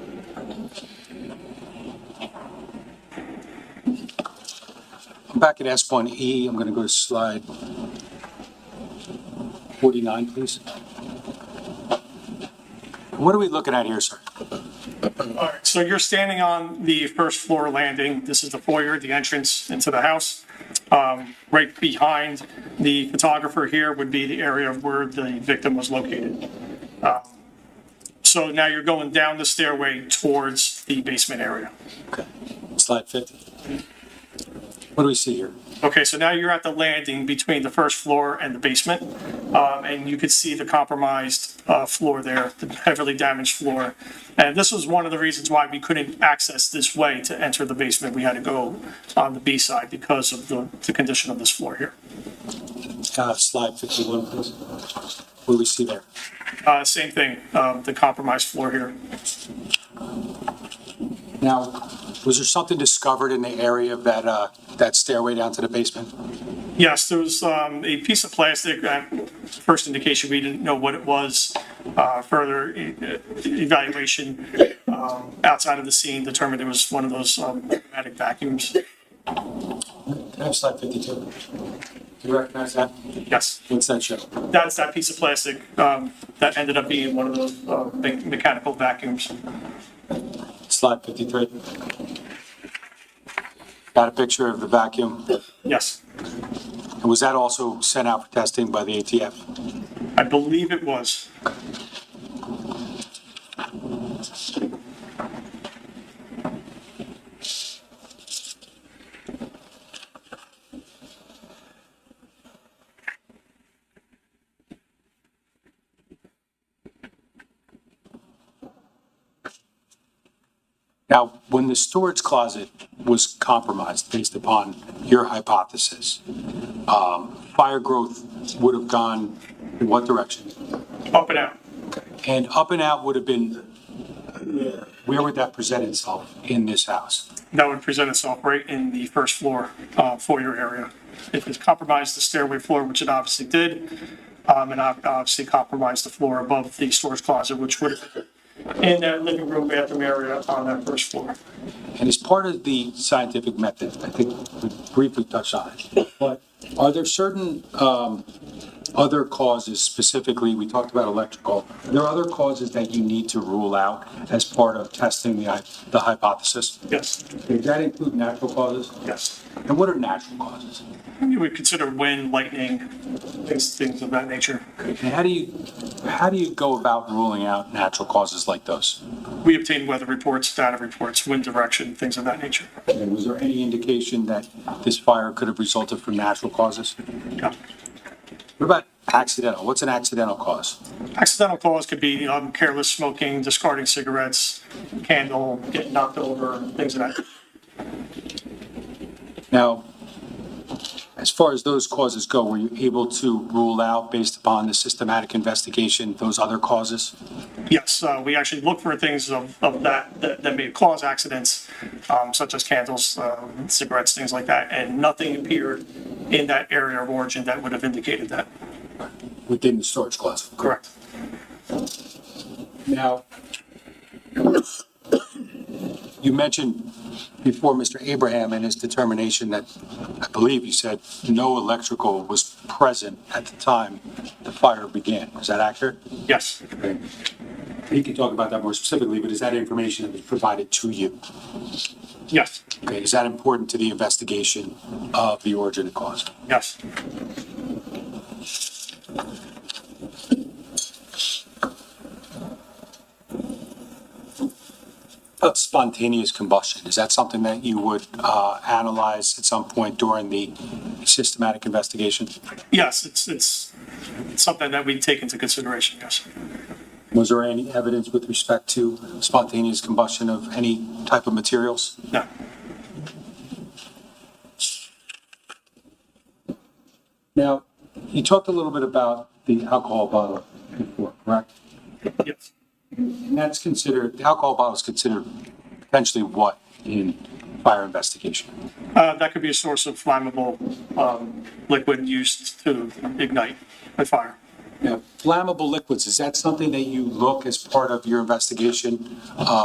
I'm back at S1E. I'm going to go to slide 49, please. What are we looking at here, sir? All right, so you're standing on the first floor landing. This is the foyer, the entrance into the house. Right behind the photographer here would be the area where the victim was located. So now you're going down the stairway towards the basement area. Okay. Slide 50. What do we see here? Okay, so now you're at the landing between the first floor and the basement, and you could see the compromised floor there, the heavily damaged floor. And this was one of the reasons why we couldn't access this way to enter the basement. We had to go on the B side because of the condition of this floor here. Slide 51, please. What do we see there? Same thing, the compromised floor here. Now, was there something discovered in the area of that stairway down to the basement? Yes, there was a piece of plastic. First indication, we didn't know what it was. Further evaluation outside of the scene determined it was one of those automatic vacuums. Can I have slide 52? Do you recognize that? Yes, What's that show? that's that piece of plastic that ended up being one of those mechanical vacuums. Slide 53. Got a picture of the vacuum. Yes, And was that also sent out for testing by the ATF? I believe it was. Now, when the storage closet was compromised, based upon your hypothesis, fire growth would have gone in what direction? Up and out. And up and out would have been, where would that present itself in this house? That would present itself right in the first floor foyer area. If it compromised the stairway floor, which it obviously did, and obviously compromised the floor above the storage closet, which would have in that living room, bathroom area on that first floor. And as part of the scientific method, I think we briefly touched on it, but are there certain other causes, specifically, we talked about electrical, are there other causes that you need to rule out as part of testing the hypothesis? Yes, Does that include natural causes? yes. And what are natural causes? You would consider wind, lightning, things of that nature. And how do you go about ruling out natural causes like those? We obtain weather reports, data reports, wind direction, things of that nature. And was there any indication that this fire could have resulted from natural causes? Yeah. What about accidental? What's an accidental cause? Accidental cause could be careless smoking, discarding cigarettes, candle, getting knocked over, things of that. Now, as far as those causes go, were you able to rule out, based upon the systematic investigation, those other causes? Yes, we actually look for things of that may cause accidents, such as candles, cigarettes, things like that, and nothing appeared in that area of origin that would have indicated that. Within the storage closet? Correct. Now, you mentioned before Mr. Abraham and his determination that, I believe you said, no electrical was present at the time the fire began. Is that accurate? Yes. Okay. He can talk about that more specifically, but is that information that was provided to you? Yes. Okay, is that important to the investigation of the origin and cause? Yes. about spontaneous combustion? Is that something that you would analyze at some point during the systematic investigation? Yes, it's something that we take into consideration, yes. Was there any evidence with respect to spontaneous combustion of any type of materials? No. Now, you talked a little bit about the alcohol bottle before, correct? Yes. And that's considered, the alcohol bottle is considered potentially what in fire investigation? That could be a source of flammable liquid used to ignite a fire. Now, flammable liquids, is that something that you look as part of your investigation,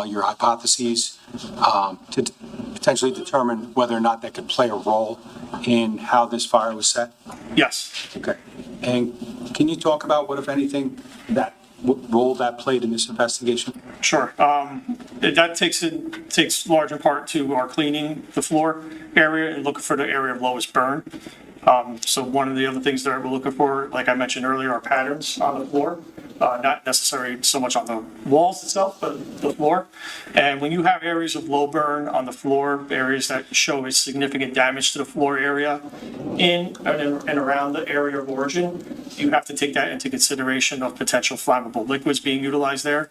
your hypotheses, to potentially determine whether or not that could play a role in how this fire was set? Yes. Okay. And can you talk about what, if anything, what role that played in this investigation? Sure. That takes large in part to our cleaning the floor area and looking for the area of lowest burn. So one of the other things that we're looking for, like I mentioned earlier, are patterns on the floor, not necessarily so much on the walls itself, but the floor. And when you have areas of low burn on the floor, areas that show a significant damage to the floor area in and around the area of origin, you have to take that into consideration of potential flammable liquids being utilized there.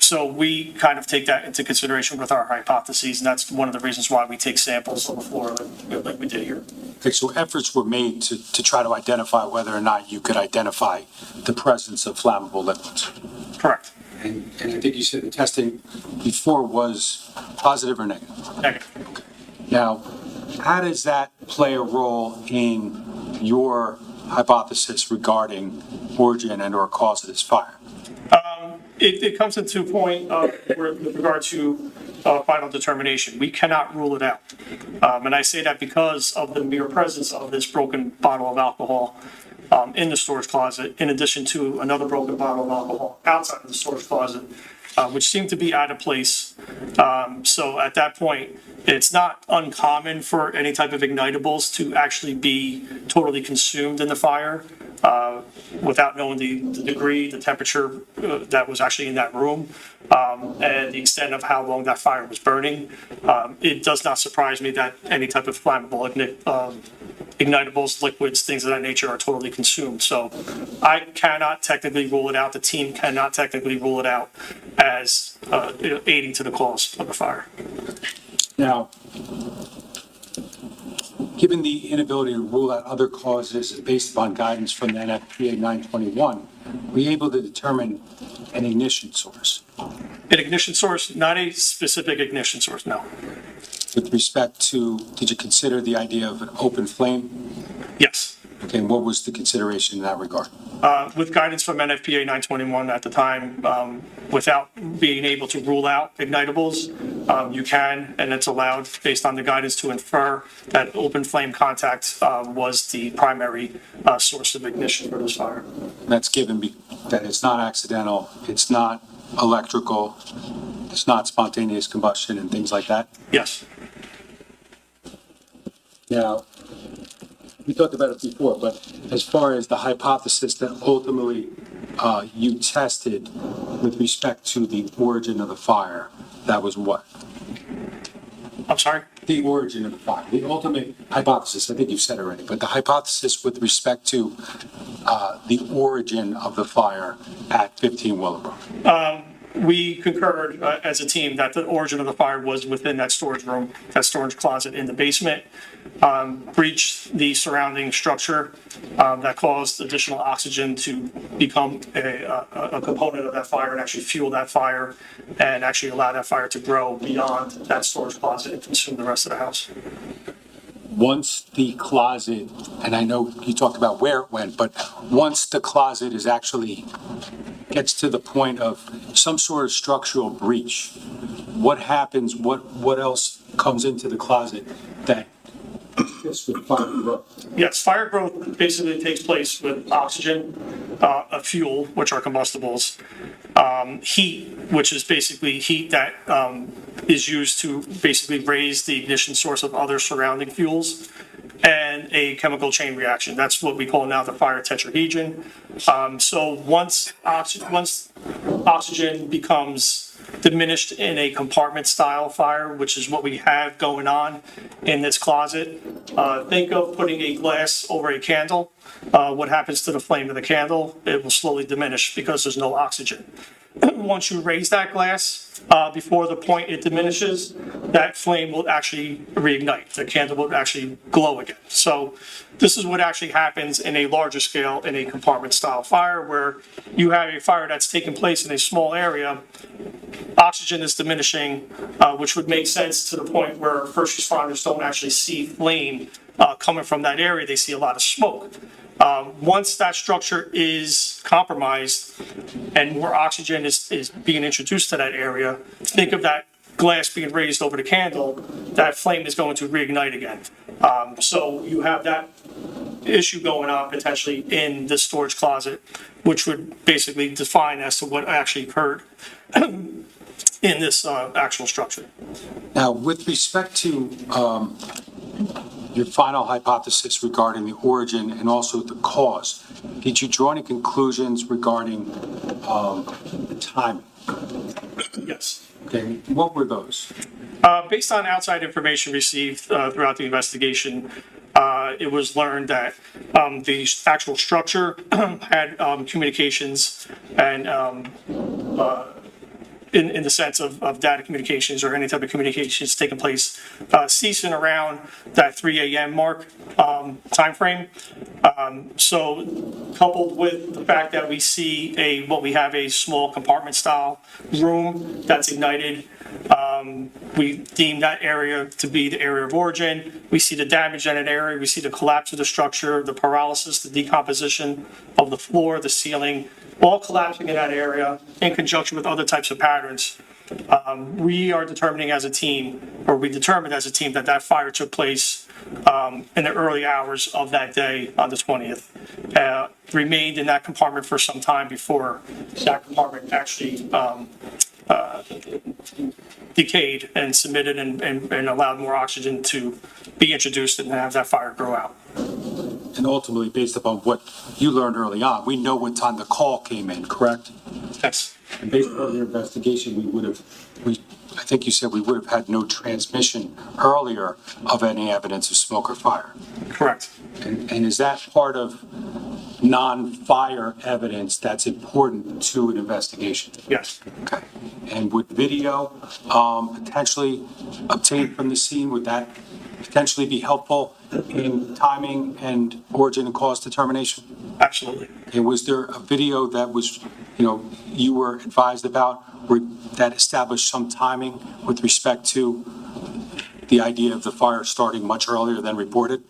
So we kind of take that into consideration with our hypotheses, and that's one of the reasons why we take samples on the floor like we did here. Okay, so efforts were made to try to identify whether or not you could identify the presence of flammable liquids. Correct. And I think you said the testing before was positive or negative? Negative. Now, how does that play a role in your hypothesis regarding origin and or cause of this fire? It comes into a point with regard to final determination. We cannot rule it out. And I say that because of the mere presence of this broken bottle of alcohol in the storage closet, in addition to another broken bottle of alcohol outside of the storage closet, which seemed to be out of place. So at that point, it's not uncommon for any type of ignitables to actually be totally consumed in the fire without knowing the degree, the temperature that was actually in that room, and the extent of how long that fire was burning. It does not surprise me that any type of flammable ignitables, liquids, things of that nature are totally consumed. So I cannot technically rule it out. The team cannot technically rule it out as aiding to the cause of the fire. Now, given the inability to rule out other causes based upon guidance from the NFPA 921, were you able to determine an ignition source? An ignition source, not a specific ignition source, no. With respect to, did you consider the idea of an open flame? Yes. Okay, and what was the consideration in that regard? With guidance from NFPA 921 at the time, without being able to rule out ignitables, you can, and it's allowed based on the guidance to infer that open flame contact was the primary source of ignition for this fire. That's given that it's not accidental, it's not electrical, it's not spontaneous combustion and things like that? Yes. Now, we talked about it before, but as far as the hypothesis that ultimately you tested with respect to the origin of the fire, that was what? I'm sorry? The origin of the fire, the ultimate hypothesis, I think you've said already, but the hypothesis with respect to the origin of the fire at 15 Willowbrook. We concurred as a team that the origin of the fire was within that storage room, that storage closet in the basement, breached the surrounding structure that caused additional oxygen to become a component of that fire and actually fuel that fire and actually allow that fire to grow beyond that storage closet and consume the rest of the house. Once the closet, and I know you talked about where it went, but once the closet is actually gets to the point of some sort of structural breach, what happens, what else comes into the closet that gets with fire growth? Yes, fire growth basically takes place with oxygen, a fuel, which are combustibles, heat, which is basically heat that is used to basically raise the ignition source of other surrounding fuels, and a chemical chain reaction. That's what we call now the fire tetrahedron. So once oxygen becomes diminished in a compartment style fire, which is what we have going on in this closet. Think of putting a glass over a candle. What happens to the flame of the candle? It will slowly diminish because there's no oxygen. Once you raise that glass, before the point it diminishes, that flame will actually reignite. The candle will actually glow again. So this is what actually happens in a larger scale in a compartment style fire, where you have a fire that's taking place in a small area. Oxygen is diminishing, which would make sense to the point where first responders don't actually see flame coming from that area. They see a lot of smoke. Once that structure is compromised and more oxygen is being introduced to that area, think of that glass being raised over the candle, that flame is going to reignite again. So you have that issue going on potentially in the storage closet, which would basically define as to what actually occurred in this actual structure. Now, with respect to your final hypothesis regarding the origin and also the cause, did you draw any conclusions regarding the timing? Yes. Okay, what were those? Based on outside information received throughout the investigation, it was learned that the actual structure had communications and in the sense of data communications or any type of communications taking place, ceasing around that 3 a.m. mark timeframe. So coupled with the fact that we see what we have a small compartment style room that's ignited, we deem that area to be the area of origin. We see the damage in that area. We see the collapse of the structure, the paralysis, the decomposition of the floor, the ceiling, all collapsing in that area in conjunction with other types of patterns. We are determining as a team, or we determined as a team, that that fire took place in the early hours of that day on the 20th. Remained in that compartment for some time before that compartment actually decayed and submitted and allowed more oxygen to be introduced and have that fire grow out. And ultimately, based upon what you learned early on, we know what time the call came in, correct? Yes. And based on your investigation, I think you said we would have had no transmission earlier of any evidence of smoke or fire. Correct. And is that part of non-fire evidence that's important to an investigation? Yes. Okay. And would video potentially obtained from the scene, would that potentially be helpful in timing and origin and cause determination? Absolutely. And was there a video that was, you were advised about that established some timing with respect to the idea of the fire starting much earlier than reported?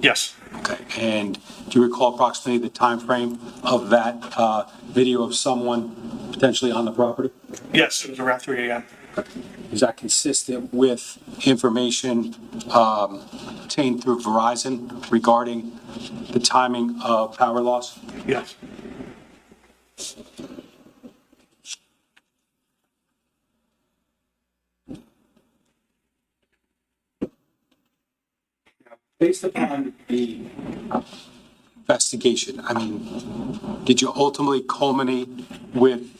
Yes. Okay. And do you recall approximately the time frame of that video of someone potentially on the property? Yes, it was around 3 a.m. Is that consistent with information obtained through Verizon regarding the timing of power loss? Yes. Based upon the investigation, did you ultimately culminate with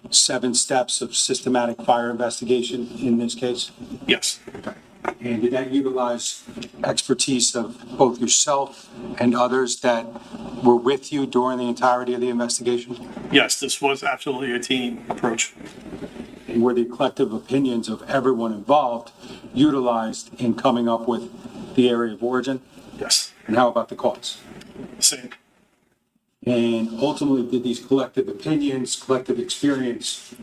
7 steps of systematic fire investigation in this case? Yes. And did that utilize expertise of both yourself and others that were with you during the entirety of the investigation? Yes, this was absolutely a team approach. And were the collective opinions of everyone involved utilized in coming up with the area of origin? Yes. And how about the cause? Same. And ultimately, did these collective opinions, collective experience,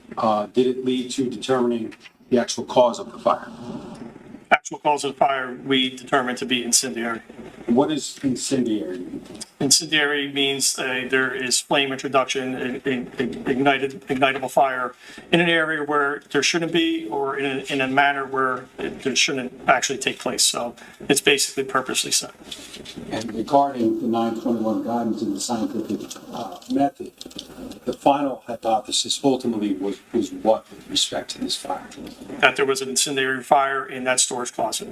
did it lead to determining the actual cause of the fire? Actual cause of the fire we determined to be incendiary. What is incendiary? Incendiary means there is flame introduction, ignitable fire in an area where there shouldn't be, or in a manner where there shouldn't actually take place. So it's basically purposely set. And regarding the 921 guidance and the scientific method, the final hypothesis ultimately was what with respect to this fire? That there was an incendiary fire in that storage closet.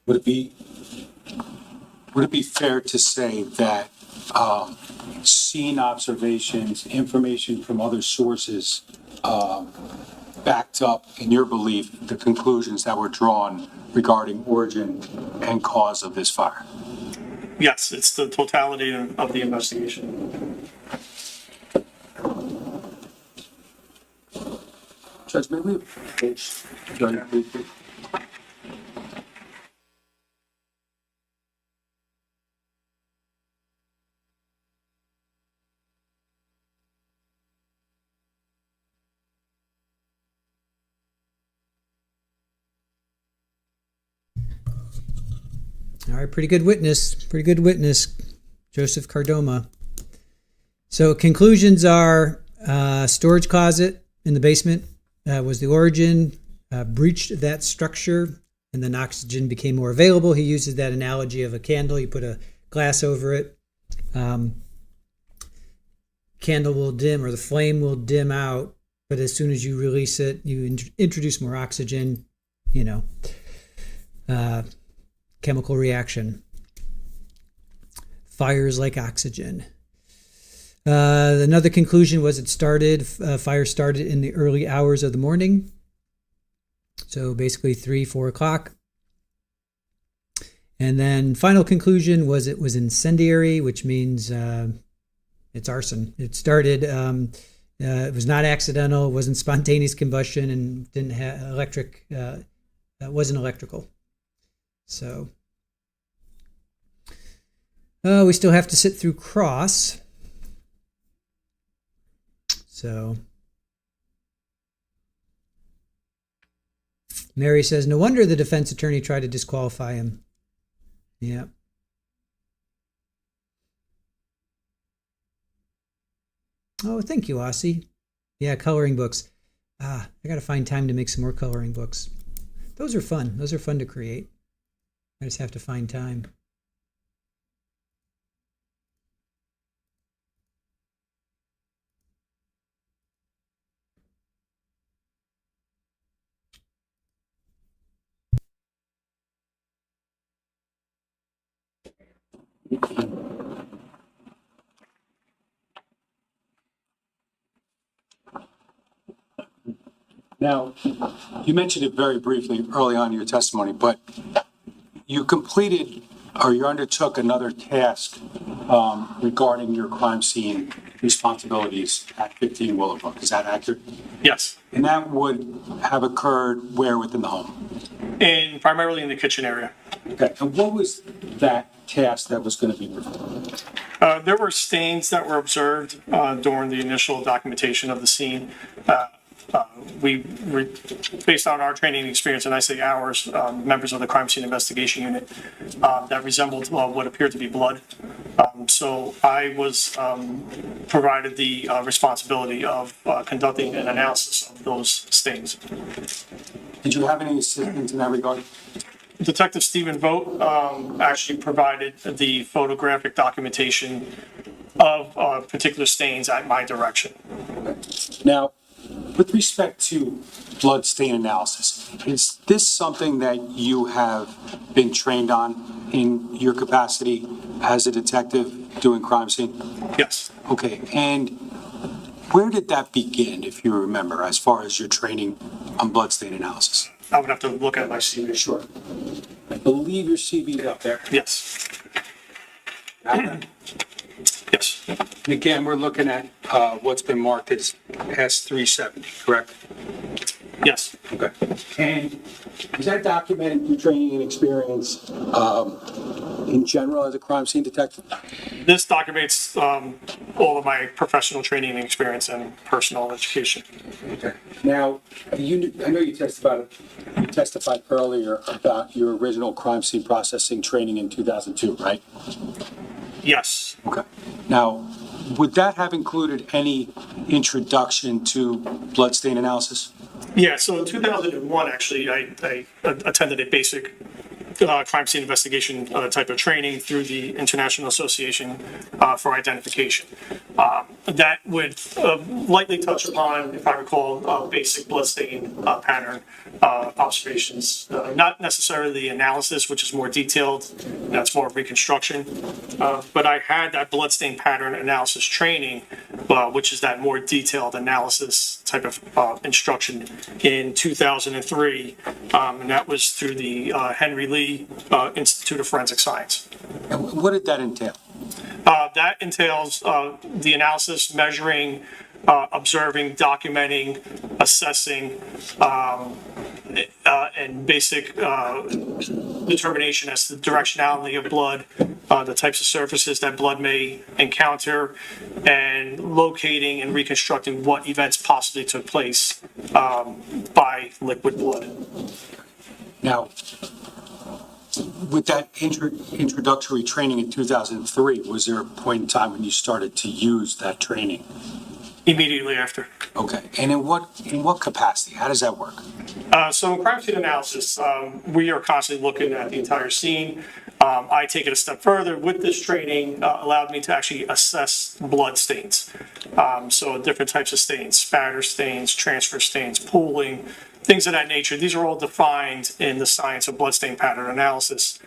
would it be fair to say that scene observations, information from other sources backed up, in your belief, the conclusions that were drawn regarding origin and cause of this fire? Yes, it's the totality of the investigation. Judge, may we have page 33, please? All right, pretty good witness, Joseph Cardoma. So conclusions are storage closet in the basement was the origin, breached that structure, and then oxygen became more available. He uses that analogy of a candle. You put a glass over it. Candle will dim, or the flame will dim out, but as soon as you release it, you introduce more oxygen, chemical reaction. Fires like oxygen. Another conclusion was fire started in the early hours of the morning. So basically 3-4 o'clock. And then final conclusion was it was incendiary, which means it's arson. It started, it was not accidental, it wasn't spontaneous combustion, and didn't have wasn't electrical. So we still have to sit through cross. So Mary says, no wonder the defense attorney tried to disqualify him. Yeah. Oh, thank you, Aussie. Yeah, coloring books. I got to find time to make some more coloring books. Those are fun. Those are fun to create. I just have to find time. Now, you mentioned it very briefly early on in your testimony, but you undertook another task regarding your crime scene responsibilities at 15 Willowbrook. Is that accurate? Yes, And that would have occurred where within the home? and primarily in the kitchen area. Okay. And what was that task that was going to be performed? There were stains that were observed during the initial documentation of the scene. Based on our training and experience, and I say ours, members of the crime scene investigation unit, that resembled what appeared to be blood. So I was provided the responsibility of conducting an analysis of those stains. Did you have any assistance in that regard? Detective Stephen Vogt actually provided the photographic documentation of particular stains at my direction. Now, with respect to blood stain analysis, is this something that you have been trained on in your capacity as a detective doing crime scene? Yes. Okay, and where did that begin, if you remember, as far as your training on blood stain analysis? I would have to look at my CV. Sure. I believe your CV is up there. Yes. Yes. And again, we're looking at what's been marked as S370, correct? Yes. Okay. And is that documented your training and experience in general as a crime scene detective? This documents all of my professional training and experience and personal education. Okay. Now, I know you testified earlier about your original crime scene processing training in 2002, right? Yes. Okay. Now, would that have included any introduction to bloodstain analysis? Yeah, so in 2001, actually, I attended a basic crime scene investigation type of training through the International Association for Identification. That would lightly touch upon, if I recall, basic bloodstain pattern observations. Not necessarily the analysis, which is more detailed. That's more reconstruction. But I had that bloodstain pattern analysis training, which is that more detailed analysis type of instruction in 2003. And that was through the Henry Lee Institute of Forensic Science. And what did that entail? That entails the analysis, measuring, observing, documenting, assessing, and basic determination as to the directionality of blood, the types of surfaces that blood may encounter, and locating and reconstructing what events possibly took place by liquid blood. Now, with that introductory training in 2003, was there a point in time when you started to use that training? Immediately after. Okay, and in what capacity? How does that work? So in crime scene analysis, we are constantly looking at the entire scene. I take it a step further. With this training, allowed me to actually assess blood stains. So different types of stains, spatter stains, transfer stains, pooling, things of that nature. These are all defined in the science of bloodstain pattern analysis.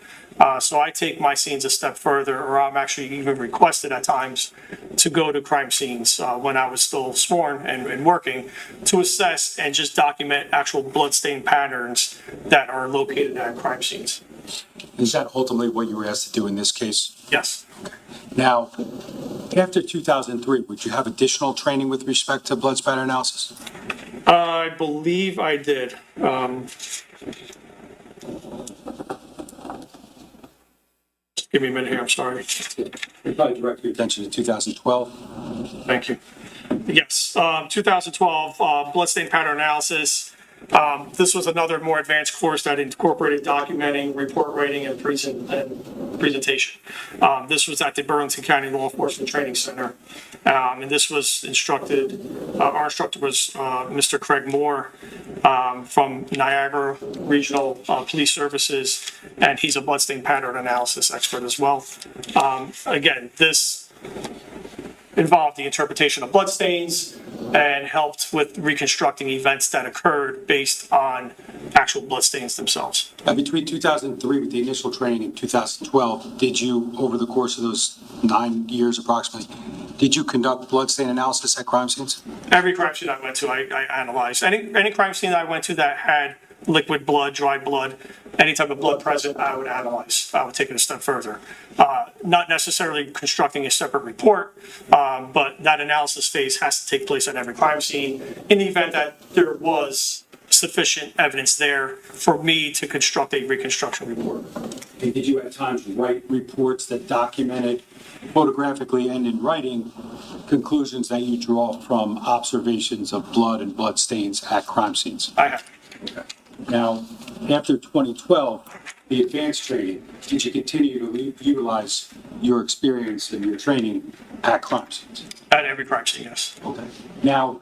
So I take my scenes a step further, or I'm actually even requested at times to go to crime scenes when I was still sworn and working to assess and just document actual bloodstain patterns that are located at crime scenes. Is that ultimately what you were asked to do in this case? Yes. Now, after 2003, would you have additional training with respect to blood spatter analysis? I believe I did. Just give me a minute here, I'm sorry. You probably direct your attention to 2012. Thank you. Yes, 2012, bloodstain pattern analysis. This was another more advanced course that incorporated documenting, report writing, and presentation. This was at the Burlington County Law Enforcement Training Center. And this was instructed, our instructor was Mr. Craig Moore from Niagara Regional Police Services, and he's a bloodstain pattern analysis expert as well. Again, this involved the interpretation of bloodstains and helped with reconstructing events that occurred based on actual bloodstains themselves. Now, between 2003 with the initial training and 2012, did you, over the course of those 9 years approximately, did you conduct bloodstain analysis at crime scenes? Every crime scene I went to, I analyzed. Any crime scene that I went to that had liquid blood, dry blood, any type of blood present, I would analyze. I would take it a step further. Not necessarily constructing a separate report, but that analysis phase has to take place at every crime scene in the event that there was sufficient evidence there for me to construct a reconstruction report. And did you at times write reports that documented photographically and in writing conclusions that you draw from observations of blood and blood stains at crime scenes? I have. Okay. Now, after 2012, the advanced training, did you continue to utilize your experience and your training at crime scenes? At every crime scene, yes. Okay. Now,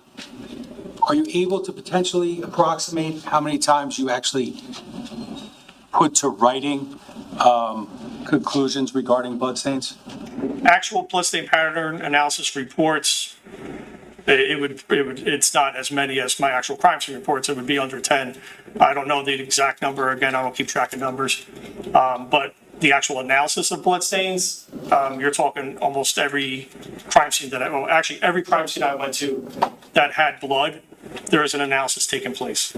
are you able to potentially approximate how many times you actually put to writing conclusions regarding bloodstains? Actual bloodstain pattern analysis reports, it's not as many as my actual crime scene reports. It would be under 10. I don't know the exact number. Again, I don't keep track of numbers. But the actual analysis of bloodstains, you're talking almost every crime scene actually every crime scene I went to that had blood, there is an analysis taking place.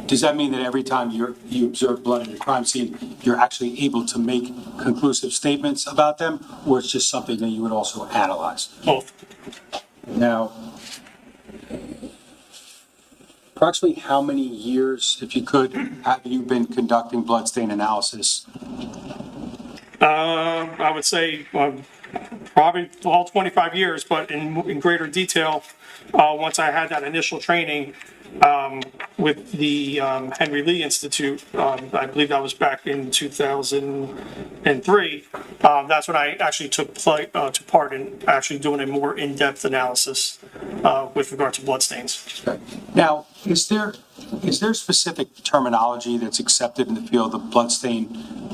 Does that mean that every time you observe blood in a crime scene, you're actually able to make conclusive statements about them, or it's just something that you would also analyze? Both. Now, approximately how many years, if you could, have you been conducting bloodstain analysis? I would say probably all 25 years, but in greater detail, once I had that initial training with the Henry Lee Institute, I believe that was back in 2003, that's when I actually took part in actually doing a more in-depth analysis with regard to bloodstains. Okay. Now, is there is there specific terminology that's accepted in the field of bloodstain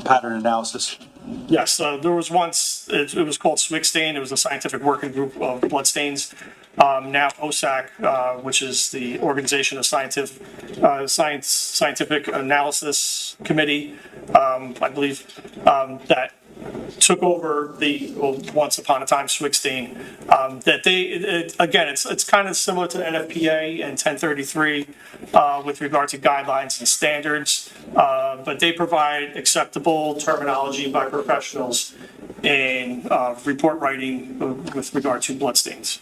pattern analysis? Yes, there was once, it was called SWIG stain. It was a scientific working group of bloodstains. Now OSAC, which is the Organization of Scientific Analysis Committee, I believe, that took over once upon a time SWIG stain. Again, it's kind of similar to NFPA and 1033 with regard to guidelines and standards, but they provide acceptable terminology by professionals in report writing with regard to bloodstains.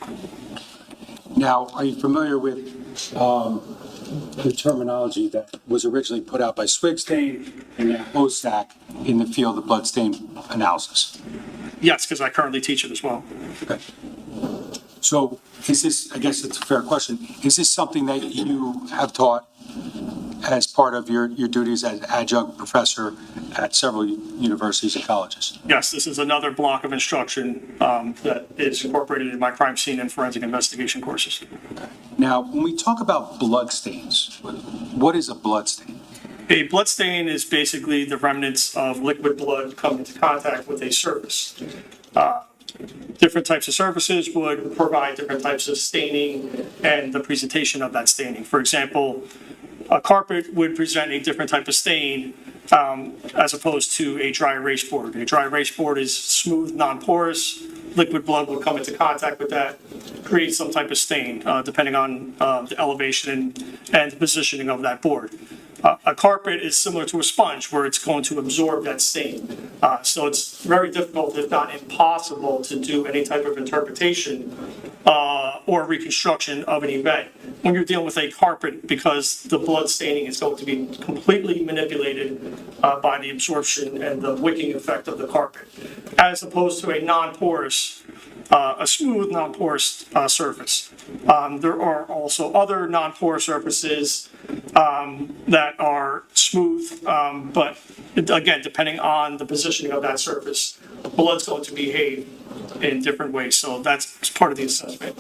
Now, are you familiar with the terminology that was originally put out by SWIG stain and now OSAC in the field of bloodstain analysis? Yes, because I currently teach it as well. Okay. So is this, I guess it's a fair question, is this something that you have taught as part of your duties as adjunct professor at several universities and colleges? Yes, this is another block of instruction that is incorporated in my crime scene and forensic investigation courses. Now, when we talk about bloodstains, what is a bloodstain? A bloodstain is basically the remnants of liquid blood coming into contact with a surface. Different types of surfaces would provide different types of staining and the presentation of that staining. For example, a carpet would present a different type of stain as opposed to a dry erase board. A dry erase board is smooth, non-porous. Liquid blood would come into contact with that, create some type of stain, depending on the elevation and the positioning of that board. A carpet is similar to a sponge where it's going to absorb that stain. So it's very difficult, if not impossible, to do any type of interpretation or reconstruction of an event when you're dealing with a carpet, because the blood staining is going to be completely manipulated by the absorption and the wicking effect of the carpet, as opposed to a non-porous, a smooth non-porous surface. There are also other non-porous surfaces that are smooth, but again, depending on the positioning of that surface, blood's going to behave in different ways. So that's part of the assessment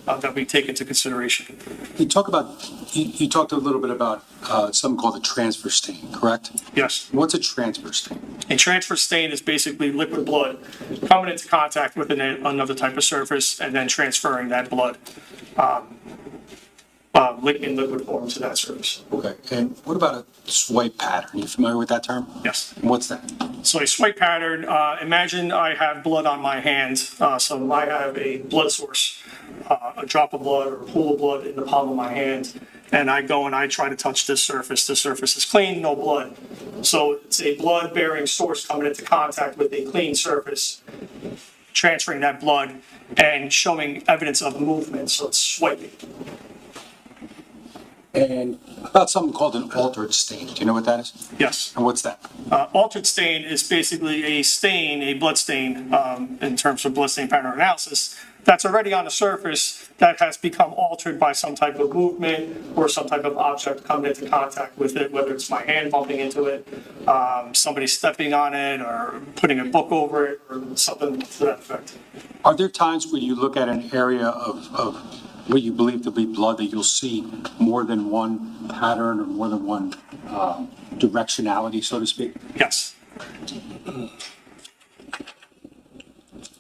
that we take into consideration. You talked a little bit about something called a transfer stain, correct? Yes. What's a transfer stain? A transfer stain is basically liquid blood coming into contact with another type of surface and then transferring that blood in liquid form to that surface. Okay. And what about a swipe pattern? Are you familiar with that term? Yes. And what's that? So a swipe pattern, imagine I have blood on my hand. So I have a blood source, a drop of blood or a pool of blood in the palm of my hand. And I go and I try to touch this surface. The surface is clean, no blood. So it's a blood-bearing source coming into contact with a clean surface, transferring that blood and showing evidence of movement. So it's swiping. And about something called an altered stain. Do you know what that is? Yes. And what's that? Altered stain is basically a stain, a blood stain, in terms of blood stain pattern analysis, that's already on the surface that has become altered by some type of movement or some type of object coming into contact with it, whether it's my hand bumping into it, somebody stepping on it, or putting a book over it, or something to that effect. Are there times when you look at an area of what you believe to be blood that you'll see more than one pattern or more than one directionality, so to speak? Yes.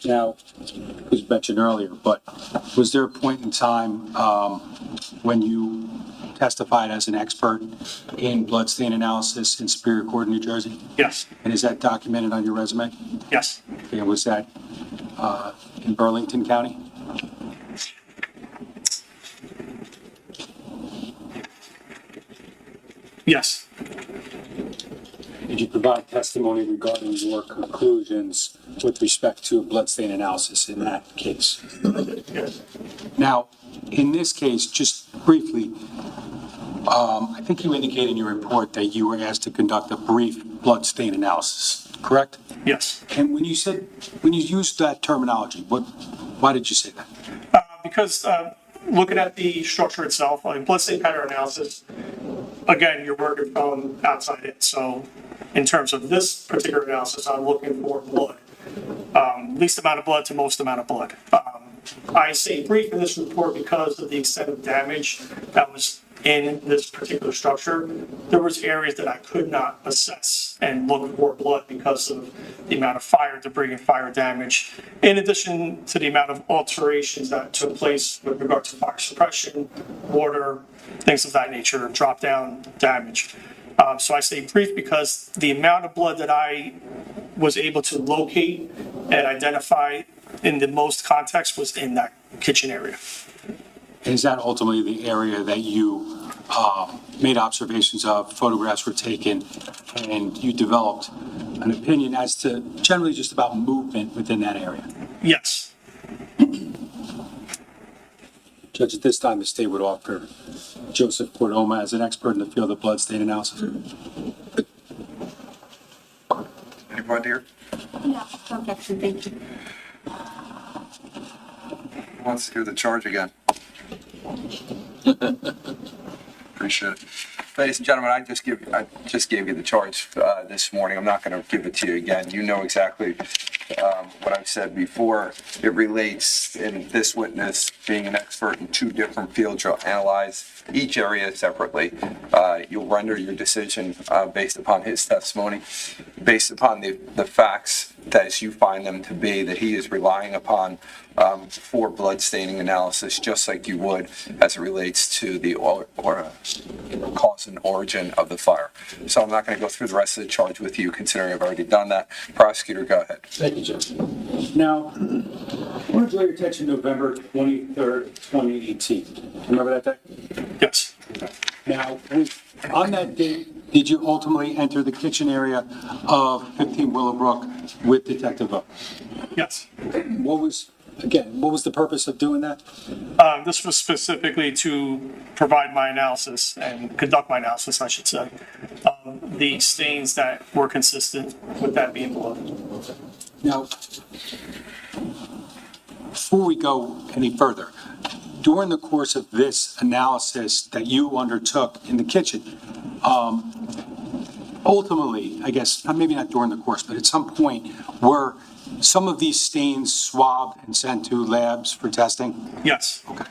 Now, it was mentioned earlier, but was there a point in time when you testified as an expert in bloodstain analysis in Superior Court in New Jersey? Yes. And is that documented on your resume? Yes. And was that in Burlington County? Yes. Did you provide testimony regarding your conclusions with respect to bloodstain analysis in that case? Yes. Now, in this case, just briefly, I think you indicated in your report that you were asked to conduct a brief bloodstain analysis, correct? Yes. And when you used that terminology, why did you say that? Because looking at the structure itself, bloodstain pattern analysis, again, you're working from outside in. So in terms of this particular analysis, I'm looking for blood. Least amount of blood to most amount of blood. I say brief in this report because of the extent of damage that was in this particular structure, there was areas that I could not assess and look for blood because of the amount of fire debris and fire damage, in addition to the amount of alterations that took place with regard to fire suppression, water, things of that nature, drop down damage. So I say brief because the amount of blood that I was able to locate and identify in the most context was in that kitchen area. Is that ultimately the area that you made observations of, photographs were taken, and you developed an opinion as to generally just about movement within that area? Yes. Judge, at this time, the state would offer Joseph Cordoma as an expert in the field of blood stain analysis. Anybody here? No, objection, thank you. Who wants to hear the charge again? Appreciate it. Ladies and gentlemen, I just gave you the charge this morning. I'm not going to give it to you again. You know exactly what I've said before. It relates in this witness being an expert in two different fields. You'll analyze each area separately. You'll render your decision based upon his testimony, based upon the facts that as you find them to be, that he is relying upon for blood staining analysis, just like you would as it relates to the cause and origin of the fire. So I'm not going to go through the rest of the charge with you, considering I've already done that. Prosecutor, go ahead. Thank you, Judge. Now, I want to draw your attention to November 23rd, 2018. Remember that day? Yes. Now, on that date, did you ultimately enter the kitchen area of 15 Willowbrook with Detective O? Yes. What was the purpose of doing that? This was specifically to provide my analysis and conduct my analysis, I should say, of the stains that were consistent with that being blood. Now, before we go any further, during the course of this analysis that you undertook in the kitchen, ultimately, I guess, maybe not during the course, but at some point, were some of these stains swabbed and sent to labs for testing? Yes. Okay.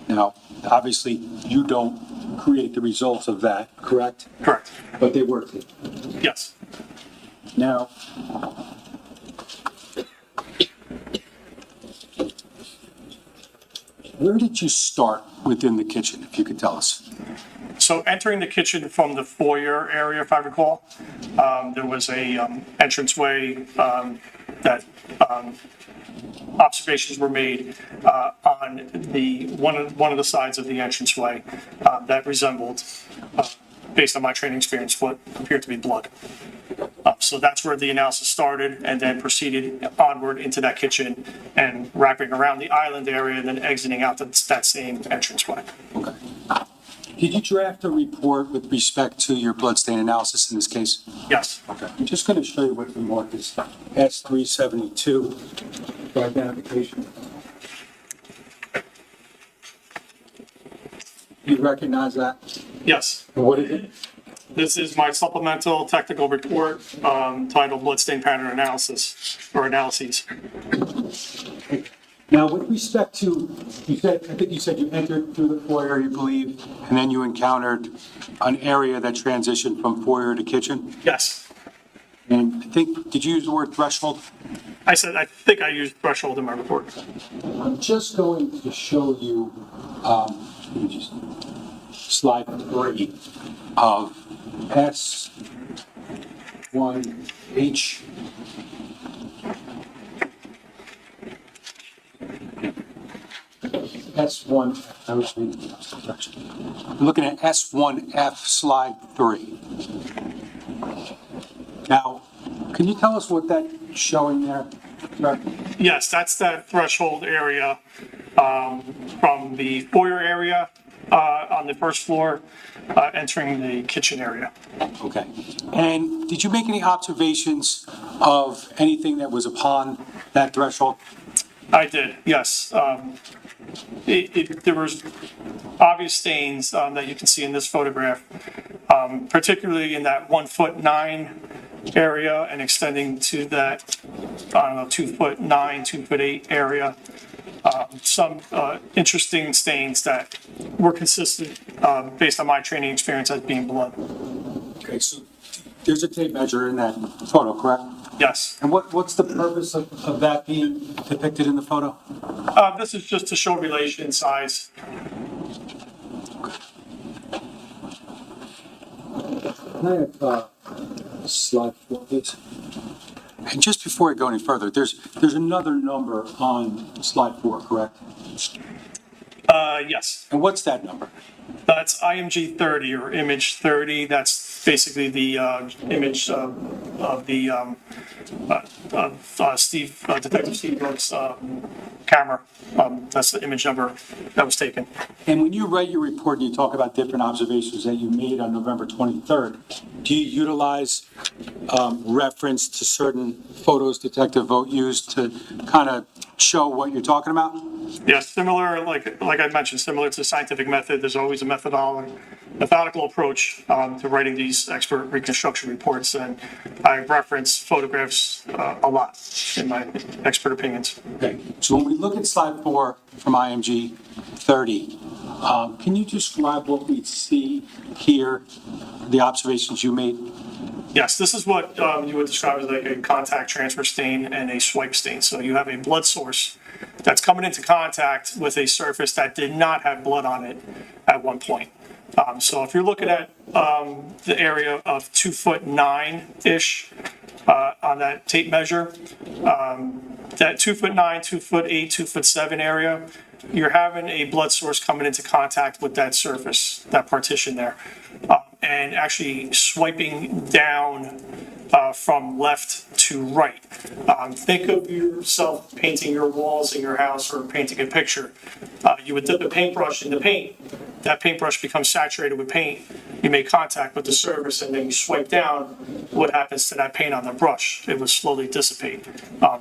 Now, obviously, you don't create the results of that, correct? Correct. But they were. Yes. Now, where did you start within the kitchen, if you could tell us? So entering the kitchen from the foyer area, if I recall, there was a entranceway that observations were made on the one of the sides of the entranceway that resembled, based on my training experience, what appeared to be blood. So that's where the analysis started, and then proceeded onward into that kitchen and wrapping around the island area and then exiting out that same entranceway. Okay. Did you draft a report with respect to your bloodstain analysis in this case? Yes. Okay. I'm just going to show you what the mark is. S372 for identification. You recognize that? Yes. And what is it? This is my supplemental technical report titled Bloodstain Pattern Analysis, or Analyses. Now, with respect to, I think you said you entered through the foyer, you believe, and then you encountered an area that transitioned from foyer to kitchen? Yes. And I think, did you use the word threshold? I think I used threshold in my report. I'm just going to show you, let me just, slide 3 of S1H. S1, I was reading the instruction. I'm looking at S1F slide 3. Now, can you tell us what that's showing there? Yes, that's that threshold area from the foyer area on the first floor, entering the kitchen area. Okay. And did you make any observations of anything that was upon that threshold? I did, yes. There was obvious stains that you can see in this photograph, particularly in that 1'9" area and extending to that, 2'9", 2'8" area. some interesting stains that were consistent based on my training experience as being blood. Okay, so there's a tape measure in that photo, correct? Yes. And what's the purpose of that being depicted in the photo? This is just to show relation size. Can I have slide 4, please? And just before I go any further, there's another number on slide 4, correct? Yes. And what's that number? That's IMG 30 or image 30. That's basically the image of the Detective Steve York's camera. That's the image number that was taken. And when you write your report and you talk about different observations that you made on November 23rd, do you utilize reference to certain photos Detective Vogt used to kind of show what you're talking about? Yes, similar, like I mentioned, similar to the scientific method, there's always a methodical approach to writing these expert reconstruction reports, and I reference photographs a lot in my expert opinions. Okay, so when we look at slide 4 from IMG 30, can you describe what we see here, the observations you made? Yes, this is what you would describe as like a contact transfer stain and a swipe stain. So you have a blood source that's coming into contact with a surface that did not have blood on it at one point. So if you're looking at the area of 2'9" on that tape measure, that 2'9", 2'8", 2'7" area, you're having a blood source coming into contact with that surface, that partition there, and actually swiping down from left to right. Think of yourself painting your walls in your house or painting a picture. You would dip a paintbrush in the paint. That paintbrush becomes saturated with paint. You make contact with the surface and then you swipe down. What happens to that paint on the brush? It will slowly dissipate.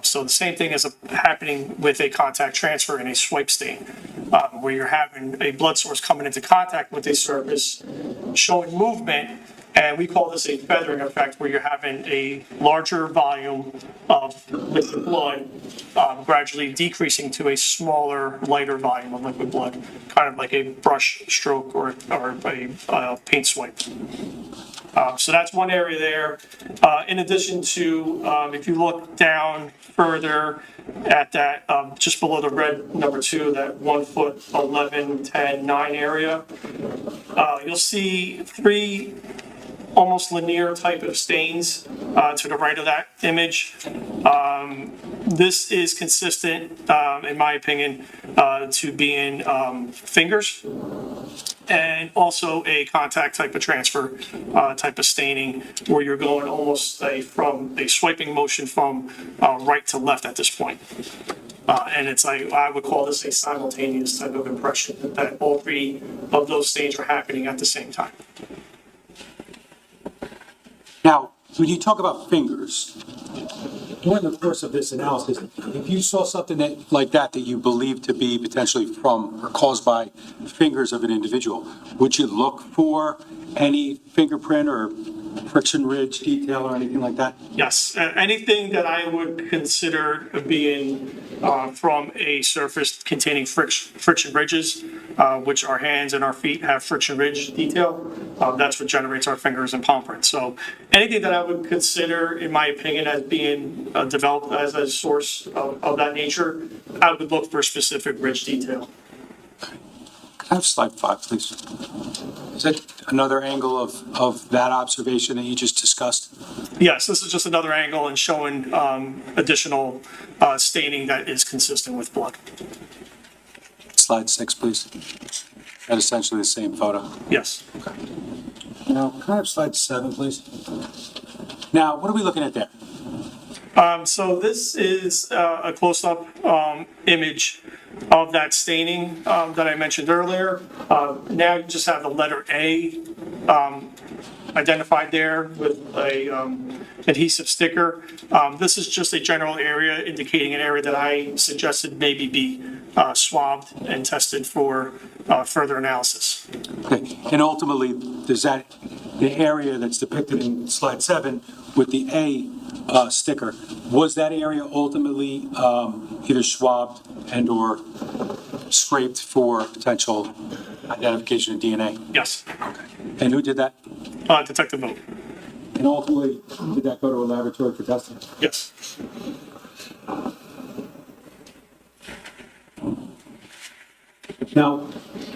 So the same thing is happening with a contact transfer and a swipe stain, where you're having a blood source coming into contact with a surface, showing movement. And we call this a feathering effect, where you're having a larger volume of liquid blood gradually decreasing to a smaller, lighter volume of liquid blood, kind of like a brush stroke or a paint swipe. So that's one area there. In addition to, if you look down further at that, just below the red number 2, that 1 foot 11, 10, 9 area, you'll see 3 almost linear type of stains to the right of that image. This is consistent, in my opinion, to being fingers, and also a contact type of transfer type of staining, where you're going almost from a swiping motion from right to left at this point. And it's like, I would call this a simultaneous type of impression, that all 3 of those stains are happening at the same time. Now, when you talk about fingers, during the course of this analysis, if you saw something like that you believe to be potentially from or caused by fingers of an individual, would you look for any fingerprint or friction ridge detail or anything like that? Yes, anything that I would consider being from a surface containing friction ridges, which our hands and our feet have friction ridge detail, that's what generates our fingers and palm prints. So anything that I would consider, in my opinion, as being developed as a source of that nature, I would look for specific ridge detail. Can I have slide 5, please? Is that another angle of that observation that you just discussed? Yes, this is just another angle and showing additional staining that is consistent with blood. Slide 6, please. That's essentially the same photo. Yes. Now, can I have slide 7, please? Now, what are we looking at there? So this is a close-up image of that staining that I mentioned earlier. Now you just have the letter A identified there with a adhesive sticker. This is just a general area indicating an area that I suggested maybe be swabbed and tested for further analysis. Okay, and ultimately, does that the area that's depicted in slide 7 with the A sticker, was that area ultimately either swabbed and/or scraped for potential identification of DNA? Yes. And who did that? Detective Vogt. And ultimately, did that go to a laboratory for testing? Yes. Now,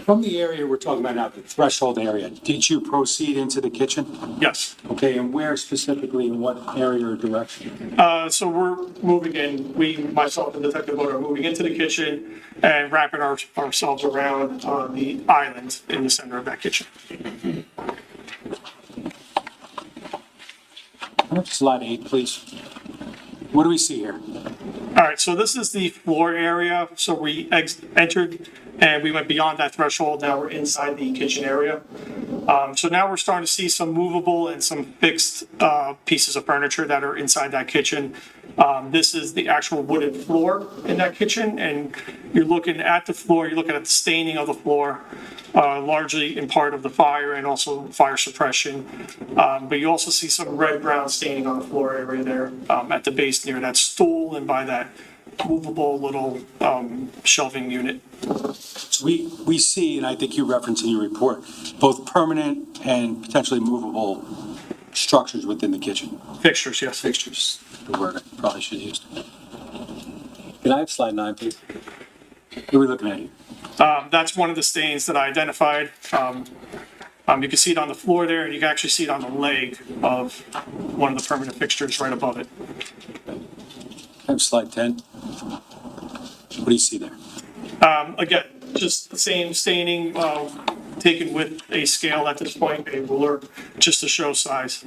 from the area we're talking about now, the threshold area, did you proceed into the kitchen? Yes. Okay, and where specifically, in what area or direction? So we're moving in, myself and Detective Vogt are moving into the kitchen and wrapping ourselves around the island in the center of that kitchen. Slide 8, please. What do we see here? All right, so this is the floor area. So we entered and we went beyond that threshold. Now we're inside the kitchen area. So now we're starting to see some movable and some fixed pieces of furniture that are inside that kitchen. This is the actual wooden floor in that kitchen, and you're looking at the floor, you're looking at the staining of the floor, largely in part of the fire and also fire suppression. But you also see some red-brown staining on the floor area there at the base near that stool and by that movable little shelving unit. So we see, and I think you reference in your report, both permanent and potentially movable structures within the kitchen. Fixtures, yes. Fixtures, the word I probably should have used. Can I have slide 9, please? What are we looking at here? That's one of the stains that I identified. You can see it on the floor there, and you can actually see it on the leg of one of the permanent fixtures right above it. I have slide 10. What do you see there? Again, just the same staining, taken with a scale at this point, a ruler, just to show size.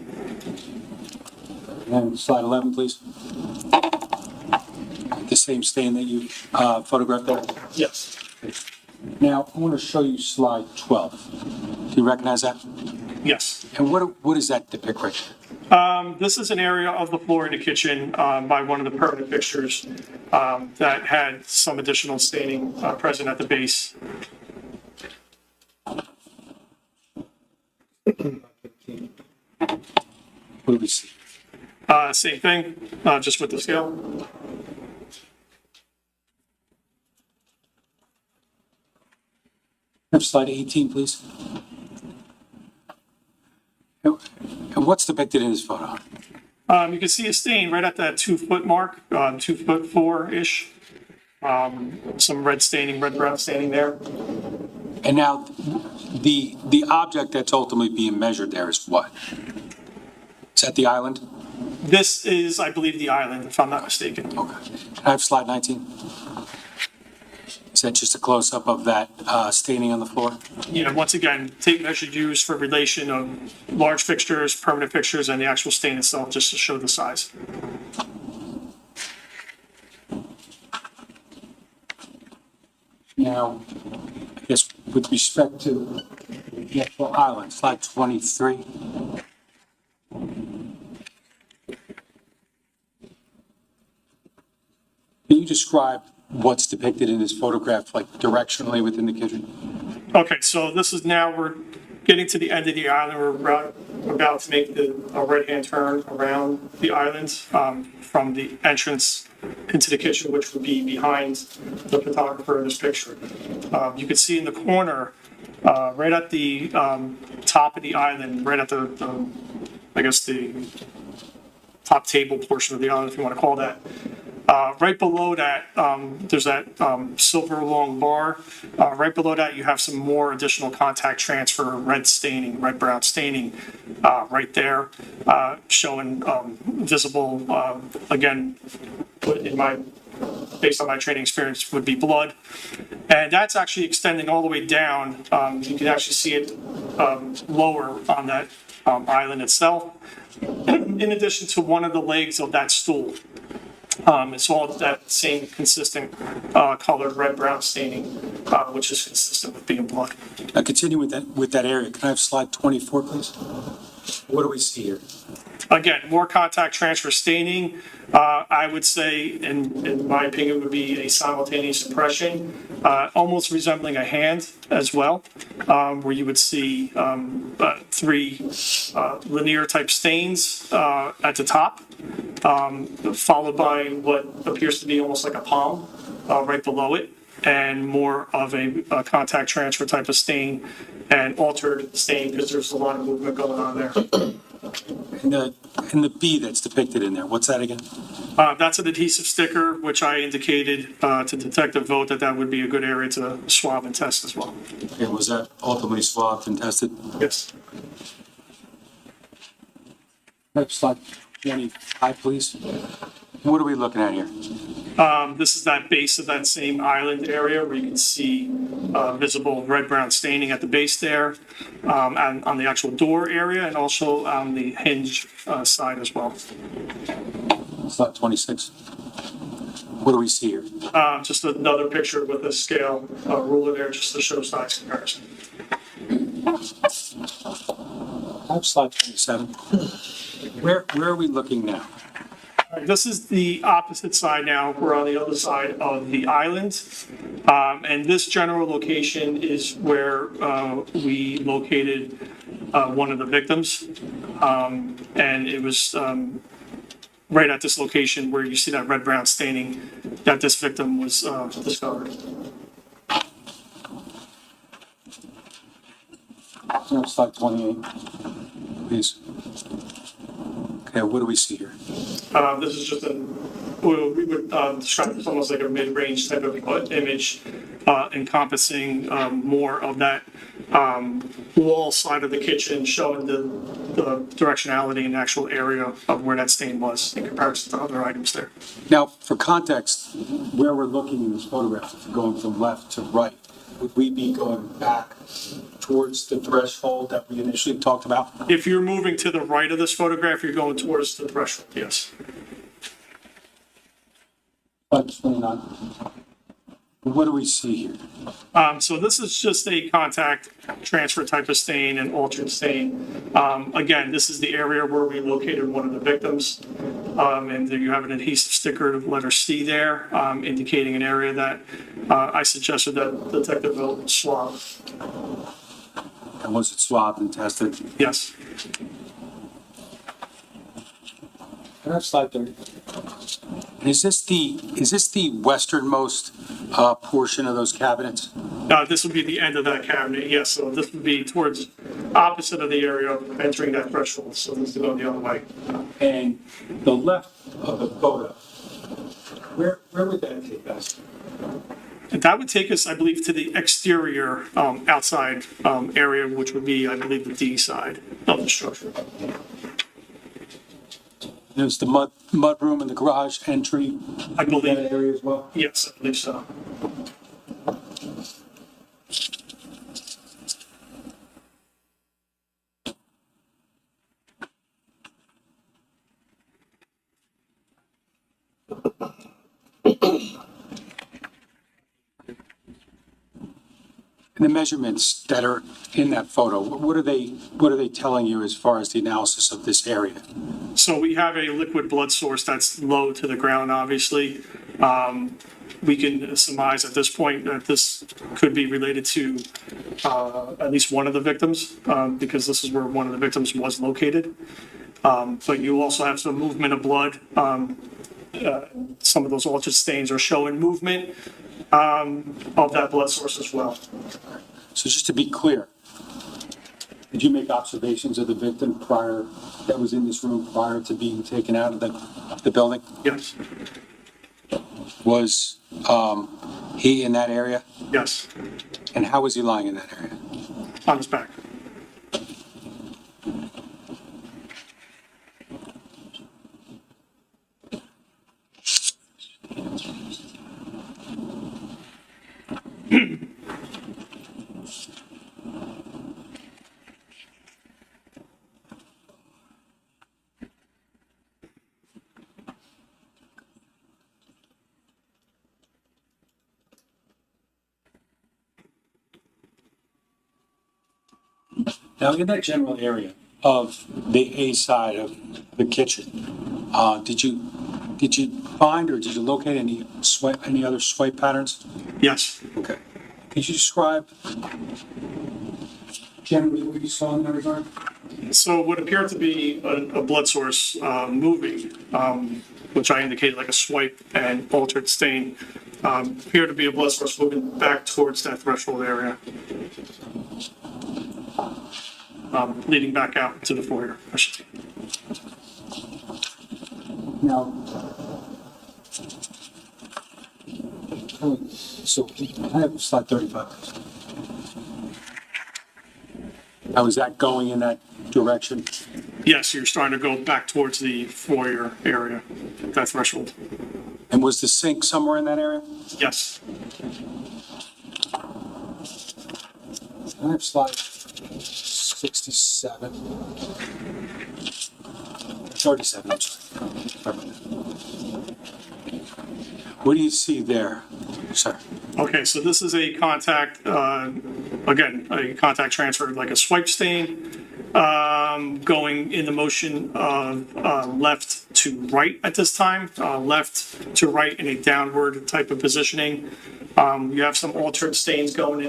And slide 11, please. The same stain that you photographed there? Yes. Now, I want to show you slide 12. Do you recognize that? Yes. And what does that depict right there? This is an area of the floor in the kitchen by one of the permanent fixtures that had some additional staining present at the base. What do we see? Same thing, just with the scale. Have slide 18, please. And what's depicted in this photo? You can see a stain right at that 2-foot mark, 2'4" some red staining, red-brown staining there. And now, the object that's ultimately being measured there is what? Is that the island? This is, I believe, the island, if I'm not mistaken. Okay. Can I have slide 19? Is that just a close-up of that staining on the floor? Yeah, once again, tape measure used for relation of large fixtures, permanent fixtures, and the actual stain itself, just to show the size. Now, I guess with respect to the actual island, slide 23. Can you describe what's depicted in this photograph, like directionally within the kitchen? Okay, so this is now, we're getting to the end of the island. We're about to make a right-hand turn around the island from the entrance into the kitchen, which would be behind the photographer in this picture. You can see in the corner, right at the top of the island, right at the I guess the top table portion of the island, if you want to call that. Right below that, there's that silver long bar. Right below that, you have some more additional contact transfer, red staining, red-brown staining right there, showing visible, again, based on my training experience, would be blood. And that's actually extending all the way down. You can actually see it lower on that island itself, in addition to one of the legs of that stool. It's all that same consistent colored red-brown staining, which is consistent with being blood. Now, continue with that area. Can I have slide 24, please? What do we see here? Again, more contact transfer staining. I would say, in my opinion, would be a simultaneous impression, almost resembling a hand as well, where you would see three linear type stains at the top, followed by what appears to be almost like a palm right below it, and more of a contact transfer type of stain and altered stain because there's a lot of movement going on there. And the B that's depicted in there, what's that again? That's an adhesive sticker, which I indicated to Detective Vogt that would be a good area to swab and test as well. Okay, was that ultimately swabbed and tested? Yes. Next slide, 25, please. What are we looking at here? This is that base of that same island area where you can see visible red-brown staining at the base there, and on the actual door area, and also on the hinge side as well. Slide 26. What do we see here? Just another picture with a scale ruler there, just to show size comparison. I have slide 27. Where are we looking now? This is the opposite side now. We're on the other side of the island. And this general location is where we located one of the victims. And it was right at this location where you see that red-brown staining that this victim was discovered. Slide 28, please. Okay, what do we see here? This is just we would describe it as almost like a mid-range type of image encompassing more of that wall side of the kitchen, showing the directionality and actual area of where that stain was in comparison to other items there. Now, for context, where we're looking in this photograph, if we're going from left to right, would we be going back towards the threshold that we initially talked about? If you're moving to the right of this photograph, you're going towards the threshold, yes. Slide 29. What do we see here? So this is just a contact transfer type of stain and altered stain. Again, this is the area where we located one of the victims. And there you have an adhesive sticker, letter C there, indicating an area that I suggested that Detective will swab. And was it swabbed and tested? Yes. Can I have slide 30? Is this the westernmost portion of those cabinets? This would be the end of that cabinet, yes. So this would be towards opposite of the area of entering that threshold. So this is going the other way. And the left of the photo, where would that take us? And that would take us, I believe, to the exterior outside area, which would be, I believe, the D side of the structure. There's the mud room and the garage entry. I believe. That area as well? Yes, I believe so. And the measurements that are in that photo, what are they telling you as far as the analysis of this area? So we have a liquid blood source that's low to the ground, obviously. We can surmise at this point that this could be related to at least one of the victims, because this is where one of the victims was located. But you also have some movement of blood. Some of those altered stains are showing movement of that blood source as well. So just to be clear, did you make observations of the victim that was in this room prior to being taken out of the building? Yes. Was he in that area? Yes. And how was he lying in that area? On his back. Now, in that general area of the A side of the kitchen, did you Did you find or did you locate any other swipe patterns? Yes. Okay. Could you describe generally what you saw in that regard? So what appeared to be a blood source moving, which I indicated like a swipe and altered stain, appeared to be a blood source moving back towards that threshold area, leading back out to the foyer, I should say. Now, so I have slide 35. Now, is that going in that direction? Yes, you're starting to go back towards the foyer area, that threshold. And was the sink somewhere in that area? Yes. I have slide 67. 37, I'm sorry. What do you see there, sir? Okay, so this is a contact, again, a contact transfer, like a swipe stain, going in the motion of left to right at this time, left to right in a downward type of positioning. You have some altered stains going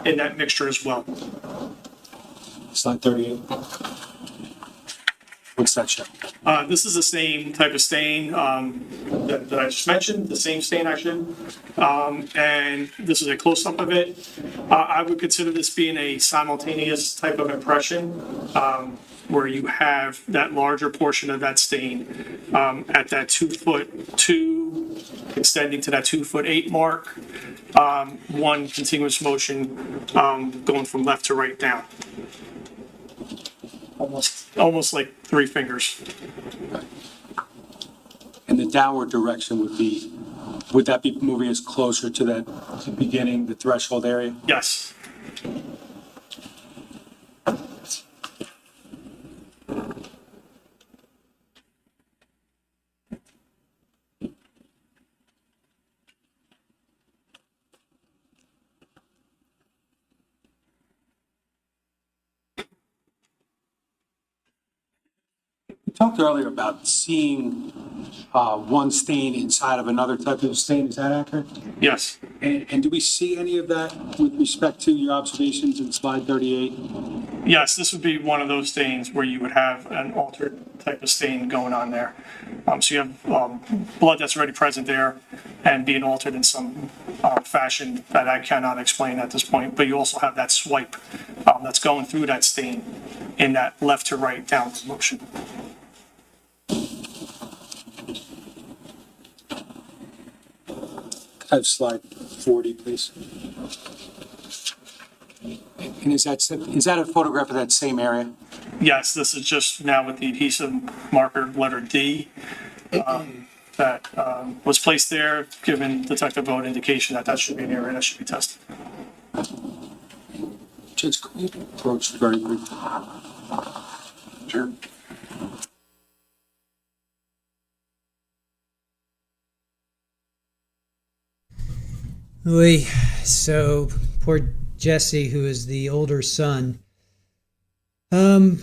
in that mixture as well. Slide 38. What's that show? This is the same type of stain that I just mentioned, the same stain actually. And this is a close-up of it. I would consider this being a simultaneous type of impression where you have that larger portion of that stain at that 2'2", extending to that 2'8" mark. One continuous motion going from left to right down. Almost like 3 fingers. And the downward direction would that be moving us closer to the beginning, the threshold area? Yes. You talked earlier about seeing one stain inside of another type of stain. Is that accurate? Yes. And do we see any of that with respect to your observations in slide 38? Yes, this would be one of those stains where you would have an altered type of stain going on there. So you have blood that's already present there and being altered in some fashion that I cannot explain at this point. But you also have that swipe that's going through that stain in that left to right downward motion. I have slide 40, please. And is that a photograph of that same area? Yes, this is just now with the adhesive marker letter D that was placed there, given Detective Vogt indication that that should be an area that should be tested. Judge, can you approach very briefly? Sure. Oy. So poor Jesse, who is the older son. So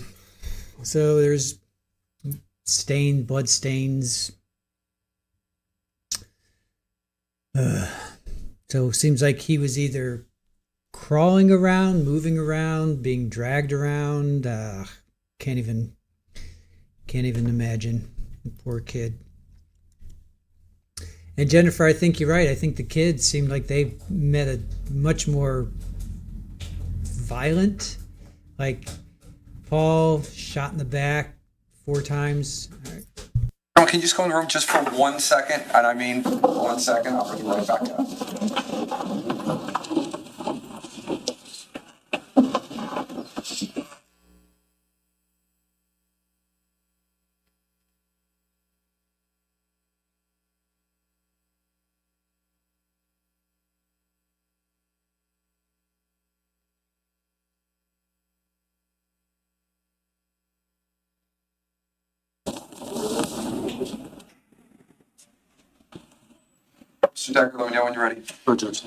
there's blood stains. So it seems like he was either crawling around, moving around, being dragged around. Can't even imagine. Poor kid. And Jennifer, I think you're right. I think the kids seemed like they met a much more violent, like Paul shot in the back 4 times. All right. Can you just go in the room just for 1 second? And I mean 1 second, I'll bring you right back up. Mr. Decker, let me know when you're ready. Sure, Judge.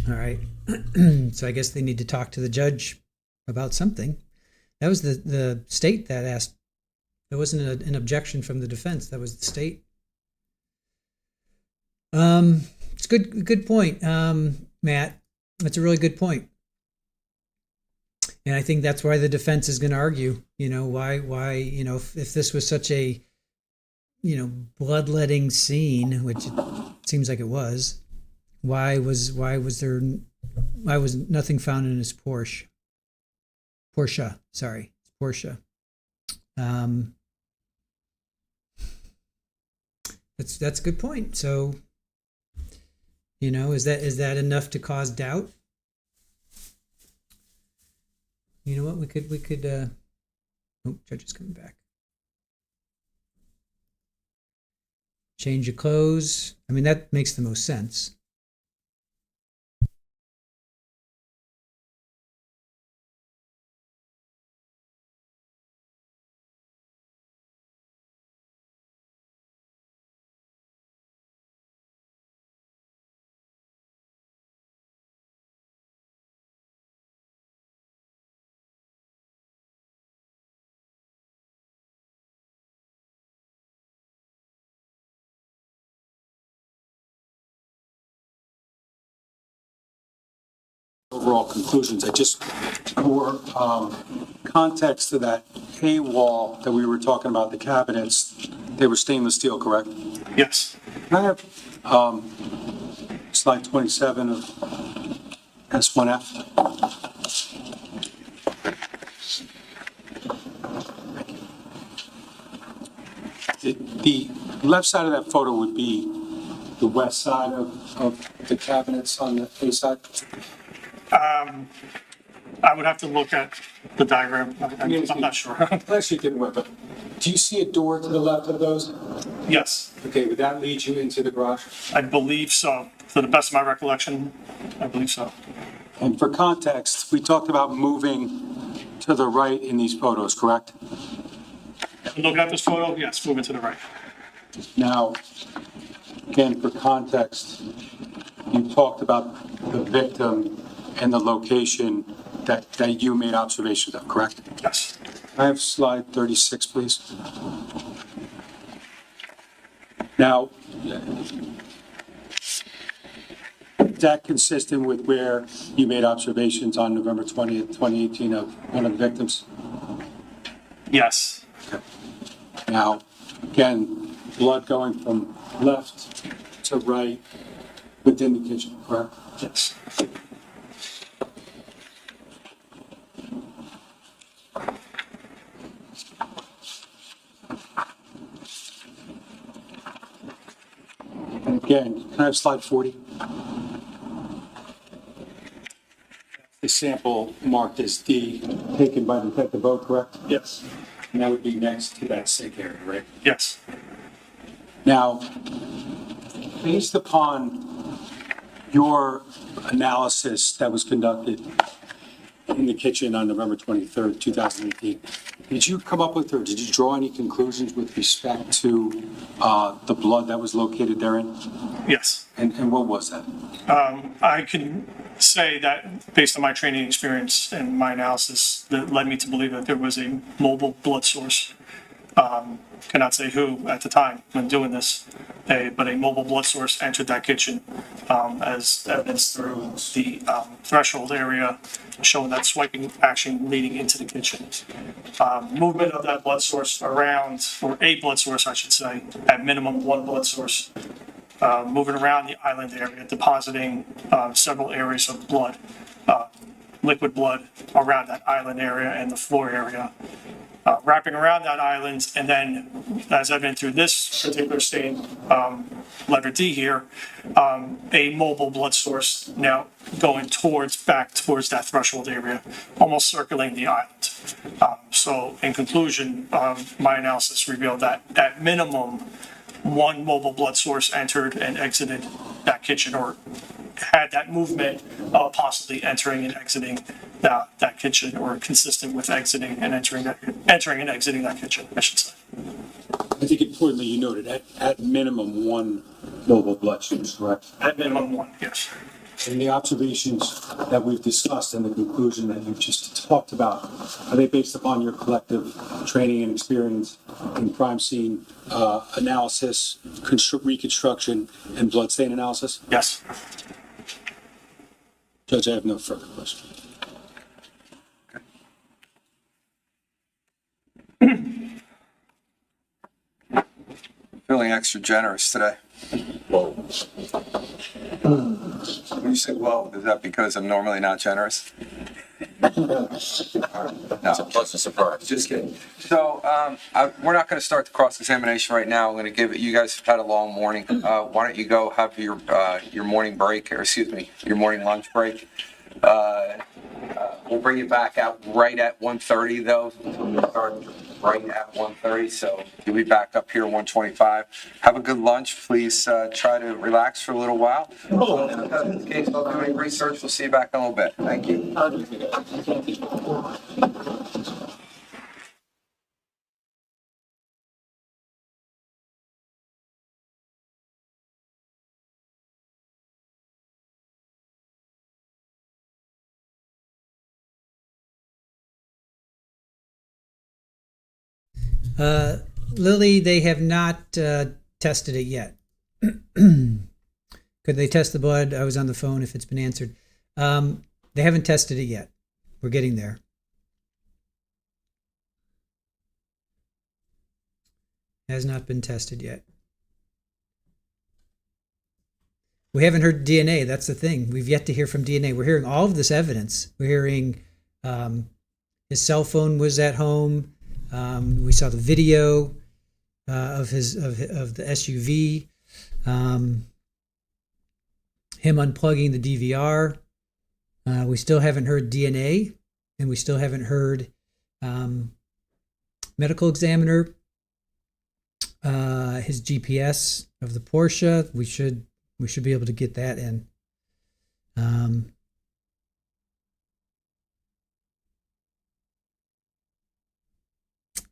All right. So I guess they need to talk to the judge about something. That was the state that asked. There wasn't an objection from the defense. That was the state. It's good point, Matt. That's a really good point. And I think that's why the defense is going to argue, why, if this was such a, bloodletting scene, which it seems like it was, why was nothing found in his Porsche? Sorry, Porsche. That's a good point. So, is that enough to cause doubt? You know what? We could. Judge is coming back. Change your clothes. I mean, that makes the most sense. Overall conclusions. I just, for context to that hay wall that we were talking about, the cabinets, they were stainless steel, correct? Yes. Can I have slide 27 of S1F? The left side of that photo would be the west side of the cabinets on the A side? I would have to look at the diagram. I'm not sure. Actually, didn't work, but do you see a door to the left of those? Yes, Okay, would that lead you into the garage? I believe so. To the best of my recollection, I believe so. And for context, we talked about moving to the right in these photos, correct? Looking at this photo, yes, moving to the right. Now, again, for context, you talked about the victim and the location that you made observations of, correct? Yes. Can I have slide 36, please? Now, is that consistent with where you made observations on November 20th, 2018 of one of the victims? Yes. Now, again, blood going from left to right within the kitchen, correct? Yes. And again, can I have slide 40? The sample marked as D, taken by Detective O, correct? Yes. And that would be next to that sink area, right? Yes. Now, based upon your analysis that was conducted in the kitchen on November 23rd, 2018, did you come up with or did you draw any conclusions with respect to the blood that was located therein? Yes. And what was that? I can say that based on my training experience and my analysis, that led me to believe that there was a mobile blood source. Cannot say who at the time when doing this, but a mobile blood source entered that kitchen, as evidenced through the threshold area, showing that swiping action leading into the kitchen. Movement of that blood source around, or a blood source, I should say, at minimum one blood source, moving around the island area, depositing several areas of blood, liquid blood around that island area and the floor area. Wrapping around that island, and then, as evident through this particular stain, letter D here, a mobile blood source now going back towards that threshold area, almost circling the island. So, in conclusion, my analysis revealed that at minimum, one mobile blood source entered and exited that kitchen, or had that movement of possibly entering and exiting that kitchen, or consistent with entering and exiting that kitchen, I should say. I think importantly, you noted at minimum one mobile blood source, correct? At minimum one, yes. And the observations that we've discussed and the conclusion that you've just talked about, are they based upon your collective training and experience in crime scene analysis, reconstruction, and bloodstain analysis? Yes. Judge, I have no further questions. Feeling extra generous today. When you say, well, is that because I'm normally not generous? No. It's a pleasant surprise. Just kidding. So, we're not going to start the cross-examination right now. I'm going to give it, you guys have had a long morning. Why don't you go have your morning break, or excuse me, your morning lunch break. We'll bring you back out right at 1:30 though. We'll start right at 1:30, so you'll be back up here at 1:25. Have a good lunch. Please try to relax for a little while. In case I'll do any research, we'll see you back in a little bit. Thank you. Lily, they have not tested it yet. Could they test the blood? I was on the phone if it's been answered. They haven't tested it yet. We're getting there. Has not been tested yet. We haven't heard DNA. That's the thing. We've yet to hear from DNA. We're hearing all of this evidence. We're hearing his cell phone was at home. We saw the video of the SUV. Him unplugging the DVR. We still haven't heard DNA, and we still haven't heard medical examiner. His GPS of the Porsche. We should be able to get that in.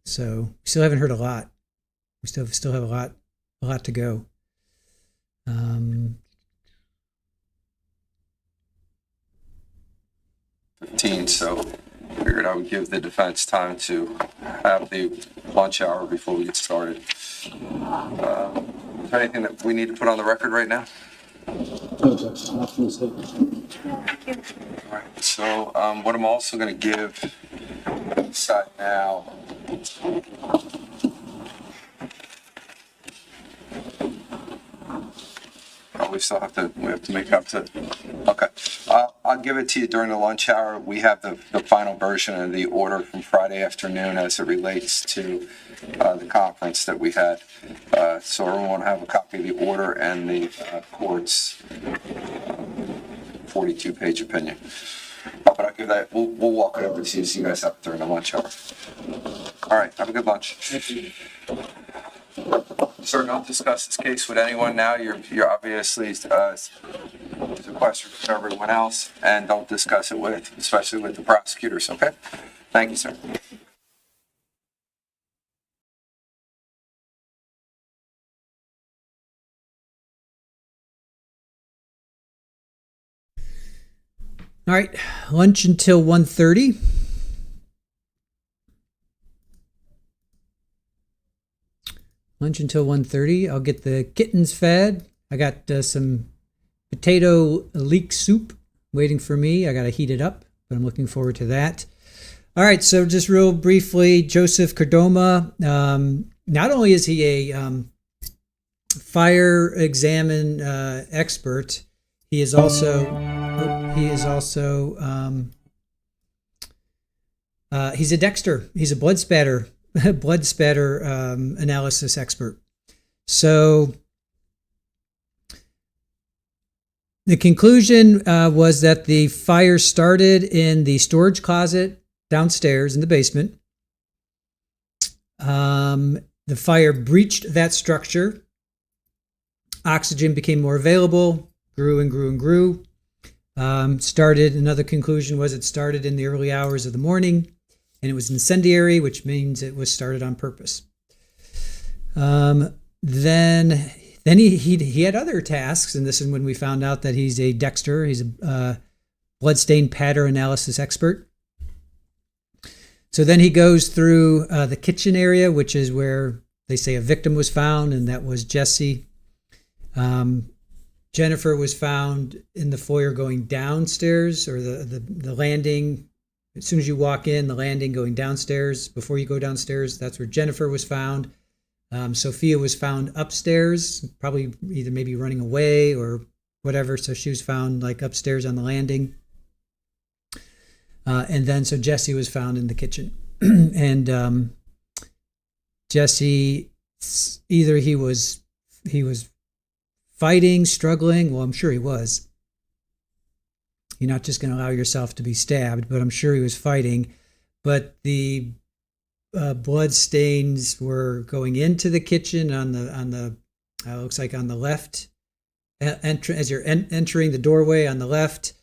So we still haven't heard a lot. We still have a lot to go. 15, so figured I would give the defense time to have the lunch hour before we get started. Is there anything that we need to put on the record right now? No, Judge, nothing to say. All right, so what I'm also going to give side now. Oh, we have to make up to. Okay, I'll give it to you during the lunch hour. We have the final version of the order from Friday afternoon as it relates to the conference that we had. So everyone will have a copy of the order and the court's 42-page opinion. But I'll give that. We'll walk it over to you so you guys have it during the lunch hour. All right, have a good lunch. Thank you. Sir, don't discuss this case with anyone now. You're obviously it's a question for everyone else, and don't discuss it especially with the prosecutors. Okay? Thank you, sir. All right, lunch until 1:30. Lunch until 1:30. I'll get the kittens fed. I got some potato leek soup waiting for me. I got to heat it up, but I'm looking forward to that. All right, so just real briefly, Joseph Cardoma, not only is he a fire examine expert, he's a Dexter. He's a blood spatter analysis expert. So the conclusion was that the fire started in the storage closet downstairs in the basement. The fire breached that structure. Oxygen became more available, grew and grew and grew. Another conclusion was it started in the early hours of the morning, and it was incendiary, which means it was started on purpose. Then he had other tasks, and this is when we found out that he's a Dexter. He's a bloodstain pattern analysis expert. So then he goes through the kitchen area, which is where they say a victim was found, and that was Jesse. Jennifer was found in the foyer going downstairs, or the landing. As soon as you walk in, the landing going downstairs, before you go downstairs, that's where Jennifer was found. Sophia was found upstairs, probably either maybe running away or whatever. So she was found like upstairs on the landing. And then so Jesse was found in the kitchen. And Jesse, either he was fighting, struggling. Well, I'm sure he was. You're not just going to allow yourself to be stabbed, but I'm sure he was fighting. But the blood stains were going into the kitchen on the looks like on the left. As you're entering the doorway on the left,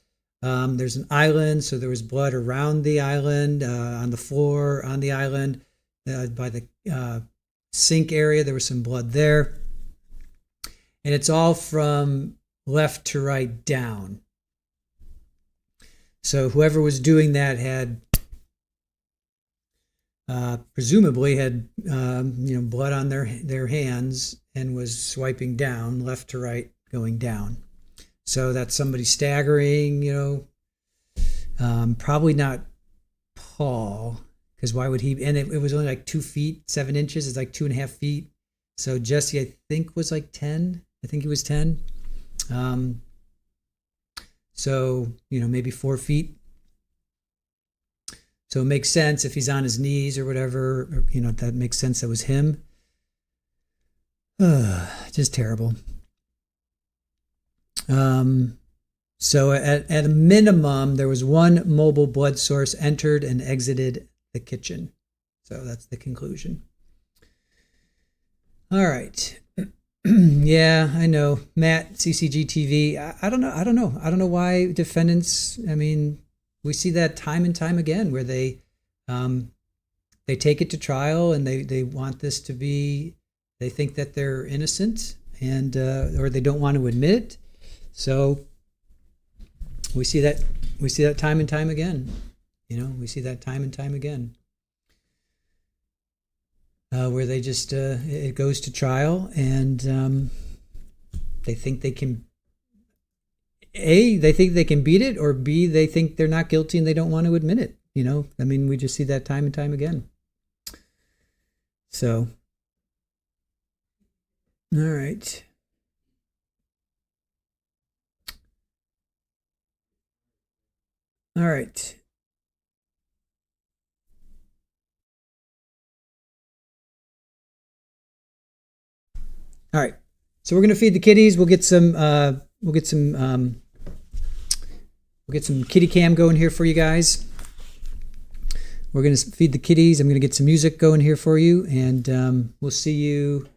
there's an island, so there was blood around the island, on the floor, on the island, by the sink area. There was some blood there, and it's all from left to right down. So whoever was doing that had presumably had blood on their hands and was swiping down left to right, going down. So that's somebody staggering, probably not Paul, because why would he? And it was only like 2 feet, 7 inches. It's like 2.5 feet. So Jesse, I think, was like 10. I think he was 10. So, maybe 4 feet. So it makes sense if he's on his knees or whatever, that makes sense. That was him. Just terrible. So at a minimum, there was one mobile blood source entered and exited the kitchen. So that's the conclusion. All right. Yeah, I know. Matt, CCG TV. I don't know why defendants, we see that time and time again where they take it to trial and they want this to be, they think that they're innocent and or they don't want to admit it. So we see that time and time again. We see that time and time again. Where they just it goes to trial and they think they can they think they can beat it, or B, they think they're not guilty and they don't want to admit it. We just see that time and time again. So, all right. All right. All right. So we're going to feed the kitties. We'll get some kitty cam going here for you guys. We're going to feed the kitties. I'm going to get some music going here for you, and we'll see you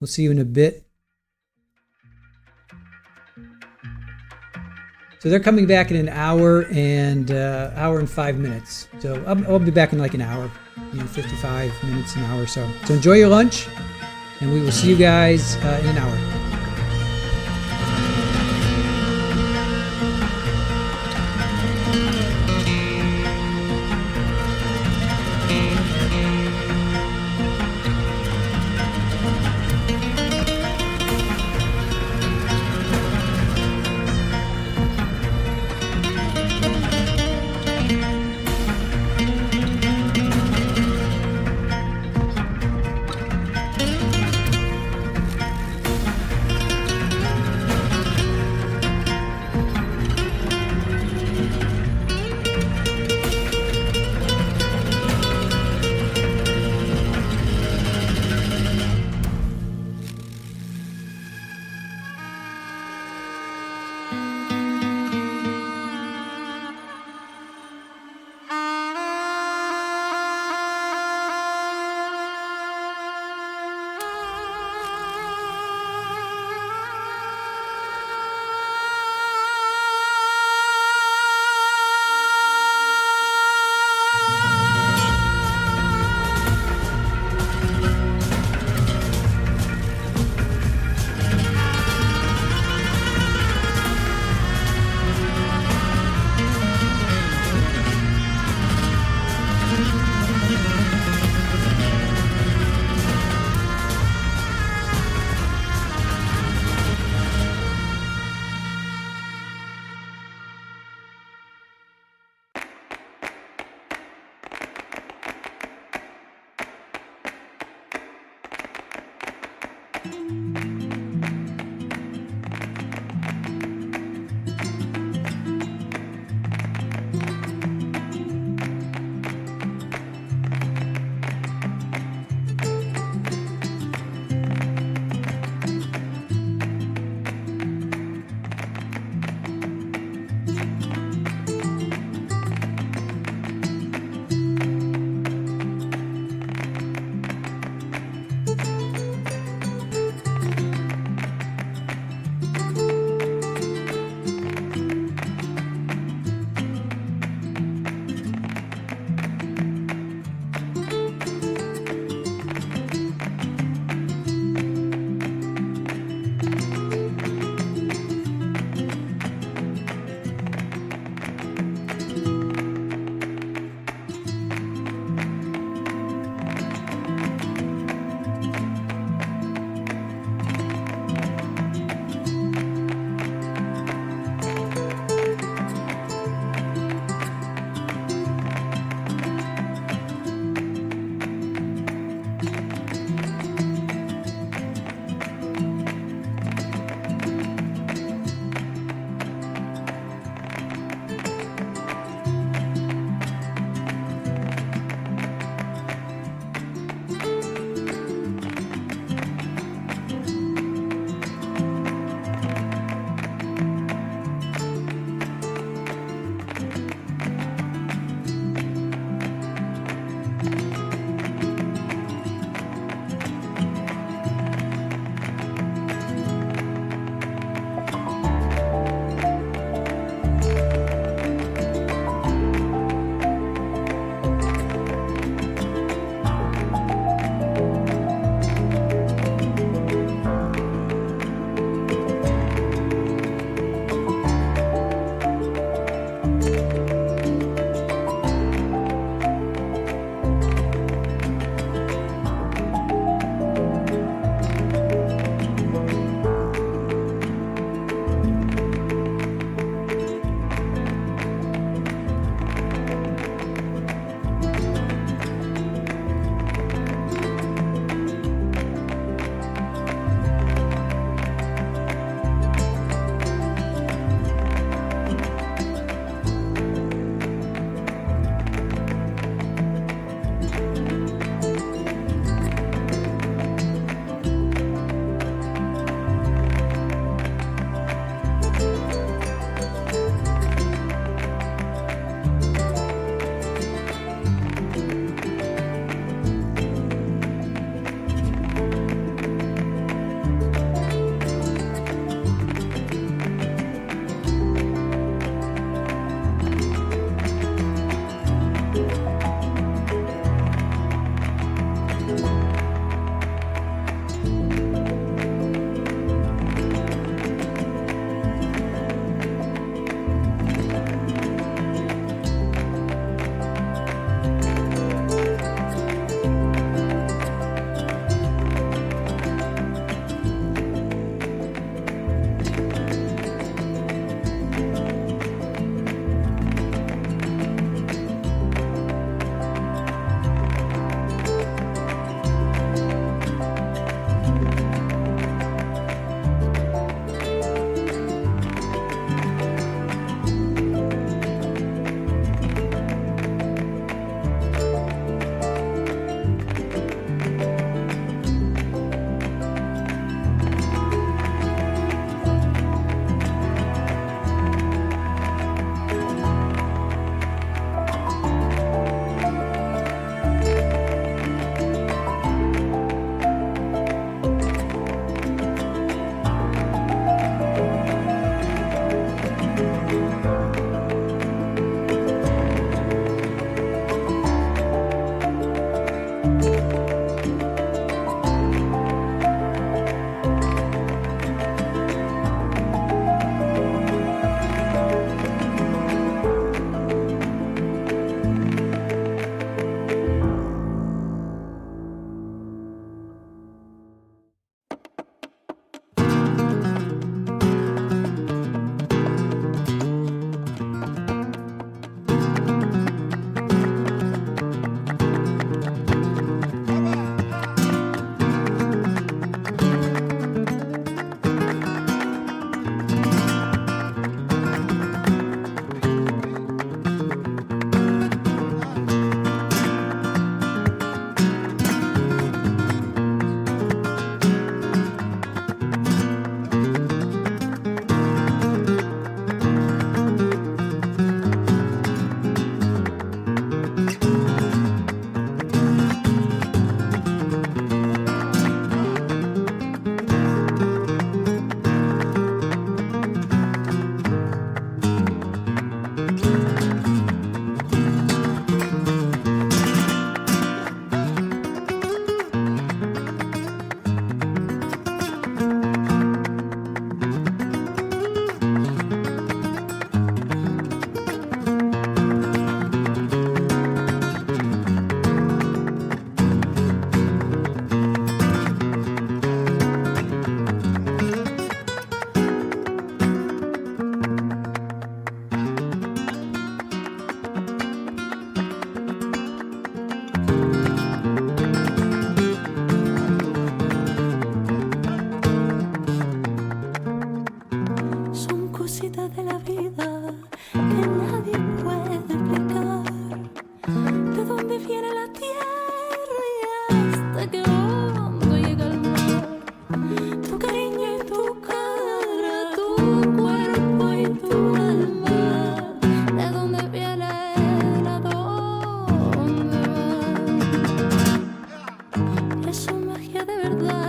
in a bit. So they're coming back in an hour and 5 minutes. So I'll be back in like an hour, 55 minutes, an hour or so. So enjoy your lunch, and we will see you guys in an hour.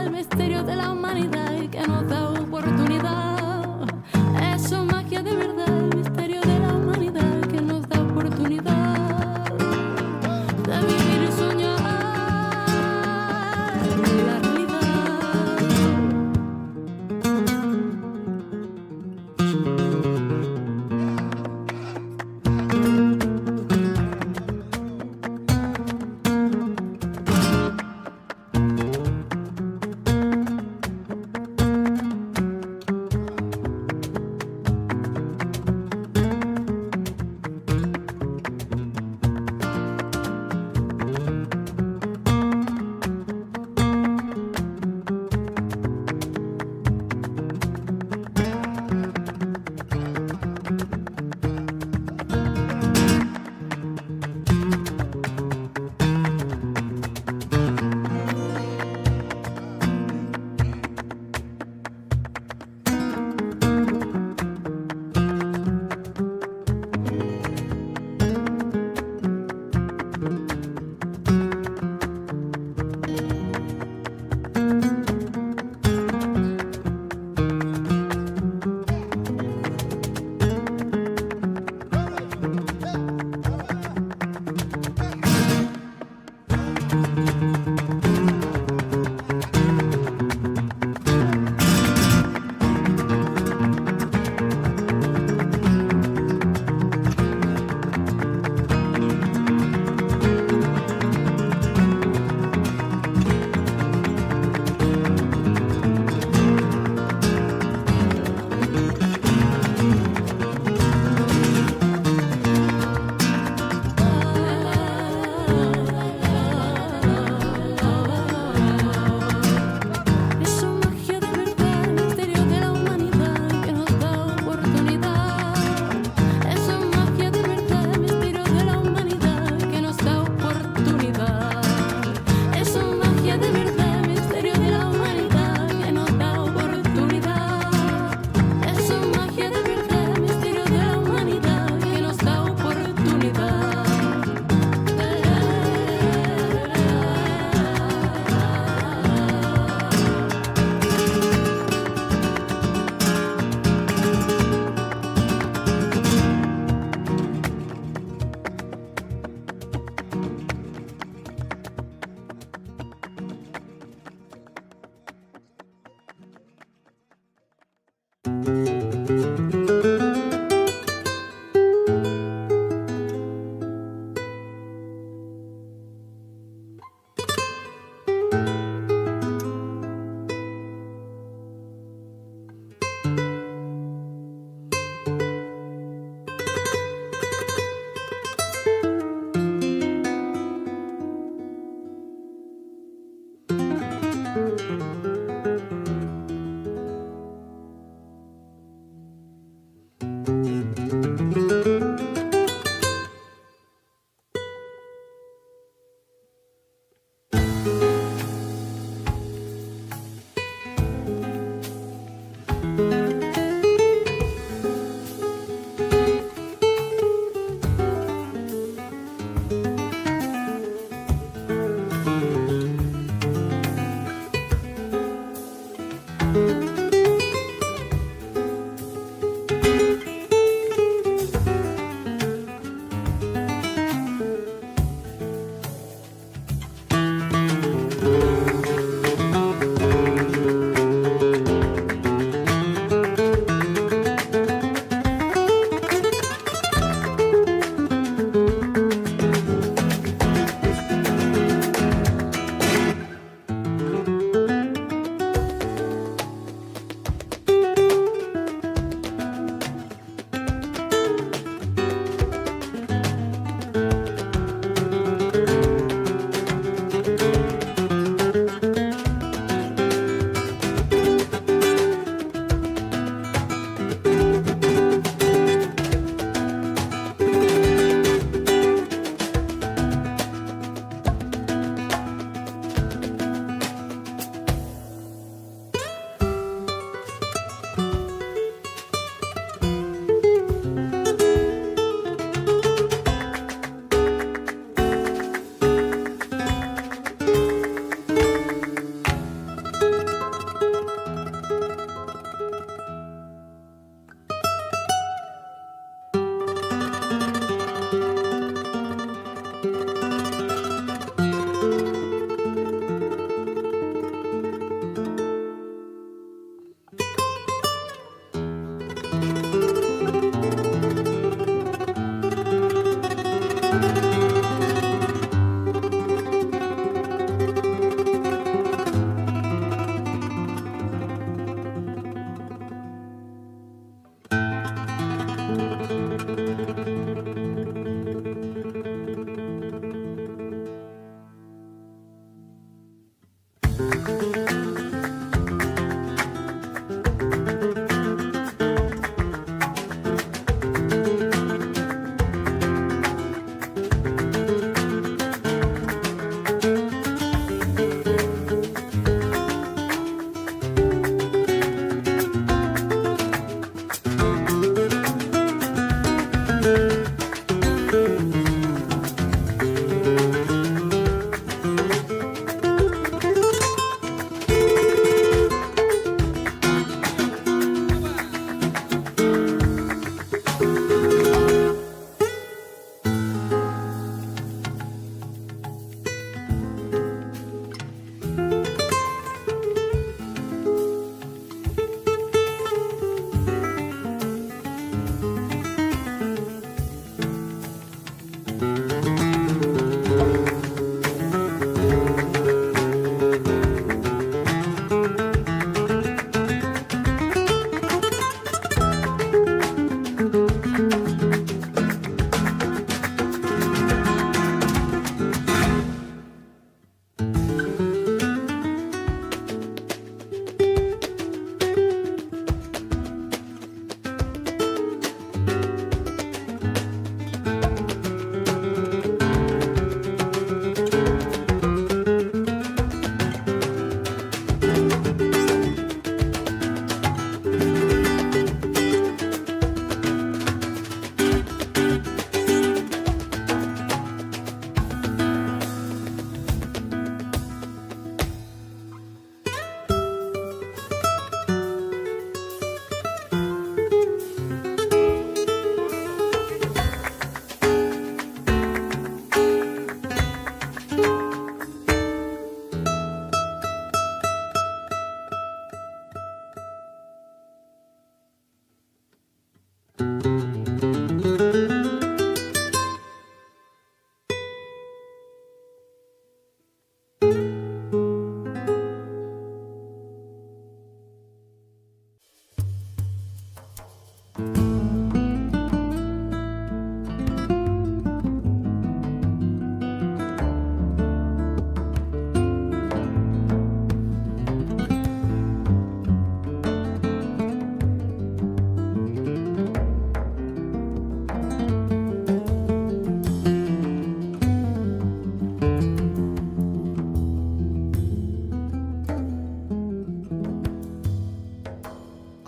el misterio de la humanidad que nos da oportunidad. Eso es magia de verdad, el misterio de la humanidad que nos da oportunidad de vivir y soñar la realidad.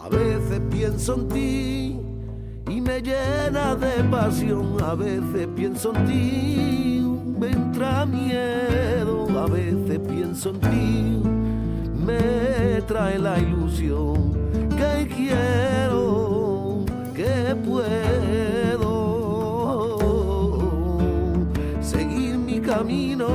A veces pienso en ti y me llena de pasión. A veces pienso en ti, me entra miedo. A veces pienso en ti, me trae la ilusión que quiero, que puedo seguir mi camino.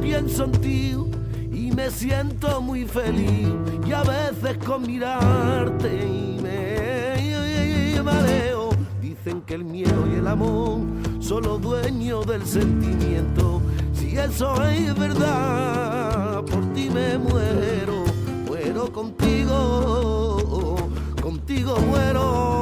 Pienso en ti y me siento muy feliz, y a veces con mirarte y me mareo. Dicen que el miedo y el amor son los dueños del sentimiento. Si eso es verdad, por ti me muero, muero contigo, contigo muero.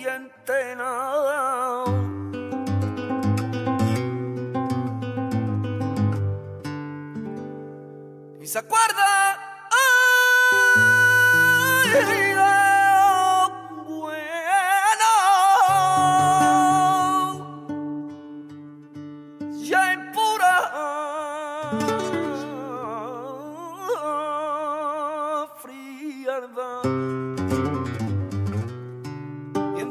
siente nada. Y se acuerda ay, de lo bueno, ya en pura frialdad. Y en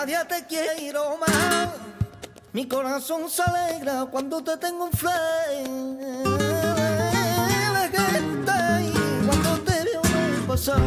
día te quiero más. Mi corazón se alegra cuando te tengo en frente. Y cuando te veo me pasar.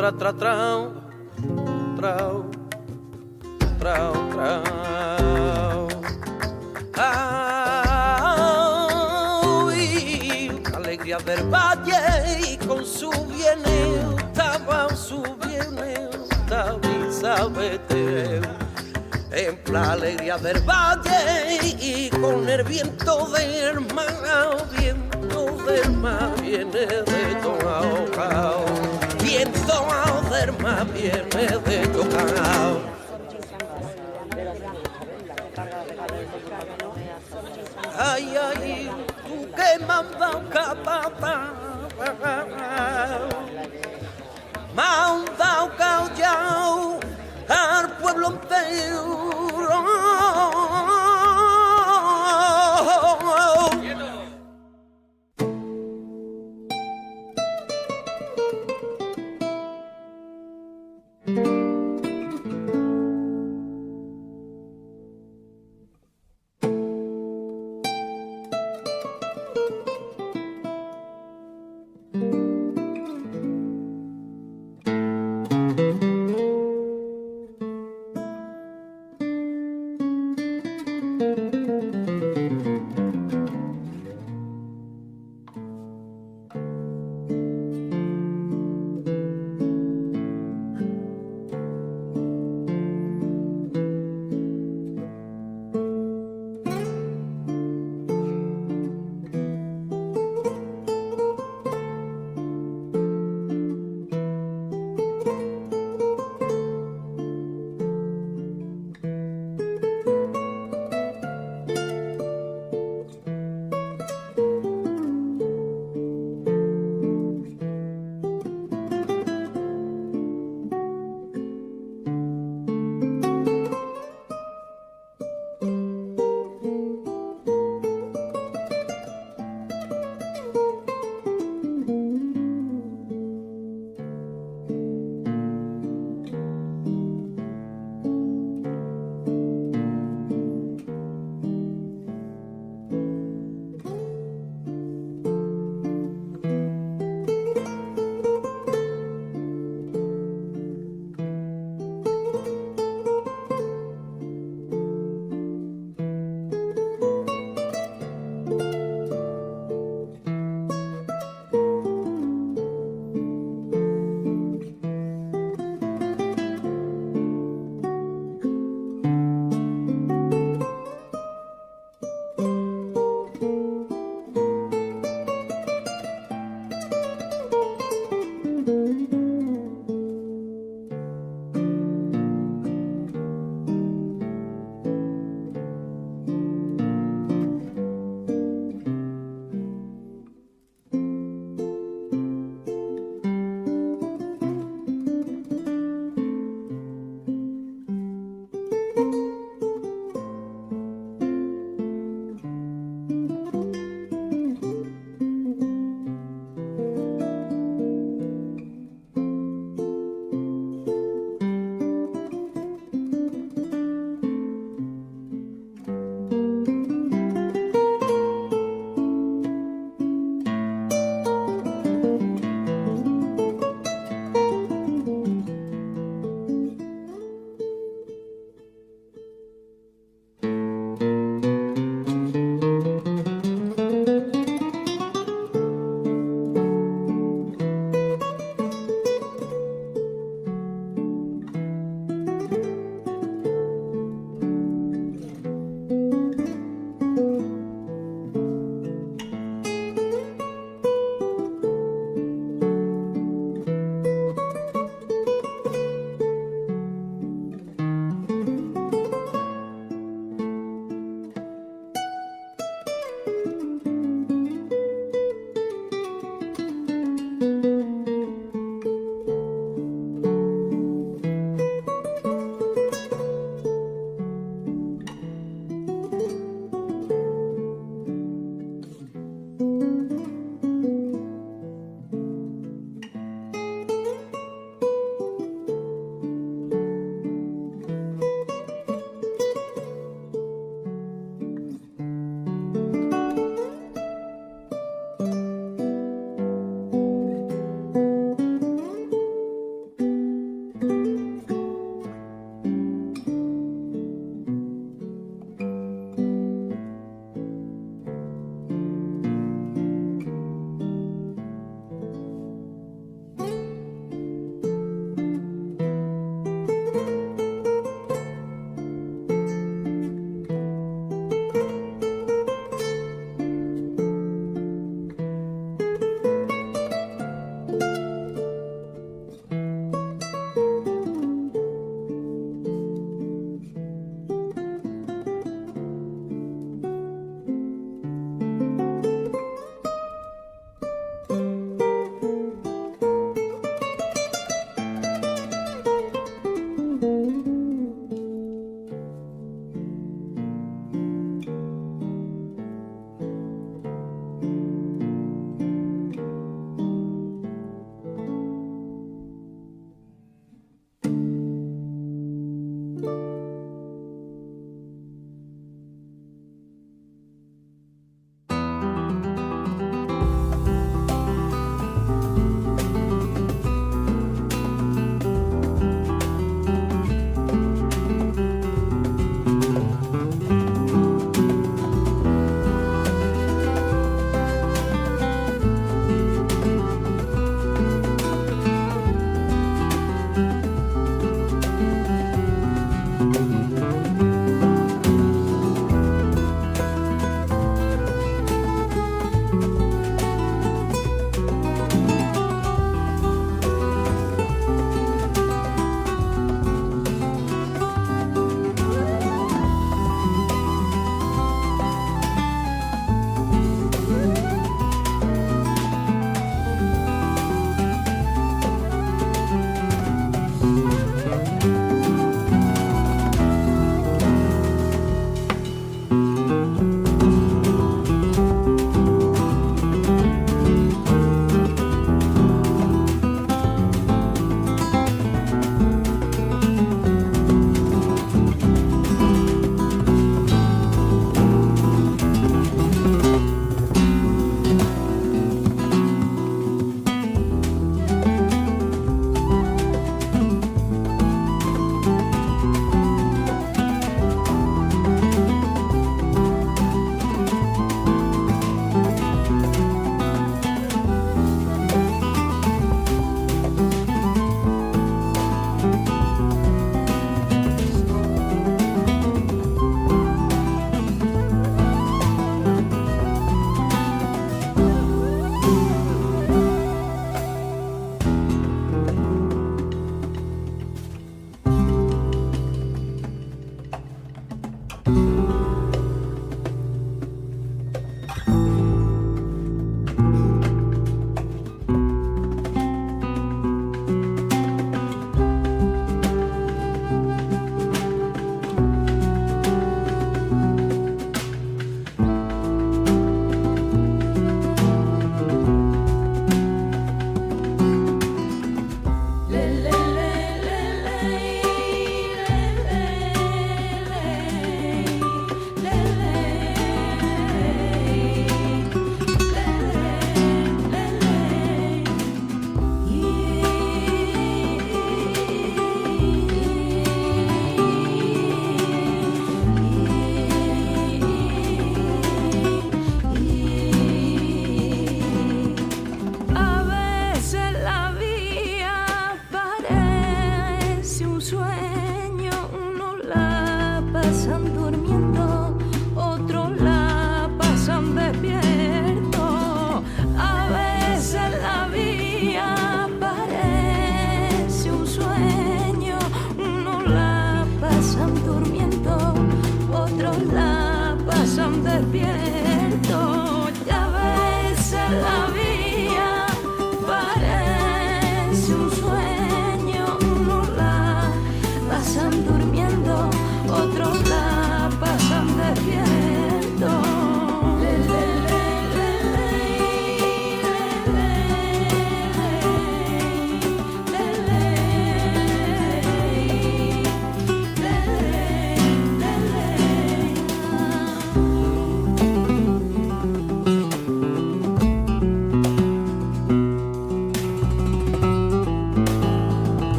tra tra trao, trao, trao, trao. Alegría del valle y con su bienesta, su bienesta, Isabel. En la alegría del valle y con el viento del mar viene de tocao, viento del mar viene de tocao. Ay, ay, tú que mandas capata, manda callao al pueblo entero.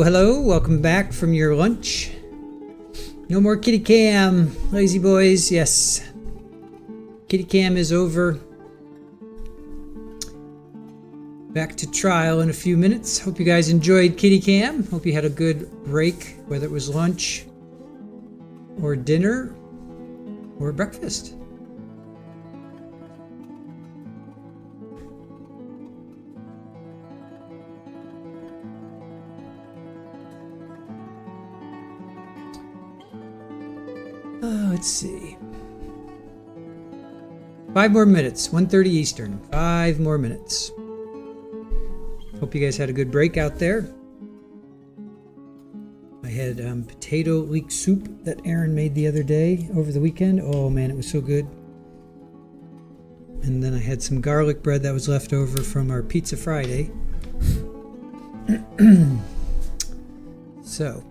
Hello, welcome back from your lunch. No more kitty cam, lazy boys. Yes, Kitty Cam is over. Back to trial in a few minutes. Hope you guys enjoyed Kitty Cam. Hope you had a good break, whether it was lunch or dinner or breakfast. Let's see. 5 more minutes. 1:30 Eastern. 5 more minutes. Hope you guys had a good break out there. I had potato leek soup that Aaron made the other day over the weekend. Oh man, it was so good. And then I had some garlic bread that was left over from our Pizza Friday. So.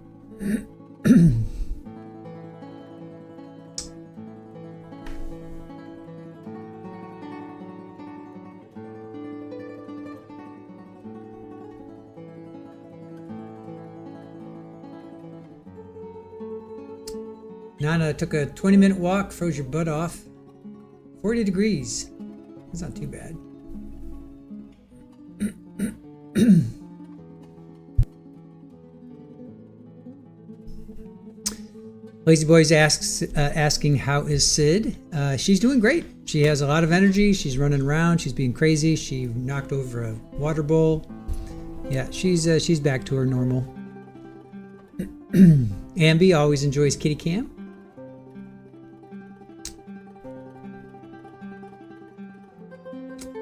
Nana took a 20-minute walk, froze your butt off. 40 degrees. That's not too bad. Lazy Boy's asking, how is Sid? She's doing great. She has a lot of energy. She's running around. She's being crazy. She knocked over a water bowl. Yeah, she's back to her normal. Ambi always enjoys Kitty Cam.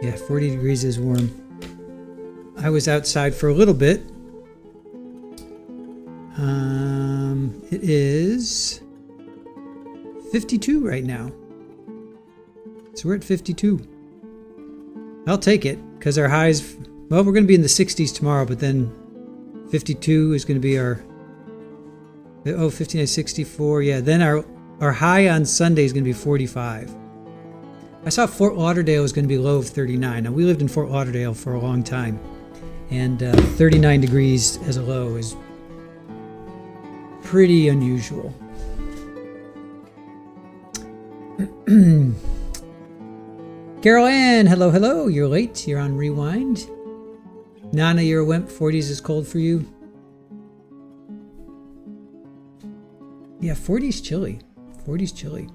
Yeah, 40 degrees is warm. I was outside for a little bit. It is 52 right now. So we're at 52. I'll take it because our highs, well, we're going to be in the 60s tomorrow, but then 52 is going to be our, 59, 64. Yeah, then our high on Sunday is going to be 45. I saw Fort Lauderdale was going to be low of 39. Now, we lived in Fort Lauderdale for a long time, and 39 degrees as a low is pretty unusual. Carol Ann, hello, hello. You're late. You're on Rewind. Nana, you're a wimp. 40s is cold for you. Yeah, 40's chilly. 40's chilly.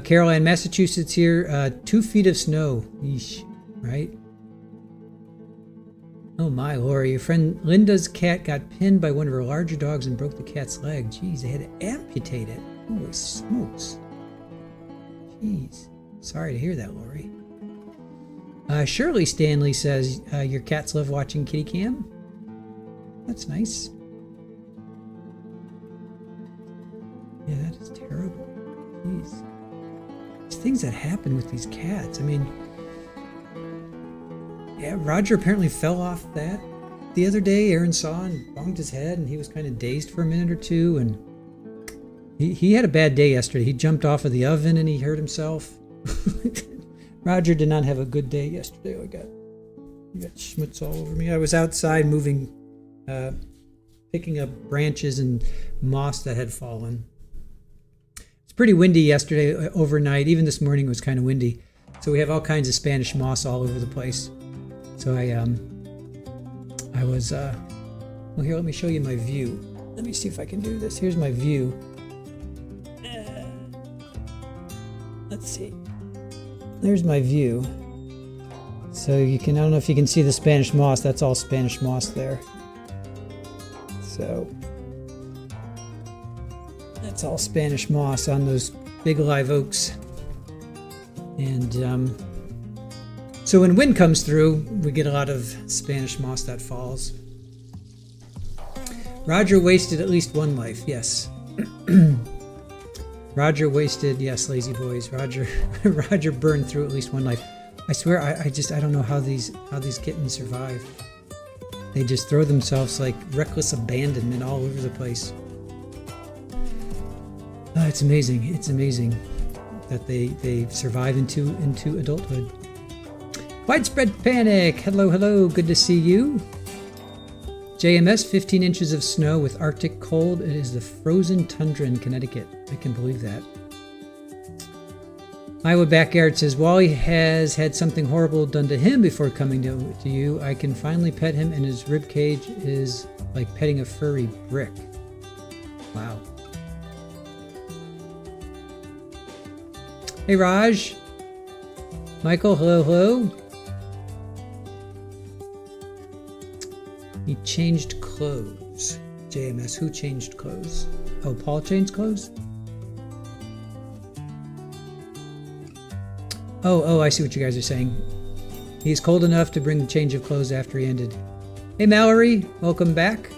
Carol Ann, Massachusetts here. 2 feet of snow. Yeesh, right? Oh my, Lori. Your friend Linda's cat got pinned by one of her larger dogs and broke the cat's leg. Jeez, they had to amputate it. Holy smokes. Jeez. Sorry to hear that, Lori. Shirley Stanley says, your cats love watching Kitty Cam. That's nice. Yeah, that is terrible. Jeez. These things that happen with these cats. I mean, yeah, Roger apparently fell off that the other day. Aaron saw and bonged his head, and he was kind of dazed for a minute or two. And he had a bad day yesterday. He jumped off of the oven and he hurt himself. Roger did not have a good day yesterday. I got schmutz all over me. I was outside moving, picking up branches and moss that had fallen. It's pretty windy yesterday overnight. Even this morning it was kind of windy. So we have all kinds of Spanish moss all over the place. So I was, well, here, let me show you my view. Let me see if I can do this. Here's my view. Let's see. There's my view. So you can, I don't know if you can see the Spanish moss. That's all Spanish moss there. So that's all Spanish moss on those big live oaks. And so when wind comes through, we get a lot of Spanish moss that falls. Roger wasted at least one life, yes. Roger wasted, yes, lazy boys. Roger burned through at least one life. I swear, I don't know how these kittens survive. They just throw themselves like reckless abandonment all over the place. It's amazing. It's amazing that they survive into adulthood. Widespread panic. Hello, hello. Good to see you. JMS, 15 inches of snow with Arctic cold. It is the frozen tundra in Connecticut. I can believe that. Iowa Backyard says, Wally has had something horrible done to him before coming to you. I can finally pet him, and his rib cage is like petting a furry brick. Wow. Hey, Raj. Michael, hello, hello. He changed clothes. JMS, who changed clothes? Oh, Paul changed clothes? Oh, I see what you guys are saying. He's cold enough to bring the change of clothes after he ended. Hey, Mallory, welcome back.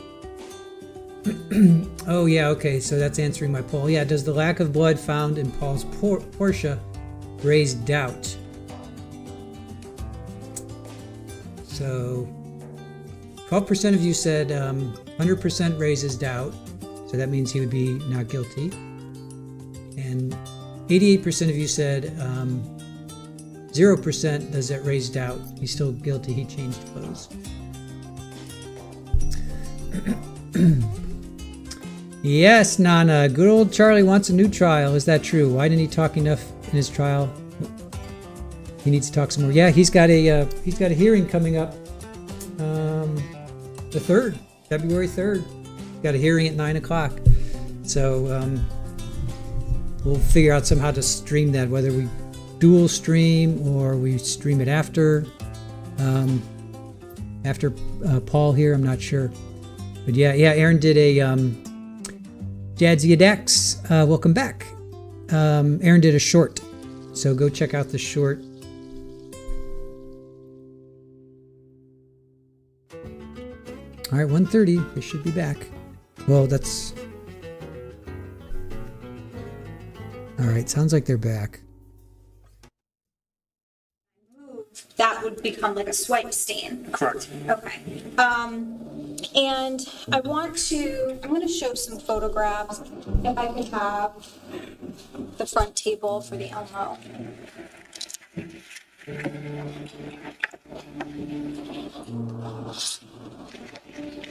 Oh, yeah, okay, so that's answering my poll. Yeah, does the lack of blood found in Paul's Porsche raise doubt? So, 12% of you said 100% raises doubt, so that means he would be not guilty. And 88% of you said 0% does that raise doubt. He's still guilty, he changed clothes. Yes, Nana, good old Charlie wants a new trial. Is that true? Why didn't he talk enough in his trial? He needs to talk some more. Yeah, he's got a hearing coming up. The 3rd, February 3rd. Got a hearing at 9 o'clock. So we'll figure out somehow to stream that, whether we dual stream or we stream it after Paul here. I'm not sure. But yeah, Aaron did a Jadzia Dex. Welcome back. Aaron did a short. So go check out the short. All right, 1:30. They should be back. Well, that's... All right, sounds like they're back. That would become like a swipe stain. Correct. Okay. And I'm going to show some photographs. If I could have the front table for the Elmo.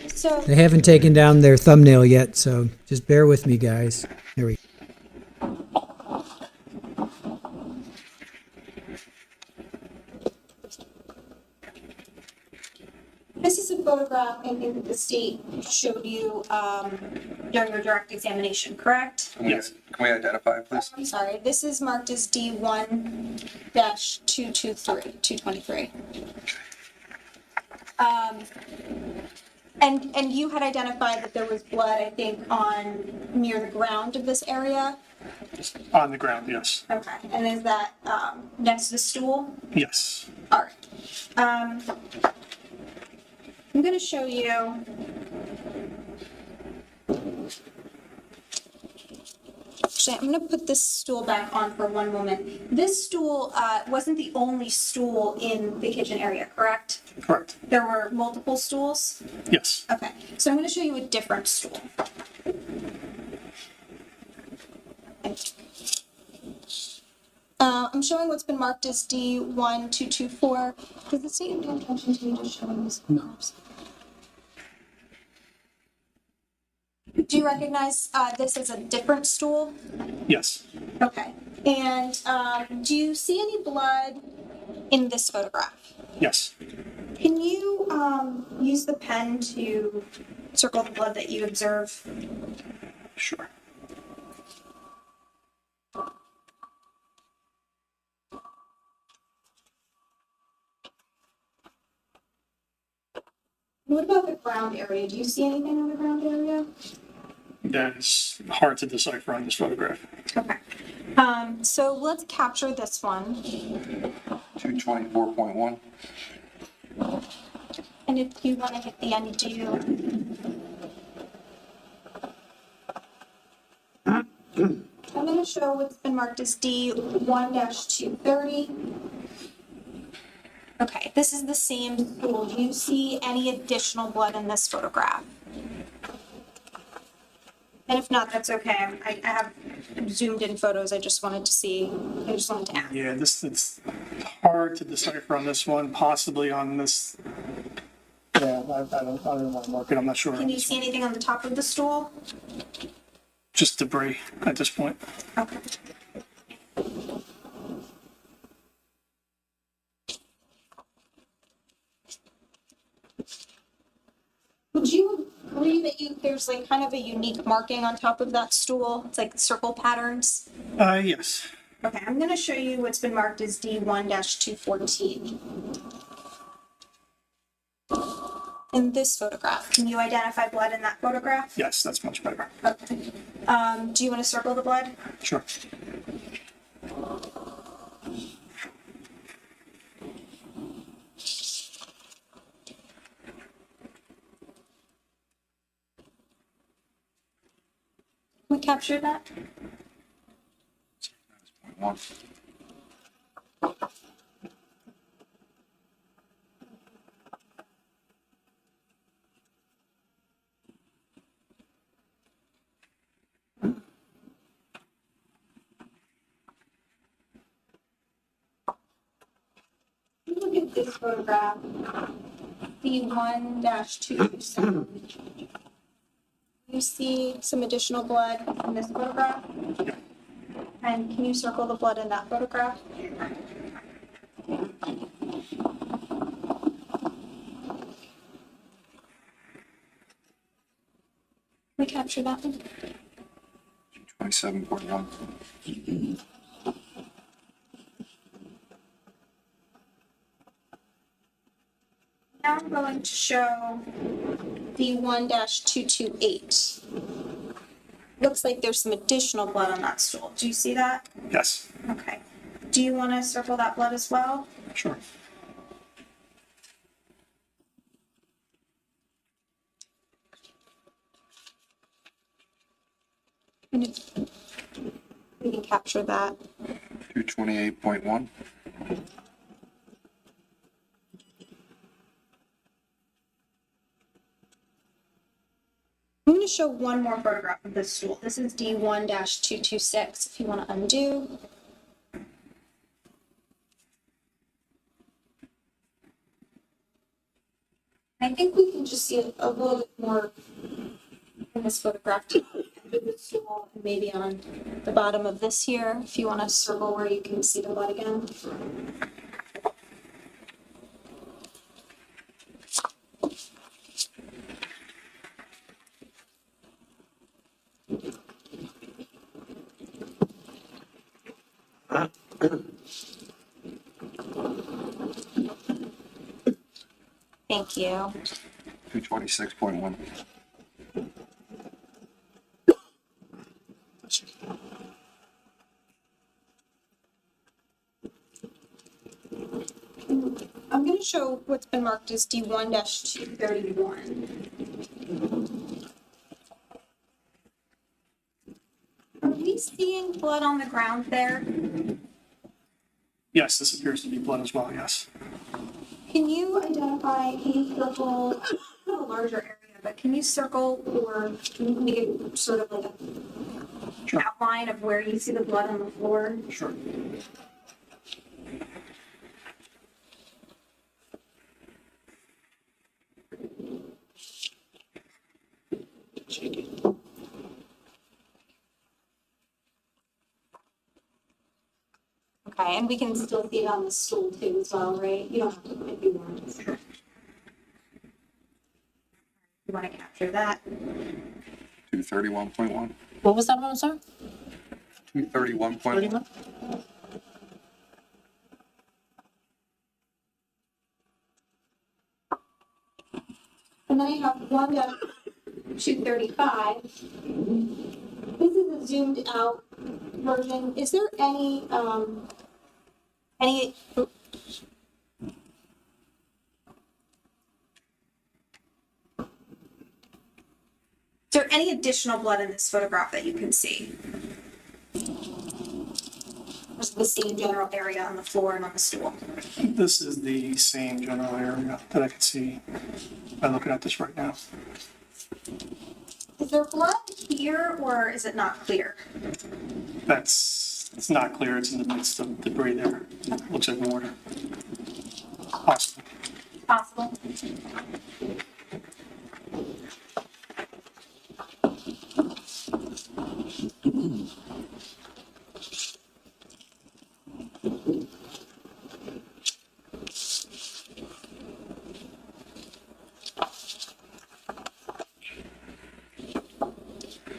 So They haven't taken down their thumbnail yet, so just bear with me, guys. There we go. this is a photograph I think that the state showed you during your direct examination, correct? Yes. Can we identify it, please? I'm sorry, this is marked as D1-223. And you had identified that there was blood, I think, near the ground of this area? On the ground, yes. Okay, and is that next to the stool? Yes. All right. I'm going to show you. Actually, I'm going to put this stool back on for one moment. This stool wasn't the only stool in the kitchen area, correct? Correct. There were multiple stools? Yes. Okay, so I'm going to show you a different stool. I'm showing what's been marked as D1224. Does the state have intention to me just showing these photographs? Do you recognize this as a different stool? Yes. Okay. And do you see any blood in this photograph? Yes. Can you use the pen to circle the blood that you observe? Sure. What about the ground area? Do you see anything on the ground area? That's hard to decipher on this photograph. Okay. So let's capture this one. 224.1. And if you want to hit the undo. I'm going to show what's been marked as D1-230. Okay, this is the same stool. Do you see any additional blood in this photograph? And if not, that's okay. I have zoomed in photos. I just wanted to ask. Yeah, it's hard to decipher on this one, possibly on this. Yeah, I don't want to mark it. I'm not sure. Can you see anything on the top of the stool? Just debris at this point. Okay. Would you agree that there's like kind of a unique marking on top of that stool? It's like circle patterns. Yes. Okay, I'm gonna show you what's been marked as D1-214. In this photograph, can you identify blood in that photograph? Yes, that's much better. Okay. Do you want to circle the blood? Sure. We captured that? One. Look at this photograph, D1-227. You see some additional blood in this photograph? And can you circle the blood in that photograph? We capture that one? 27.1. Now I'm going to show D1-228. Looks like there's some additional blood on that stool. Do you see that? Yes. Okay. Do you want to circle that blood as well? Sure. We can capture that. 228.1. I'm going to show one more photograph of this stool. This is D1-226, if you want to undo. I think we can just see a little bit more in this photograph. And maybe on the bottom of this here, if you want to circle where you can see the blood again. Thank you. 226.1. I'm going to show what's been marked as D1-231. Are we seeing blood on the ground there? Yes, this appears to be blood as well, yes. Can you circle, not a larger area, but can you circle or make it sort of like an outline of where you see the blood on the floor? Sure. Okay, and we can still see it on the stool too as well, right? You don't have to if you want. Sure. You want to capture that? 231.1. What was that one, sir? 231.1. And then I have 1-235. This is a zoomed out version. Is there any Is there any additional blood in this photograph that you can see? Just the same general area on the floor and on the stool. This is the same general area that I can see by looking at this right now. Is there blood here or is it not clear? It's not clear. It's in the midst of debris there. It looks like mortar. Possible. Possible.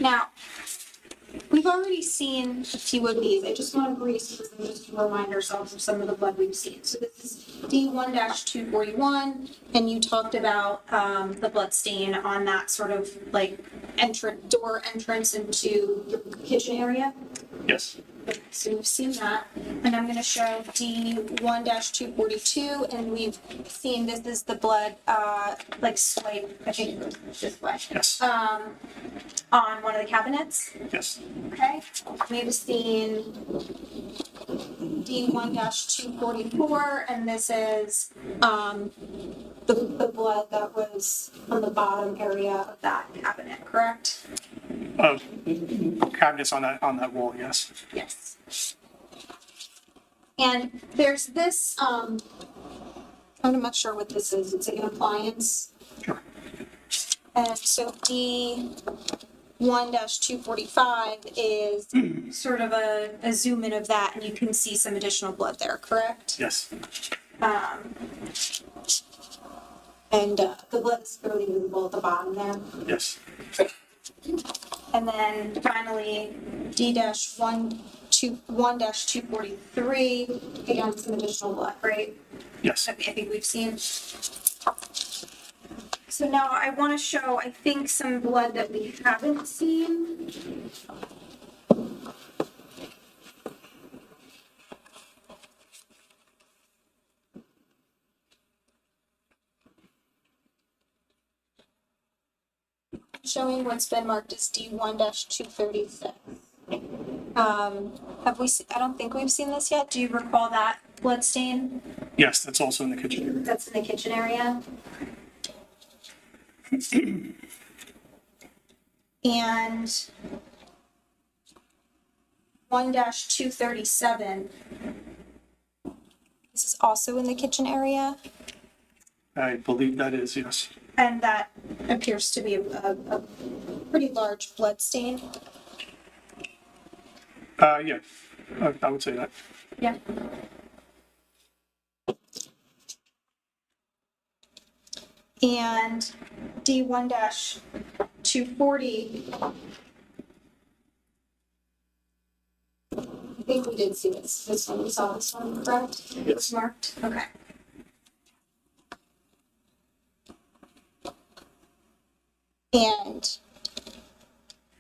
Now, we've already seen a few of these. I just want to breeze through them just to remind ourselves of some of the blood we've seen. So this is D1-241, and you talked about the blood stain on that sort of like door entrance into the kitchen area. Yes. Okay, so we've seen that, and I'm going to show D1-242, and we've seen this is the blood, like swipe, I think this way. Yes. On one of the cabinets. Yes. Okay. We've seen D1-244, and this is the blood that was on the bottom area of that cabinet, correct? Cabinets on that wall, yes. Yes. And there's this, I'm not sure what this is. It's like an appliance. Sure. And so D1-245 is sort of a zoom in of that, and you can see some additional blood there, correct? Yes. And the blood is clearly visible at the bottom there. Yes. And then finally, D-1-243, again, some additional blood, right? Yes. I think we've seen. So now I want to show, I think, some blood that we haven't seen. Showing what's been marked as D1-236. Have we? I don't think we've seen this yet. Do you recall that blood stain? Yes, that's also in the kitchen area. That's in the kitchen area. And 1-237. This is also in the kitchen area. I believe that is, yes. And that appears to be a pretty large blood stain. Yeah, I would say that. Yeah. And D1-240. I think we did see this. This one, we saw this one, correct? Yes. It's marked. Okay.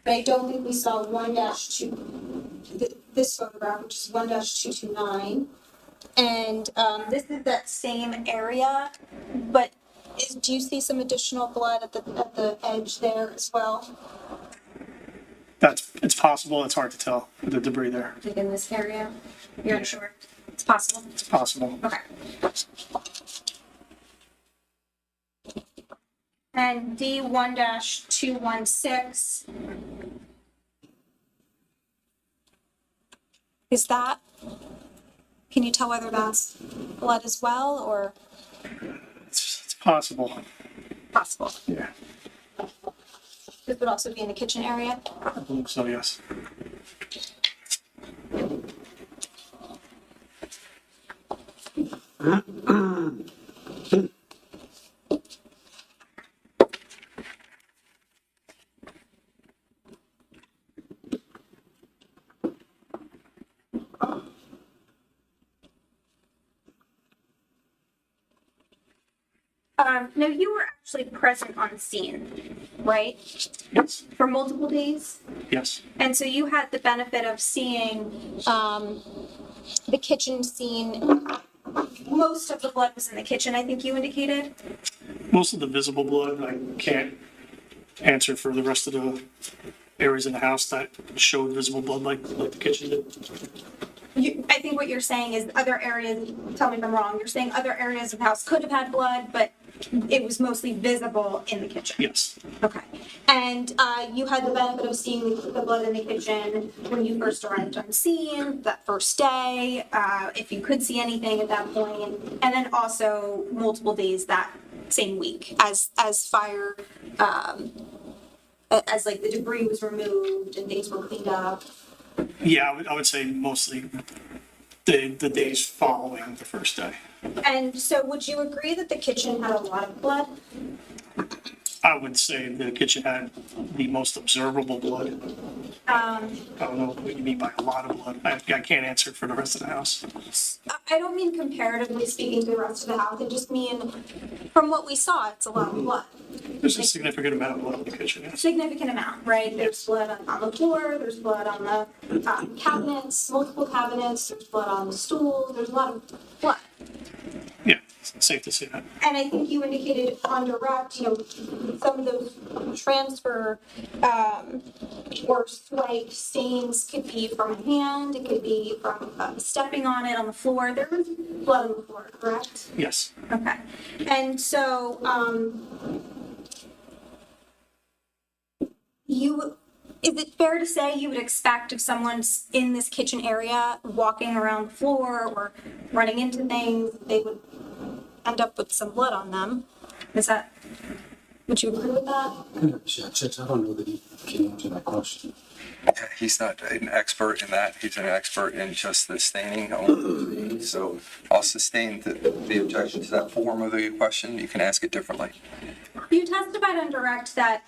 But I don't think we saw 1-2, this photograph, which is 1-229. And this is that same area, but do you see some additional blood at the edge there as well? It's possible. It's hard to tell with the debris there. Like in this area? You're not sure? It's possible? It's possible. Okay. And D1-216. Is that, can you tell whether that's blood as well, or? It's possible. Possible. Yeah. This would also be in the kitchen area? I believe so, yes. No, you were actually present on scene, right? Yes. For multiple days? Yes. And so you had the benefit of seeing the kitchen scene. Most of the blood was in the kitchen, I think you indicated? Most of the visible blood, I can't answer for the rest of the areas in the house that showed visible blood like the kitchen did. I think what you're saying is other areas, tell me if I'm wrong, you're saying other areas of the house could have had blood, but it was mostly visible in the kitchen? Yes. Okay. And you had the benefit of seeing the blood in the kitchen when you first arrived on scene, that first day, if you could see anything at that point, and then also multiple days that same week as fire, as like the debris was removed and things were cleaned up. Yeah, I would say mostly the days following the first day. And so would you agree that the kitchen had a lot of blood? I would say the kitchen had the most observable blood. I don't know what you mean by a lot of blood. I can't answer for the rest of the house. I don't mean comparatively speaking to the rest of the house. I just mean from what we saw, it's a lot of blood. There's a significant amount of blood in the kitchen, yes. Significant amount, right? There's blood on the floor, there's blood on the cabinets, multiple cabinets, there's blood on the stool, there's a lot of blood. Yeah, it's safe to say that. And I think you indicated on direct, some of those transfer or swipe stains could be from a hand, it could be from stepping on it on the floor. There was blood on the floor, correct? Yes. Okay. And so, is it fair to say you would expect if someone's in this kitchen area walking around the floor or running into things, they would end up with some blood on them? Would you agree with that? I don't know that he can answer that question. He's not an expert in that. He's an expert in just the staining only. So I'll sustain the objection to that form of the question. You can ask it differently. You testified on direct that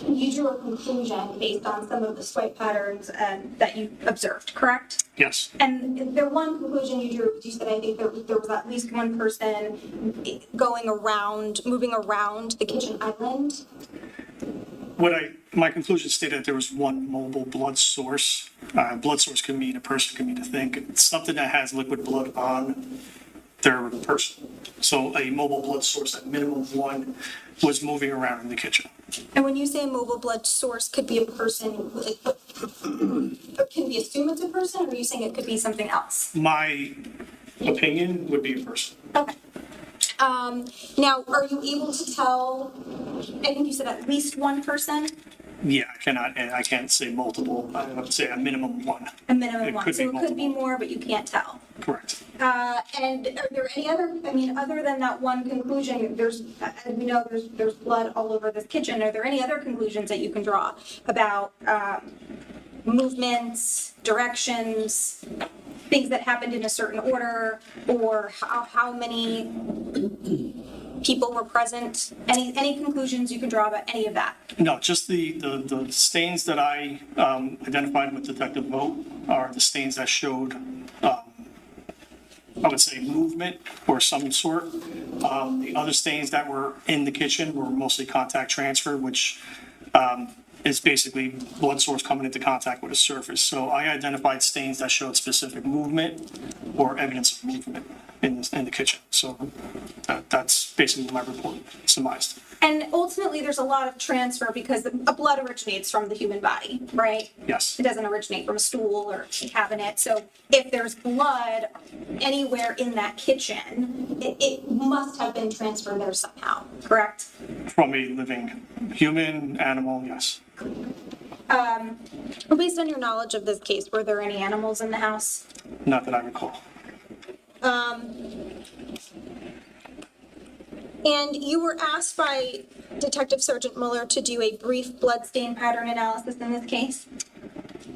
you drew a conclusion based on some of the swipe patterns that you observed, correct? Yes. And the one conclusion you drew, you said, I think there was at least one person moving around the kitchen island. My conclusion stated that there was one mobile blood source. Blood source could mean a person, could mean a thing. It's something that has liquid blood on their person. So a mobile blood source, at minimum one, was moving around in the kitchen. And when you say a mobile blood source could be a person, can we assume it's a person, or are you saying it could be something else? My opinion would be a person. Okay. Now, are you able to tell, I think you said at least one person? Yeah, I can't say multiple. I would say a minimum one. A minimum one. Could So be it could be more, but you can't tell. Correct. And are there any other, other than that one conclusion, as we know, there's blood all over this kitchen. Are there any other conclusions that you can draw about movements, directions, things that happened in a certain order, or how many people were present? Any conclusions you can draw about any of that? No, just the stains that I identified with Detective Vogt are the stains that showed, I would say, movement or some sort. The other stains that were in the kitchen were mostly contact transfer, which is basically blood source coming into contact with a surface. So I identified stains that showed specific movement or evidence of movement in the kitchen. So that's basically my report surmised. And ultimately, there's a lot of transfer because the blood originates from the human body, right? Yes. It doesn't originate from a stool or a cabinet. So if there's blood anywhere in that kitchen, it must have been transferred there somehow, correct? From a living human, animal, yes. Based on your knowledge of this case, were there any animals in the house? Not that I recall. And you were asked by Detective Sergeant Mueller to do a brief blood stain pattern analysis in this case?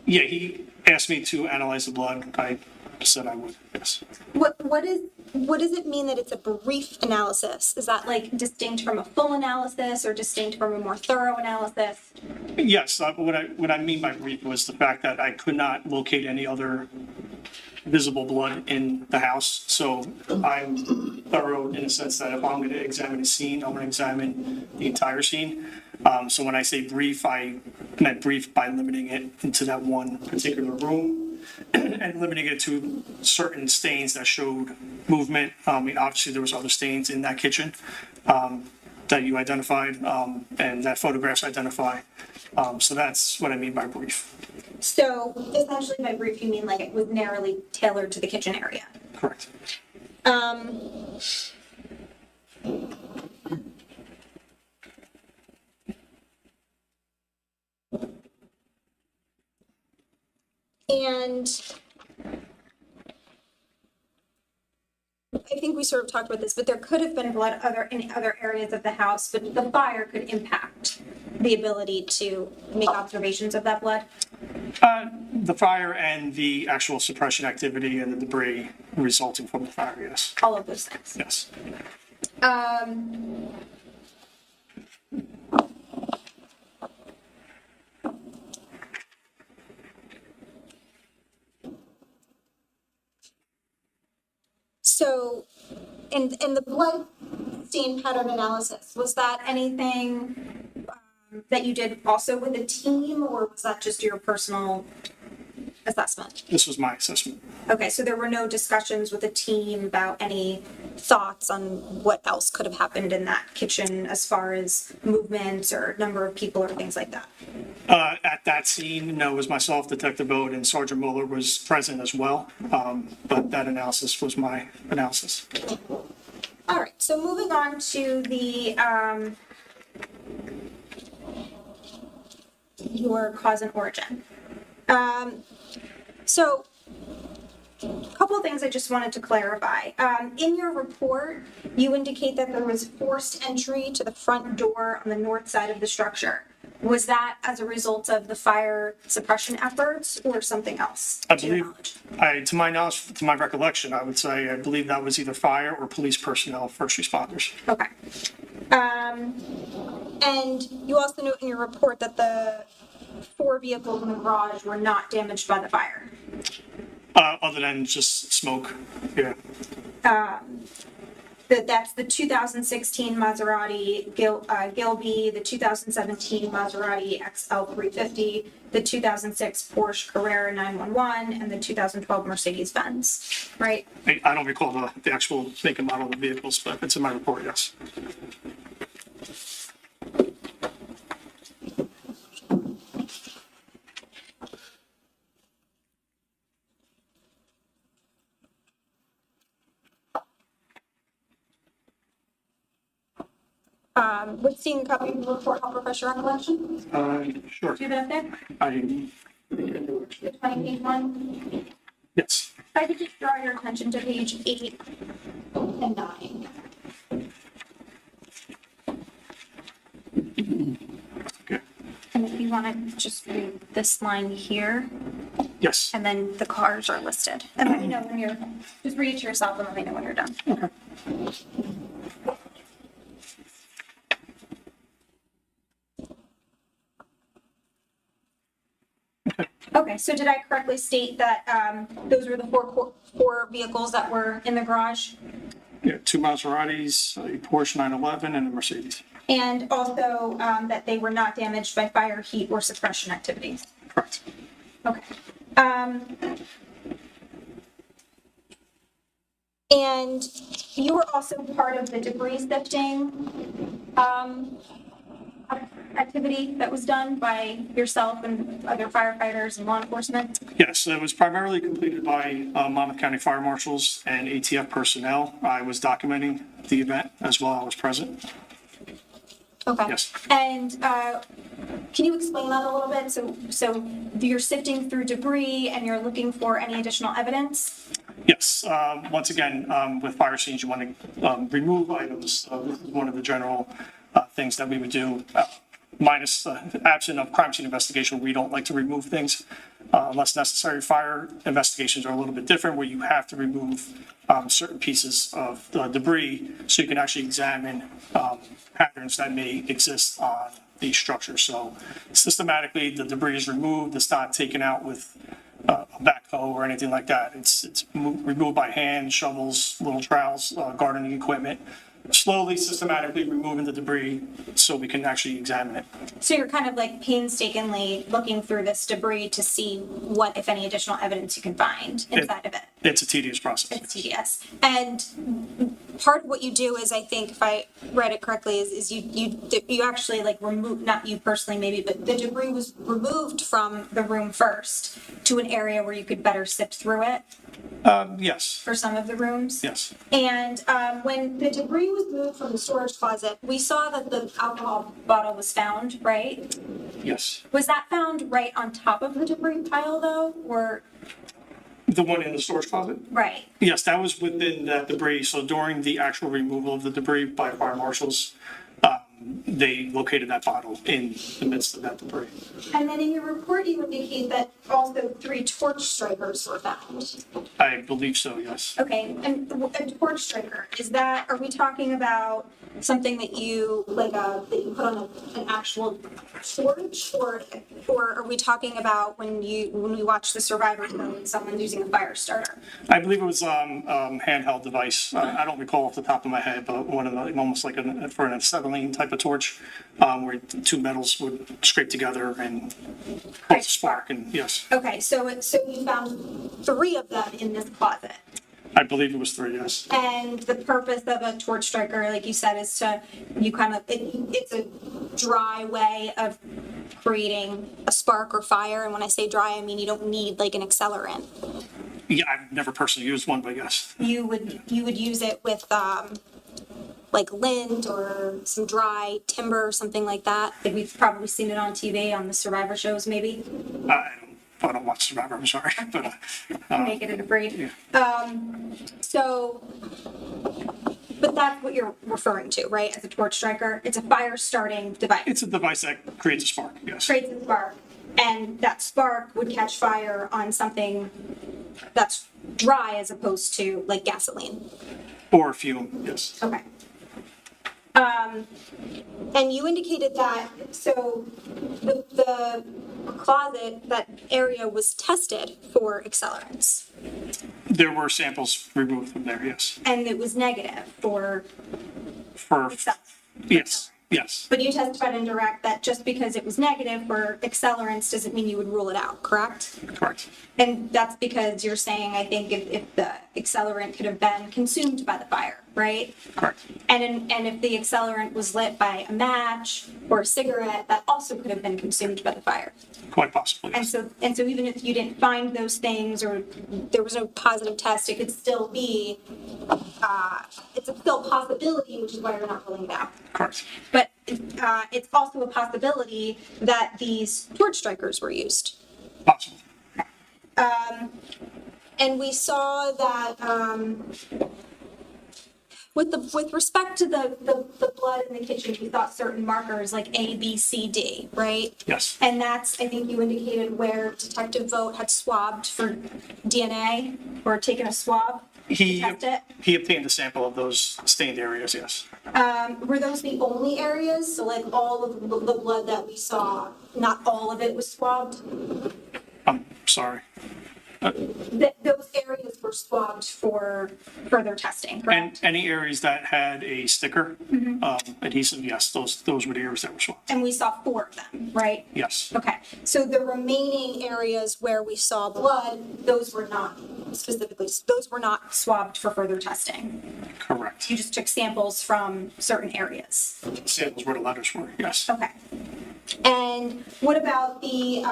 Yeah, he asked me to analyze the blood. I said I would, yes. What does it mean that it's a brief analysis? Is that like distinct from a full analysis or distinct from a more thorough analysis? Yes, what I mean by brief was the fact that I could not locate any other visible blood in the house. So I'm thorough in the sense that if I'm going to examine a scene, I'm going to examine the entire scene. So when I say brief, I meant brief by limiting it into that one particular room and limiting it to certain stains that showed movement. I mean, obviously there was other stains in that kitchen that you identified and that photographs identify. So that's what I mean by brief. So essentially by brief, you mean like it was narrowly tailored to the kitchen area? Correct. And I think we sort of talked about this, but there could have been blood in other areas of the house, but the fire could impact the ability to make observations of that blood? The fire and the actual suppression activity and the debris resulting from the fire, yes. All of those things. Yes. So, in the blood stain pattern analysis, was that anything that you did also with a team, or was that just your personal assessment? This was my assessment. Okay, so there were no discussions with the team about any thoughts on what else could have happened in that kitchen as far as movements or number of people or things like that? At that scene, no, it was myself, Detective Bode, and Sergeant Mueller was present as well. But that analysis was my analysis. All right, so moving on to the your cause and origin. So a couple of things I just wanted to clarify. In your report, you indicate that there was forced entry to the front door on the north side of the structure. Was that as a result of the fire suppression efforts or something else? I believe, to my knowledge, to my recollection, I would say I believe that was either fire or police personnel, first responders. Okay. And you also note in your report that the 4 vehicles in the garage were not damaged by the fire. Other than just smoke, yeah. That's the 2016 Maserati Gilby, the 2017 Maserati XL350, the 2006 Porsche Carrera 911, and the 2012 Mercedes-Benz, right? I don't recall the actual make and model of the vehicles, but it's in my report, yes. Would seeing a copy of the report help refresh your recollection? Sure. Do you have that up there? The 20-page one? Yes. If I could just draw your attention to page 8 and 9. Okay. And if you want to just read this line here, Yes. and then the cars are listed. And let me know when you're, just read it to yourself and let me know when you're done. Okay. Okay, so did I correctly state that those were the four vehicles that were in the garage? Yeah, 2 Maseratis, a Porsche 911, and a Mercedes. And also that they were not damaged by fire, heat, or suppression activities? Correct. Okay. And you were also part of the debris sifting activity that was done by yourself and other firefighters and law enforcement? Yes, it was primarily completed by Monmouth County Fire Marshals and ATF personnel. I was documenting the event as well. I was present. Okay. Yes. And can you explain that a little bit? So you're sifting through debris and you're looking for any additional evidence? Yes. Once again, with fire scenes, you want to remove items. This is one of the general things that we would do, minus absent of crime scene investigation, where we don't like to remove things unless necessary. Fire investigations are a little bit different, where you have to remove certain pieces of debris so you can actually examine patterns that may exist on the structure. So systematically, the debris is removed. It's not taken out with a backhoe or anything like that. It's removed by hand, shovels, little trowels, gardening equipment. Slowly, systematically removing the debris so we can actually examine it. So you're kind of like painstakingly looking through this debris to see what, if any, additional evidence you can find inside of it. It's a tedious process. It's tedious. And part of what you do is, I think, if I read it correctly, is you actually like remove, not you personally maybe, but the debris was removed from the room first to an area where you could better sift through it. Yes. For some of the rooms? Yes. And when the debris was moved from the storage closet, we saw that the alcohol bottle was found, right? Yes. Was that found right on top of the debris pile, though, or? The one in the storage closet? Right. Yes, that was within that debris. So during the actual removal of the debris by fire marshals, they located that bottle in the midst of that debris. And then in your report, you indicate that also 3 torch strikers were found. I believe so, yes. Okay, and a torch striker, are we talking about something that you, that you put on an actual torch? Or are we talking about when we watch the Survivor show and someone's using a fire starter? I believe it was handheld device. I don't recall off the top of my head, but one of the, almost like for an acetylene type of torch, where 2 metals would scrape together and cause a spark, and yes. Okay, so you found 3 of them in this closet. I believe it was 3, yes. And the purpose of a torch striker, like you said, is it's a dry way of creating a spark or fire. And when I say dry, I mean you don't need like an accelerant. Yeah, I've never personally used one, but yes. You would use it with like lint or some dry timber or something like that. We've probably seen it on TV on the Survivor shows, maybe. I don't watch Survivor, I'm sorry, but Make it a breed. Yeah. But that's what you're referring to, right? As a torch striker, it's a fire starting device. It's a device that creates a spark, yes. Creates a spark, and that spark would catch fire on something that's dry as opposed to like gasoline. Or fume, yes. Okay. And you indicated that, so the closet, that area was tested for accelerants. There were samples removed from there, yes. And it was negative for Yes, yes. But you testified in direct that just because it was negative for accelerants doesn't mean you would rule it out, correct? Correct. And that's because you're saying, I think, if the accelerant could have been consumed by the fire, right? Correct. And if the accelerant was lit by a match or a cigarette, that also could have been consumed by the fire. Quite possibly, yes. And so even if you didn't find those things or there was no positive test, it could still be, it's still a possibility, which is why you're not ruling it out. Correct. But it's also a possibility that these torch strikers were used. Possible. And we saw that with respect to the blood in the kitchen, we thought certain markers like A, B, C, D, right? Yes. And that's, I think you indicated where Detective Vogt had swabbed for DNA or taken a swab to test it. He obtained a sample of those stained areas, yes. Were those the only areas? So like all of the blood that we saw, not all of it was swabbed? I'm sorry. Those areas were swabbed for further testing, correct? And any areas that had a sticker, adhesive, yes, those were the areas that were swabbed. And we saw 4 of them, right? Yes. Okay, so the remaining areas where we saw blood, those were not swabbed for further testing. Correct. You just took samples from certain areas. Samples where the letters were, yes. Okay. And what about the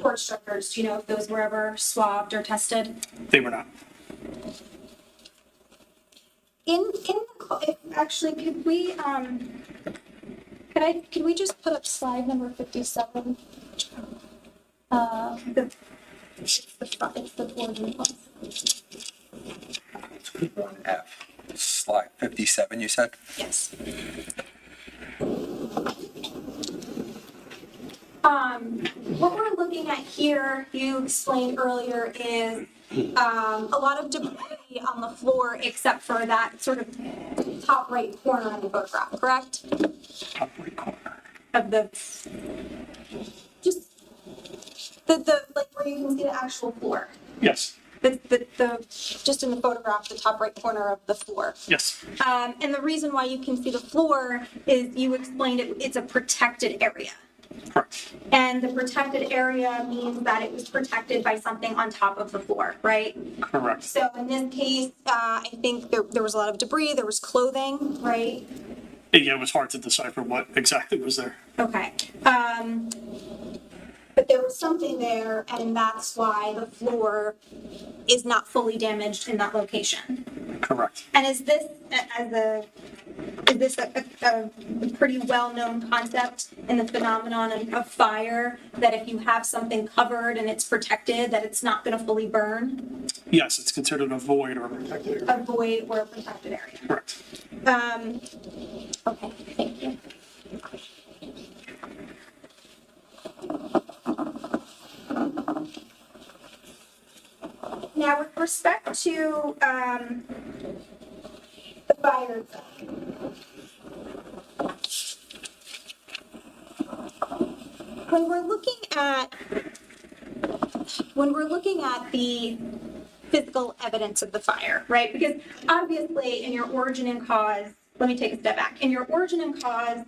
torch strikers? Do you know if those were ever swabbed or tested? They were not. Actually, could we just put up slide number 57? It's the boardroom one. It's 1F, slide 57, you said? Yes. What we're looking at here, you explained earlier, is a lot of debris on the floor except for that sort of top right corner of the photograph, correct? Top right corner. Of the, just the like where you can see the actual floor. Yes. Just in the photograph, the top right corner of the floor. Yes. And the reason why you can see the floor is you explained it's a protected area. Correct. And the protected area means that it was protected by something on top of the floor, right? Correct. So in this case, I think there was a lot of debris, there was clothing, right? Yeah, it was hard to decipher what exactly was there. Okay. But there was something there, and that's why the floor is not fully damaged in that location. Correct. And is this a pretty well-known concept in the phenomenon of fire, that if you have something covered and it's protected, that it's not going to fully burn? Yes, it's considered a void or a protected area. A void or a protected area. Correct. Okay, thank you. Now, with respect to the fire, when we're looking at the physical evidence of the fire, right? Because obviously, in your origin and cause, let me take a step back. In your origin and cause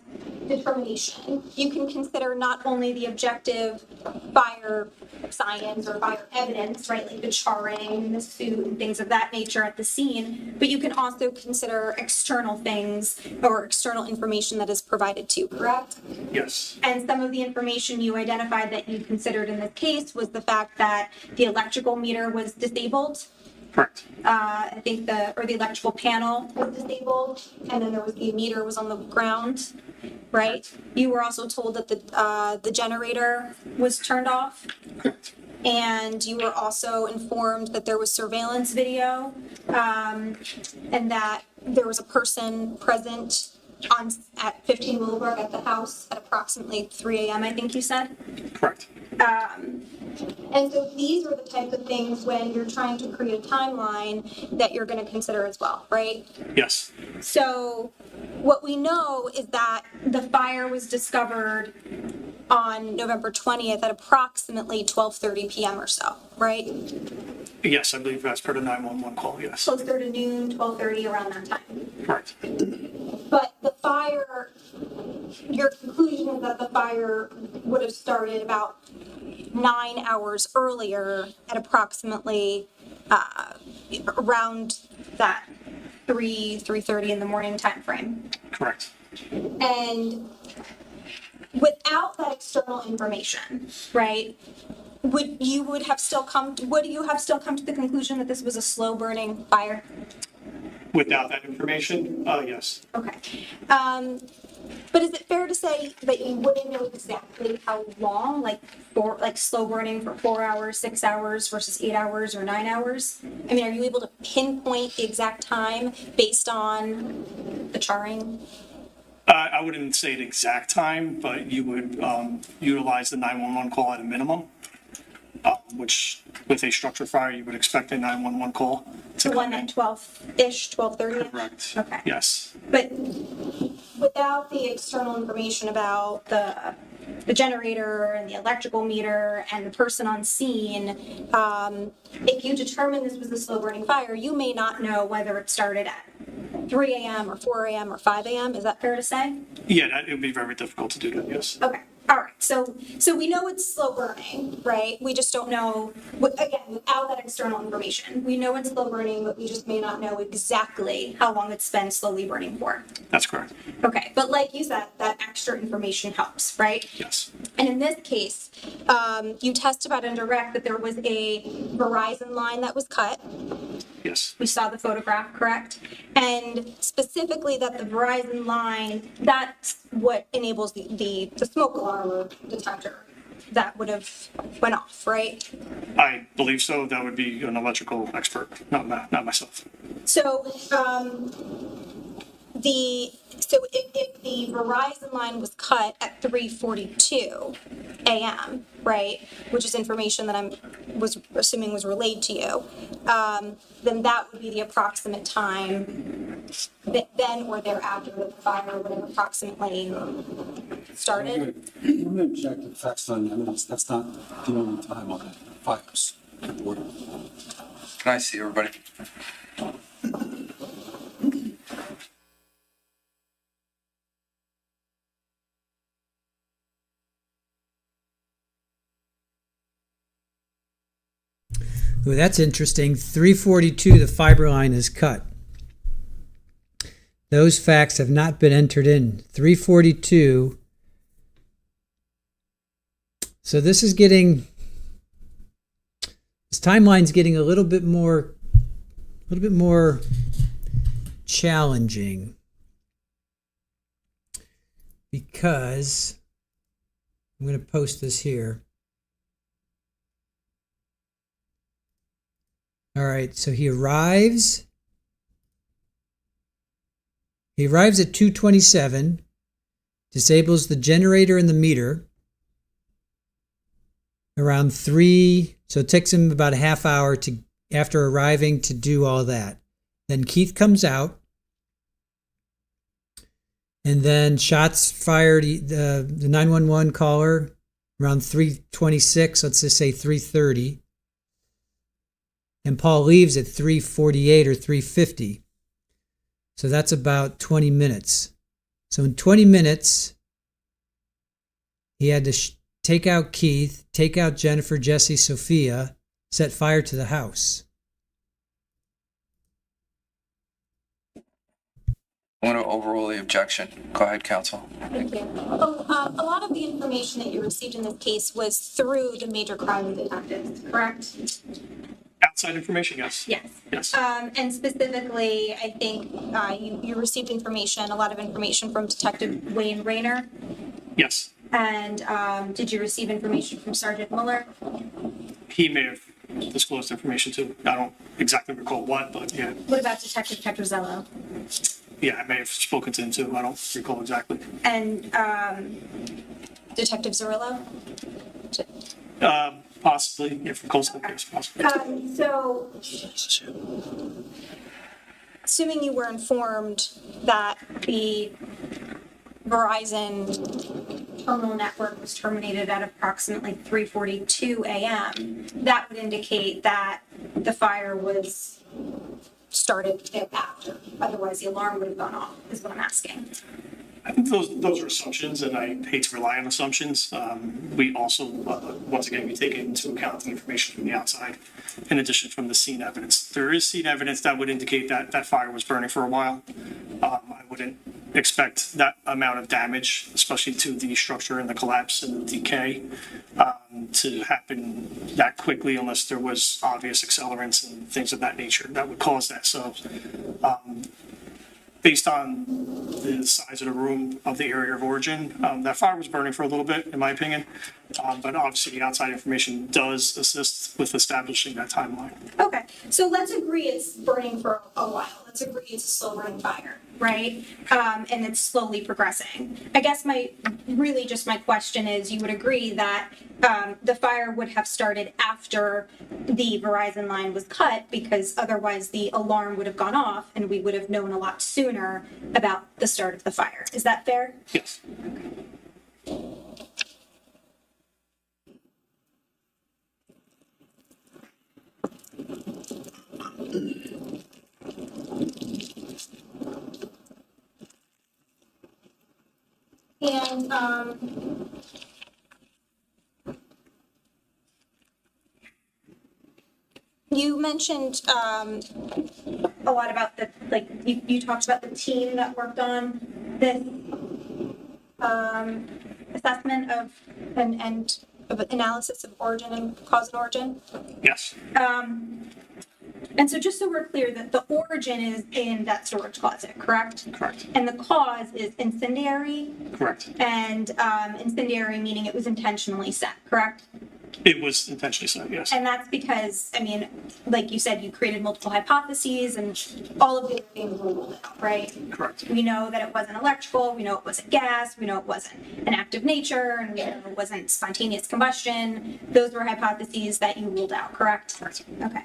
determination, you can consider not only the objective fire science or fire evidence, right, like the charring, the suit, and things of that nature at the scene, but you can also consider external things or external information that is provided to you, correct? Yes. And some of the information you identified that you considered in this case was the fact that the electrical meter was disabled. Correct. I think the electrical panel was disabled, and then the meter was on the ground, right? You were also told that the generator was turned off. Correct. And you were also informed that there was surveillance video, and that there was a person present at 15 Willowbrook at the house at approximately 3 a.m., I think you said? Correct. And so these are the types of things when you're trying to create a timeline that you're going to consider as well, right? Yes. So what we know is that the fire was discovered on November 20th at approximately 12:30 p.m. or so, right? Yes, I believe that's per the 911 call, yes. Closer to noon, 12:30, around that time. Correct. But the fire, your conclusion is that the fire would have started about 9 hours earlier at approximately around that 3:30 in the morning time frame. Correct. And without that external information, right, would you have still come to the conclusion that this was a slow burning fire? Without that information, yes. Okay. But is it fair to say that you wouldn't know exactly how long, like slow burning for 4 hours, 6 hours versus 8 hours or 9 hours? I mean, are you able to pinpoint the exact time based on the charring? I wouldn't say the exact time, but you would utilize the 911 call at a minimum, which with a structure fire, you would expect a 911 call to The one come in. at 12-ish, 12:30? Correct. Okay. Yes. But without the external information about the generator and the electrical meter and the person on scene, if you determine this was a slow burning fire, you may not know whether it started at 3 a.m. or 4 a.m. or 5 a.m. Is that fair to say? Yeah, it would be very difficult to do that, yes. Okay. All right. So we know it's slow burning, right? We just don't know, again, without that external information. We know it's slow burning, but we just may not know exactly how long it's been slowly burning for. That's correct. Okay. But like you said, that extra information helps, right? Yes. And in this case, you testified on direct that there was a Verizon line that was cut. Yes. We saw the photograph, correct? And specifically that the Verizon line, that's what enables the smoke alarm or detector that would have went off, right? I believe so. That would be an electrical expert, not myself. So, if the Verizon line was cut at 3:42 a.m., right, which is information that I was assuming was relayed to you, then that would be the approximate time then or thereafter that the fire would have approximately started. I'm going to object to the facts on evidence. That's not the only time on the fires. Can I see everybody? Ooh, that's interesting. 342, the fiber line is cut. Those facts have not been entered in. 342. So this timeline's getting a little bit more challenging because I'm going to post this here. All right, so he arrives at 2:27, disables the generator and the meter around 3, so it takes him about a half hour to after arriving to do all that. Then Keith comes out, and then shots fired, the 911 caller around 3:26, let's just say 3:30. And Paul leaves at 3:48 or 3:50. So that's about 20 minutes. So in 20 minutes, he had to take out Keith, take out Jennifer, Jesse, Sophia, set fire to the house. I want to overrule the objection. Go ahead, counsel. Thank you. A lot of the information that you received in this case was through the major crime detectives, correct? Outside information, yes. Yes. Yes. And specifically, I think you received information, a lot of information from Detective Wayne Rayner. Yes. And did you receive information from Sergeant Mueller? He may have disclosed information too. I don't exactly recall what, but yeah. What about Detective Petrozello? Yeah, I may have spoken to him too. I don't recall exactly. And Detective Zerillo? Possibly, yeah, from Colts Neck, yes, possibly. So, assuming you were informed that the Verizon terminal network was terminated at approximately 3:42 a.m., that would indicate that the fire was started thereafter. Otherwise, the alarm would have gone off, is what I'm asking. I think those are assumptions, and I hate to rely on assumptions. We also, once again, we take into account the information from the outside, in addition from the scene evidence. There is scene evidence that would indicate that that fire was burning for a while. I wouldn't expect that amount of damage, especially to the structure and the collapse and the decay, to happen that quickly unless there was obvious accelerants and things of that nature that would cause that. So, based on the size of the room of the area of origin, that fire was burning for a little bit, in my opinion. But obviously, the outside information does assist with establishing that timeline. Okay, so let's agree it's burning for a while. Let's agree it's a slow burning fire, right? And it's slowly progressing. I guess my question is, you would agree that the fire would have started after the Verizon line was cut, because otherwise the alarm would have gone off and we would have known a lot sooner about the start of the fire. Is that fair? Yes. And you mentioned a lot about you talked about the team that worked on this assessment of and of analysis of origin and cause and origin. Yes. And so just so we're clear, that the origin is in that storage closet, correct? Correct. And the cause is incendiary? Correct. And incendiary meaning it was intentionally set, correct? It was intentionally set, yes. And that's because, I mean, like you said, you created multiple hypotheses and all of the other things were ruled out, right? Correct. We know that it wasn't electrical, we know it wasn't gas, we know it wasn't an act of nature, and we know it wasn't spontaneous combustion. Those were hypotheses that you ruled out, correct? Correct. Okay.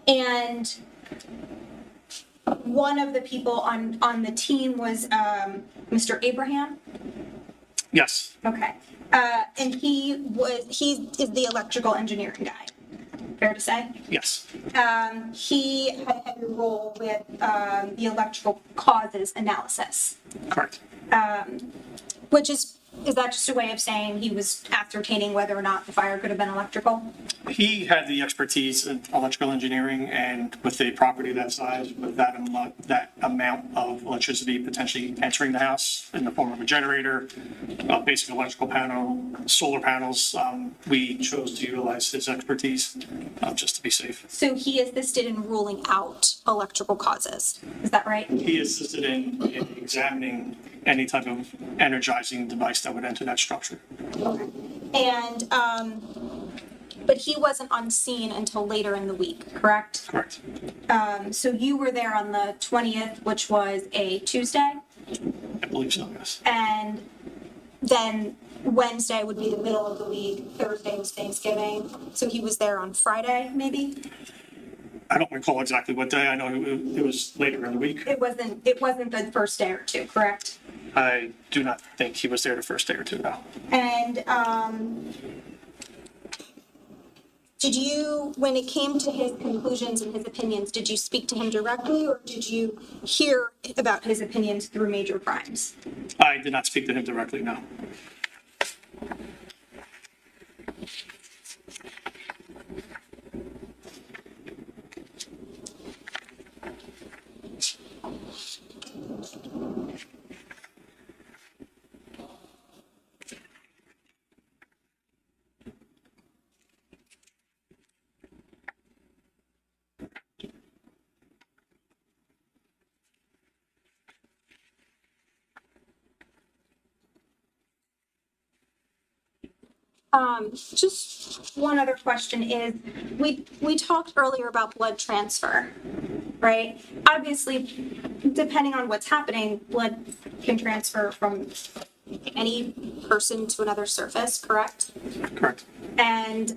And one of the people on the team was Mr. Abraham? Yes. Okay. And he is the electrical engineering guy. Fair to say? Yes. He had a heavy role with the electrical causes analysis. Correct. Which is that just a way of saying he was ascertaining whether or not the fire could have been electrical? He had the expertise in electrical engineering, and with a property that size, with that amount of electricity potentially entering the house in the form of a generator, a basic electrical panel, solar panels, we chose to utilize his expertise just to be safe. So he assisted in ruling out electrical causes. Is that right? He assisted in examining any type of energizing device that would enter that structure. Okay. And, but he wasn't on scene until later in the week, correct? Correct. So you were there on the 20th, which was a Tuesday? I believe so, yes. And then Wednesday would be the middle of the week, Thursday was Thanksgiving, so he was there on Friday, maybe? I don't recall exactly what day. I know it was later in the week. It wasn't the first day or two, correct? I do not think he was there the first day or two, no. And, did you, when it came to his conclusions and his opinions, did you speak to him directly, or did you hear about his opinions through Major Crimes? I did not speak to him directly, no. Just one other question is, we talked earlier about blood transfer, right? Obviously, depending on what's happening, blood can transfer from any person to another surface, correct? Correct. And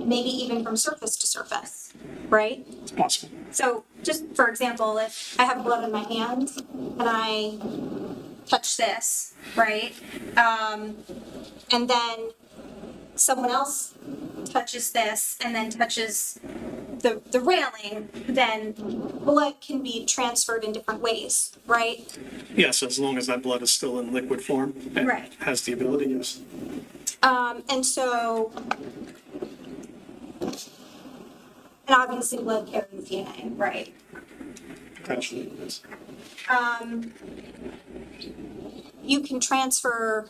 maybe even from surface to surface, right? It's possible. So just for example, if I have blood in my hand and I touch this, right? And then someone else touches this and then touches the railing, then blood can be transferred in different ways, right? Yes, as long as that blood is still in liquid form and Right. has the ability, yes. And so, and obviously blood carries DNA, right? Potentially, yes. You can transfer,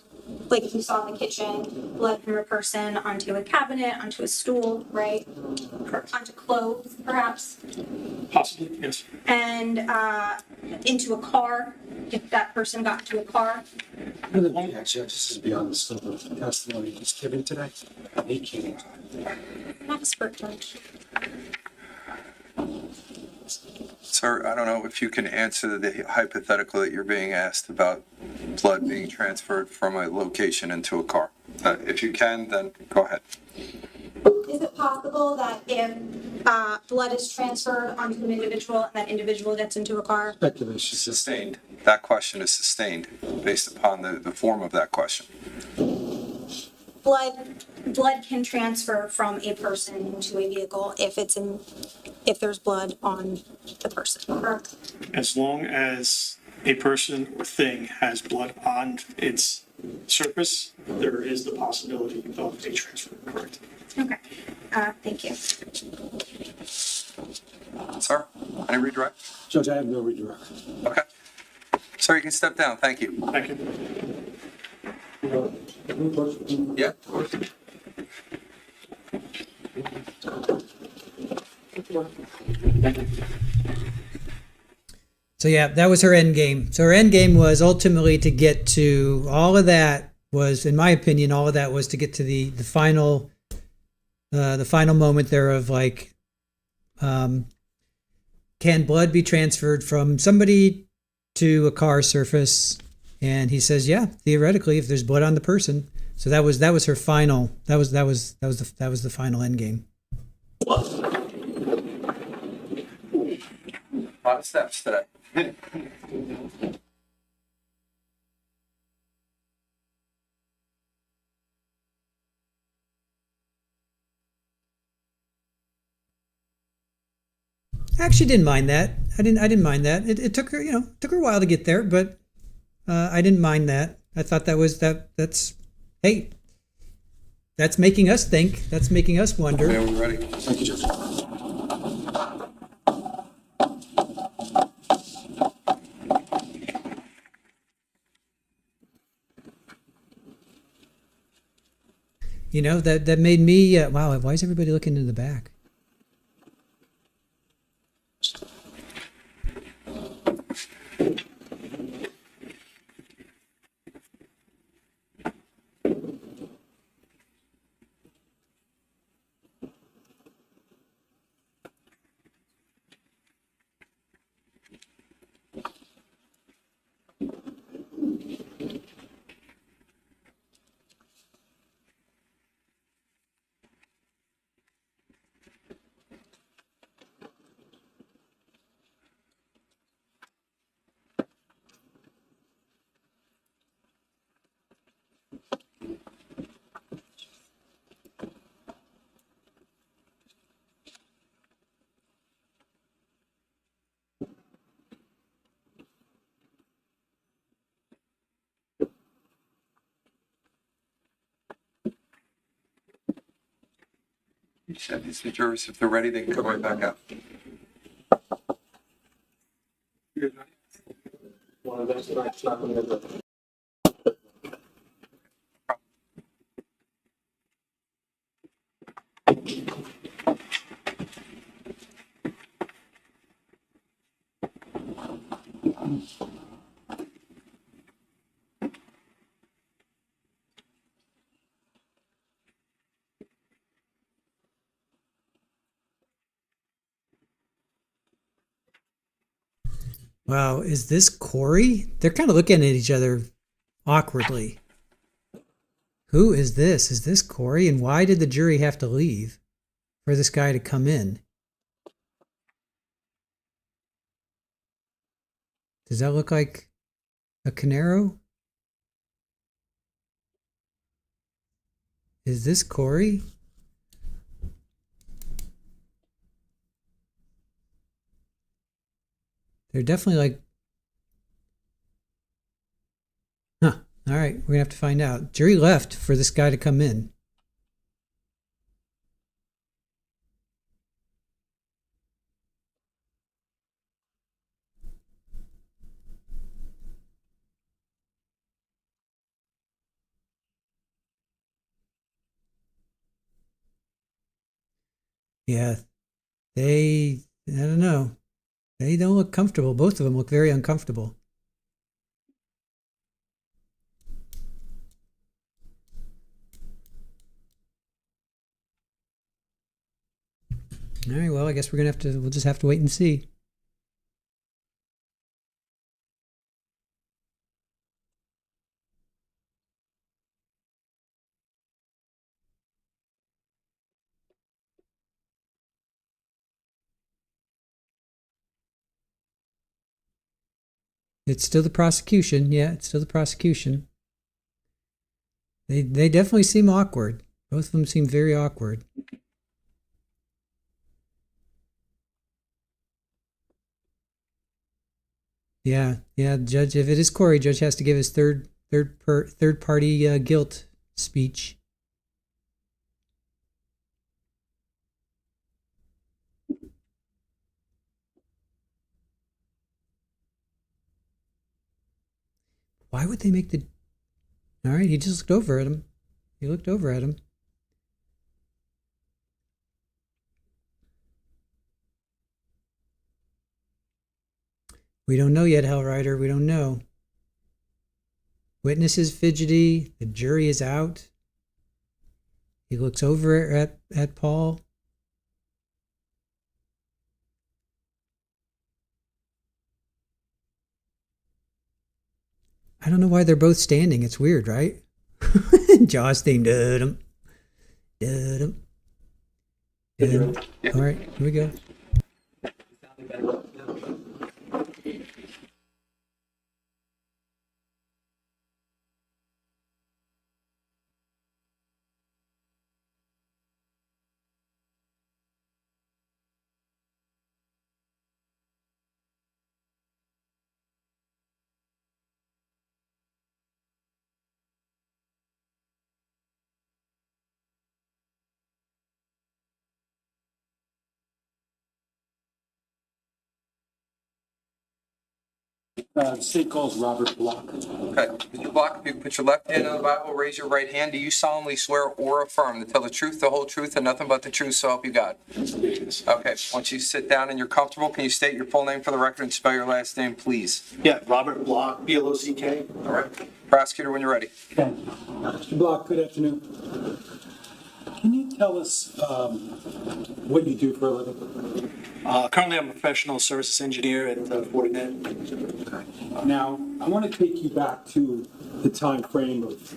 like you saw in the kitchen, blood from a person onto a cabinet, onto a stool, right? Correct. Onto clothes, perhaps, Possibly, yes. and into a car, if that person got into a car. Actually, this is beyond the scope of the testimony he's given today. He can't. An expert judge. Sir, I don't know if you can answer the hypothetical that you're being asked about blood being transferred from a location into a car. If you can, then go ahead. Is it possible that if blood is transferred onto an individual and that individual gets into a car? Speculation. Sustained. That question is sustained based upon the form of that question. Blood can transfer from a person into a vehicle if there's blood on the person, correct? As long as a person or thing has blood on its surface, there is the possibility of a transfer, correct? Okay, thank you. Sir, any redirect? Judge, I have no redirect. Okay. Sir, you can step down. Thank you. Thank you. Yeah, of course. So yeah, that was her end game. So her end game was ultimately to get to all of that was, in my opinion, all of that was to get to the final moment there of like, can blood be transferred from somebody to a car surface? And he says, yeah, theoretically, if there's blood on the person. So that was her final. That was the final end game. A lot of steps today. I actually didn't mind that. I didn't mind that. It took her, took her a while to get there, but I didn't mind that. I thought that's hey, that's making us think. That's making us wonder. Okay, we're ready. Thank you, Judge. That made me wow. Why is everybody looking in the back? These the jurors, if they're ready, they can come right back out. Wow, is this Corey? They're kind of looking at each other awkwardly. Who is this? Is this Corey? And why did the jury have to leave for this guy to come in? Does that look like a Caneiro? Is this Corey? They're definitely like, huh. All right, we're gonna have to find out. Jury left for this guy to come in. Yeah, I don't know. They don't look comfortable. Both of them look very uncomfortable. All right, well, I guess we'll just have to wait and see. It's still the prosecution. Yeah, it's still the prosecution. They definitely seem awkward. Both of them seem very awkward. Yeah, Judge. If it is Corey, Judge has to give his third party guilt speech. Why would they make the... All right, he just looked over at him. He looked over at him. We don't know yet, Hellrider. We don't know. Witness is fidgety. The jury is out. He looks over at Paul. I don't know why they're both standing. It's weird, right? Jaws theme. Dum dum. All right, here we go. The state calls Robert Block. Okay, Mr. Block, if you put your left hand on the Bible, raise your right hand. Do you solemnly swear or affirm to tell the truth, the whole truth, and nothing but the truth, so help you God? Okay, once you sit down and you're comfortable, can you state your full name for the record and spell your last name, please? Yeah, Robert Block, B-L-O-C-K. All right. Prosecutor, when you're ready. Okay. Mr. Block, good afternoon. Can you tell us what you do for a living? Currently, I'm a professional services engineer at Fortinet. Okay. Now, I want to take you back to the time frame of,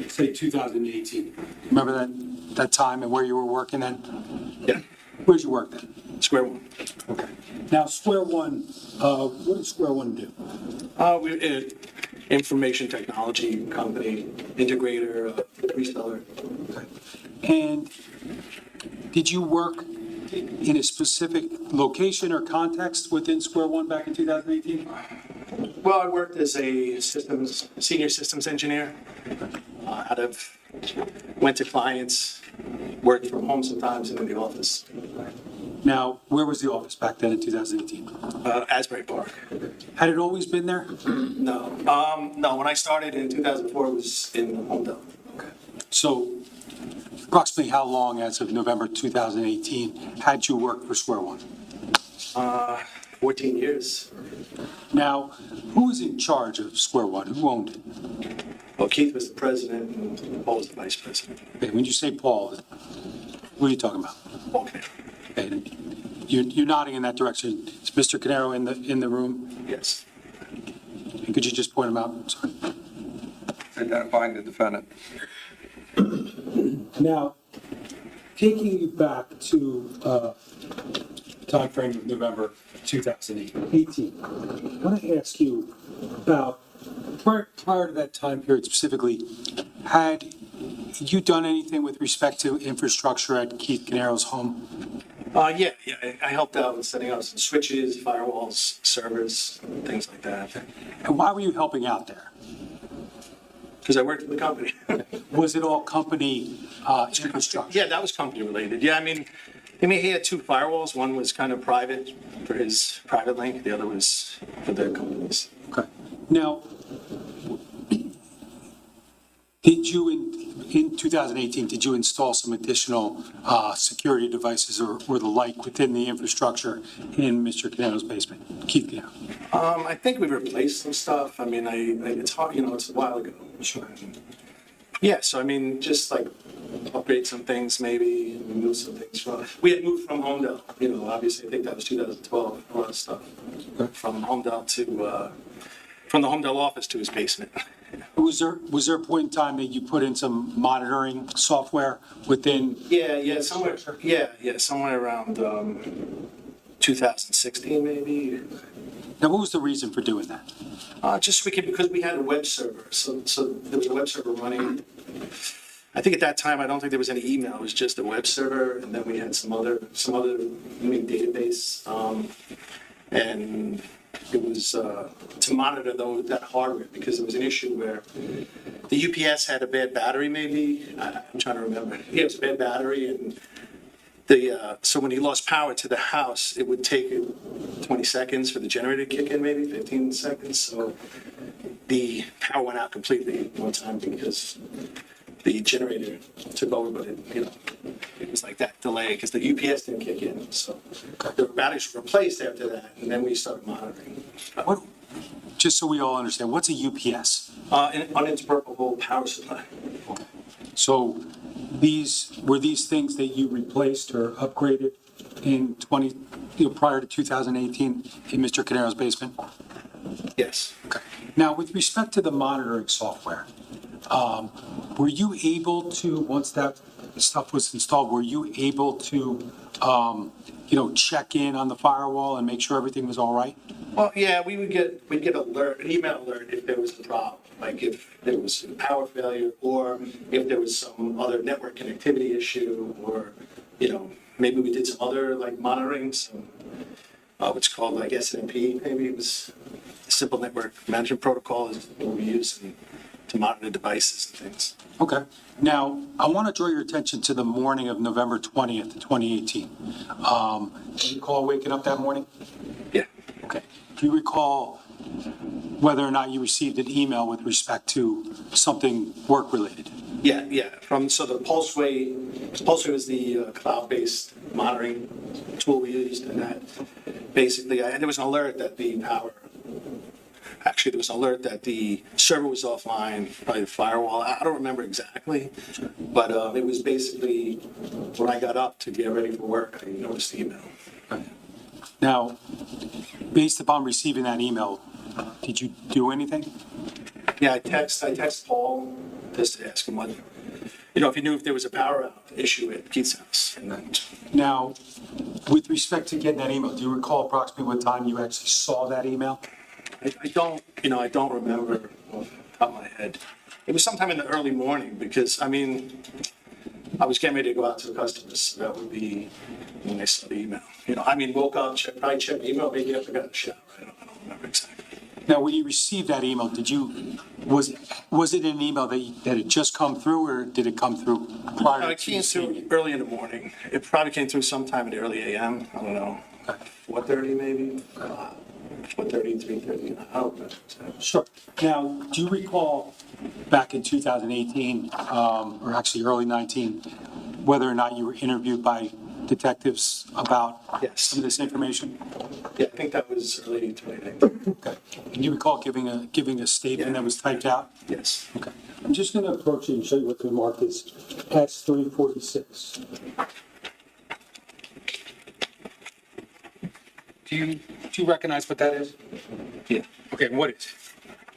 say, 2018. Remember that time and where you were working then? Yeah. Where'd you work then? Square One. Okay. Now, Square One, what does Square One do? We're an information technology company, integrator, reseller. Okay. And did you work in a specific location or context within Square One back in 2018? Well, I worked as a senior systems engineer. Went to clients, worked from home sometimes and in the office. Now, where was the office back then in 2018? Asbury Park. Had it always been there? No. No, when I started in 2004, it was in Homedale. So approximately how long as of November 2018 had you worked for Square One? 14 years. Now, who was in charge of Square One? Who owned it? Well, Keith was the president and Paul was the vice president. Okay, when you say Paul, what are you talking about? Paul Caneiro. Okay, you're nodding in that direction. Is Mr. Caneiro in the room? Yes. And could you just point him out? Sorry. Identifying the defendant. Now, taking you back to time frame of November 2018, I want to ask you about prior to that time period specifically, had you done anything with respect to infrastructure at Keith Caneiro's home? Yeah. I helped out with setting up some switches, firewalls, servers, things like that. And why were you helping out there? Because I worked for the company. Was it all company infrastructure? Yeah, that was company related. Yeah, I mean, he had two firewalls. One was kind of private for his private link. The other was for the companies. Okay. Now, did you in 2018, did you install some additional security devices or the like within the infrastructure in Mr. Caneiro's basement, Keith Caneiro? I think we replaced some stuff. I mean, it's hard, it's a while ago. Sure. Yeah, so I mean, just like upgrade some things, maybe move some things from. We had moved from Homedale. Obviously, I think that was 2012. A lot of stuff from Homedale to from the Homedale office to his basement. Was there a point in time that you put in some monitoring software within? Yeah, somewhere around 2016 maybe. Now, what was the reason for doing that? Just because we had a web server, so there was a web server running. I think at that time, I don't think there was any email. It was just a web server, and then we had some other database, and it was to monitor that hardware because there was an issue where the UPS had a bad battery. Maybe I'm trying to remember. Yeah, it was a bad battery, and so when he lost power to the house, it would take 20 seconds for the generator to kick in, maybe 15 seconds. So the power went out completely one time because the generator took over, but it was like that delay because the UPS didn't kick in. So the batteries were replaced after that, and then we started monitoring. Just so we all understand, what's a UPS? An uninterruptible power supply. So were these things that you replaced or upgraded in prior to 2018 in Mr. Caneiro's basement? Yes. Okay. Now, with respect to the monitoring software, were you able to, once that stuff was installed, were you able to, check in on the firewall and make sure everything was all right? Well, yeah, we'd get an email alert if there was a problem, like if there was a power failure or if there was some other network connectivity issue or, maybe we did some other like monitoring, some what's called like SNMP, maybe it was a simple network management protocol is what we use to monitor devices and things. Okay. Now, I want to draw your attention to the morning of November 20th, 2018. Do you recall waking up that morning? Yeah. Okay. Do you recall whether or not you received an email with respect to something work-related? Yeah. So the Pulseway was the cloud-based monitoring tool we used, and that basically, there was an alert that the power. Actually, there was an alert that the server was offline, probably the firewall. I don't remember exactly, but it was basically when I got up to get ready for work, I noticed the email. Now, based upon receiving that email, did you do anything? Yeah, I text Paul just to ask him what, if he knew if there was a power issue at Keith's house. And then, now, with respect to getting that email, do you recall approximately what time you actually saw that email? I don't remember off the top of my head. It was sometime in the early morning because, I was getting ready to go out to the customers. So that would be when I saw the email. Woke up, probably checked the email, maybe after I got in the shower. I don't remember exactly. Now, when you received that email, was it an email that had just come through, or did it come through prior to? It came through early in the morning. It probably came through sometime in the early AM. I don't know, 4:30 maybe, 4:30, 3:30. I don't know. Sure. Now, do you recall back in 2018, or actually early 19, whether or not you were interviewed by detectives about some of this information? Yeah, I think that was early 2019. Okay. Can you recall giving a statement that was typed out? Yes. Okay. I'm just going to approach you and show you what the mark is. S346. Do you recognize what that is? Yeah. Okay, and what is it?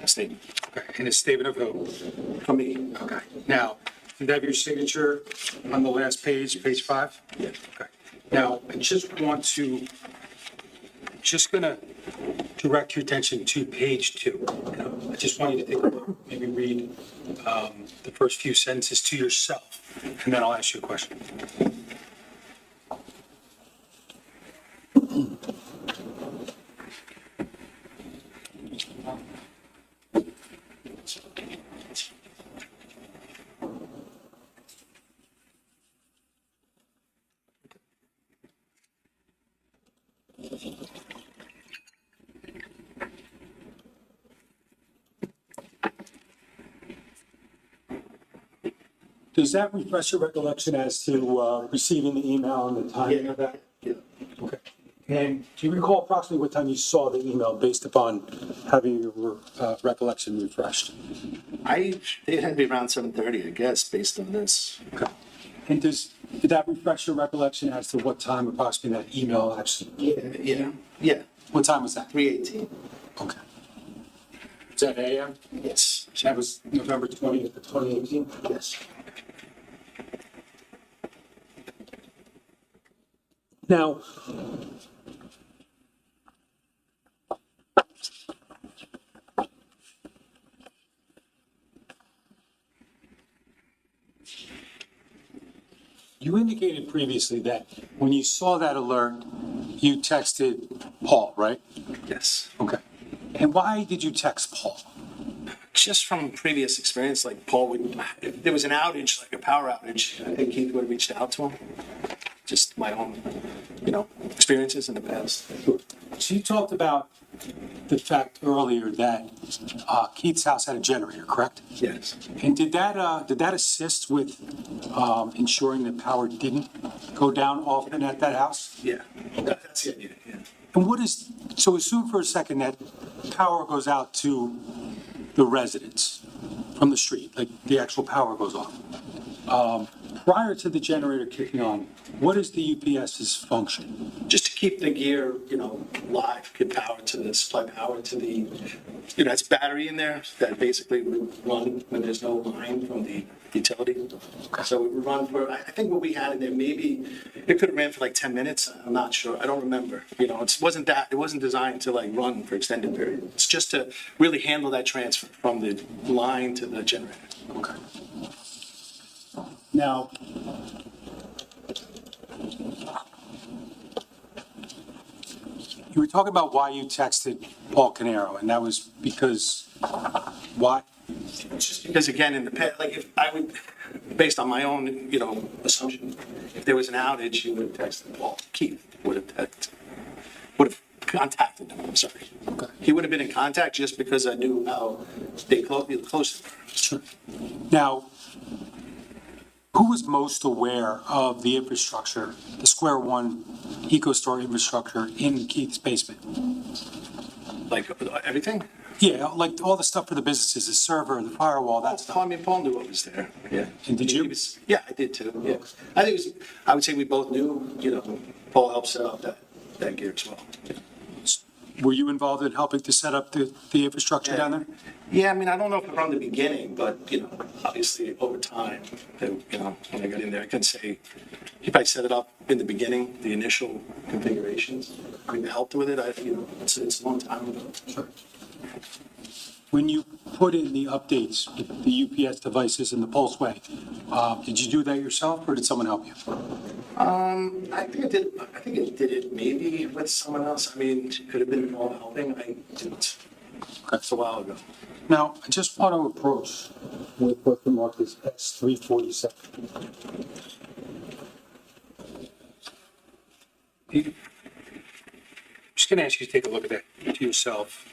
A statement. Okay, and a statement of who? From me. Okay. Now, do you have your signature on the last page, page 5? Yeah. Okay. Now, I just going to direct your attention to page 2. I just want you to take a look, maybe read the first few sentences to yourself, and then I'll ask you a question. Does that refresh your recollection as to receiving the email and the timing of that? Yeah. Okay. And do you recall approximately what time you saw the email based upon having your recollection refreshed? It had to be around 7:30, I guess, based on this. Okay. And did that refresh your recollection as to what time approximately that email actually? Yeah. What time was that? 3:18. Okay. Is that AM? Yes. That was November 20th, 2018? Yes. Now, you indicated previously that when you saw that alert, you texted Paul, right? Yes. Okay. And why did you text Paul? Just from previous experience, like Paul would, if there was an outage, like a power outage, I think Keith would have reached out to him. Just my own, experiences in the past. So you talked about the fact earlier that Keith's house had a generator, correct? Yes. And did that assist with ensuring that power didn't go down often at that house? Yeah. That's the idea. Yeah. And so assume for a second that power goes out to the residents from the street, like the actual power goes off. Prior to the generator kicking on, what is the UPS's function? Just to keep the gear, live, give power to the, supply power to the, it's battery in there that basically would run when there's no line from the utility. Okay. So it would run for, I think what we had in there, maybe it could have ran for like 10 minutes. I'm not sure. I don't remember. It wasn't designed to like run for extended period. It's just to really handle that transfer from the line to the generator. Okay. Now, you were talking about why you texted Paul Caneiro, and that was because, why? Just because, again, in the past, like if I would, based on my own, assumption, if there was an outage, you would have texted Paul. Keith would have contacted him. I'm sorry. Okay. He would have been in contact just because I knew how close. Sure. Now, who was most aware of the infrastructure, the Square One EcoStore infrastructure in Keith's basement? Like everything? Yeah, like all the stuff for the businesses, the server, the firewall, that stuff. Paul knew what was there. Yeah. And did you? Yeah, I did too. Yeah. I would say we both knew, Paul helped set up that gear as well. Yeah. Were you involved in helping to set up the infrastructure down there? Yeah, I don't know if from the beginning, but, obviously over time, when I got in there, I can say, he probably set it up in the beginning, the initial configurations. I helped with it. It's a long time ago. Sure. When you put in the updates, the UPS devices and the Pulseway, did you do that yourself or did someone help you? I think I did it maybe with someone else. It could have been all helping. I didn't. That's a while ago. Now, I just want to approach with what the mark is S347. Just going to ask you to take a look at that to yourself,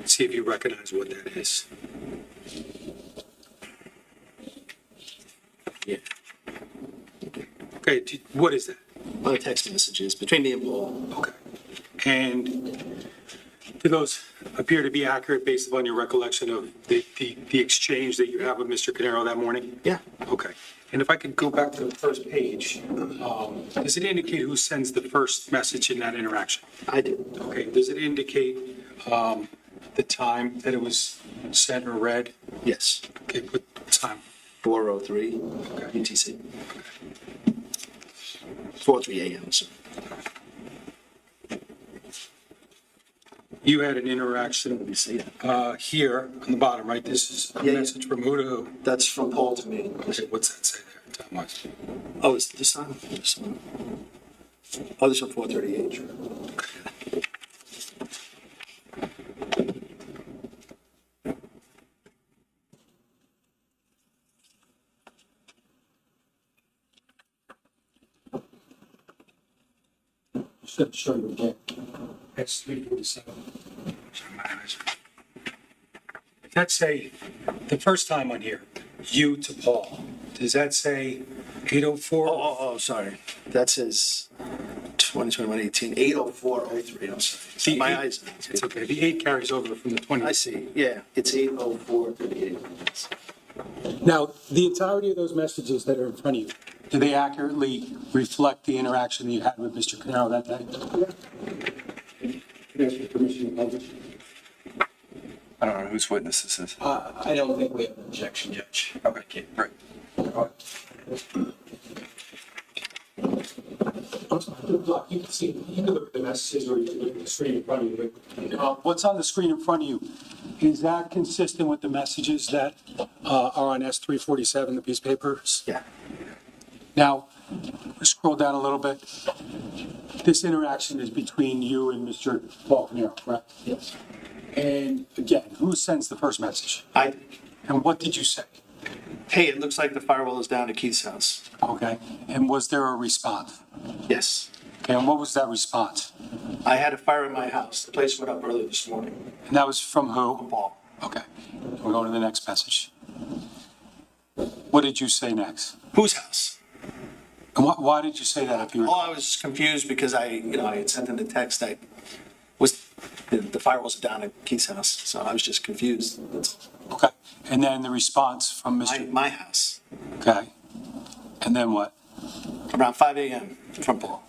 see if you recognize what that is. Yeah. Okay, what is that? Other text messages between me and Paul. Okay. And do those appear to be accurate based upon your recollection of the exchange that you have with Mr. Caneiro that morning? Yeah. Okay. And if I could go back to the first page, does it indicate who sends the first message in that interaction? I did. Okay. Does it indicate the time that it was sent or read? Yes. Okay. What time? 4:03 UTC. 4:03 a.m. So. You had an interaction here on the bottom, right? This is a message from who to who? That's from Paul to me. Okay, what's that say there? Time-wise? Oh, is this time? This one. Oh, this one 4:38. Sure. Should show you again. S347. If that say, the first time on here, you to Paul, does that say 804? Oh, sorry. That says 2021-18, 8:04:03. I'm sorry. My eyes. It's okay. The 8 carries over from the 20. I see. Yeah, it's 8:04:38. Now, the entirety of those messages that are in front of you, do they accurately reflect the interaction that you had with Mr. Caneiro that day? Yeah. Can I ask your permission to publish? I don't know whose witness this is. I don't think we have an objection, Judge. Okay, great. You can look at the messages or you can look at the screen in front of you. What's on the screen in front of you, is that consistent with the messages that are on S347, the piece of papers? Yeah. Now, scroll down a little bit. This interaction is between you and Mr. Paul Caneiro, correct? Yes. And again, who sends the first message? I did. And what did you say? Hey, it looks like the firewall is down at Keith's house. Okay. And was there a response? Yes. Okay. And what was that response? I had a fire in my house. The place went up early this morning. And that was from who? From Paul. Okay. We're going to the next message. What did you say next? Whose house? And why did you say that if you were? Oh, I was confused because I had sent him the text. The firewalls are down at Keith's house, so I was just confused. Okay. And then the response from Mr. My house. Okay. And then what? Around 5 a.m. from Paul.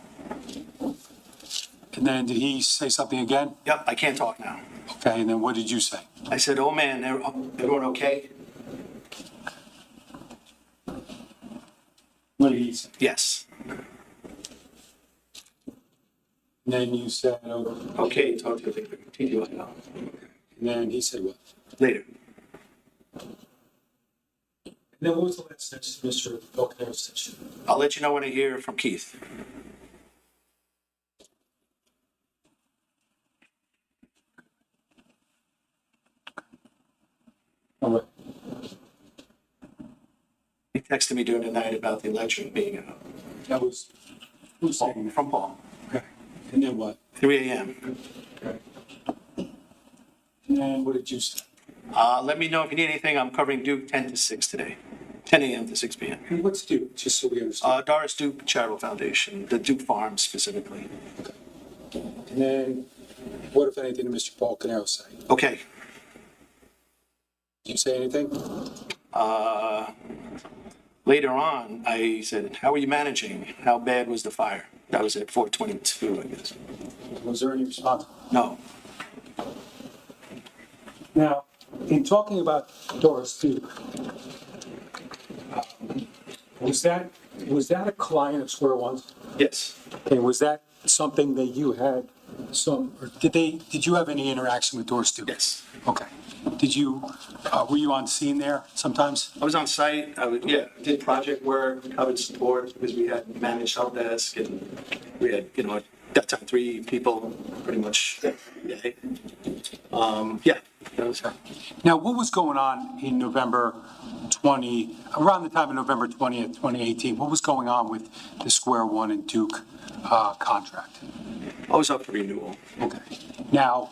And then did he say something again? Yep, I can't talk now. Okay. And then what did you say? I said, oh man, everyone okay? What did he say? Yes. And then you said, oh, okay, talk to you later. and then he said what? Later. And then what was the last sentence Mr. Paul Caneiro said? I'll let you know when I hear from Keith. All right. He texted me during the night about the election being out. That was who's saying that? From Paul. Okay. And then what? 3 a.m. Okay. And then what did you say? Let me know if you need anything. I'm covering Duke 10 to 6 today. 10 a.m. to 6 p.m. And what's Duke, just so we understand? Doris Duke Charitable Foundation, the Duke Farm specifically. Okay. And then what, if anything, did Mr. Paul Caneiro say? Okay. Did you say anything? Later on, I said, how are you managing? How bad was the fire? That was at 4:22, I guess. Was there any response? No. Now, in talking about Doris Duke, was that a client of Square One's? Yes. Okay, was that something that you had or did you have any interaction with Doris Duke? Yes. Okay. Were you on scene there sometimes? I was on site. Did project work, covered support because we had managed help desk and we had, at that time, 3 people pretty much. Yeah. those. Now, what was going on in around the time of November 20th, 2018? What was going on with the Square One and Duke contract? I was up for renewal. Okay. Now,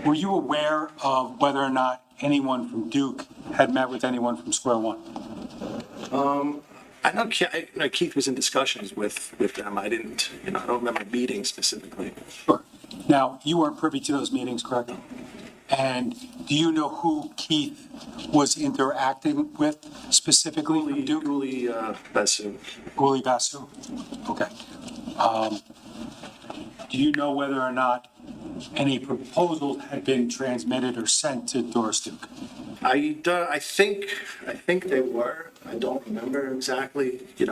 were you aware of whether or not anyone from Duke had met with anyone from Square One? I know Keith was in discussions with them. I didn't, I don't remember meetings specifically. Sure. Now, you weren't privy to those meetings, correct? And do you know who Keith was interacting with specifically from Duke? Guli Basu. Guli Basu? Okay. Do you know whether or not any proposals had been transmitted or sent to Doris Duke? I think they were. I don't remember exactly. It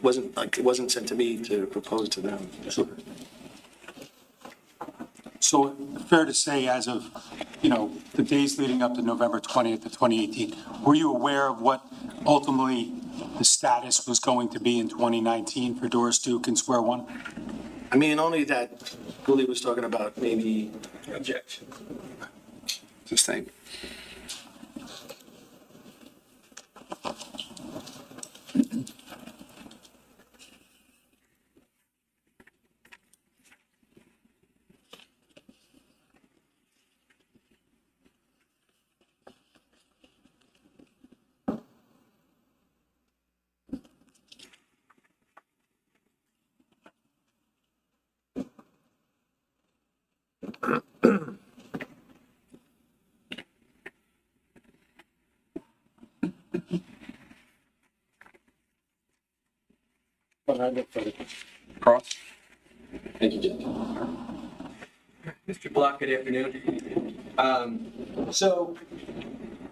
wasn't sent to me to propose to them. Sure. So fair to say, as of, the days leading up to November 20th of 2018, were you aware of what ultimately the status was going to be in 2019 for Doris Duke and Square One? I mean, only that Guli was talking about maybe objection. Sustain. Cross. Thank you, Judge. Mr. Block, good afternoon. So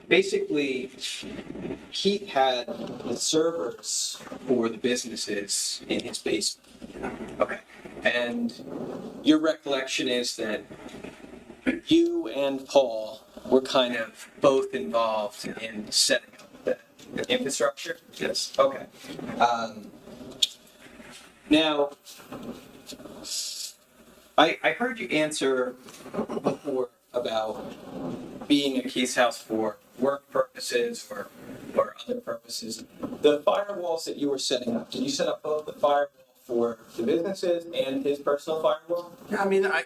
basically, Keith had the servers for the businesses in his basement. Okay. And your recollection is that you and Paul were kind of both involved in setting up the infrastructure? Yes. Okay. Now, I heard you answer before about being at Keith's house for work purposes or other purposes. The firewalls that you were setting up, did you set up both the firewall for the businesses and his personal firewall? Yeah, I mean, I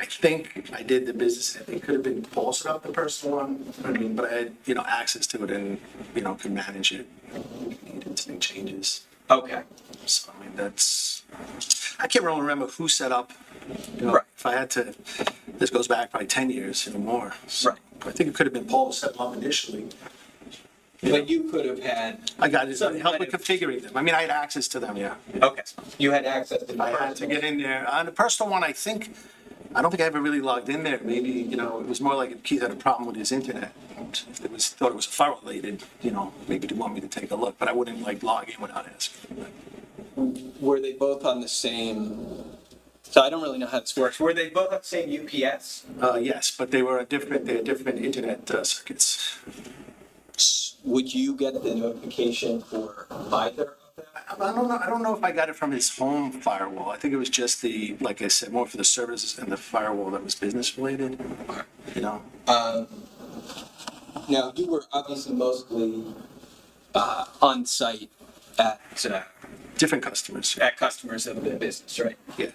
think I did the business. I think it could have been Paul set up the personal one. I mean, but I had, access to it and, could manage it if needed to make changes. Okay. So, I mean, I can't really remember who set up. Right. If I had to, this goes back probably 10 years or more. So, right. I think it could have been Paul who set them up initially. But you could have had... I got his help with configuring them. I mean, I had access to them, yeah. Okay. You had access to them. I had to get in there. On the personal one, I don't think I ever really logged in there. Maybe, it was more like if Keith had a problem with his internet. If thought it was fire related, maybe they want me to take a look, but I wouldn't log in without asking. Were they both on the same... So I don't really know how this works. Were they both on the same UPS? Yes, but they had different internet circuits. Would you get the notification for either of them? I don't know if I got it from his home firewall. I think it was just like I said, more for the services and the firewall that was business related. Now, you were obviously mostly on site at different customers. At customers of the business, right? Yeah.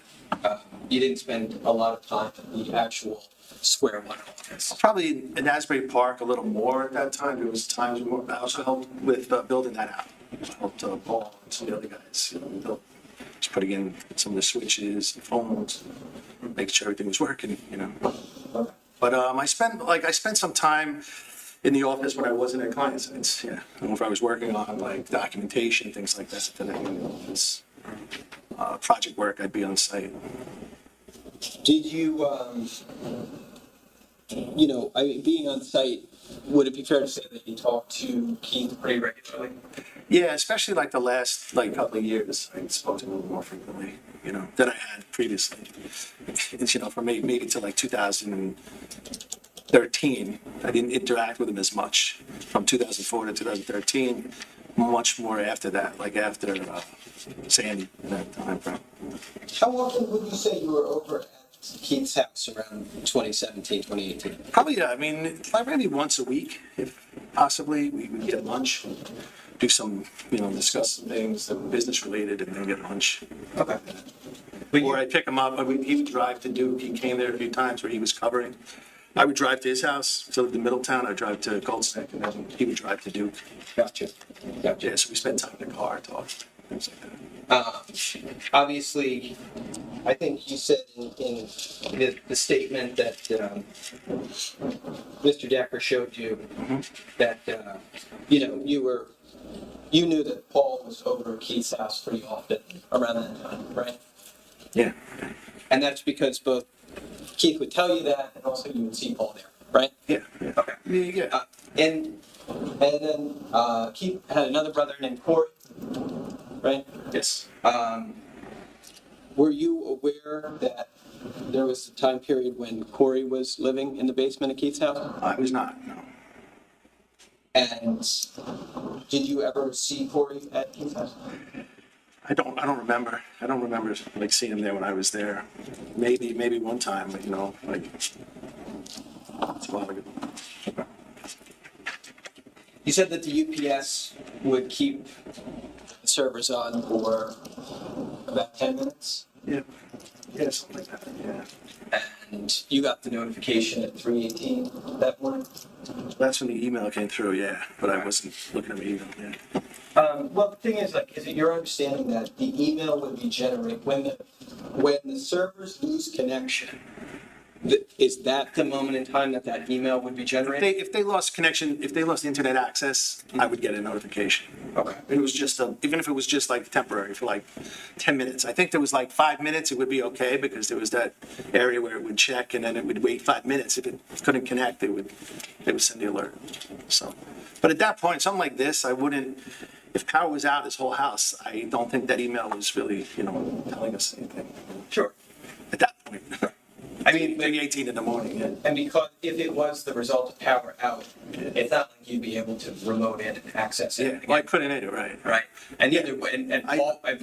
You didn't spend a lot of time at the actual Square One office. Probably in Asbury Park a little more at that time. There was times more. I also helped with building that out. I helped Paul and some of the other guys. Just putting in some of the switches, the phones, making sure everything was working. But I spent some time in the office when I wasn't at client sites. Yeah, if I was working on documentation, things like that. Then in the office, project work, I'd be on site. Did you, being on site, would it be fair to say that you talked to Keith pretty regularly? Yeah, especially the last couple of years, I spoke to him a little more frequently, than I had previously. It's, from maybe to 2013, I didn't interact with him as much. From 2004 to 2013, much more after that, after Sandy, that time frame. How often would you say you were over at Keith's house around 2017, 2018? Probably, yeah. I mean, maybe once a week, if possibly. We would get lunch, do some, discuss some things that were business related, and then get lunch. Okay. Or I'd pick him up. He would drive to Duke. He came there a few times where he was covering. I would drive to his house. He lived in Middletown. I'd drive to Colts Neck, and then he would drive to Duke. Gotcha. Yeah, so we spent time in the car, talk, things like that. Obviously, I think you said in the statement that Mr. Decker showed you that you knew that Paul was over at Keith's house pretty often around that time, right? Yeah. And that's because both Keith would tell you that, and also you would see Paul there, right? Yeah. Okay. Yeah. And then Keith had another brother named Corey, right? Yes. Were you aware that there was a time period when Corey was living in the basement of Keith's house? I was not, no. And did you ever see Corey at Keith's house? I don't remember. I don't remember seeing him there when I was there. Maybe one time, but it's a while ago. You said that the UPS would keep the servers on for about 10 minutes? Yeah. Yeah, something like that, yeah. And you got the notification at 3:18 that morning? That's when the email came through, yeah, but I wasn't looking at my email, yeah. Well, the thing is, is it your understanding that the email would be generated when the servers lose connection? Is that the moment in time that email would be generated? If they lost connection, if they lost internet access, I would get a notification. Okay. It was just even if it was just temporary for 10 minutes. I think there was 5 minutes, it would be okay because there was that area where it would check and then it would wait 5 minutes. If it couldn't connect, they would send the alert. So, but at that point, something like this, I wouldn't. If power was out, this whole house, I don't think that email was really, telling us anything. Sure. At that point. I mean, maybe 18 in the morning. Yeah. And because if it was the result of power out, it's not like you'd be able to remote in and access it. Yeah, well, I couldn't either, right? Right. And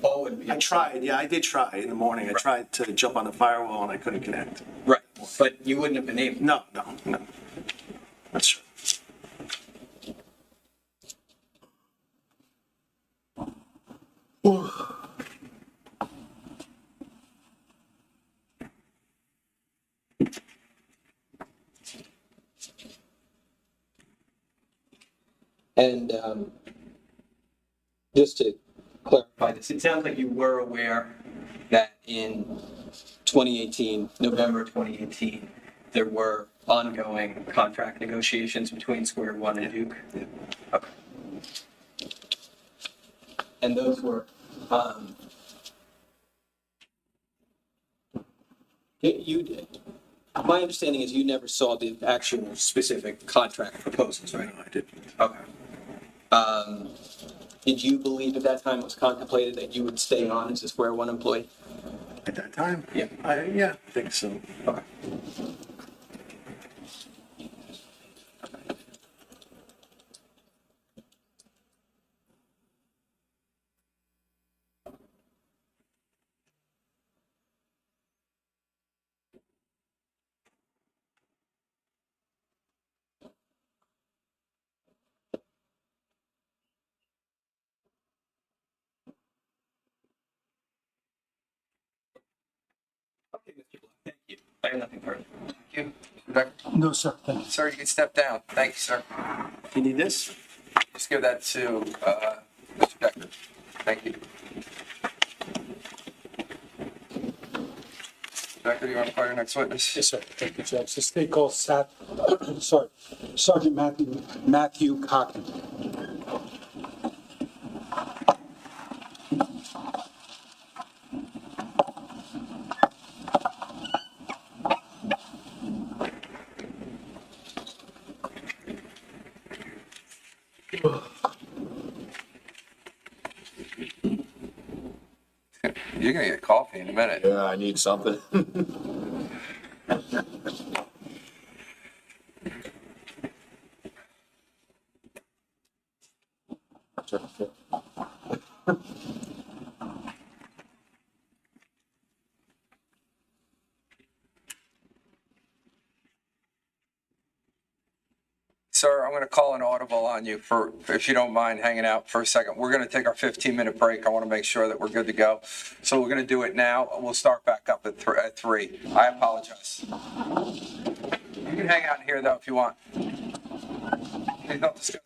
Paul would be. I tried. Yeah, I did try in the morning. I tried to jump on the firewall and I couldn't connect. Right. But you wouldn't have been able. No. That's true. And just to clarify this, it sounds like you were aware that in 2018, November 2018, there were ongoing contract negotiations between Square One and Duke. Yeah. Okay. And those were you did. My understanding is you never saw the actual specific contract proposals, right? No, I didn't. Okay. Did you believe at that time it was contemplated that you would stay on as a Square One employee? At that time? Yeah. I think so. Okay. Okay, Mr. Black, thank you. I have nothing further. Thank you. No, sir, thank you. Sir, you can step down. Thank you, sir. You need this? Just give that to Mr. Decker. Thank you. Decker, you want to call your next witness? Yes, sir. Thank you, Judge. This state called Sergeant Matthew Cochran. You're going to get coffee in a minute. Yeah, I need something. on you for, if you don't mind hanging out for a second. We're going to take our 15-minute break. I want to make sure that we're good to go. So we're going to do it now. We'll start back up at 3. I apologize. You can hang out here, though, if you want. Please don't discuss.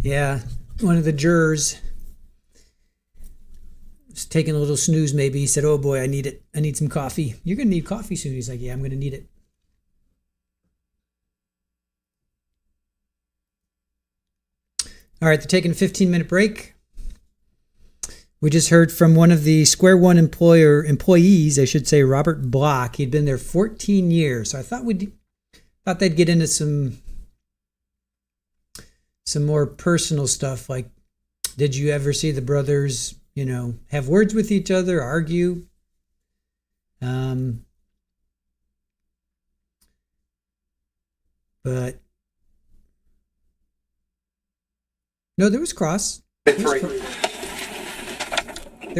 Yeah, one of the jurors was taking a little snooze maybe. He said, oh boy, I need it. I need some coffee. You're going to need coffee soon. He's like, yeah, I'm going to need it. All right, they're taking a 15-minute break. We just heard from one of the Square One employees, I should say, Robert Block. He'd been there 14 years. So I thought they'd get into some more personal stuff, like, did you ever see the brothers, have words with each other, argue? But no, there was cross. There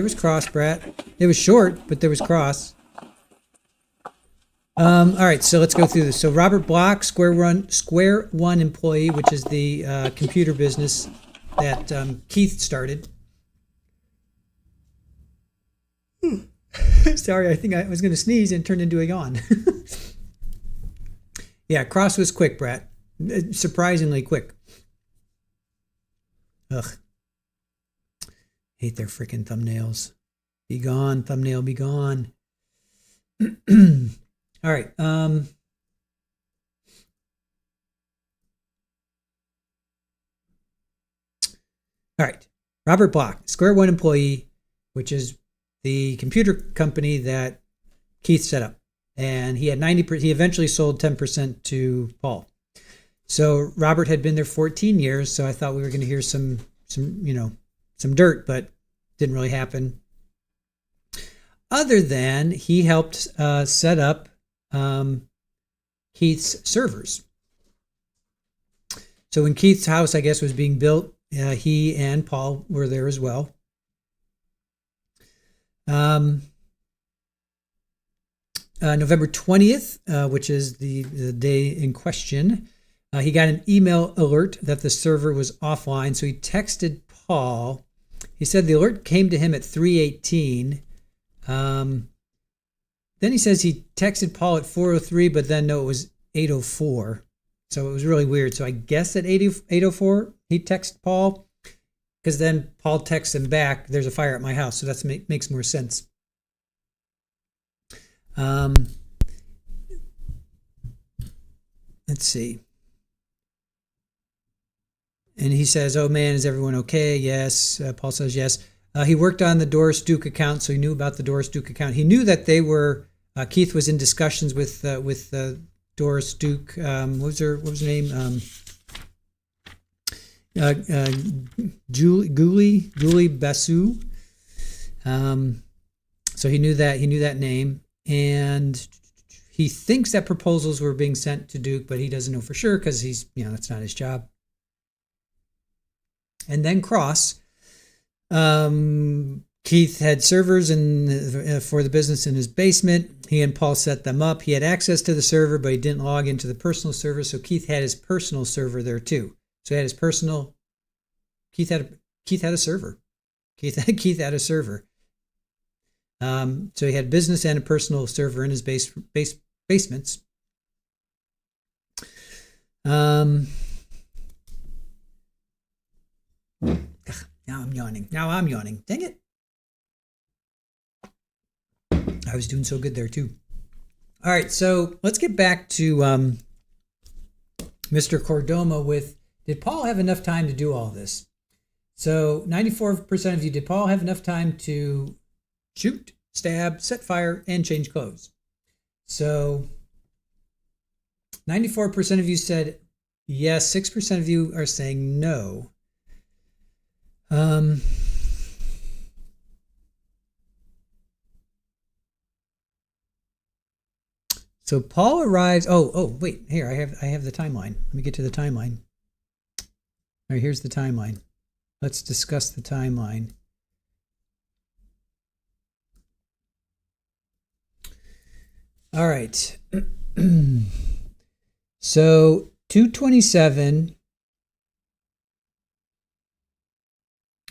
was cross, Brett. It was short, but there was cross. All right, so let's go through this. So Robert Block, Square One employee, which is the computer business that Keith started. Sorry, I think I was going to sneeze and it turned into a yawn. Yeah, cross was quick, Brett. Surprisingly quick. Ugh. Hate their freaking thumbnails. Be gone, thumbnail, be gone. All right. All right. Robert Block, Square One employee, which is the computer company that Keith set up. And he had 90%. He eventually sold 10% to Paul. So Robert had been there 14 years. So I thought we were going to hear some dirt, but didn't really happen. Other than he helped set up Keith's servers. So when Keith's house, I guess, was being built, he and Paul were there as well. November 20th, which is the day in question, he got an email alert that the server was offline. So he texted Paul. He said the alert came to him at 3:18. Then he says he texted Paul at 4:03, but then no, it was 8:04. So it was really weird. So I guess at 8:04 he texted Paul, because then Paul texts him back, there's a fire at my house. So that makes more sense. Let's see. And he says, oh man, is everyone okay? Yes. Paul says yes. He worked on the Doris Duke account, so he knew about the Doris Duke account. He knew that they were, Keith was in discussions with Doris Duke. What was her name? Julie Basu. So he knew that name, and he thinks that proposals were being sent to Duke, but he doesn't know for sure because that's not his job. And then cross. Keith had servers for the business in his basement. He and Paul set them up. He had access to the server, but he didn't log into the personal server. So Keith had his personal server there too. So he had his personal. Keith had a server. Keith had a server. So he had business and a personal server in his basements. Now I'm yawning. Dang it. I was doing so good there too. All right, so let's get back to Mr. Cordoma with, did Paul have enough time to do all this? So 94% of you, did Paul have enough time to shoot, stab, set fire, and change clothes? So 94% of you said yes, 6% of you are saying no. So Paul arrives. Oh, wait. Here, I have the timeline. Let me get to the timeline. All right, here's the timeline. Let's discuss the timeline. All right. So 2:27.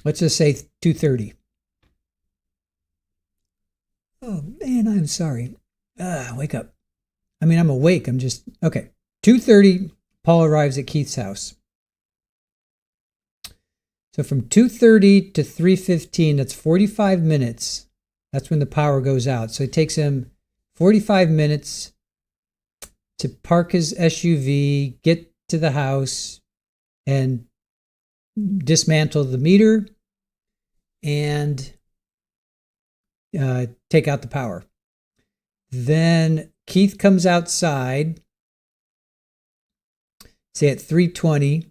Let's just say 2:30. Oh man, I'm sorry. Wake up. I mean, I'm awake. I'm just okay. 2:30. Paul arrives at Keith's house. So from 2:30 to 3:15, that's 45 minutes. That's when the power goes out. So it takes him 45 minutes to park his SUV, get to the house, and dismantle the meter and take out the power. Then Keith comes outside, say at 3:20,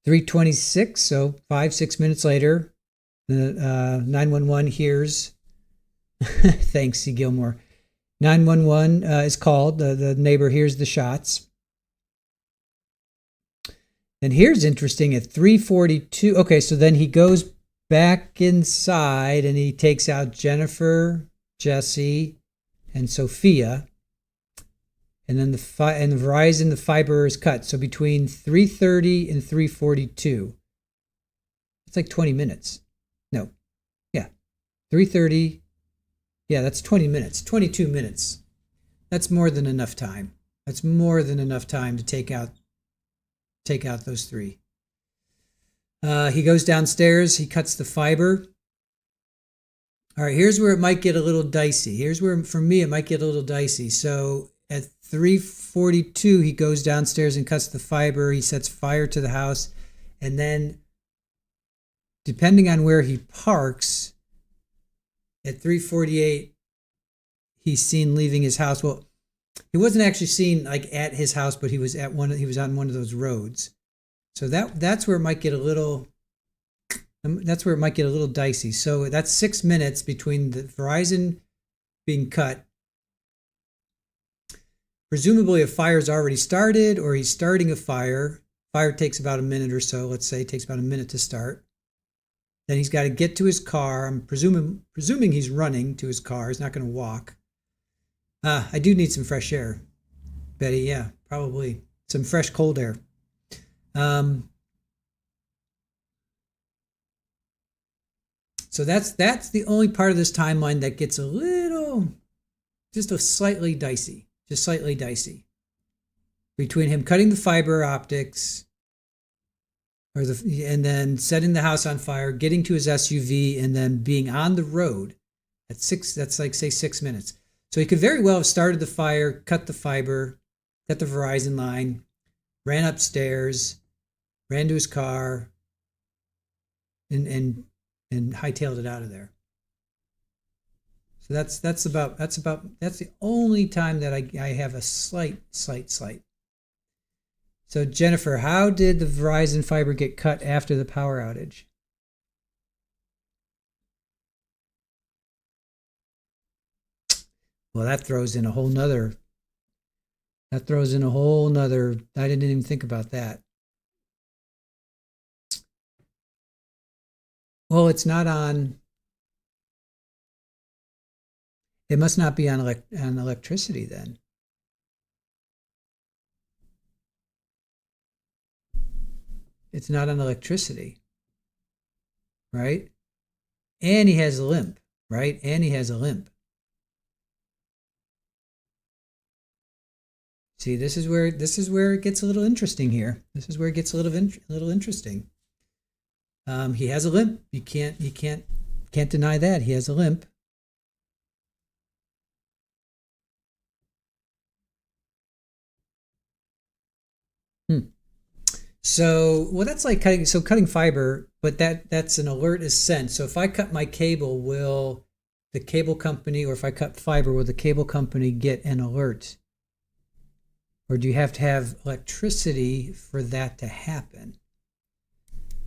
3:26, so 5-6 minutes later, the 911 hears. Thanks, C. Gilmore. 911 is called. The neighbor hears the shots. And here's interesting at 3:42. Okay, so then he goes back inside and he takes out Jennifer, Jesse, and Sophia. And then the Verizon, the fiber is cut. So between 3:30 and 3:42, it's like 20 minutes. No, yeah, 3:30. Yeah, that's 20 minutes, 22 minutes. That's more than enough time. That's more than enough time to take out those three. He goes downstairs. He cuts the fiber. All right, here's where it might get a little dicey. Here's where, for me, it might get a little dicey. So at 3:42, he goes downstairs and cuts the fiber. He sets fire to the house. And then, depending on where he parks, at 3:48, he's seen leaving his house. Well, he wasn't actually seen like at his house, but he was on one of those roads. So that's where it might get a little. That's where it might get a little dicey. So that's 6 minutes between the Verizon being cut. Presumably a fire's already started, or he's starting a fire. Fire takes about a minute or so. Let's say it takes about a minute to start. Then he's got to get to his car. I'm presuming he's running to his car. He's not going to walk. I do need some fresh air, Betty. Yeah, probably some fresh cold air. So that's the only part of this timeline that gets a little, just slightly dicey. Between him cutting the fiber optics, and then setting the house on fire, getting to his SUV, and then being on the road at 6. That's like, say, 6 minutes. So he could very well have started the fire, cut the fiber, cut the Verizon line, ran upstairs, ran to his car, and hightailed it out of there. So that's the only time that I have a slight. So Jennifer, how did the Verizon fiber get cut after the power outage? Well, that throws in a whole nother. I didn't even think about that. Well, it's not on. It must not be on electricity then. It's not on electricity, right? And he has a limp, right? See, this is where it gets a little interesting here. This is where it gets a little interesting. He has a limp. You can't deny that he has a limp. So, well, that's like cutting fiber, but that's an alert is sent. So if I cut my cable, will the cable company, or if I cut fiber, will the cable company get an alert? Or do you have to have electricity for that to happen?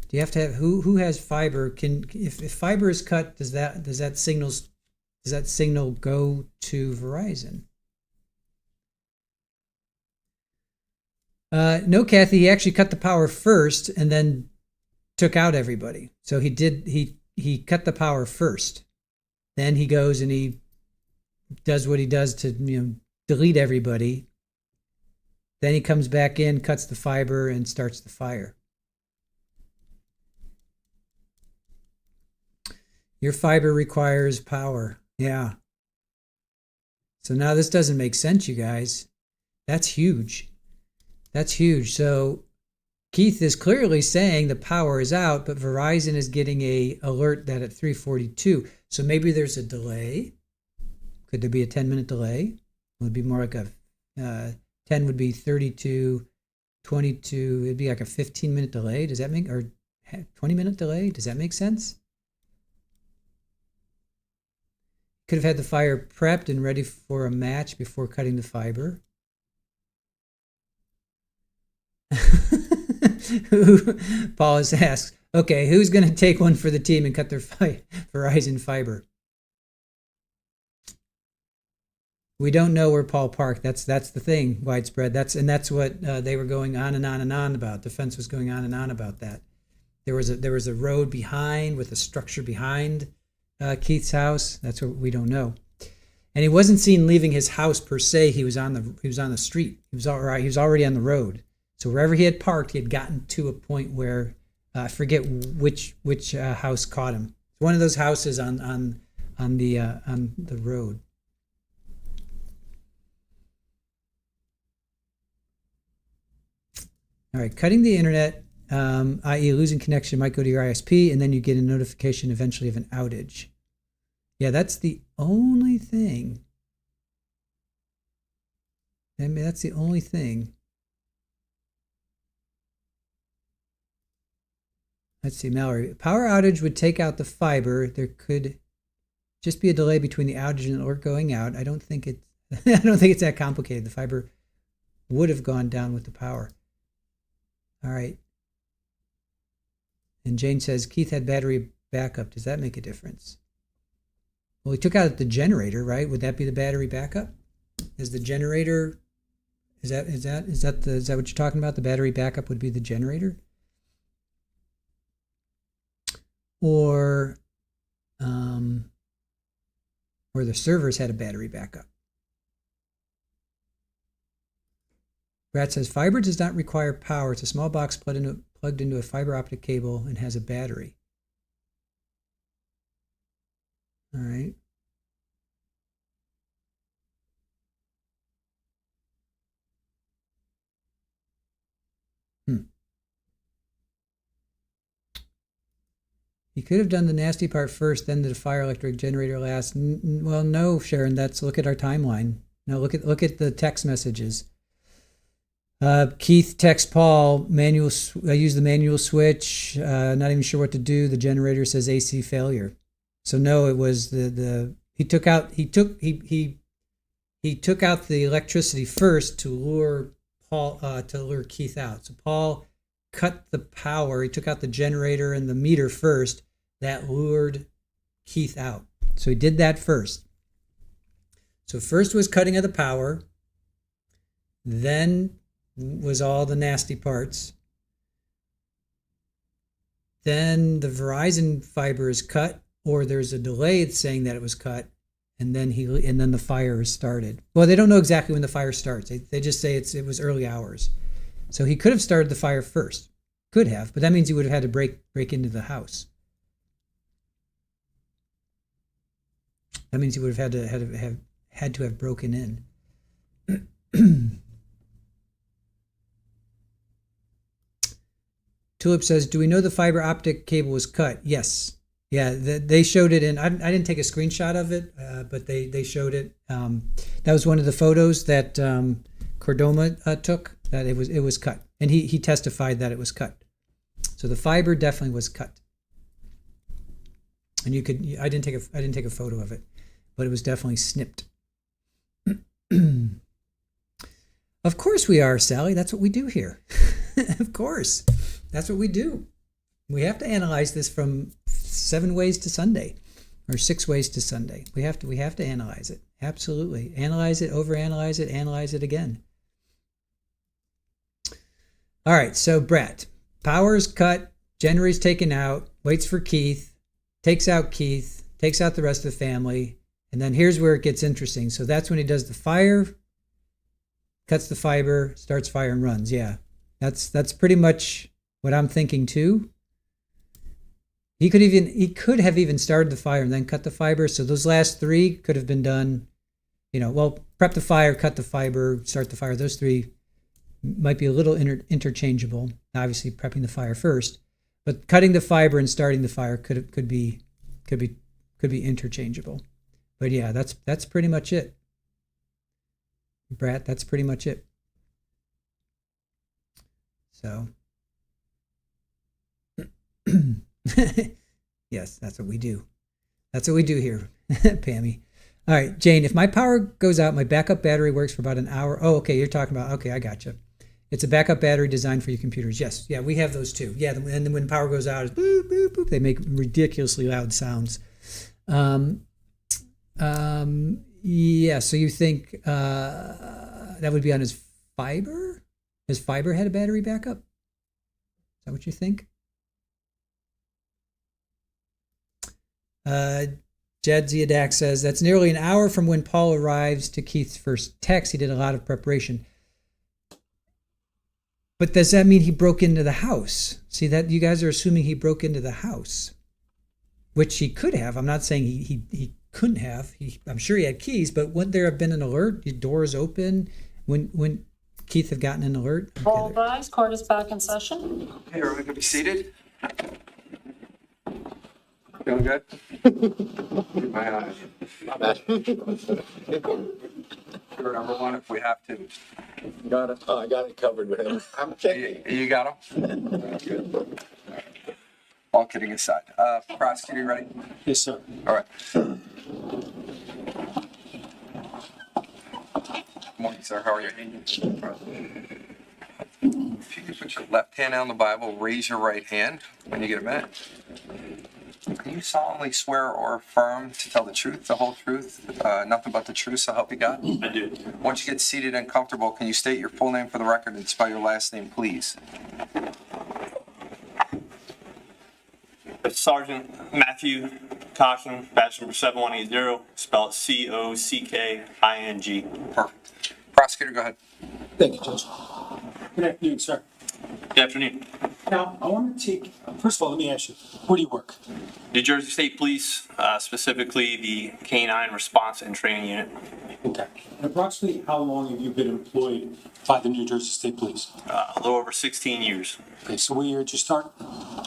Do you have to have who has fiber? If fiber is cut, does that signal go to Verizon? No, Kathy, he actually cut the power first and then took out everybody. So he cut the power first. Then he goes and he does what he does to, delete everybody. Then he comes back in, cuts the fiber, and starts the fire. Your fiber requires power. Yeah. So now this doesn't make sense, you guys. That's huge. That's huge. So Keith is clearly saying the power is out, but Verizon is getting a alert that at 3:42. So maybe there's a delay. Could there be a 10-minute delay? It would be more like a 10 would be 32, 22. It'd be like a 15-minute delay. Does that make, or 20-minute delay? Does that make sense? Could have had the fire prepped and ready for a match before cutting the fiber. Paul has asked, okay, who's going to take one for the team and cut their Verizon fiber? We don't know where Paul parked. That's the thing, widespread. That's what they were going on and on and on about. Defense was going on and on about that. There was a road behind with a structure behind Keith's house. That's what we don't know. And he wasn't seen leaving his house per se. He was on the street. He was already on the road. So wherever he had parked, he had gotten to a point where I forget which house caught him. One of those houses on the road. All right, cutting the internet, i.e. losing connection, might go to your ISP, and then you get a notification eventually of an outage. Yeah, that's the only thing. I mean, that's the only thing. Let's see, Mallory. Power outage would take out the fiber. There could just be a delay between the outage and the alert going out. I don't think it's that complicated. The fiber would have gone down with the power. All right. And Jane says, Keith had battery backup. Does that make a difference? Well, he took out the generator, right? Would that be the battery backup? Is the generator, is that what you're talking about? The battery backup would be the generator? Or the servers had a battery backup. Brad says, fiber does not require power. It's a small box plugged into a fiber optic cable and has a battery. All right. You could have done the nasty part first, then the fire electric generator last. Well, no, Sharon, look at our timeline. Now look at the text messages. Keith texts Paul, I use the manual switch, not even sure what to do. The generator says AC failure. So no, it was he took out the electricity first to lure Keith out. So Paul cut the power. He took out the generator and the meter first. That lured Keith out. So he did that first. So first was cutting of the power. Then was all the nasty parts. Then the Verizon fiber is cut, or there's a delay saying that it was cut, and then the fire is started. Well, they don't know exactly when the fire starts. They just say it was early hours. So he could have started the fire first. Could have, but that means he would have had to break into the house. That means he would have had to have broken in. Tulip says, do we know the fiber optic cable was cut? Yes. Yeah, they showed it in, I didn't take a screenshot of it, but they showed it. That was one of the photos that Cordoma took, that it was cut. And he testified that it was cut. So the fiber definitely was cut. And I didn't take a photo of it, but it was definitely snipped. Of course we are, Sally. That's what we do here. Of course. That's what we do. We have to analyze this from 7 ways to Sunday, or 6 ways to Sunday. We have to analyze it. Absolutely. Analyze it, overanalyze it, analyze it again. All right, so Brett, power's cut, generator's taken out, waits for Keith, takes out the rest of the family, And then here's where it gets interesting. So that's when he does the fire, cuts the fiber, starts fire and runs. Yeah, that's pretty much what I'm thinking too. He could have even started the fire and then cut the fiber. So those last three could have been done, prep the fire, cut the fiber, start the fire. Those three might be a little interchangeable. Obviously prepping the fire first, but cutting the fiber and starting the fire could be interchangeable. But yeah, that's pretty much it. Brat, that's pretty much it. So yes, that's what we do. That's what we do here, Pammy. All right, Jane, if my power goes out, my backup battery works for about an hour. Oh, okay, you're talking about, okay, I gotcha. It's a backup battery designed for your computers. Yes, yeah, we have those too. Yeah, and then when power goes out, it's boop, boop, boop. They make ridiculously loud sounds. Yeah, so you think that would be on his fiber? His fiber had a battery backup? Is that what you think? Jed Ziadak says, that's nearly an hour from when Paul arrives to Keith's first text. He did a lot of preparation. But does that mean he broke into the house? See, that you guys are assuming he broke into the house, which he could have. I'm not saying he couldn't have. I'm sure he had keys, but wouldn't there have been an alert? The doors open when Keith had gotten an alert? All rise. Court is back in session. Okay, everyone can be seated. Feeling good? My eyes. Not bad. Sure, number one, if we have to. Got it. Oh, I got it covered with him. I'm checking. You got him? Good. All kidding aside. Prosecutor, you ready? Yes, sir. All right. Good morning, sir. How are you? If you could put your left hand on the Bible, raise your right hand when you get a minute. Do you solemnly swear or affirm to tell the truth, the whole truth, nothing but the truth, so help you God? I do. Once you get seated and comfortable, can you state your full name for the record and spell your last name, please? It's Sergeant Matthew Cocking, badge number 7180, spell it Cocking. Perfect. Prosecutor, go ahead. Thank you, Judge. Good afternoon, sir. Good afternoon. Now, I want to take, first of all, let me ask you, where do you work? New Jersey State Police, specifically the Canine Response and Training Unit. Okay. And approximately how long have you been employed by the New Jersey State Police? A little over 16 years. Okay, so what year did you start?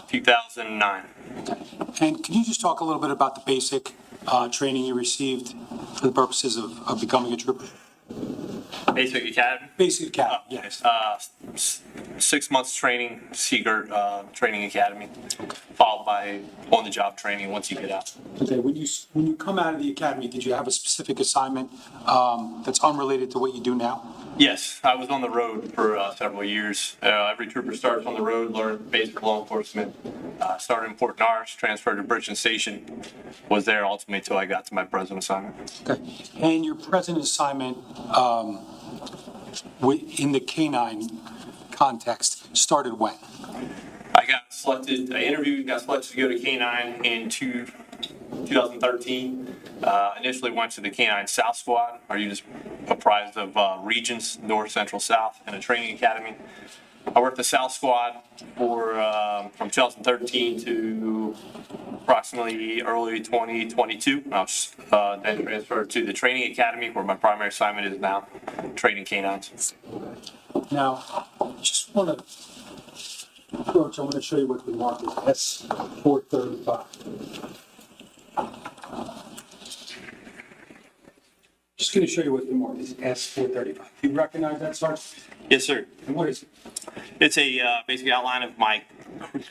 2009. Okay. And can you just talk a little bit about the basic training you received for the purposes of becoming a trooper? Basic Academy? Basic Academy, yes. 6 months training, Secret Training Academy, followed by on-the-job training once you get out. Okay, when you come out of the academy, did you have a specific assignment that's unrelated to what you do now? Yes, I was on the road for several years. Every trooper starts on the road, learned basic law enforcement. Started in Port Norris, transferred to Bridgeton Station, was there ultimately until I got to my present assignment. Okay, and your present assignment in the canine context started when? I interviewed, got selected to go to K9 in 2013. Initially went to the K9 South Squad, are you just apprised of regions, North, Central, South, and a training academy. I worked the South Squad for from 2013 to approximately early 2022. I was then transferred to the training academy where my primary assignment is now, training canines. Now, just want to approach, I want to show you what the mark is, S435. Just going to show you what the mark is, S435. You recognize that, Sergeant? Yes, sir. And what is it? It's a basic outline of my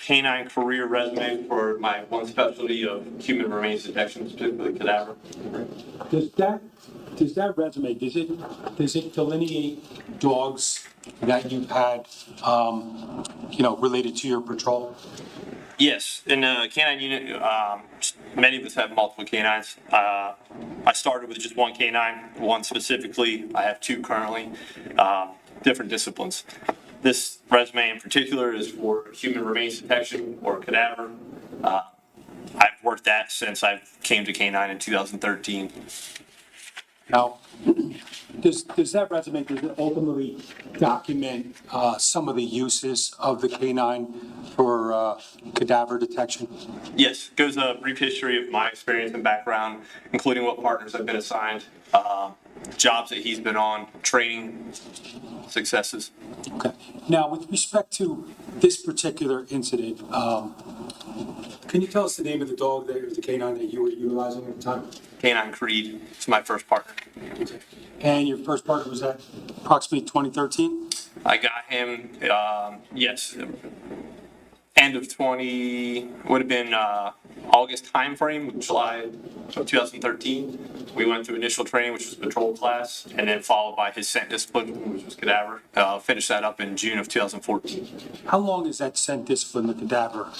canine career resume for my one specialty of human remains detection, specifically cadaver. Does that resume, does it delineate dogs that you've had, related to your patrol? Yes, in the canine unit, many of us have multiple canines. I started with just one canine, one specifically. I have two currently, different disciplines. This resume in particular is for human remains detection or cadaver. I've worked that since I came to K9 in 2013. Now, does that resume, does it ultimately document some of the uses of the K9 for cadaver detection? Yes, goes a brief history of my experience and background, including what partners I've been assigned, jobs that he's been on, training successes. Okay. Now, with respect to this particular incident, can you tell us the name of the dog that, or the K9 that you were utilizing at the time? K9 Creed is my first partner. Okay. And your first partner was at approximately 2013? I got him, yes, end of 20, would have been August timeframe, July of 2013. We went through initial training, which was patrol class, and then followed by his scent discipline, which was cadaver. Finished that up in June of 2014. How long is that scent discipline, the cadaver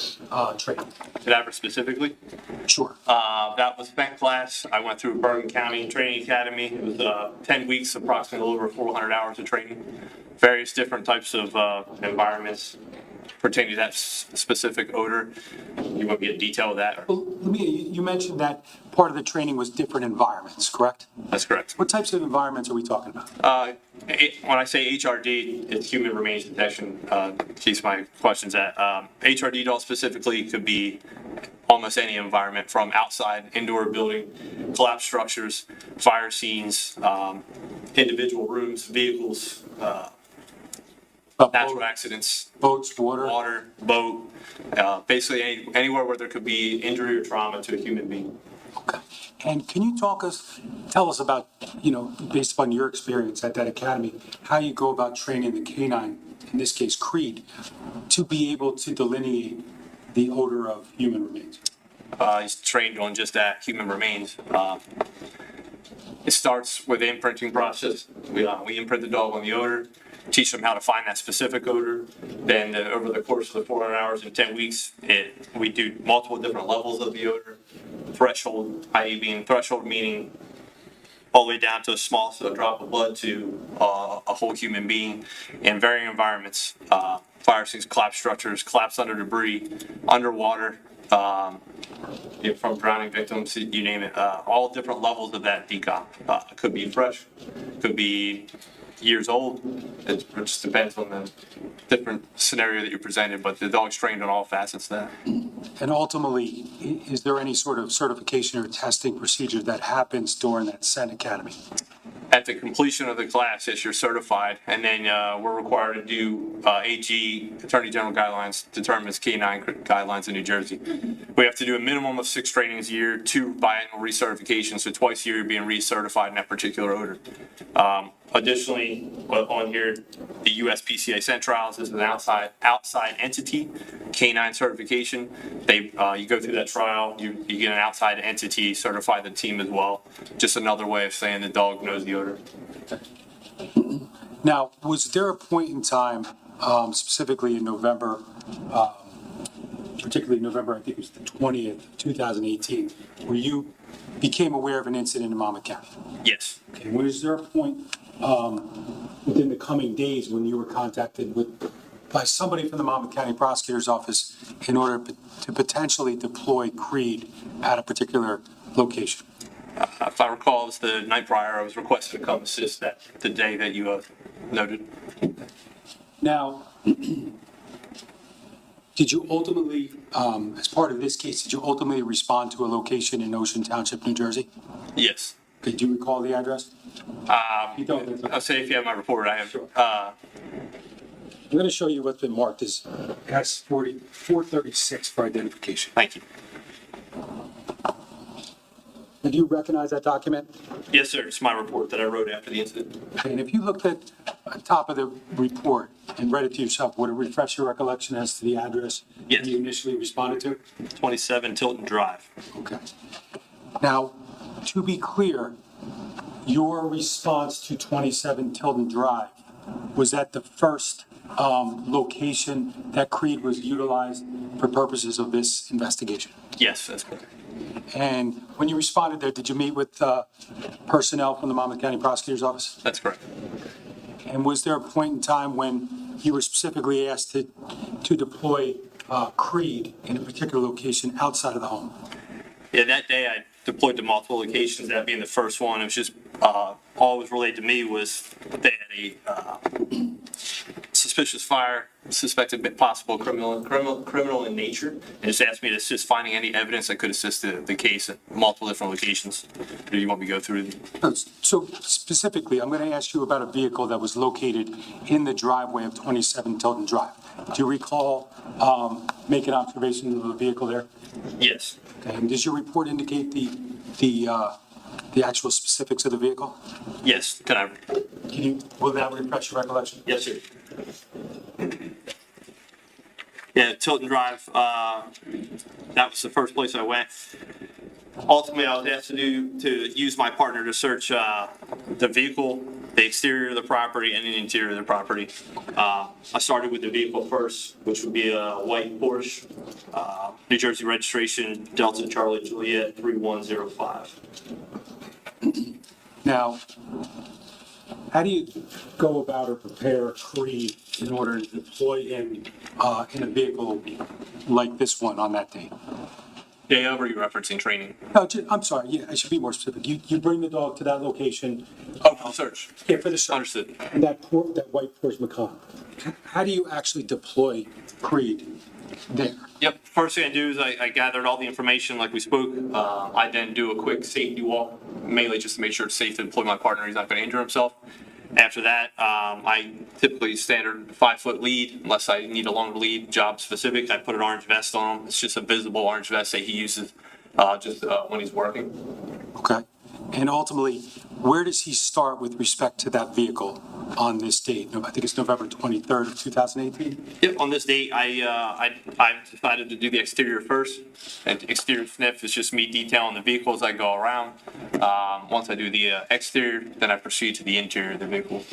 training? Cadaver specifically? Sure. That was spent class. I went through Bergen County Training Academy. It was 10 weeks, approximately over 400 hours of training. Various different types of environments pertaining to that specific odor. You want me to get detail with that? Well, you mentioned that part of the training was different environments, correct? That's correct. What types of environments are we talking about? When I say HRD, it's human remains detection. Keeps my questions at. HRD dog specifically could be almost any environment, from outside, indoor building, collapsed structures, fire scenes, individual rooms, vehicles, natural accidents, boats, water, boat, basically anywhere where there could be injury or trauma to a human being. Okay. And can you tell us about, based upon your experience at that academy, how you go about training the K9, in this case Creed, to be able to delineate the odor of human remains? He's trained on just that, human remains. It starts with the imprinting process. We imprint the dog on the odor, teach them how to find that specific odor. Then over the course of the 400 hours and 10 weeks, we do multiple different levels of the odor. Threshold, i.e. being threshold meaning all the way down to a drop of blood to a whole human being in varying environments. Fire scenes, collapsed structures, collapsed under debris, underwater, from drowning victims, you name it. All different levels of that decomp. Could be fresh, could be years old. It just depends on the different scenario that you're presented, but the dog's trained on all facets of that. And ultimately, is there any sort of certification or testing procedure that happens during that scent academy? At the completion of the class, yes, you're certified, and then we're required to do AG, Attorney General guidelines, determines K9 guidelines in New Jersey. We have to do a minimum of 6 trainings a year, 2 biannual recertifications, so twice a year you're being recertified in that particular odor. Additionally, on here, the USPCA Scent Trials is an outside entity, K9 certification. You go through that trial, you get an outside entity certify the team as well. Just another way of saying the dog knows the odor. Now, was there a point in time, specifically in November, particularly November, I think it was the 20th, 2018, where you became aware of an incident in Monmouth County? Yes. Okay, was there a point within the coming days when you were contacted by somebody from the Monmouth County Prosecutor's Office in order to potentially deploy Creed at a particular location? If I recall, it was the night prior, I was requested to come assist the day that you have noted. Now, did you ultimately, as part of this case, did you ultimately respond to a location in Ocean Township, New Jersey? Yes. Okay, do you recall the address? I'll say if you have my report, I have. I'm going to show you what's been marked as S436 for identification. Thank you. And do you recognize that document? Yes, sir. It's my report that I wrote after the incident. And if you looked at the top of the report and read it to yourself, would it refresh your recollection as to the address you initially responded to? 27 Tilton Drive. Okay. Now, to be clear, your response to 27 Tilton Drive, was that the first location that Creed was utilized for purposes of this investigation? Yes, that's correct. And when you responded there, did you meet with personnel from the Monmouth County Prosecutor's Office? That's correct. And was there a point in time when you were specifically asked to deploy Creed in a particular location outside of the home? Yeah, that day I deployed to multiple locations, that being the first one. It was just, all that was relayed to me was they had a suspicious fire, suspected possible criminal in nature, and just asked me to assist finding any evidence that could assist the case at multiple different locations. Do you want me to go through? So specifically, I'm going to ask you about a vehicle that was located in the driveway of 27 Tilton Drive. Do you recall making observations of the vehicle there? Yes. Okay. And does your report indicate the actual specifics of the vehicle? Yes. Will that refresh your recollection? Yes, sir. Yeah, Tilton Drive, that was the first place I went. Ultimately, I was asked to use my partner to search the vehicle, the exterior of the property, and the interior of the property. I started with the vehicle first, which would be a white Porsche, New Jersey registration, Delta Charlie Juliet 3105. Now, how do you go about or prepare Creed in order to deploy him in a vehicle like this one on that day? Day over, you're referencing training. No, I'm sorry. Yeah, I should be more specific. You bring the dog to that location. Oh, for the search. Yeah, for the search. Understood. And that white Porsche Macan. How do you actually deploy Creed there? Yep. First thing I do is I gathered all the information like we spoke. I then do a quick safety walk, mainly just to make sure it's safe to deploy my partner. He's not going to injure himself. After that, I typically standard 5-foot lead, unless I need a longer lead, job specific. I put an orange vest on him. It's just a visible orange vest that he uses when he's working. Okay. And ultimately, where does he start with respect to that vehicle on this date? I think it's November 23rd of 2018? Yep, on this date, I decided to do the exterior first. And exterior sniff is just me detailing the vehicle as I go around. Once I do the exterior, then I proceed to the interior of the vehicle.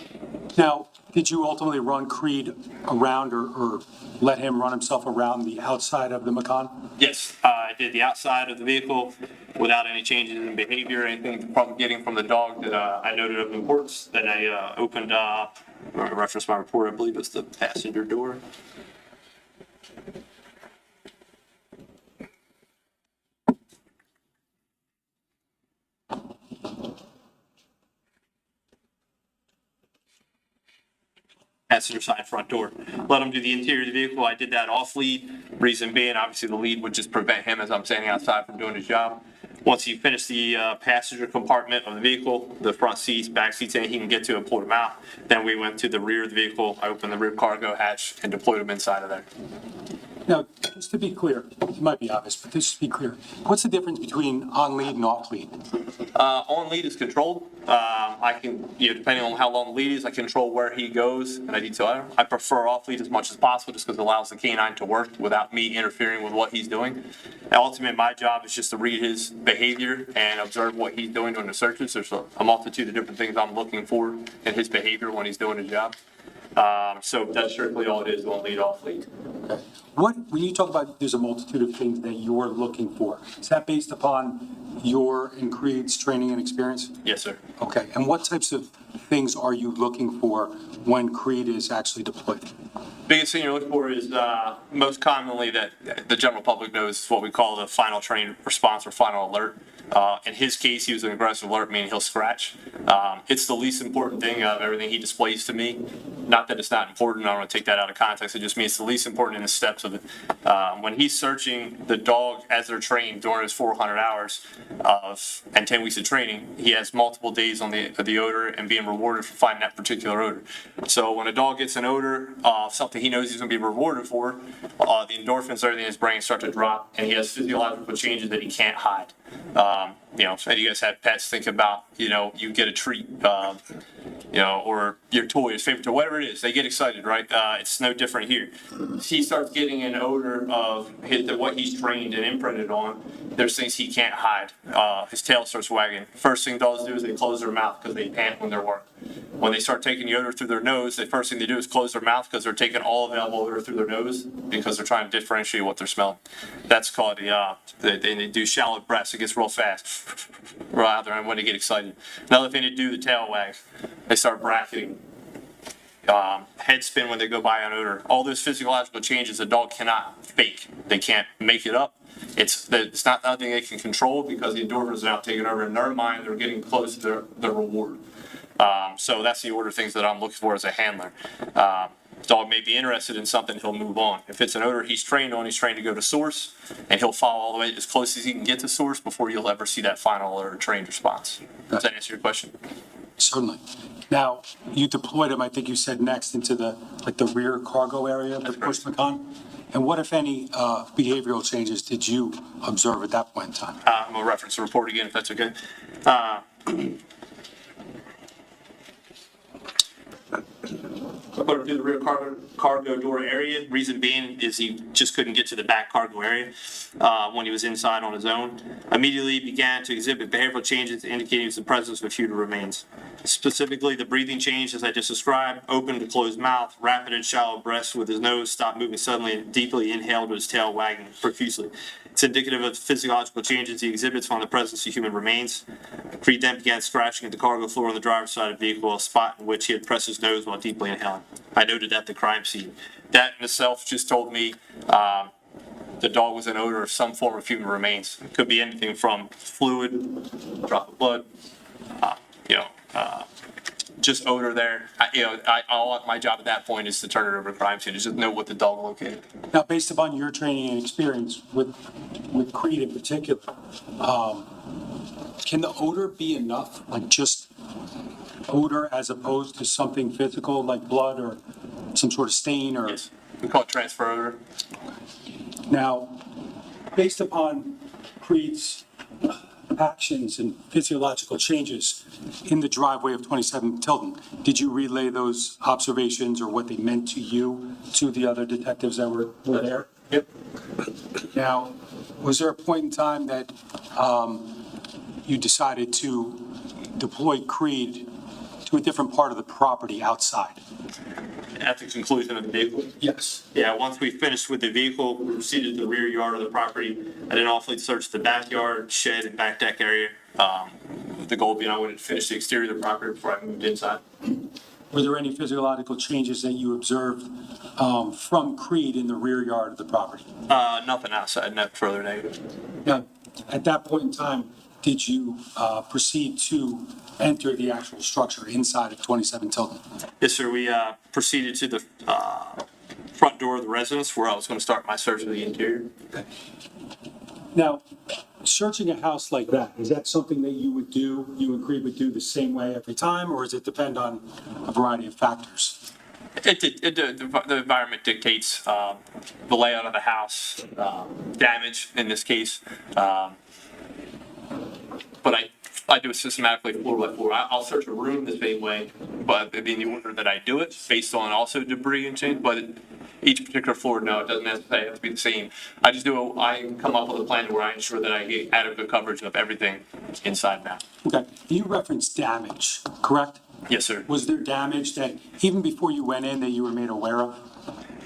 Now, did you ultimately run Creed around or let him run himself around the outside of the Macan? Yes, I did the outside of the vehicle without any changes in behavior, anything probably getting from the dog that I noted of importance. Then I opened, reference my report, I believe it's the passenger door. Passenger side front door. Let him do the interior of the vehicle. I did that off lead. Reason being, obviously, the lead would just prevent him as I'm standing outside from doing his job. Once he finished the passenger compartment of the vehicle, the front seats, back seats, anything he can get to and pulled them out. Then we went to the rear of the vehicle. I opened the rear cargo hatch and deployed him inside of there. Now, just to be clear, it might be obvious, but just to be clear, what's the difference between on lead and off lead? On lead is controlled. I can, depending on how long the lead is, I control where he goes and I detail him. I prefer off lead as much as possible just because it allows the canine to work without me interfering with what he's doing. And ultimately, my job is just to read his behavior and observe what he's doing during the searches. There's a multitude of different things I'm looking for in his behavior when he's doing his job. So that's strictly all it is, on lead, off lead. Okay. When you talk about there's a multitude of things that you're looking for, is that based upon your and Creed's training and experience? Yes, sir. Okay. And what types of things are you looking for when Creed is actually deployed? Biggest thing you're looking for is most commonly that the general public knows what we call the final train response or final alert. In his case, he was an aggressive alert, meaning he'll scratch. It's the least important thing of everything he displays to me. Not that it's not important, I don't want to take that out of context, it just means it's the least important in the steps of it. When he's searching the dog as they're trained during his 400 hours and 10 weeks of training, he has multiple days on the odor and being rewarded for finding that particular odor. So when a dog gets an odor of something he knows he's going to be rewarded for, the endorphins, everything in his brain start to drop, and he has physiological changes that he can't hide. So you guys have pets, think about, you get a treat, or your toy, his favorite toy, whatever it is, they get excited, right? It's no different here. He starts getting an odor of what he's trained and imprinted on. There's things he can't hide. His tail starts wagging. First thing dogs do is they close their mouth because they pant when they're working. When they start taking the odor through their nose, the first thing they do is close their mouth because they're taking all available odor through their nose because they're trying to differentiate what they're smelling. That's called they do shallow breaths. It gets real fast, rather than when they get excited. Another thing they do, the tail wags. They start bracketing. head spin when they go by on odor. All those physiological changes a dog cannot fake. They can't make it up. It's not nothing they can control because the endorphins are now taking over in their mind. They're getting close to their reward. So that's the order of things that I'm looking for as a handler. Dog may be interested in something, he'll move on. If it's an odor he's trained to go to source, and he'll follow all the way as close as he can get to source before you'll ever see that final or trained response. Does that answer your question? Certainly. Now, you deployed him, I think you said next, into the rear cargo area of the push Macon. And what, if any, behavioral changes did you observe at that point in time? I'm going to reference the report again, if that's okay. I put him through the rear cargo door area. Reason being is he just couldn't get to the back cargo area when he was inside on his own. Immediately began to exhibit behavioral changes indicating the presence of fetal remains. Specifically, the breathing change, as I just described, open to closed mouth, rapid and shallow breaths with his nose stopped moving suddenly and deeply inhaled with his tail wagging profusely. It's indicative of physiological changes he exhibits on the presence of human remains. Creed then began scratching at the cargo floor on the driver's side of the vehicle, a spot in which he had pressed his nose while deeply inhaling. I noted at the crime scene. That in itself just told me the dog was an odor of some form of human remains. It could be anything from fluid, drop of blood, just odor there. My job at that point is to turn it over to crime scene, to just know what the dog located. Now, based upon your training and experience with Creed in particular, can the odor be enough, like just odor as opposed to something physical like blood or some sort of stain? Or Yes, we call it transfer odor. Now, based upon Creed's actions and physiological changes in the driveway of 27 Tilton, did you relay those observations or what they meant to you to the other detectives that were there? Yep. Now, was there a point in time that you decided to deploy Creed to a different part of the property outside? At the conclusion of the vehicle? Yes. Yeah, once we finished with the vehicle, we proceeded to the rear yard of the property. I then off-lead searched the backyard, shed, and back deck area. The goal being I wanted to finish the exterior of the property before I moved inside. Were there any physiological changes that you observed from Creed in the rear yard of the property? Nothing outside, nothing further negative. Now, at that point in time, did you proceed to enter the actual structure inside of 27 Tilton? Yes, sir. We proceeded to the front door of the residence where I was going to start my search of the interior. Okay. Now, searching a house like that, is that something that you and Creed would do the same way every time, or does it depend on a variety of factors? The environment dictates the layout of the house, damage in this case. But I do it systematically floor by floor. I'll search a room the same way, but in the order that I do it, based on also debris and change. But each particular floor, no, it doesn't necessarily have to be the same. I come up with a plan where I ensure that I get adequate coverage of everything inside and out. Okay. You referenced damage, correct? Yes, sir. Was there damage that, even before you went in, that you were made aware of?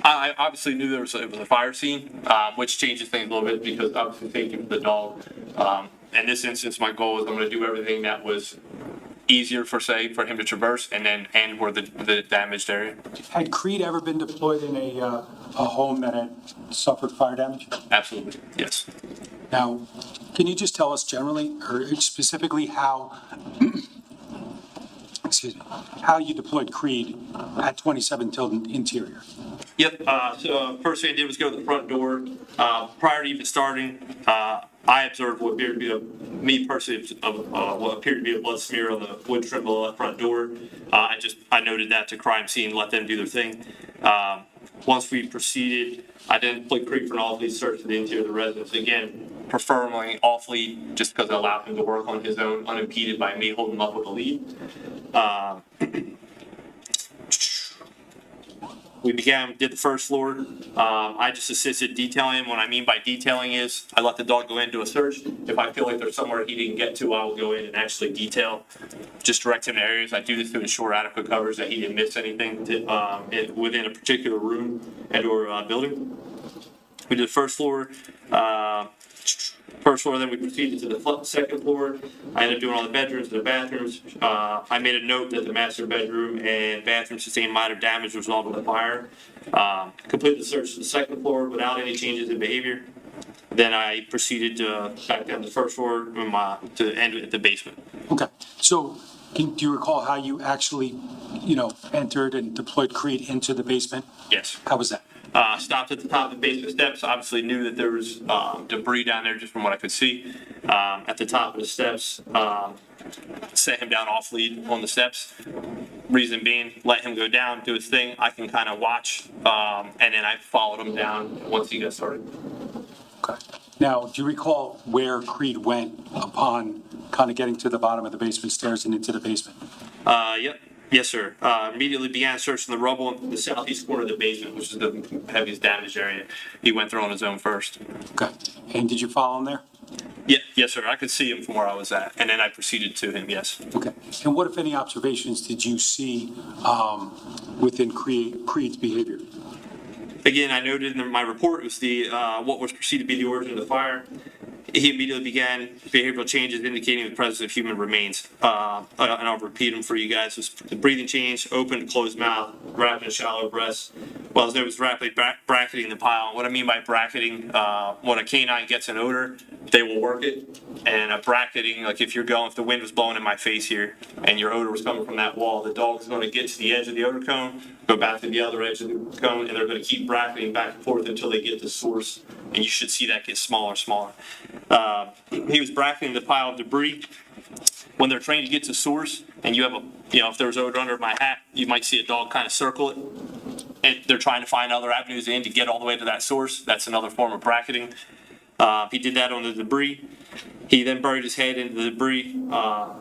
I obviously knew it was a fire scene, which changes things a little bit because obviously safety for the dog. In this instance, my goal is I'm going to do everything that was easier for him to traverse and then end where the damaged area. Had Creed ever been deployed in a home that had suffered fire damage? Absolutely, yes. Now, can you just tell us generally or specifically how you deployed Creed at 27 Tilton interior? Yep. So first thing I did was go to the front door. Prior to even starting, I observed what appeared to be what appeared to be a blood smear on the wood trim of the left front door. I noted that to crime scene, let them do their thing. Once we proceeded, I then deployed Creed for an off-lead search of the interior of the residence. Again, preferably off-lead, just because it allowed him to work on his own, unimpeded by me holding him up with a lead. We did the first floor. I just assisted detailing him. What I mean by detailing is I let the dog go into a search. If I feel like there's somewhere he didn't get to, I will go in and actually detail, just direct him to areas. I do this to ensure adequate coverage that he didn't miss anything within a particular room and or building. We did the first floor. First floor, then we proceeded to the second floor. I ended up doing all the bedrooms and the bathrooms. I made a note that the master bedroom and bathroom sustained minor damage as a result of the fire. Completed the search of the second floor without any changes in behavior. Then I proceeded to back down the first floor to end at the basement. Okay, so do you recall how you actually, entered and deployed Creed into the basement? Yes. How was that? Stopped at the top of the basement steps. Obviously knew that there was debris down there just from what I could see. At the top of the steps, set him down off lead on the steps. Reason being, let him go down, do his thing. I can kind of watch, and then I followed him down once he got started. Okay. Now, do you recall where Creed went upon kind of getting to the bottom of the basement stairs and into the basement? Yep. Yes, sir. Immediately began searching the rubble in the southeast corner of the basement, which is the heaviest damaged area. He went through on his own first. Okay. And did you follow him there? Yeah, yes, sir. I could see him from where I was at, and then I proceeded to him, yes. Okay. And what, if any, observations did you see within Creed's behavior? Again, I noted in my report, it was what was perceived to be the origin of the fire. He immediately began behavioral changes indicating the presence of human remains. And I'll repeat them for you guys. It was the breathing change, open, closed mouth, rapid and shallow breaths, while as there was rapidly bracketing the pile. What I mean by bracketing, when a canine gets an odor, they will work it. And a bracketing, like if the wind was blowing in my face here and your odor was coming from that wall, the dog's going to get to the edge of the odor cone, go back to the other edge of the cone, and they're going to keep bracketing back and forth until they get the source. And you should see that get smaller and smaller. He was bracketing the pile of debris. When they're trained to get to source, and you have if there was odor under my hat, you might see a dog kind of circle it. And they're trying to find other avenues in to get all the way to that source. That's another form of bracketing. He did that on the debris. He then buried his head into the debris,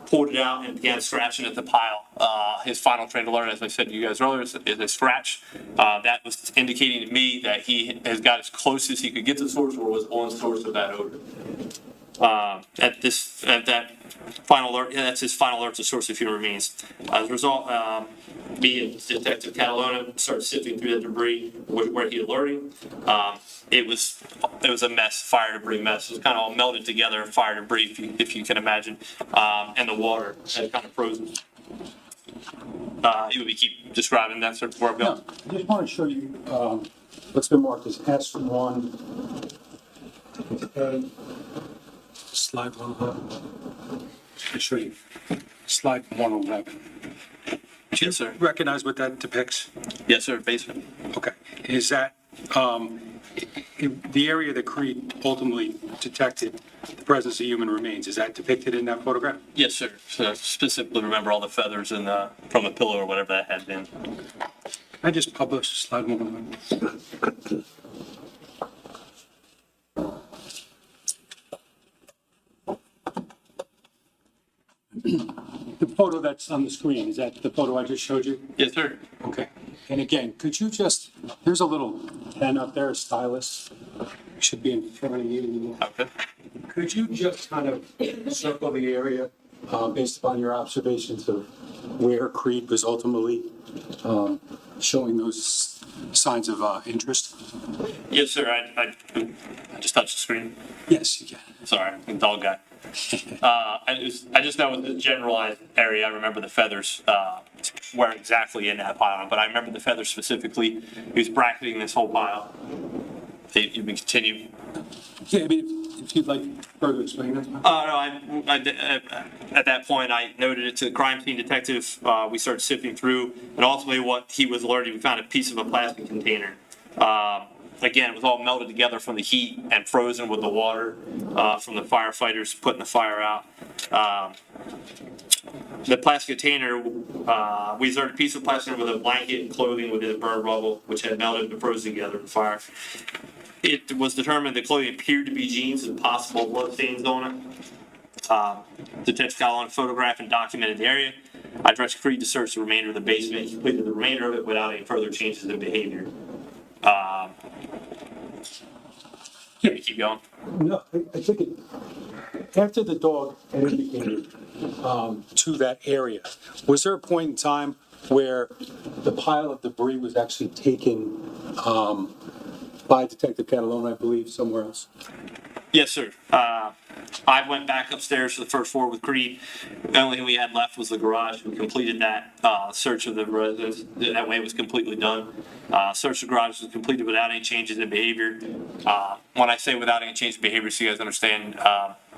pulled it out, and began scratching at the pile. His final trained alert, as I said to you guys earlier, is a scratch. That was indicating to me that he has got as close as he could get to the source or was on source of that odor. At that final alert, that's his final alert to source of human remains. As a result, me and Detective Catalona started sifting through the debris where he alerting. It was a mess, fire debris mess. It was kind of all melted together, fire debris, if you can imagine, and the water had kind of frozen. You would keep describing that sort of work. No, I just want to show you what's been marked as S1. Slide 111. I'll show you. Slide 111. Yes, sir. Recognize what that depicts? Yes, sir. Basement. Okay. Is that the area that Creed ultimately detected the presence of human remains? Is that depicted in that photograph? Yes, sir. So I specifically remember all the feathers from a pillow or whatever that had been. I just published slide 111. The photo that's on the screen, is that the photo I just showed you? Yes, sir. Okay. And again, could you there's a little pen up there, a stylus. It should be in front of you. Okay. Could you just kind of circle the area based upon your observations of where Creed was ultimately showing those signs of interest? Yes, sir. I just touched the screen. Yes, you can. Sorry, I'm a dog guy. I just know with the generalized area, I remember the feathers were exactly in that pile, but I remember the feathers specifically. He was bracketing this whole pile. You can continue. Yeah, I mean, if you'd like further explain that. No, at that point, I noted it to the crime scene detective. We started sifting through, and ultimately what he was alerted, we found a piece of a plastic container. Again, it was all melted together from the heat and frozen with the water from the firefighters putting the fire out. The plastic container, we observed a piece of plastic with a blanket and clothing within the burned rubble, which had melted and frozen together in the fire. It was determined the clothing appeared to be jeans with possible blood stains on it. Detective Catalona photographed and documented the area. I directed Creed to search the remainder of the basement. He completed the remainder of it without any further changes in behavior. Can we keep going? No, I think after the dog had indicated to that area, was there a point in time where the pile of debris was actually taken by Detective Catalona, I believe, somewhere else? Yes, sir. I went back upstairs to the first floor with Creed. The only thing we had left was the garage. We completed that search of the residence. That way it was completely done. Search of the garage was completed without any changes in behavior. When I say without any change in behavior, so you guys understand,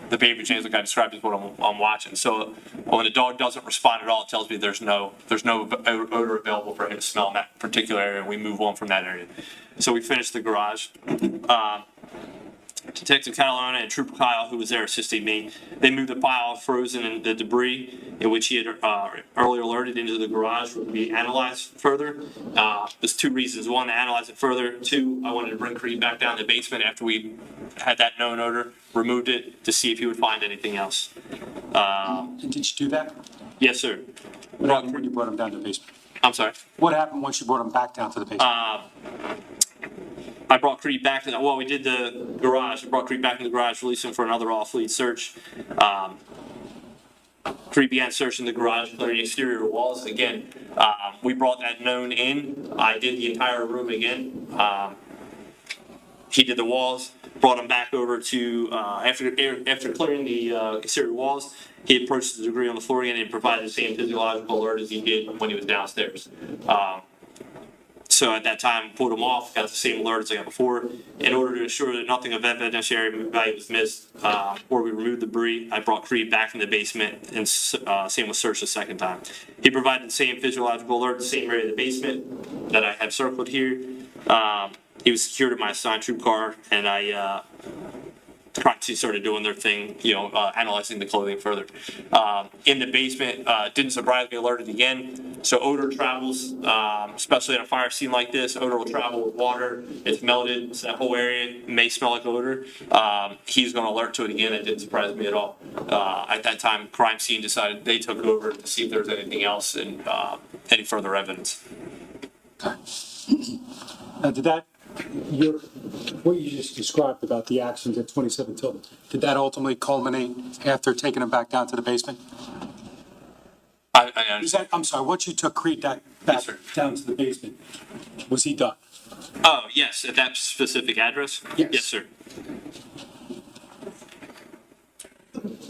the behavior change like I described is what I'm watching. So when the dog doesn't respond at all, it tells me there's no odor available for him to smell in that particular area, and we move on from that area. So we finished the garage. Detective Catalona and Trooper Kyle, who was there assisting me, they moved the pile of frozen and the debris in which he had earlier alerted into the garage would be analyzed further. There's two reasons. One, to analyze it further. Two, I wanted to bring Creed back down to the basement after we had that known odor, removed it to see if he would find anything else. Did you do that? Yes, sir. What happened when you brought him down to the basement? I'm sorry? What happened once you brought him back down to the basement? I brought Creed back to we did the garage. I brought Creed back in the garage, released him for another off-lead search. Creed began searching the garage, clearing the exterior walls. Again, we brought that known in. I did the entire room again. He did the walls, brought him back over to, after clearing the exterior walls, he approached the debris on the floor again and provided the same physiological alert as he did when he was downstairs. So at that time, pulled him off, got the same alert as I got before. In order to ensure that nothing of evidentiary value was missed, or we removed the debris, I brought Creed back from the basement and same with search the second time. He provided the same physiological alert, the same area of the basement that I have circled here. He was secured in my assigned troop car, and crime scene started doing their thing, analyzing the clothing further. In the basement, didn't surprise me, alerted again. So odor travels, especially at a fire scene like this, odor will travel with water. It's melted, so that whole area may smell like odor. He's going to alert to it again. That didn't surprise me at all. At that time, crime scene decided they took over to see if there was anything else and any further evidence. Now, what you just described about the actions at 27 Tilden, did that ultimately culminate after taking him back down to the basement? I understand. I'm sorry, once you took Creed back down to the basement, was he done? Oh, yes, at that specific address? Yes, sir.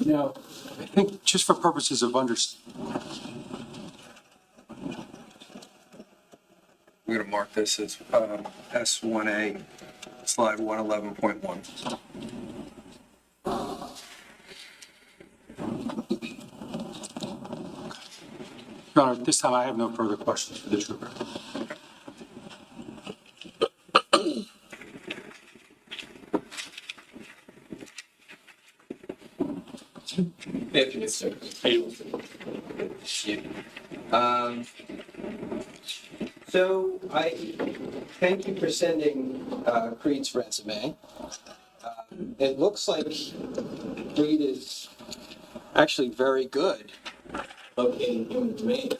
Now, I think just for purposes of understanding, I'm going to mark this as S1A, slide 111.1. Your Honor, this time I have no further questions for the trooper. Good afternoon, sir. How you doing? So I thank you for sending Creed's resume. It looks like Creed is actually very good locating human remains.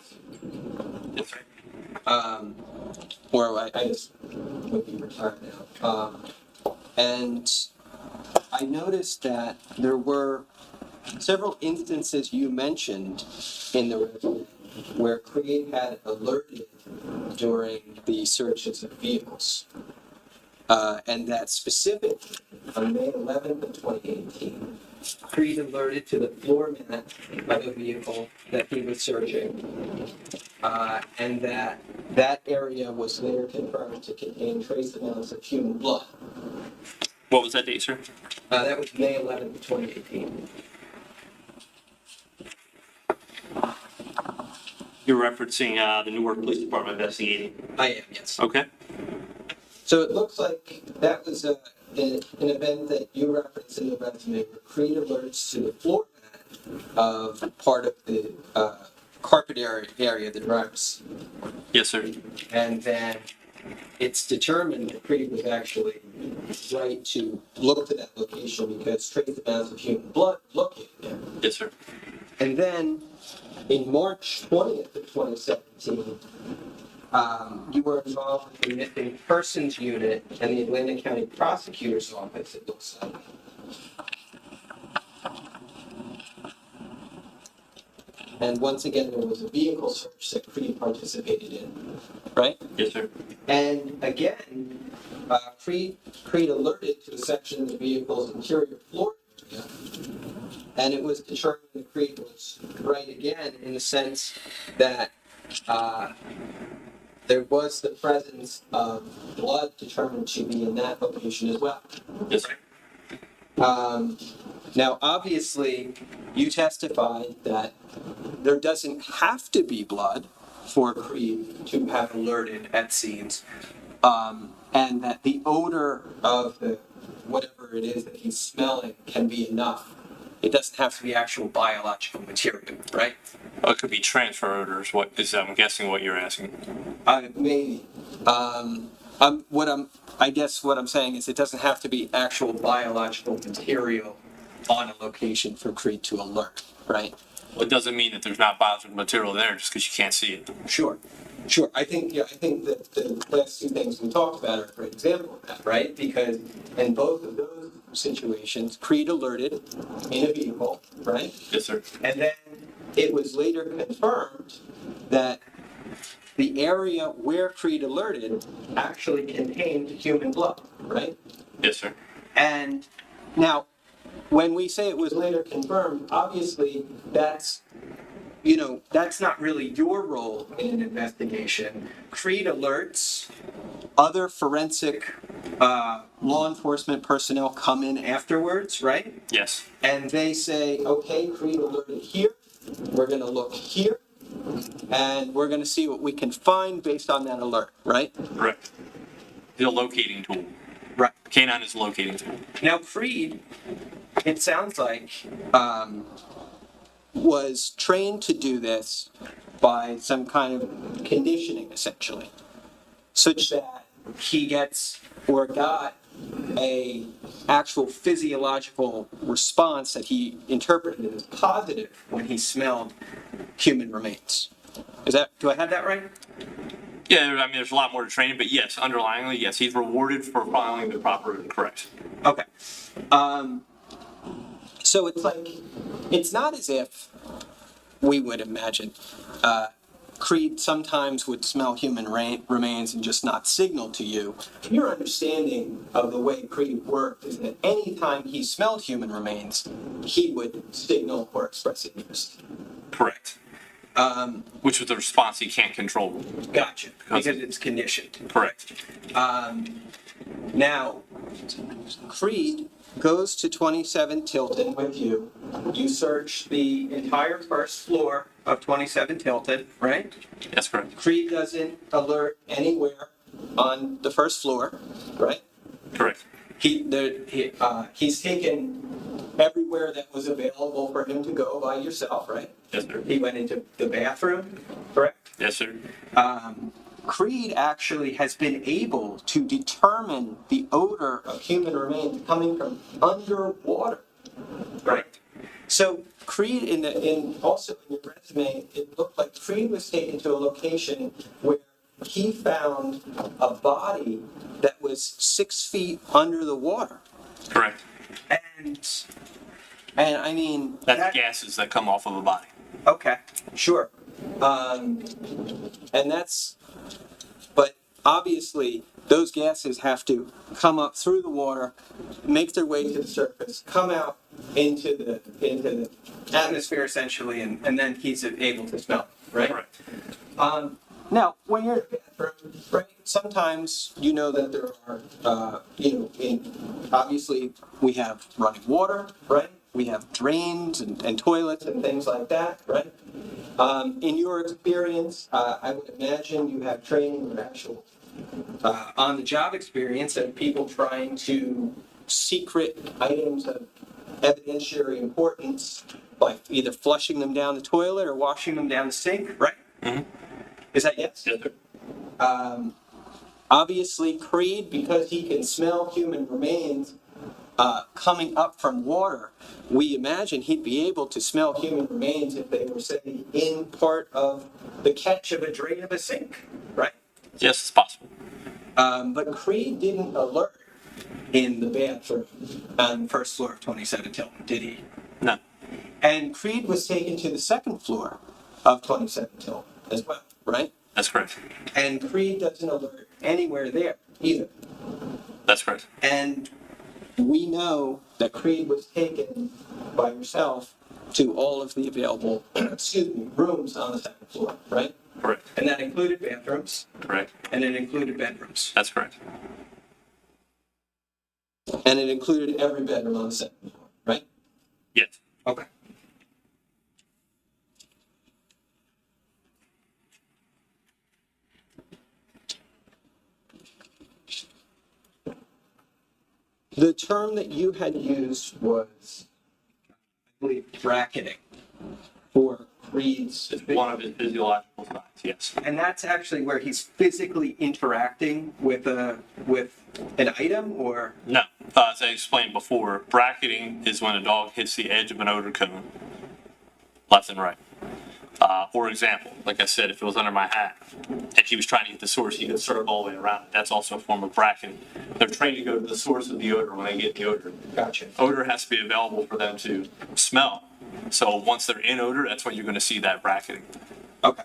Or I just would be retired now. And I noticed that there were several instances you mentioned in the resume where Creed had alerted during the searches of vehicles. And that specifically, on May 11th of 2018, Creed alerted to the floor mat of a vehicle that he was searching, and that area was later confirmed to contain trace amounts of human blood. What was that date, sir? That was May 11th of 2018. You're referencing the Newark Police Department investigating? I am, yes. Okay. So it looks like that was an event that you referenced in the resume where Creed alerts to the floor mat of part of the carpet area of the driver's. Yes, sir. And then it's determined that Creed was actually right to look to that location because trace amounts of human blood located there. Yes, sir. And then in March 20th of 2017, you were involved with the missing persons unit and the Atlanta County Prosecutor's Office, it looks like. And once again, there was a vehicle search that Creed participated in, right? Yes, sir. And again, Creed alerted to a section of the vehicle's interior floor area, and it was determined that Creed was right again in the sense that there was the presence of blood determined to be in that location as well. Yes, sir. Now, obviously, you testified that there doesn't have to be blood for Creed to have alerted at scenes, and that the odor of the whatever it is that he's smelling can be enough. It doesn't have to be actual biological material, right? Well, it could be transfer odors. What is? I'm guessing what you're asking. Maybe. I guess what I'm saying is it doesn't have to be actual biological material on a location for Creed to alert, right? Well, it doesn't mean that there's not biological material there just because you can't see it. Sure. I think that the last two things we talked about are a great example of that, right? Because in both of those situations, Creed alerted in a vehicle, right? Yes, sir. And then it was later confirmed that the area where Creed alerted actually contained human blood, right? Yes, sir. And now, when we say it was later confirmed, obviously that's not really your role in an investigation. Creed alerts, other forensic law enforcement personnel come in afterwards, right? Yes. And they say, okay, Creed alerted here, we're going to look here, and we're going to see what we can find based on that alert, right? Correct. The locating tool. Right. Canine is a locating tool. Now, Creed, it sounds like, was trained to do this by some kind of conditioning, essentially, such that he gets or got a actual physiological response that he interpreted as positive when he smelled human remains. Do I have that right? Yeah, I mean, there's a lot more to training, but yes, underlyingly, yes, he's rewarded for following the proper and correct. Okay. So it's like, it's not as if we would imagine Creed sometimes would smell human remains and just not signal to you. Your understanding of the way Creed worked is that anytime he smelled human remains, he would signal or express interest. Correct. Which was the response he can't control. Gotcha. Because it's conditioned. Correct. Now, Creed goes to 27 Tilton with you. You search the entire first floor of 27 Tilton, right? That's correct. Creed doesn't alert anywhere on the first floor, right? Correct. He's taken everywhere that was available for him to go by yourself, right? Yes, sir. He went into the bathroom, correct? Yes, sir. Creed actually has been able to determine the odor of human remains coming from underwater, right? So Creed, also in your resume, it looked like Creed was taken to a location where he found a body that was 6 feet under the water. Correct. And I mean... That's gases that come off of a body. Okay, sure. But obviously, those gases have to come up through the water, make their way to the surface, come out into the atmosphere essentially, and then he's able to smell, right? Correct. Now, when you're in the bathroom, right, sometimes you know that there are, obviously we have running water, right? We have drains and toilets and things like that, right? In your experience, I would imagine you have training or actual on-the-job experience of people trying to secret items of evidentiary importance by either flushing them down the toilet or washing them down the sink, right? Mm-hmm. Is that yes? Yes, sir. Obviously, Creed, because he can smell human remains coming up from water, we imagine he'd be able to smell human remains if they were, say, in part of the catch of a drain of a sink, right? Yes, it's possible. But Creed didn't alert in the bathroom on the first floor of 27 Tilton, did he? No. And Creed was taken to the second floor of 2017 as well, right? That's correct. And Creed doesn't alert anywhere there either. That's correct. And we know that Creed was taken by yourself to all of the available rooms on the second floor, right? Correct. And that included bathrooms. Correct. And it included bedrooms. That's correct. And it included every bedroom on the second floor, right? Yes. Okay. The term that you had used was, I believe, bracketing for Creed's. It's one of his physiological signs, yes. And that's actually where he's physically interacting with an item, or? No, as I explained before, bracketing is when a dog hits the edge of an odor cone, left and right. For example, like I said, if it was under my hat and he was trying to get the source, he could circle all the way around it. That's also a form of bracketing. They're trained to go to the source of the odor when they get the odor. Gotcha. Odor has to be available for them to smell. So once they're in odor, that's when you're going to see that bracketing. Okay.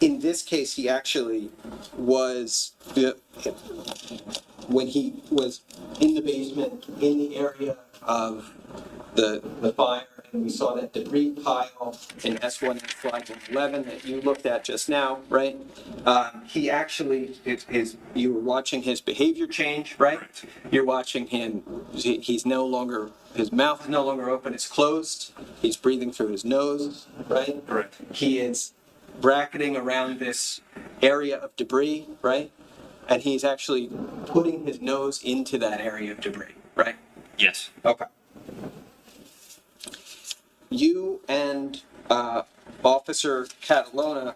In this case, he actually was, when he was in the basement, in the area of the fire, and we saw that debris pile in S1 and slide 111 that you looked at just now, right? He actually, you were watching his behavior change, right? You're watching him, he's no longer, his mouth is no longer open, it's closed. He's breathing through his nose, right? Correct. He is bracketing around this area of debris, right? And he's actually putting his nose into that area of debris, right? Yes. Okay. You and Officer Catalona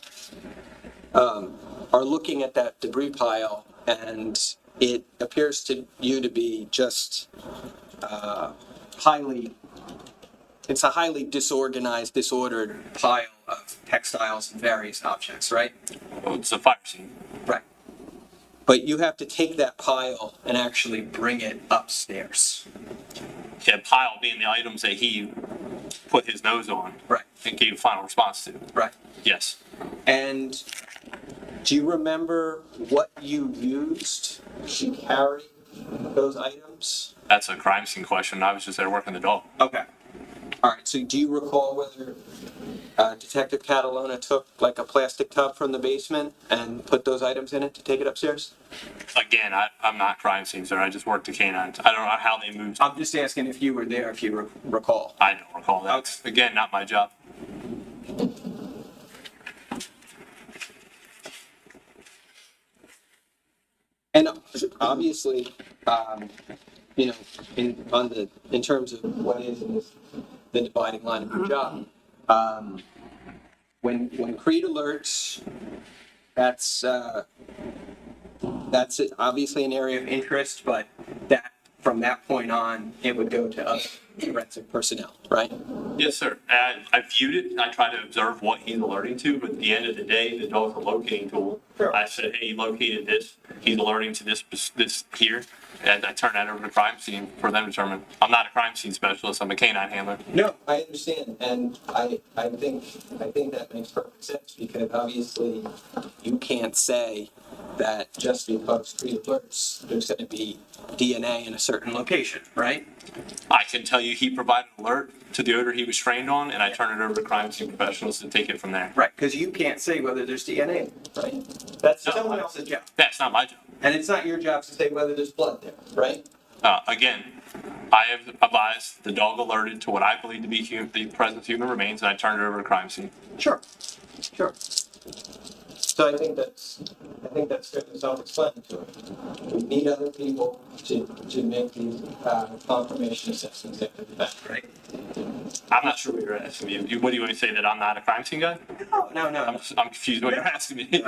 are looking at that debris pile, and it appears to you to be just it's a highly disorganized, disordered pile of textiles and various objects, right? Oh, it's a fire scene. Right. But you have to take that pile and actually bring it upstairs. Yeah, pile being the items that he put his nose on. Right. And gave a final response to. Right. Yes. And do you remember what you used to carry those items? That's a crime scene question. I was just there working the dog. Okay. All right. So do you recall whether Detective Catalona took like a plastic tub from the basement and put those items in it to take it upstairs? Again, I'm not crime scene, sir. I just worked the canines. I don't know how they moved. I'm just asking if you were there, if you recall. I don't recall that. Okay. Again, not my job. And obviously, you know, in terms of what is the dividing line of your job, when Creed alerts, that's obviously an area of interest, but that from that point on, it would go to other forensic personnel, right? Yes, sir. I viewed it. I try to observe what he's alerting to, but at the end of the day, the dog's a locating tool. Sure. I said, hey, he located this. He's alerting to this here. And I turn that over to the crime scene for them to determine. I'm not a crime scene specialist. I'm a canine handler. No, I understand. And I think that makes perfect sense, because obviously you can't say that just because Creed alerts, there's going to be DNA in a certain location, right? I can tell you he provided an alert to the odor he was trained on, and I turn it over to crime scene professionals to take it from there. Right, because you can't say whether there's DNA, right? That's someone else's job. That's not my job. And it's not your job to say whether there's blood there, right? Again, I have advised the dog alerted to what I believe to be the presence of human remains, and I turn it over to crime scene. Sure. So I think that's fairly self-explanatory. We need other people to make these confirmation assessments after the fact, right? I'm not sure what you're asking me. What do you want to say, that I'm not a crime scene guy? No. I'm confused what you're asking me.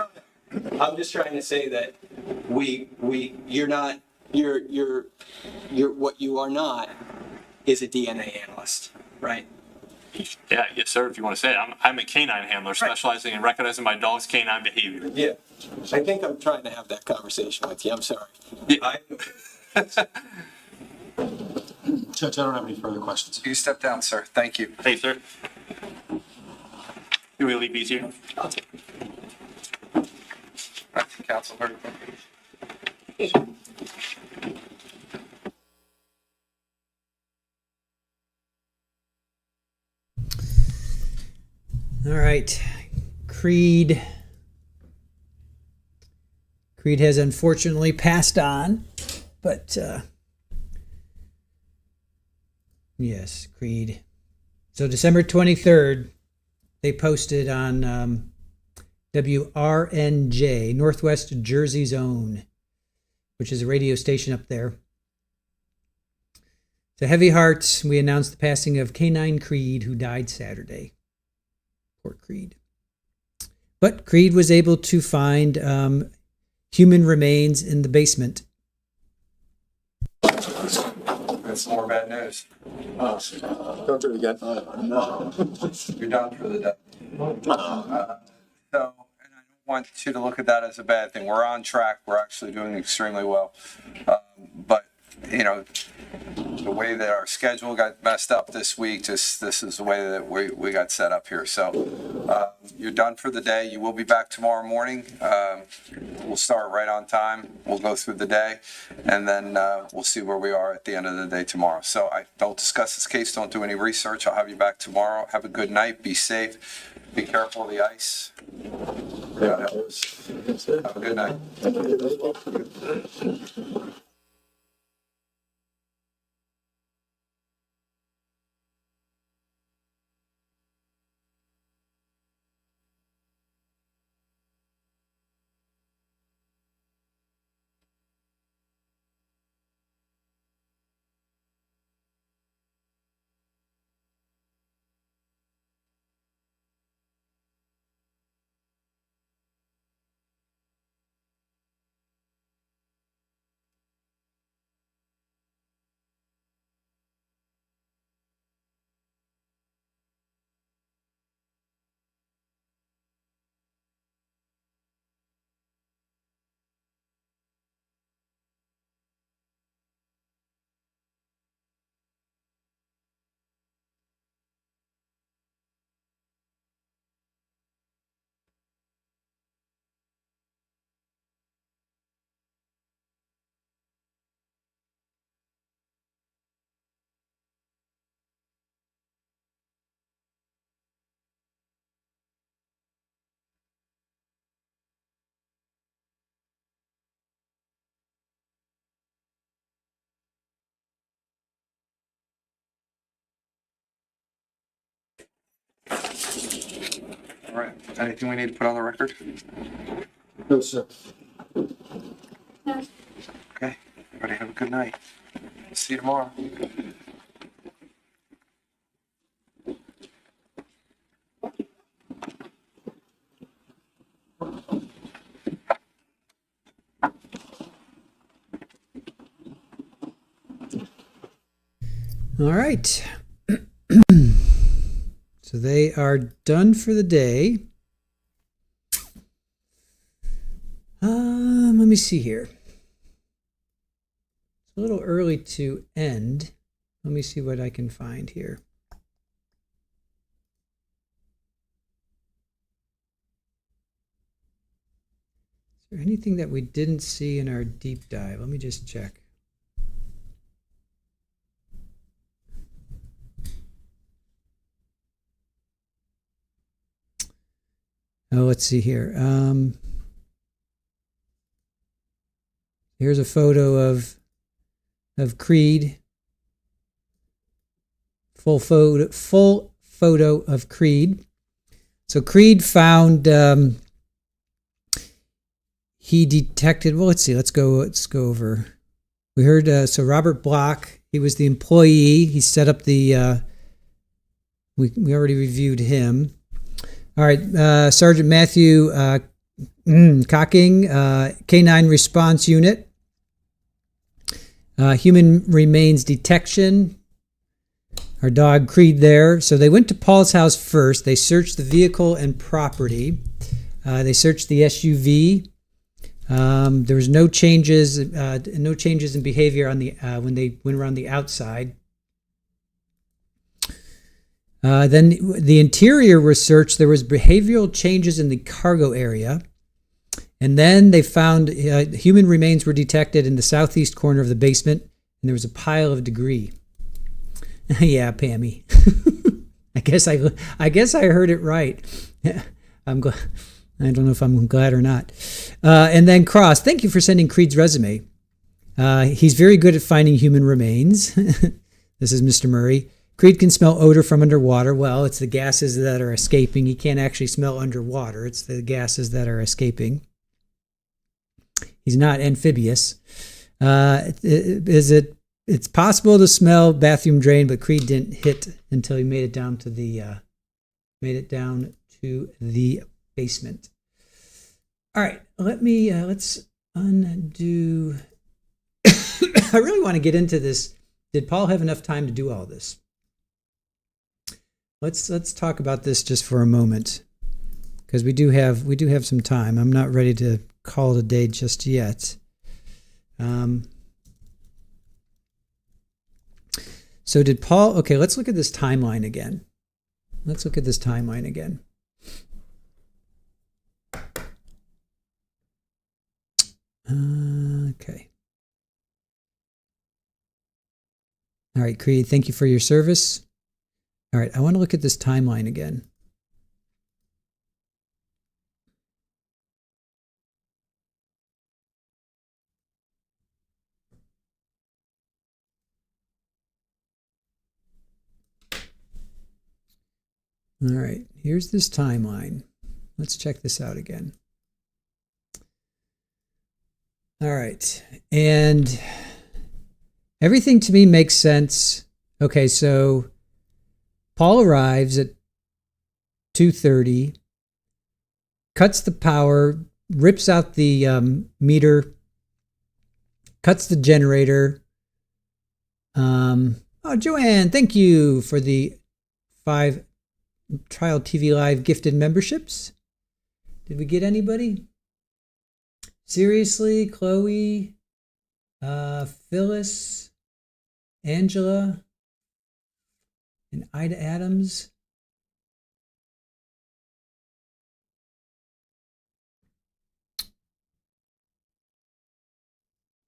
I'm just trying to say that what you are not is a DNA analyst, right? Yeah, yes, sir. If you want to say it, I'm a canine handler specializing in recognizing my dog's canine behavior. Yeah, I think I'm trying to have that conversation with you. I'm sorry. Yeah. Judge, I don't have any further questions. You step down, sir. Thank you. Hey, sir. You really leave these here? Counsel, All right, Creed. Creed has unfortunately passed on, but yes, Creed. So December 23rd, they posted on WRNJ, Northwest Jersey Zone, which is a radio station up there. To heavy hearts, we announced the passing of Canine Creed, who died Saturday. Poor Creed. But Creed was able to find human remains in the basement. That's more bad news. Don't do it again. No. You're done for the day. So, and I don't want you to look at that as a bad thing. We're on track. We're actually doing extremely well. But, you know, the way that our schedule got messed up this week, this is the way that we got set up here. So you're done for the day. You will be back tomorrow morning. We'll start right on time. We'll go through the day, and then we'll see where we are at the end of the day tomorrow. So I don't discuss this case. Don't do any research. I'll have you back tomorrow. Have a good night. Be safe. Be careful of the ice. Have a good night. All right. Anything we need to put on the record? No, sir. Okay. Everybody have a good night. See you tomorrow. All right. So they are done for the day. Let me see here. It's a little early to end. Let me see what I can find here. Is there anything that we didn't see in our deep dive? Let me just check. Oh, let's see here. Here's a photo of Creed. Full photo of Creed. So Creed found he detected. Well, let's see. Let's go over. We heard. So Robert Block. He was the employee. He set up the. We already reviewed him. All right, Sergeant Matthew Cocking, Canine Response Unit, Human Remains Detection, our dog Creed there. So they went to Paul's house first. They searched the vehicle and property. They searched the SUV. There was no changes in behavior on the when they went around the outside. Then the interior was searched. There was behavioral changes in the cargo area. And then they found human remains were detected in the southeast corner of the basement, and there was a pile of debris. Yeah, Pammy. I guess I heard it right. I'm glad. I don't know if I'm glad or not. And then Cross, thank you for sending Creed's resume. He's very good at finding human remains. This is Mr. Murray. Creed can smell odor from underwater. Well, it's the gases that are escaping. He can't actually smell underwater. It's the gases that are escaping. He's not amphibious. It's possible to smell bathroom drain, but Creed didn't hit until he made it down to the basement. All right, let's undo. I really want to get into this. Did Paul have enough time to do all this? Let's talk about this just for a moment, because we do have some time. I'm not ready to call it a day just yet. So did Paul? Okay, let's look at this timeline again. Okay. All right, Creed, thank you for your service. All right, I want to look at this timeline again. All right, here's this timeline. Let's check this out again. All right, and everything to me makes sense. Okay, so Paul arrives at 2:30, cuts the power, rips out the meter, cuts the generator. Oh, Joanne, thank you for the 5 Trial TV Live gifted memberships. Did we get anybody? Seriously, Chloe, Phyllis, Angela, and Ida Adams.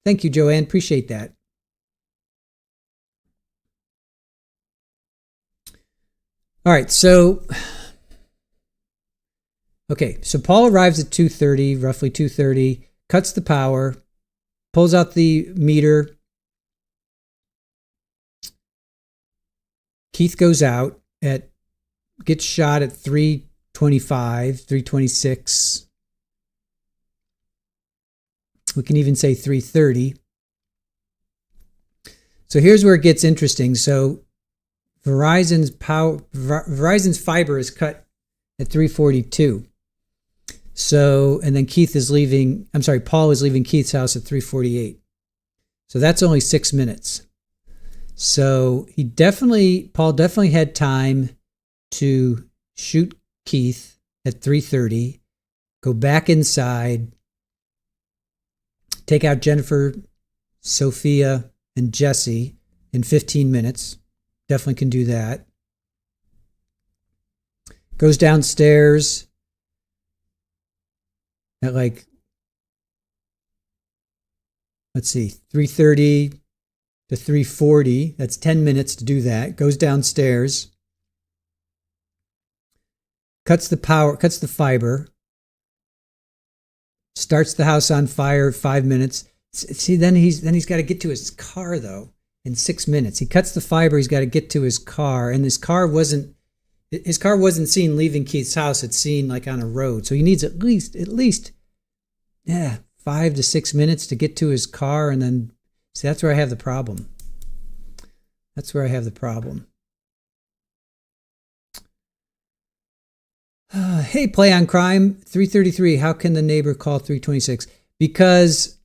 Thank you, Joanne. Appreciate that. All right, so Paul arrives at 2:30, roughly 2:30, cuts the power, pulls out the meter. Keith goes out gets shot at 3:25, 3:26. We can even say 3:30. So here's where it gets interesting. So Verizon's fiber is cut at 3:42. So, and then Paul is leaving Keith's house at 3:48. So that's only 6 minutes. So Paul definitely had time to shoot Keith at 3:30, go back inside, take out Jennifer, Sophia, and Jesse in 15 minutes. Definitely can do that. Goes downstairs at 3:30 to 3:40. That's 10 minutes to do that. Goes downstairs, cuts the fiber, starts the house on fire 5 minutes. See, then he's got to get to his car though in 6 minutes. He cuts the fiber. He's got to get to his car, and his car wasn't seen leaving Keith's house. It's seen on a road. So he needs at least 5 to 6 minutes to get to his car, and then see, that's where I have the problem. Hey, Play on Crime 333. How can the neighbor call 326? Because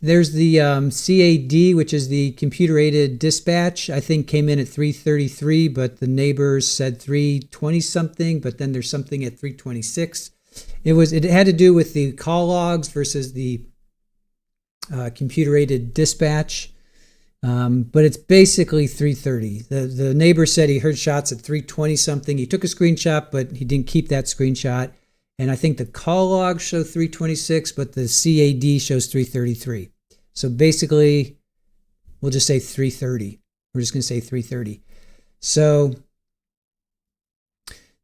there's the CAD, which is the computer-aided dispatch, I think came in at 333, but the neighbors said 320 something, but then there's something at 326. It had to do with the call logs versus the computer-aided dispatch. But it's basically 3:30. The neighbor said he heard shots at 3:20 something. He took a screenshot, but he didn't keep that screenshot. And I think the call logs show 3:26, but the CAD shows 3:33. So basically, we'll just say 3:30. We're just going to say 3:30. So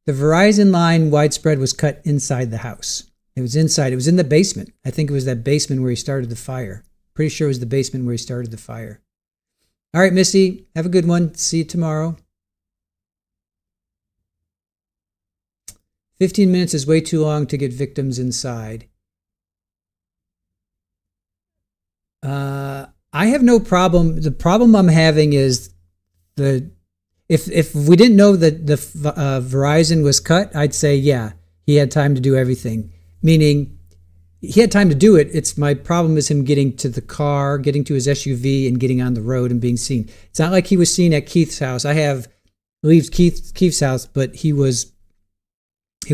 the Verizon line widespread was cut inside the house. It was inside. It was in the basement. I think it was that basement where he started the fire. Pretty sure it was the basement where he started the fire. All right, Missy, have a good one. See you tomorrow. 15 minutes is way too long to get victims inside. I have no problem. The problem I'm having is if we didn't know that the Verizon was cut, I'd say, yeah, he had time to do everything. Meaning, he had time to do it. It's my problem is him getting to the car, getting to his SUV, and getting on the road and being seen. It's not like he was seen at Keith's house. I have leaves Keith's house, but he was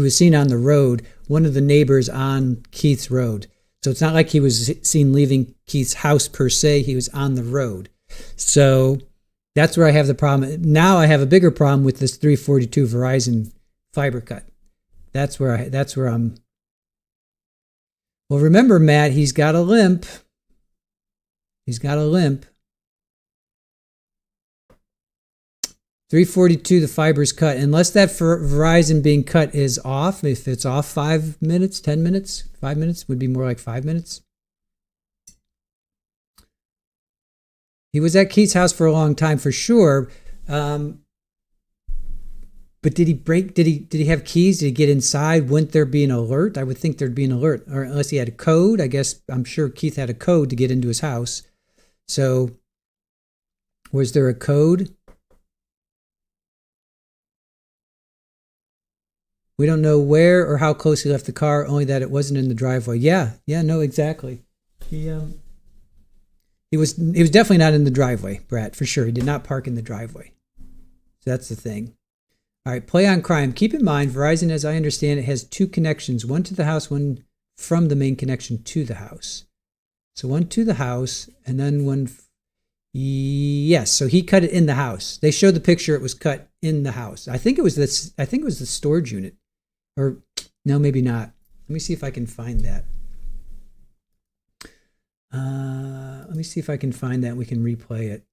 seen on the road. One of the neighbors on Keith's road. So it's not like he was seen leaving Keith's house per se. He was on the road. So that's where I have the problem. Now I have a bigger problem with this 342 Verizon fiber cut. That's where I'm. Well, remember, Matt, he's got a limp. He's got a limp. 342, the fiber's cut. Unless that Verizon being cut is off, if it's off 5 minutes, 10 minutes, 5 minutes, would be more like 5 minutes. He was at Keith's house for a long time for sure. But did he have keys? Did he get inside? Wouldn't there be an alert? I would think there'd be an alert. Or unless he had a code. I guess I'm sure Keith had a code to get into his house. So was there a code? We don't know where or how close he left the car, only that it wasn't in the driveway. Yeah, no, exactly. He was definitely not in the driveway, Brad, for sure. He did not park in the driveway. So that's the thing. All right, play on crime. Keep in mind, Verizon, as I understand it, has two connections, one to the house, one from the main connection to the house. So one to the house, and then one. Yes, so he cut it in the house. They showed the picture; it was cut in the house. I think it was this. I think it was the storage unit, or no, maybe not. Let me see if I can find that. Let me see if I can find that. And we can replay it.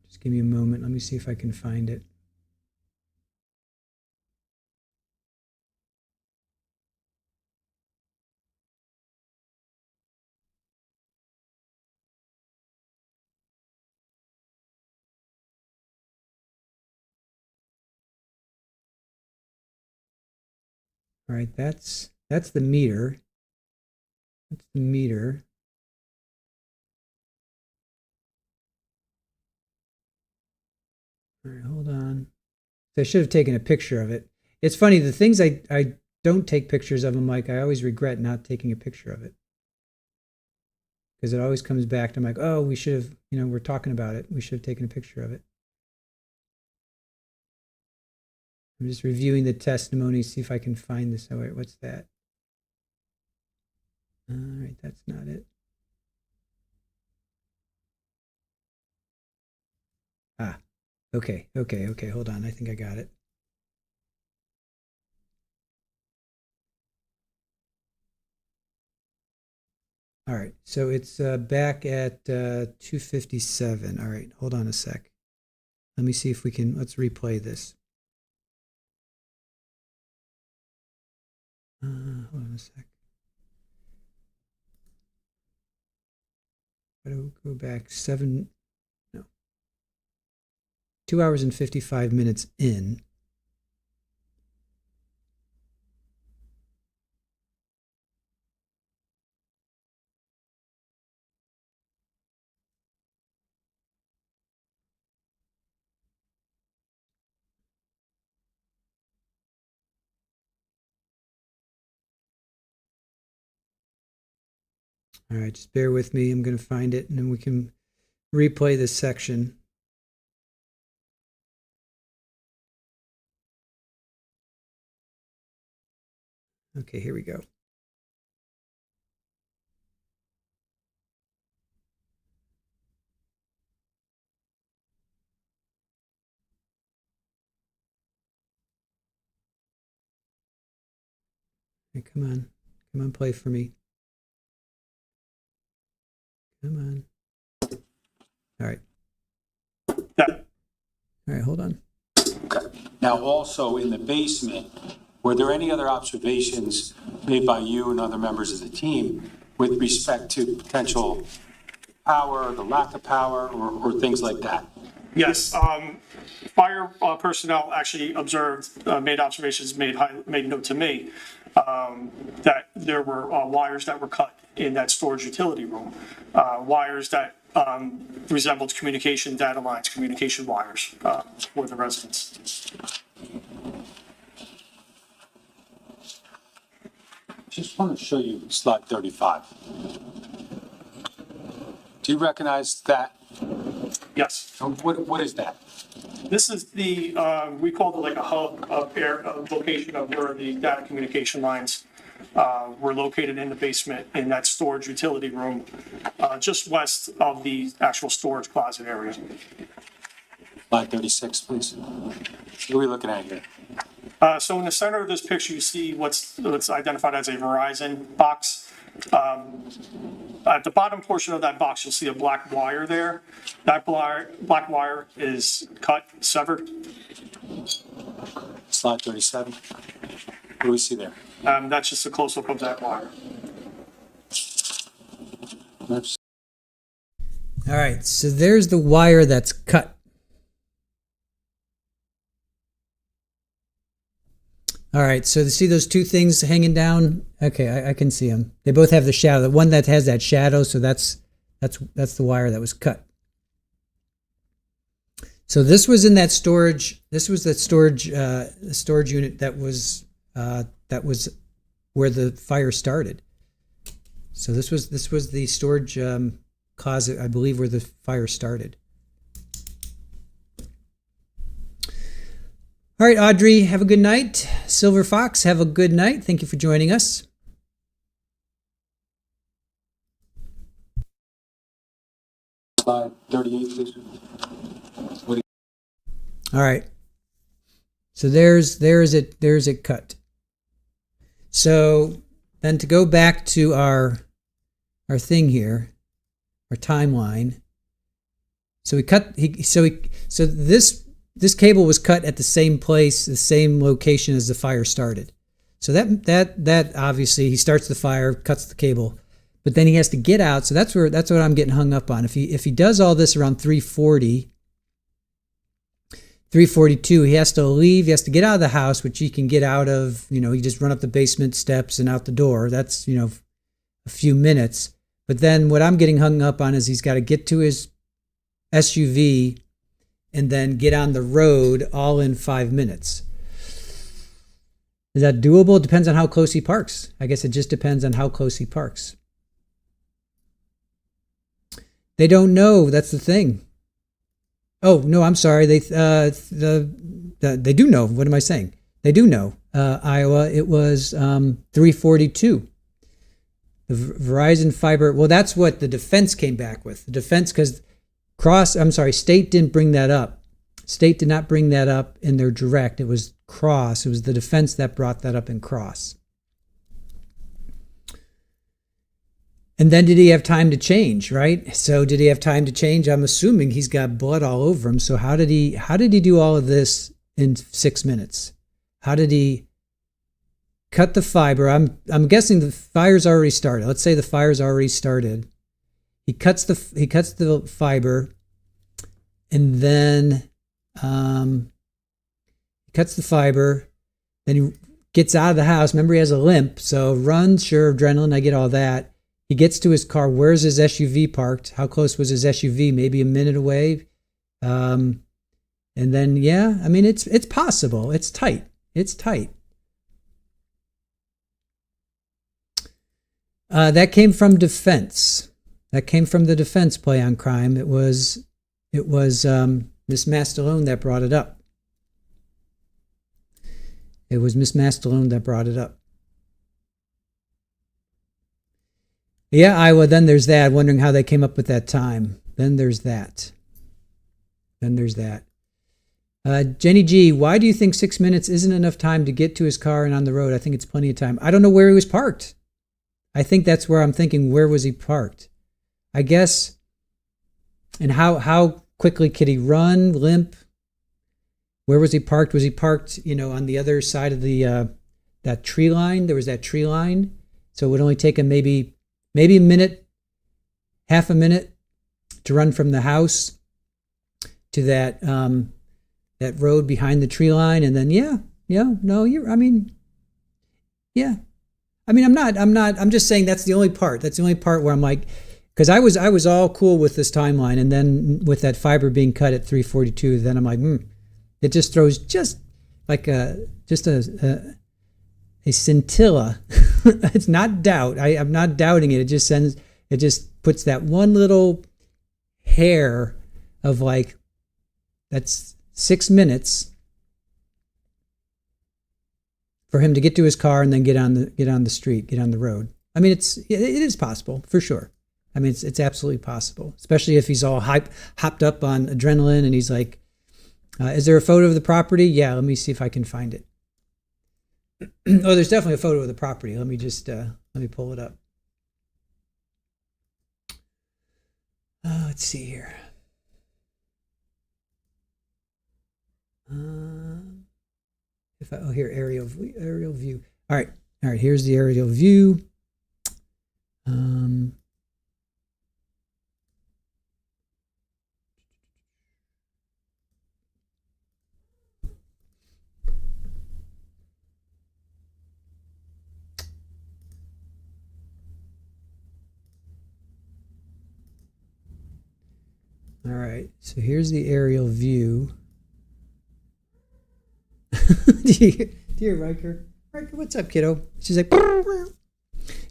Just give me a moment. Let me see if I can find it. All right, that's the meter. That's the meter. All right, hold on. So I should have taken a picture of it. It's funny, the things I don't take pictures of them, like I always regret not taking a picture of it. Because it always comes back to, I'm like, oh, we should have, we're talking about it. We should have taken a picture of it. I'm just reviewing the testimony, see if I can find this. Oh, wait, what's that? All right, that's not it. Ah, okay, hold on. I think I got it. All right, so it's back at 2:57. All right, hold on a sec. Let me see if we can, let's replay this. Hold on a sec. Go back 2 hours and 55 minutes in. All right, just bear with me. I'm going to find it, and then we can replay this section. Okay, here we go. Hey, come on, play for me. Come on. All right. Yeah. All right, hold on. Now, also in the basement, were there any other observations made by you and other members of the team with respect to potential power, the lack of power, or things like that? Yes, fire personnel actually observed, made observations, made note to me, that there were wires that were cut in that storage utility room, wires that resembled communication data lines, communication wires for the residents. Just want to show you slide 35. Do you recognize that? Yes. What is that? This is the, we called it like a hub of location of where the data communication lines were located in the basement in that storage utility room, just west of the actual storage closet area. Slide 36, please. What are we looking at here? So in the center of this picture, you see what's identified as a Verizon box. At the bottom portion of that box, you'll see a black wire there. That black wire is cut, severed. Slide 37. What do we see there? That's just a close-up of that wire. Oops. All right, so there's the wire that's cut. All right, so to see those two things hanging down, okay, I can see them. They both have the shadow. The one that has that shadow, so that's the wire that was cut. So this was in that storage. This was the storage unit that was where the fire started. So this was the storage closet, I believe, where the fire started. All right, Audrey, have a good night. Silver Fox, have a good night. Thank you for joining us. Slide 38, please. All right. So there's it cut. So then to go back to our thing here, our timeline. So this cable was cut at the same place, the same location as the fire started. So that obviously he starts the fire, cuts the cable, but then he has to get out. So that's what I'm getting hung up on. If he does all this around 3:42, he has to leave. He has to get out of the house, which he can get out of. He just run up the basement steps and out the door. That's a few minutes. But then what I'm getting hung up on is he's got to get to his SUV and then get on the road all in 5 minutes. Is that doable? It depends on how close he parks. I guess it just depends on how close he parks. They don't know. That's the thing. Oh, no, I'm sorry. They do know. What am I saying? They do know. Iowa, it was 3:42. The Verizon fiber, well, that's what the defense came back with. The defense, because State didn't bring that up. State did not bring that up in their direct. It was cross. It was the defense that brought that up in cross. And then did he have time to change, right? So did he have time to change? I'm assuming he's got blood all over him. So how did he do all of this in 6 minutes? How did he cut the fiber? I'm guessing the fire's already started. Let's say the fire's already started. He cuts the fiber, and then he cuts the fiber. Then he gets out of the house. Remember, he has a limp, so runs, sure, adrenaline, I get all that. He gets to his car. Where's his SUV parked? How close was his SUV? Maybe a minute away. And then, yeah, I mean, it's possible. It's tight. It's tight. That came from defense. That came from the defense play on crime. It was Miss Mastalone that brought it up. It was Miss Mastalone that brought it up. Yeah, Iowa, then there's that. Wondering how they came up with that time. Then there's that. Jenny G, why do you think 6 minutes isn't enough time to get to his car and on the road? I think it's plenty of time. I don't know where he was parked. I think that's where I'm thinking, where was he parked? I guess, and how quickly could he run, limp? Where was he parked? Was he parked, on the other side of the that tree line? There was that tree line. So it would only take him maybe a minute, half a minute to run from the house to that road behind the tree line. And then, I'm just saying that's the only part. That's the only part where I'm like, because I was all cool with this timeline. And then with that fiber being cut at 3:42, then I'm like, it just throws just like a scintilla. It's not doubt. I'm not doubting it. It just puts that one little hair of like, that's 6 minutes for him to get to his car and then get on the street, get on the road. I mean, it is possible for sure. I mean, it's absolutely possible, especially if he's all hopped up on adrenaline and he's like, is there a photo of the property? Yeah, let me see if I can find it. Oh, there's definitely a photo of the property. Let me just, let me pull it up. Let's see here. Here, aerial view. All right, here's the aerial view. All right, so here's the aerial view. Dear Riker, what's up, kiddo? She's like,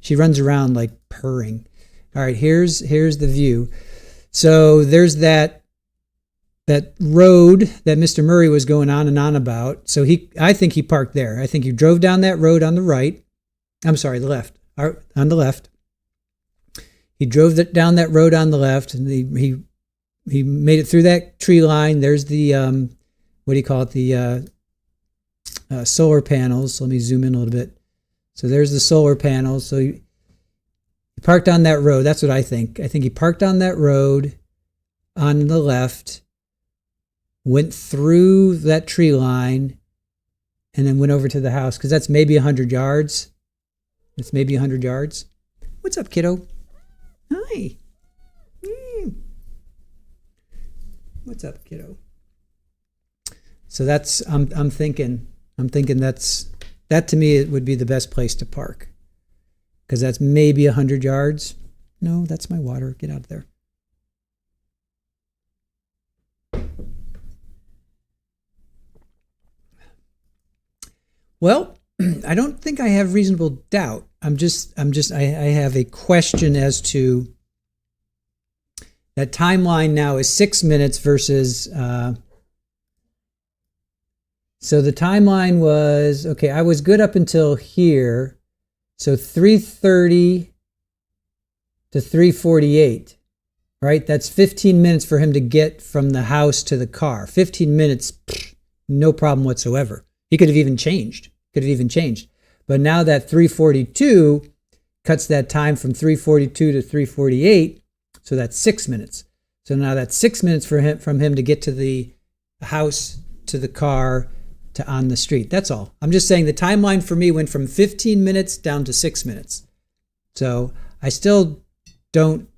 she runs around like purring. All right, here's the view. So there's that road that Mr. Murray was going on and on about. So I think he parked there. I think he drove down that road on the right. I'm sorry, the left. On the left. He drove down that road on the left, and he made it through that tree line. There's the what do you call it? The solar panels. Let me zoom in a little bit. So there's the solar panels. So he parked on that road. That's what I think. I think he parked on that road on the left, went through that tree line, and then went over to the house, because that's maybe 100 yards. It's maybe 100 yards. What's up, kiddo? Hi. What's up, kiddo? So that's, I'm thinking that to me, it would be the best place to park, because that's maybe 100 yards. No, that's my water. Get out of there. Well, I don't think I have reasonable doubt. I have a question as to that timeline now is 6 minutes versus, so the timeline was, okay, I was good up until here. So 3:30 to 3:48, right? That's 15 minutes for him to get from the house to the car. 15 minutes, no problem whatsoever. He could have even changed. But now that 3:42 cuts that time from 3:42 to 3:48, so that's 6 minutes. So now that's 6 minutes from him to get to the house, to the car, to on the street. That's all. I'm just saying the timeline for me went from 15 minutes down to 6 minutes. So I still don't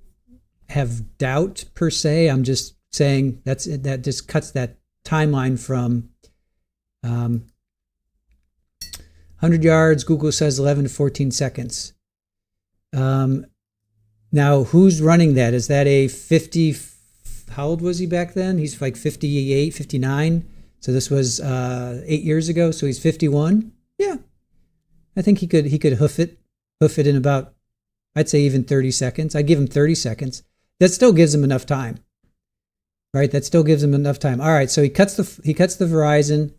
have doubt per se. I'm just saying that just cuts that timeline from 100 yards. Google says 11 to 14 seconds. Now, who's running that? Is that a 50? How old was he back then? He's like 58, 59. So this was 8 years ago. So he's 51. Yeah, I think he could hoof it in about, I'd say even 30 seconds. I'd give him 30 seconds. That still gives him enough time, right? That still gives him enough time. All right. So he cuts the Verizon.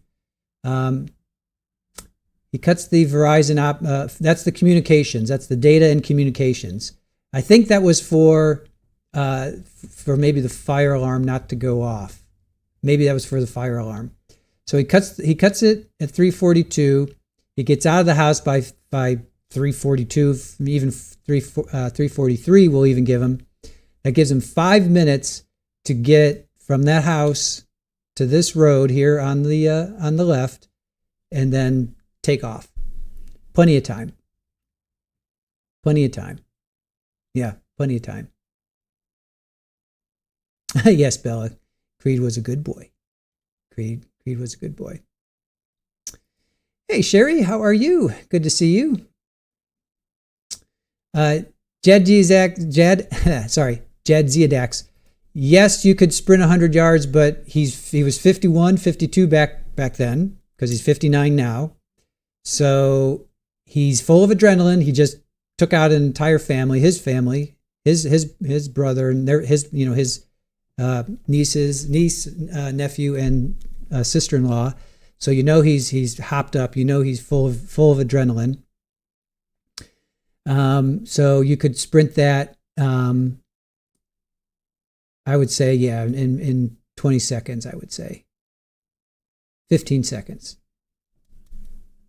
He cuts the Verizon that's the communications. That's the data and communications. I think that was for maybe the fire alarm not to go off. Maybe that was for the fire alarm. So he cuts it at 3:42. He gets out of the house by 3:42, even 3:43. We'll even give him. That gives him 5 minutes to get from that house to this road here on the left, and then take off. Plenty of time. Plenty of time. Yeah, plenty of time. Yes, Bella. Creed was a good boy. Creed was a good boy. Hey, Sherry, how are you? Good to see you. Jed Ziadax. Yes, you could sprint 100 yards, but he was 51, 52 back then, because he's 59 now. So he's full of adrenaline. He just took out an entire family, his brother, and his niece, nephew, and sister-in-law. So he's hopped up. He's full of adrenaline. So you could sprint that. I would say, yeah, in 20 seconds. I would say 15 seconds.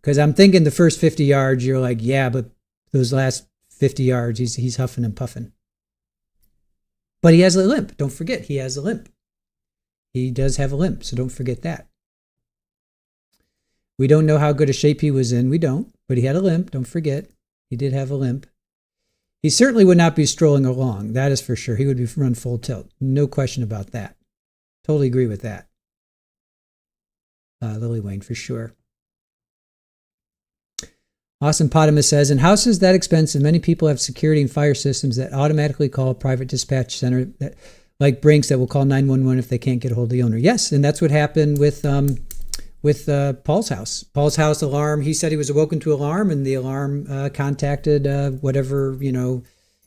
Because I'm thinking the first 50 yards, you're like, yeah, but those last 50 yards, he's huffing and puffing. But he has a limp. Don't forget, he has a limp. He does have a limp, so don't forget that. We don't know how good a shape he was in. We don't. But he had a limp. Don't forget. He did have a limp. He certainly would not be strolling along. That is for sure. He would be run full tilt. No question about that. Totally agree with that. Lily Wayne, for sure. Austin Potamus says, in houses that expensive, many people have security and fire systems that automatically call a private dispatch center, that, like Brinks, that will call 911 if they can't get a hold of the owner. Yes, and that's what happened with Paul's house. Paul's house alarm, he said he was awoken to alarm, and the alarm contacted whatever,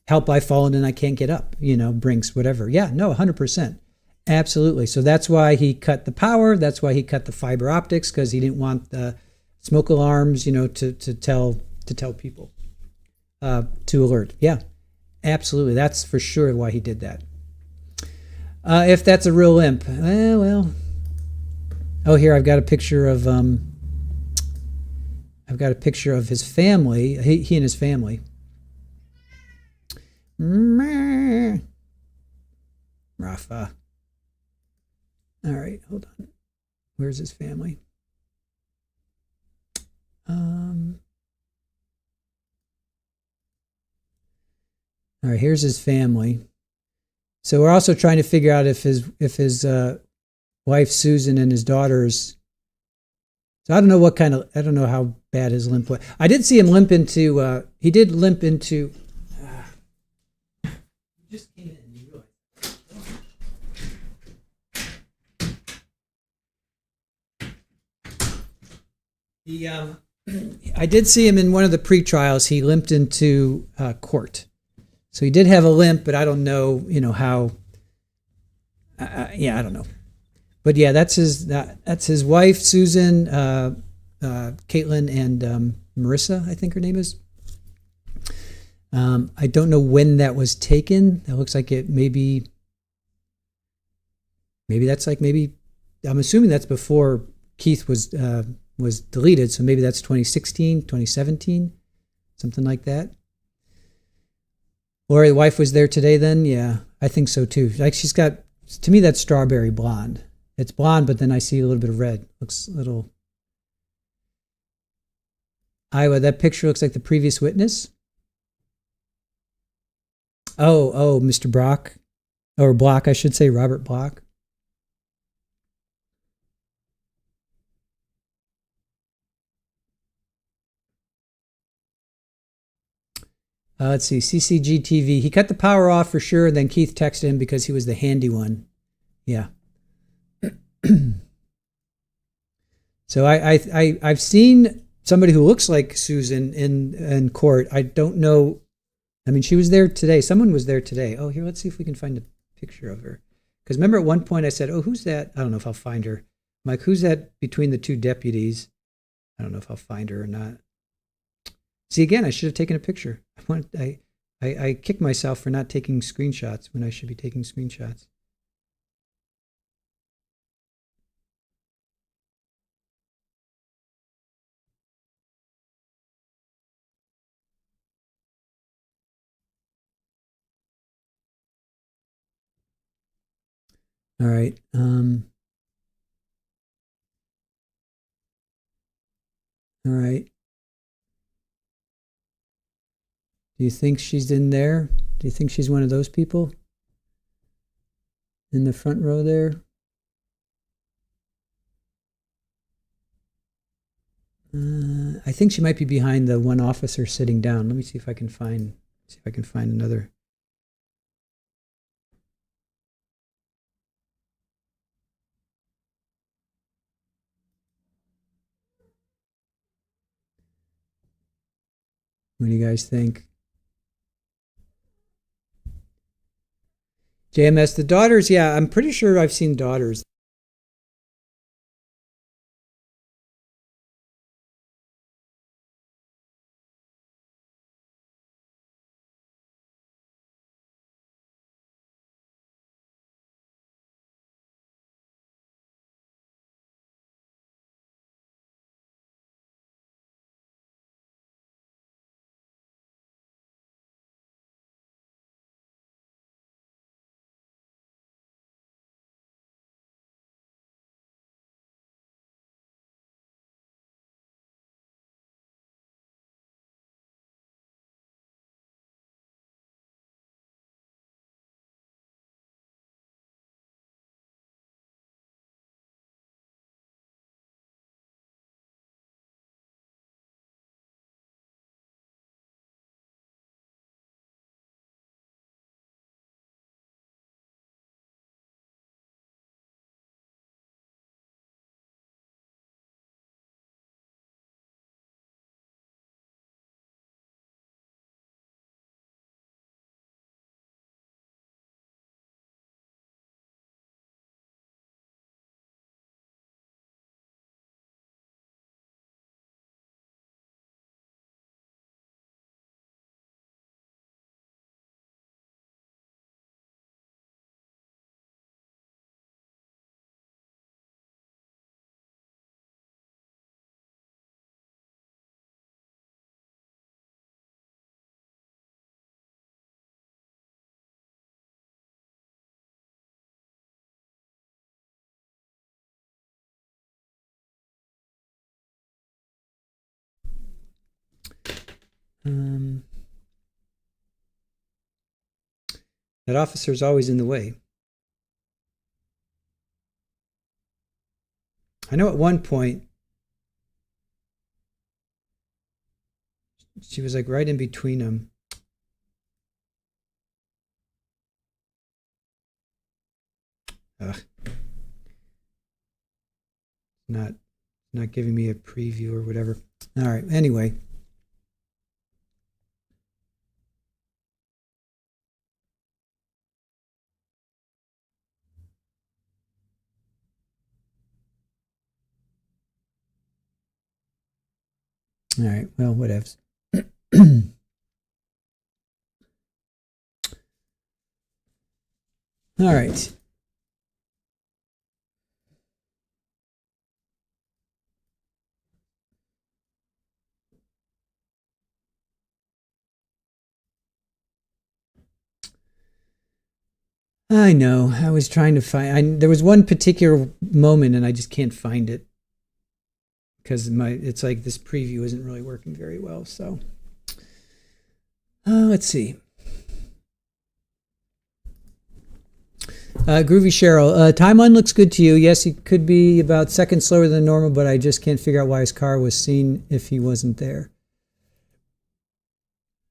help, I've fallen and I can't get up, Brinks, whatever. Yeah, no, 100%. Absolutely. So that's why he cut the power. That's why he cut the fiber optics, because he didn't want the smoke alarms, to tell people, to alert. Yeah, absolutely. That's for sure why he did that. If that's a real limp, well. Oh, here I've got a picture of his family. He and his family. Rafa. All right, hold on. Where's his family? All right, here's his family. So we're also trying to figure out if his wife Susan and his daughters. So I don't know how bad his limp was. I did see him limp into. He did limp into. Just came in. I did see him in one of the pre-trials. He limped into court, so he did have a limp, but I don't know, how. I don't know, but yeah, that's his wife Susan, Caitlin, and Marissa, I think her name is. I don't know when that was taken. It looks like it maybe that's I'm assuming that's before Keith was deleted, so maybe that's 2016, 2017, something like that. Lori, the wife, was there today then? Yeah, I think so too. Like, she's got, to me, that's strawberry blonde. It's blonde, but then I see a little bit of red. Looks a little. Iowa, that picture looks like the previous witness. Oh, Mr. Brock, or Block, I should say, Robert Block. Let's see, CCGTV. He cut the power off for sure, and then Keith texted him because he was the handy one. Yeah. So I've seen somebody who looks like Susan in court. I don't know. I mean, she was there today. Someone was there today. Oh, here, let's see if we can find a picture of her. Because remember at one point I said, oh, who's that? I don't know if I'll find her. I'm like, who's that between the two deputies? I don't know if I'll find her or not. See, again, I should have taken a picture. I kick myself for not taking screenshots when I should be taking screenshots. All right. All right. Do you think she's in there? Do you think she's one of those people in the front row there? I think she might be behind the one officer sitting down. Let me see if I can find another. What do you guys think? JMS, the daughters, yeah, I'm pretty sure I've seen daughters. That officer's always in the way. I know at one point she was like right in between them. Ugh. Not giving me a preview or whatever. All right, anyway. All right, well, whatevs. All right. I know. I was trying to find. There was one particular moment, and I just can't find it because it's like this preview isn't really working very well. So, let's see. Groovy Cheryl, timeline looks good to you. Yes, he could be about seconds slower than normal, but I just can't figure out why his car was seen if he wasn't there.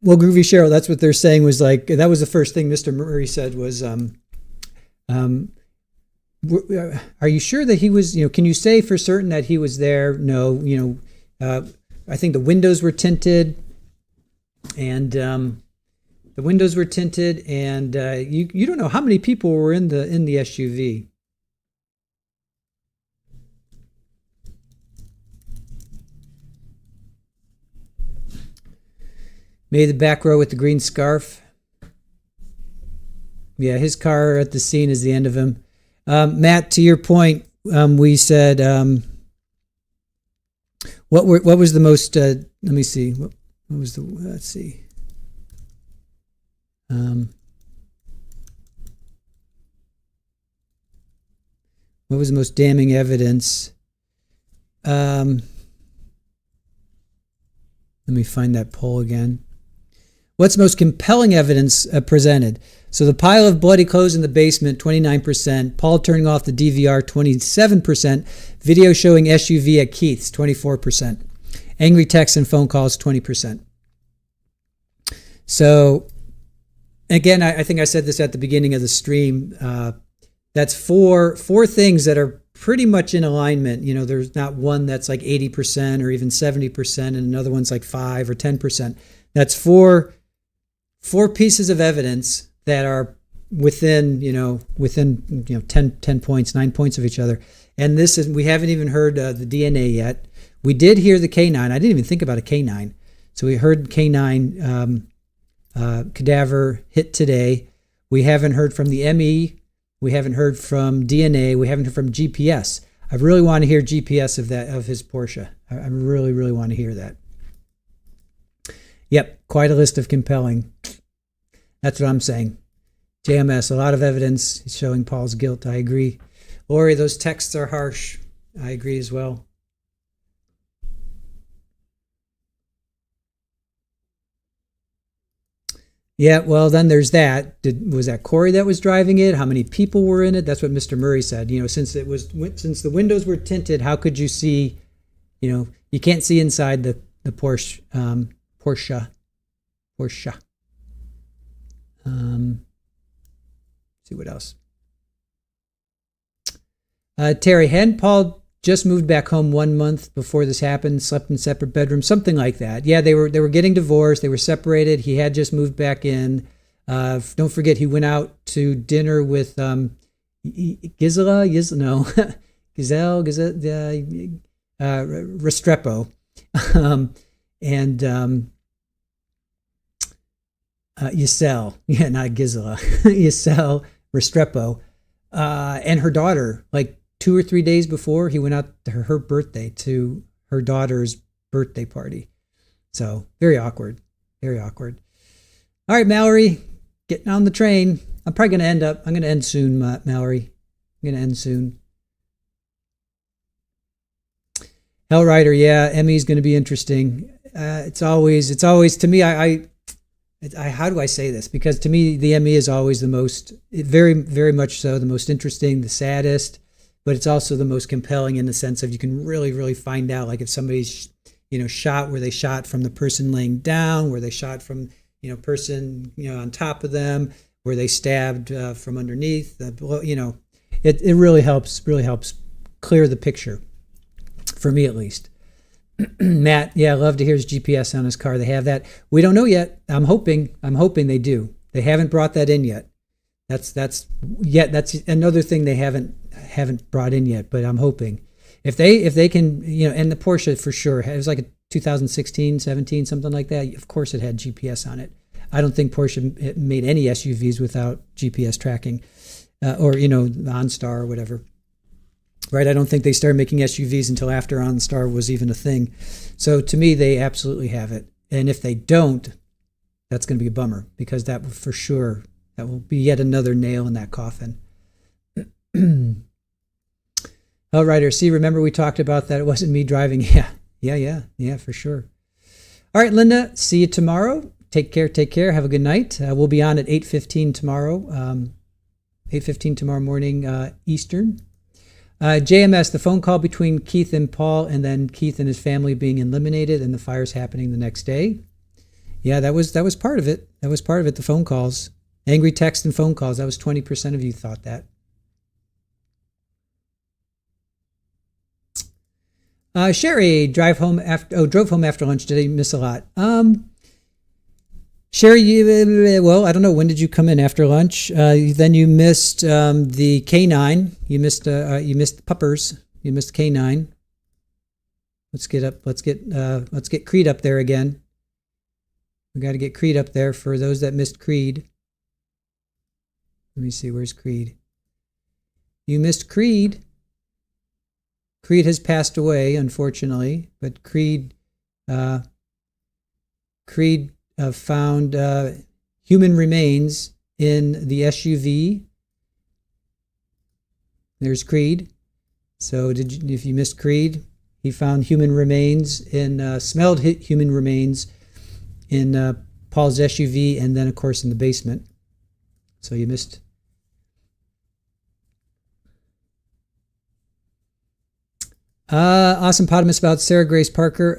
Well, Groovy Cheryl, that's what they're saying was like, that was the first thing Mr. Murray said was, are you sure that he was, can you say for certain that he was there? No, I think the windows were tinted and, you don't know how many people were in the SUV. Maybe the back row with the green scarf. Yeah, his car at the scene is the end of him. Matt, to your point, we said, what was the most, let me see, what was the, let's see. What was the most damning evidence? Let me find that poll again. What's the most compelling evidence presented? So the pile of bloody clothes in the basement, 29%. Paul turning off the DVR, 27%. Video showing SUV at Keith's, 24%. Angry texts and phone calls, 20%. So, again, I think I said this at the beginning of the stream. That's four things that are pretty much in alignment. You know, there's not one that's like 80% or even 70%, and another one's like 5 or 10%. That's four pieces of evidence that are within 10 points, 9 points of each other. And we haven't even heard the DNA yet. We did hear the canine. I didn't even think about a canine. So we heard canine cadaver hit today. We haven't heard from the ME. We haven't heard from DNA. We haven't heard from GPS. I really want to hear GPS of his Porsche. I really, really want to hear that. Yep, quite a list of compelling. That's what I'm saying. JMS, a lot of evidence showing Paul's guilt. I agree. Lori, those texts are harsh. I agree as well. Yeah, well, then there's that. Was that Corey that was driving it? How many people were in it? That's what Mr. Murray said. You know, since the windows were tinted, how could you see? You know, you can't see inside the Porsche. See what else. Terry, hadn't Paul just moved back home 1 month before this happened, slept in separate bedrooms, something like that. Yeah, they were getting divorced. They were separated. He had just moved back in. Don't forget, he went out to dinner with Gisela, Restrepo, and Giselle. Yeah, not Gisela. Giselle Restrepo, and her daughter, like 2 or 3 days before, he went out to her birthday, to her daughter's birthday party. So very awkward, very awkward. All right, Mallory, getting on the train. I'm going to end soon, Mallory. I'm going to end soon. Hellrider, yeah, Emmy's going to be interesting. It's always to me, how do I say this? Because to me, the Emmy is always the most, very, very much so, the most interesting, the saddest, but it's also the most compelling in the sense of you can really, really find out, like if somebody's, shot, where they shot from the person laying down, where they shot from, person, on top of them, where they stabbed from underneath, it really helps clear the picture, for me at least. Matt, yeah, love to hear his GPS on his car. They have that. We don't know yet. I'm hoping they do. They haven't brought that in yet. That's another thing they haven't brought in yet, but I'm hoping if they can, and the Porsche for sure, it was like a 2016, 17, something like that. Of course it had GPS on it. I don't think Porsche made any SUVs without GPS tracking, or OnStar or whatever. Right? I don't think they started making SUVs until after OnStar was even a thing. So to me, they absolutely have it. And if they don't, that's going to be a bummer, because that will for sure, that will be yet another nail in that coffin. Hellrider, see, remember we talked about that? It wasn't me driving. Yeah, for sure. All right, Linda, see you tomorrow. Take care. Have a good night. We'll be on at 8:15 tomorrow. 8:15 tomorrow morning, Eastern. JMS, the phone call between Keith and Paul, and then Keith and his family being eliminated, and the fires happening the next day. Yeah, that was part of it. That was part of it. The phone calls, angry text and phone calls. That was 20% of you thought that. Sherry, drove home after lunch. Did I miss a lot? Sherry, well, I don't know. When did you come in after lunch? Then you missed the K9. You missed puppers. You missed K9. Let's get Creed up there again. We got to get Creed up there for those that missed Creed. Let me see. Where's Creed? You missed Creed. Creed has passed away, unfortunately, but Creed found human remains in the SUV. There's Creed. So if you missed Creed, he found human remains smelled human remains in Paul's SUV, and then of course in the basement. So you missed. Awesome Potamus about Sarah Grace Parker.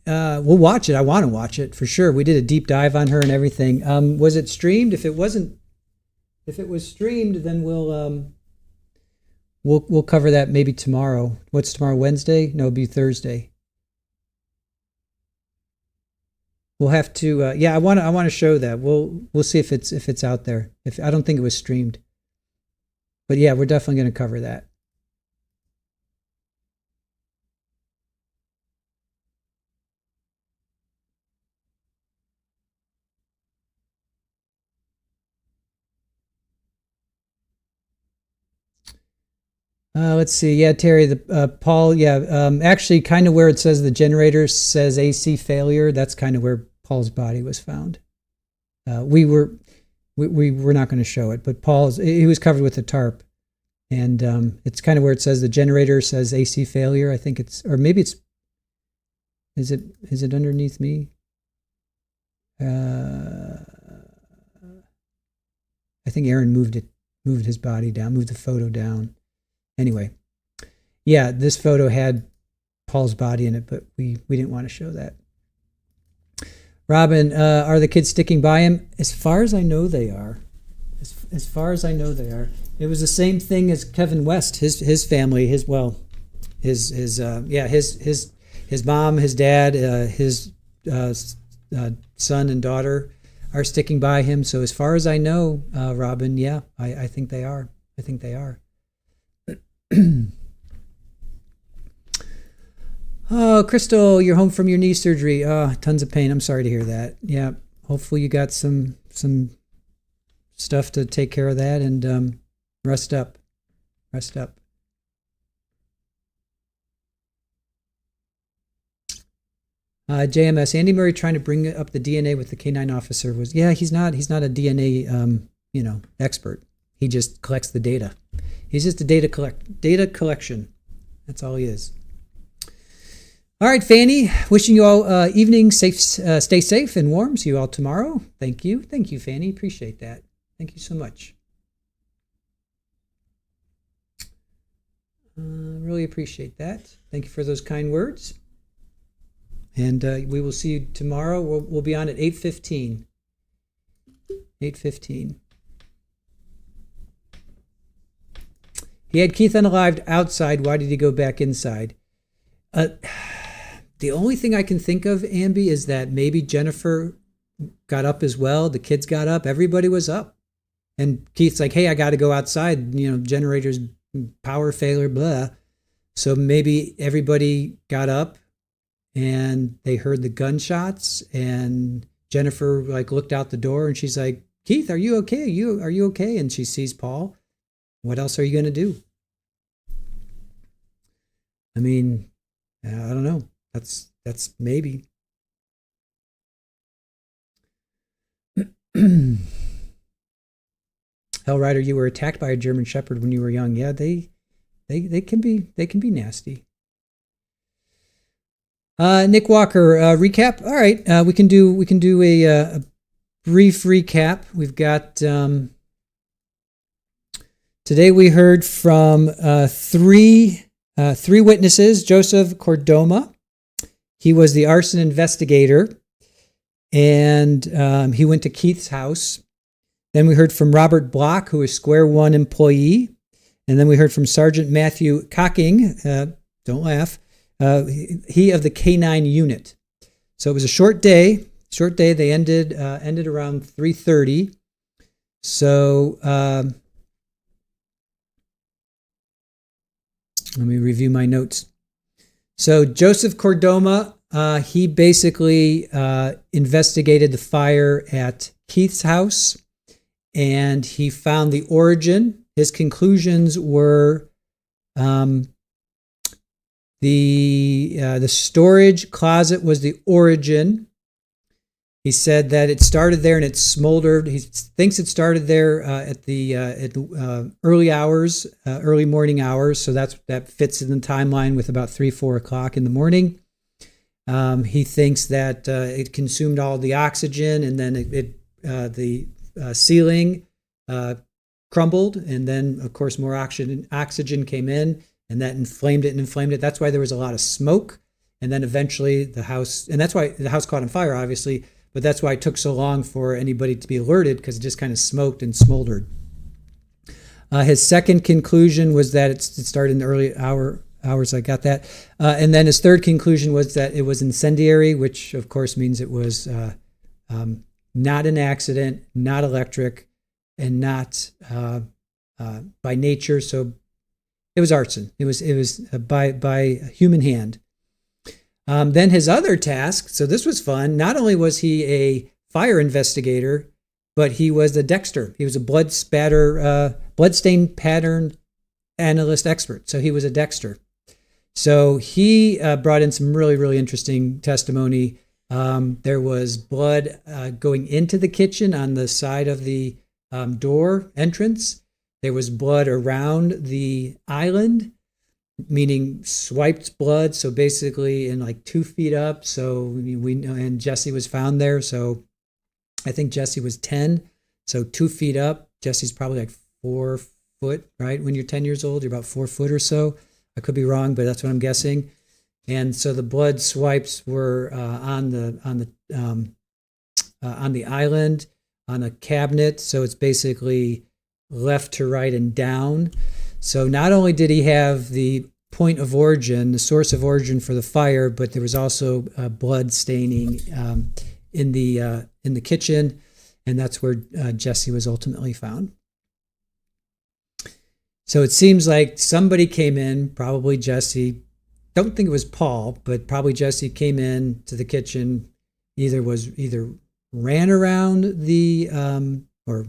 We'll watch it. I want to watch it for sure. We did a deep dive on her and everything. Was it streamed? If it was streamed, then we'll cover that maybe tomorrow. What's tomorrow? Wednesday? No, it'll be Thursday. We'll have to. I want to show that. We'll see if it's out there. I don't think it was streamed, but yeah, we're definitely going to cover that. Let's see. Yeah, Terry, Paul. Yeah, actually, kind of where it says the generator says AC failure. That's kind of where Paul's body was found. We were not going to show it, but he was covered with a tarp, and it's kind of where it says the generator says AC failure. I think or maybe it's. Is it underneath me? I think Aaron moved his body down, moved the photo down. Anyway, yeah, this photo had Paul's body in it, but we didn't want to show that. Robin, are the kids sticking by him? As far as I know, they are. As far as I know, they are. It was the same thing as Kevin West, his family, his mom, his dad, his son and daughter are sticking by him. So as far as I know, Robin, yeah, I think they are. I think they are. Oh, Crystal, you're home from your knee surgery. Oh, tons of pain. I'm sorry to hear that. Yeah, hopefully you got some stuff to take care of that, and rest up. Rest up. JMS, Andy Murray trying to bring up the DNA with the K-9 officer was, yeah, he's not a DNA expert. He just collects the data. He's just a data collection. That's all he is. All right, Fanny, wishing you all evening safe, stay safe and warm. See you all tomorrow. Thank you, Fanny. Appreciate that. Thank you so much. Really appreciate that. Thank you for those kind words. And we will see you tomorrow. We'll be on at 8:15. 8:15. He had Keith unalived outside. Why did he go back inside? The only thing I can think of, Amby, is that maybe Jennifer got up as well. The kids got up. Everybody was up. And Keith's like, hey, I got to go outside. Generators, power failure, blah. So maybe everybody got up and they heard the gunshots, and Jennifer looked out the door and she's like, Keith, are you okay? Are you okay? And she sees Paul. What else are you going to do? I mean, I don't know. That's maybe. Hellrider, you were attacked by a German Shepherd when you were young. Yeah, they can be nasty. Nick Walker, recap. All right, we can do a brief recap. We've got today we heard from three witnesses. Joseph Cordoma, he was the arson investigator, and he went to Keith's house. Then we heard from Robert Block, who is Square One employee, and then we heard from Sergeant Matthew Cocking. Don't laugh. He of the K-9 unit. So it was a short day. They ended around 3:30. So let me review my notes. So Joseph Cordoma, he basically investigated the fire at Keith's house, and he found the origin. His conclusions were the storage closet was the origin. He said that it started there and it smoldered. He thinks it started there at the early hours, early morning hours. So that fits in the timeline with about 3-4 o'clock in the morning. He thinks that it consumed all the oxygen, and then the ceiling crumbled, and then of course more oxygen came in, and that inflamed it. That's why there was a lot of smoke, and then eventually the house, and that's why the house caught on fire, obviously. But that's why it took so long for anybody to be alerted, because it just kind of smoked and smoldered. His second conclusion was that it started in the early hours. I got that. And then his third conclusion was that it was incendiary, which of course means it was not an accident, not electric, and not by nature. So it was arson. It was by human hand. Then his other task, so this was fun. Not only was he a fire investigator, but he was a Dexter. He was a bloodstain pattern analyst expert. So he was a Dexter. So he brought in some really, really interesting testimony. There was blood going into the kitchen on the side of the door entrance. There was blood around the island, meaning swiped blood. So basically in like 2 feet up. So we know, and Jesse was found there. So I think Jesse was 10. So 2 feet up. Jesse's probably like 4 foot, right? When you're 10 years old, you're about 4 foot or so. I could be wrong, but that's what I'm guessing. And so the blood swipes were on the island, on a cabinet. So it's basically left to right and down. So not only did he have the point of origin, the source of origin for the fire, but there was also blood staining in the kitchen, and that's where Jesse was ultimately found. So it seems like somebody came in, probably Jesse. Don't think it was Paul, but probably Jesse came in to the kitchen. Either ran around or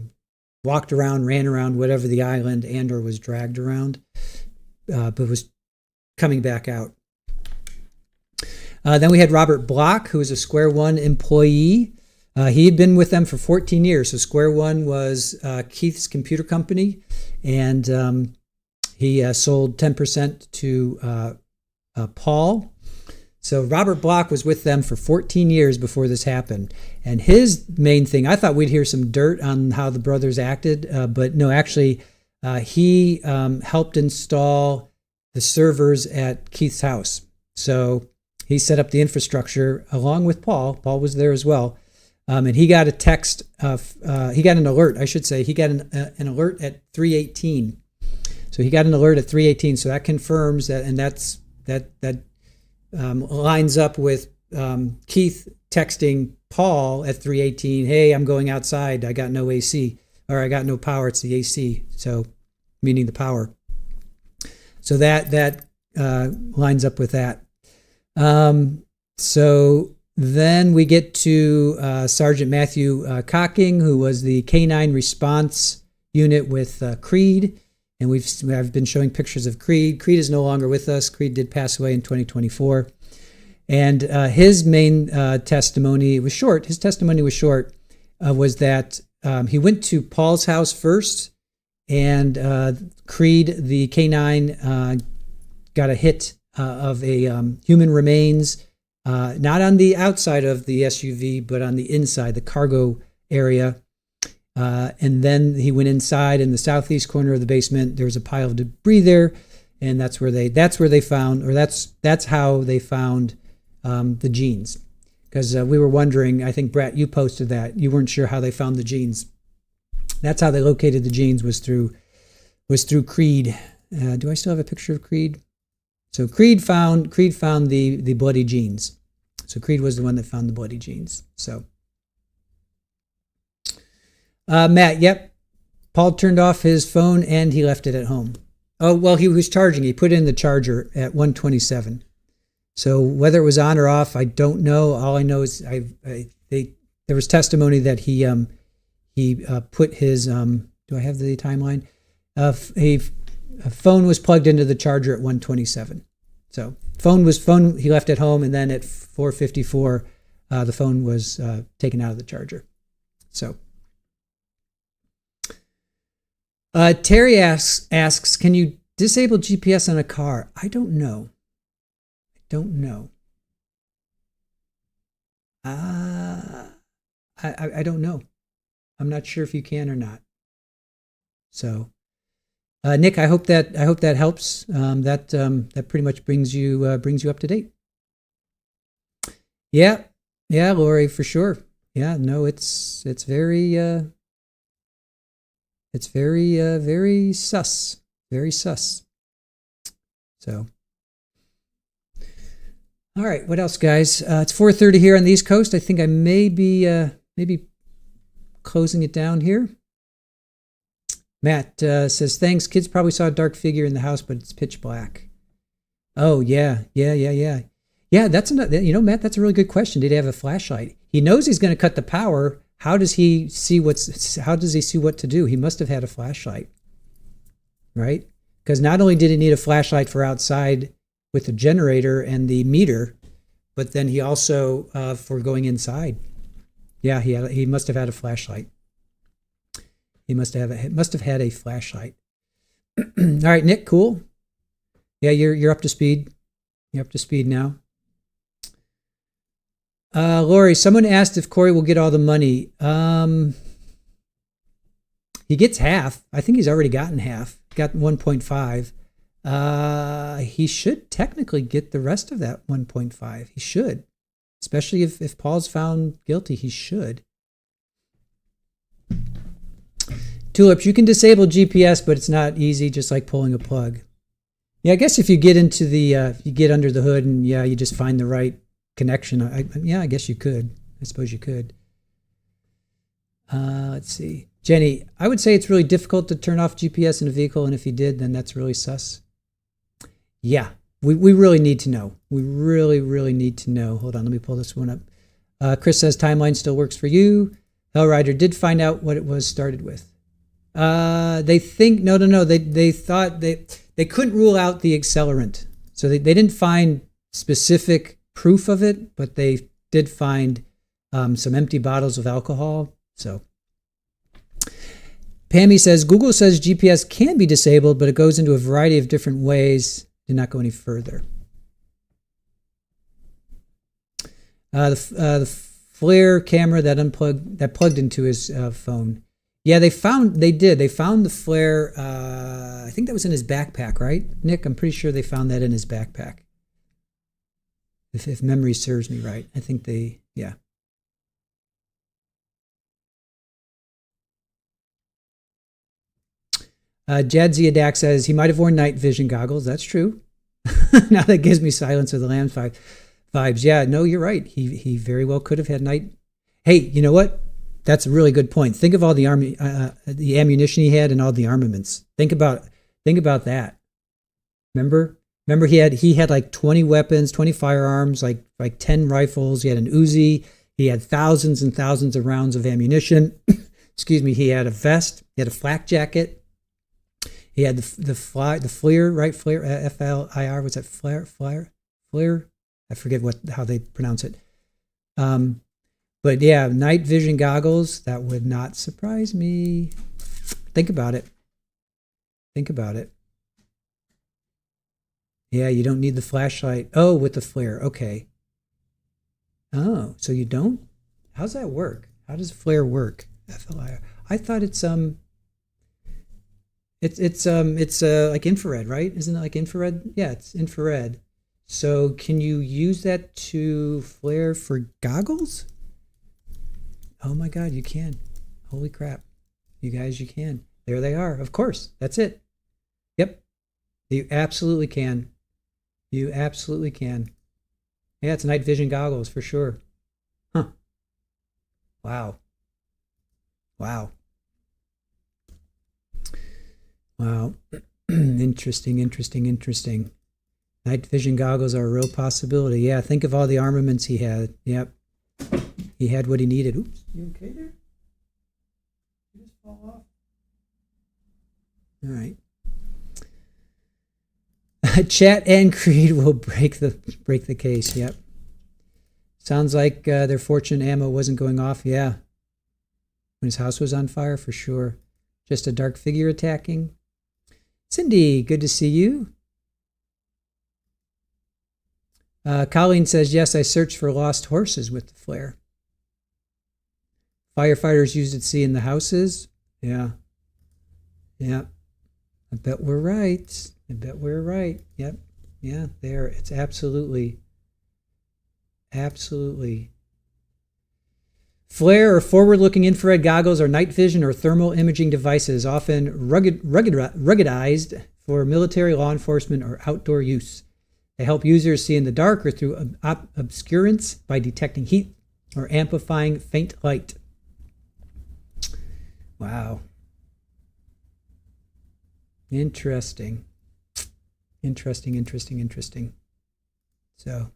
walked around, ran around whatever the island, and or was dragged around, but was coming back out. Then we had Robert Block, who was a Square One employee. He had been with them for 14 years. So Square One was Keith's computer company, and he sold 10% to Paul. So Robert Block was with them for 14 years before this happened. And his main thing, I thought we'd hear some dirt on how the brothers acted, but no, actually, he helped install the servers at Keith's house. So he set up the infrastructure along with Paul. Paul was there as well. And he got a text, he got an alert, I should say. He got an alert at 3:18. So he got an alert at 3:18. So that confirms that, and that lines up with Keith texting Paul at 3:18, hey, I'm going outside. I got no AC, or I got no power. It's the AC. So meaning the power. So that lines up with that. So then we get to Sergeant Matthew Cocking, who was the K-9 response unit with Creed. And I've been showing pictures of Creed. Creed is no longer with us. Creed did pass away in 2024. And his main testimony was short. His testimony was short, was that he went to Paul's house first, and Creed, the K-9, got a hit of a human remains, not on the outside of the SUV, but on the inside, the cargo area. And then he went inside in the southeast corner of the basement. There was a pile of debris there, and that's how they found the jeans. Because we were wondering, I think Brett, you posted that you weren't sure how they found the jeans. That's how they located the jeans, was through Creed. Do I still have a picture of Creed? So Creed found the bloody jeans. So Creed was the one that found the bloody jeans. So. Matt, yep. Paul turned off his phone and he left it at home. Oh, well, he was charging. He put in the charger at 1:27. So whether it was on or off, I don't know. All I know is there was testimony that he put his do I have the timeline? A phone was plugged into the charger at 1:27. So phone he left at home, and then at 4:54 the phone was taken out of the charger. So Terry asks, can you disable GPS on a car? I don't know. I don't know. I'm not sure if you can or not. So, Nick, I hope that helps. That pretty much brings you up to date. Yeah, Lori, for sure. Yeah, no, it's very very sus, very sus. So, all right, what else, guys? It's 4:30 here on the East Coast. I think I may be closing it down here. Matt says, thanks. Kids probably saw a dark figure in the house, but it's pitch black. Oh, yeah. Yeah, that's another, Matt, that's a really good question. Did he have a flashlight? He knows he's going to cut the power. How does he see what to do? He must have had a flashlight, right? Because not only did he need a flashlight for outside with the generator and the meter, but then he also for going inside. Yeah, he must have had a flashlight. He must have had a flashlight. All right, Nick, cool. Yeah, you're up to speed. You're up to speed now. Lori, someone asked if Corey will get all the money. He gets half. I think he's already gotten half. Got 1.5. He should technically get the rest of that 1.5. He should. Especially if Paul's found guilty, he should. Tulips, you can disable GPS, but it's not easy, just like pulling a plug. Yeah, I guess if you get into you get under the hood and you just find the right connection. I guess you could. I suppose you could. Let's see. Jenny, I would say it's really difficult to turn off GPS in a vehicle, and if you did, then that's really sus. Yeah, we really need to know. We really, really need to know. Hold on, let me pull this one up. Chris says timeline still works for you. Hellrider did find out what it was started with. They think, no. They thought they couldn't rule out the accelerant. So they didn't find specific proof of it, but they did find some empty bottles of alcohol. So Pammy says, Google says GPS can be disabled, but it goes into a variety of different ways. Did not go any further. The FLIR camera that plugged into his phone. Yeah, they found the FLIR. I think that was in his backpack, right, Nick? I'm pretty sure they found that in his backpack. If memory serves me right, I think yeah. Jadziadak says he might have worn night vision goggles. That's true. Now that gives me Silence of the Lambs vibes. Yeah, no, you're right. He very well could have had night. Hey, you know what? That's a really good point. Think of all the the ammunition he had and all the armaments. Think about that. Remember he had like 20 weapons, 20 firearms, like 10 rifles. He had an Uzi. He had thousands and thousands of rounds of ammunition. Excuse me. He had a vest. He had a flak jacket. He had the FLIR, right? FLIR, FLIR. What's that? FLIR. I forget how they pronounce it. But yeah, night vision goggles. That would not surprise me. Think about it. Yeah, you don't need the flashlight. Oh, with the FLIR. Okay. Oh, so you don't? How's that work? How does FLIR work? FLIR. I thought it's like infrared, right? Isn't it like infrared? Yeah, it's infrared. So can you use that to FLIR for goggles? Oh my God, you can. Holy crap. You guys, you can. There they are. Of course. That's it. Yep. You absolutely can. You absolutely can. Yeah, it's night vision goggles for sure. Huh. Wow. Interesting. Night vision goggles are a real possibility. Yeah, think of all the armaments he had. Yep. He had what he needed. Oops, you okay there? You just fall off? All right. Chat and Creed will break the case. Yep. Sounds like their fortune ammo wasn't going off. Yeah. When his house was on fire, for sure. Just a dark figure attacking. Cindy, good to see you. Colleen says, yes, I searched for lost horses with the flare. Firefighters used it to see in the houses. Yeah. Yeah. I bet we're right. I bet we're right. Yep. Yeah, there. It's absolutely. Flare or forward-looking infrared goggles or night vision or thermal imaging devices, often ruggedized for military, law enforcement, or outdoor use. They help users see in the dark or through obscurance by detecting heat or amplifying faint light. Wow. Interesting. So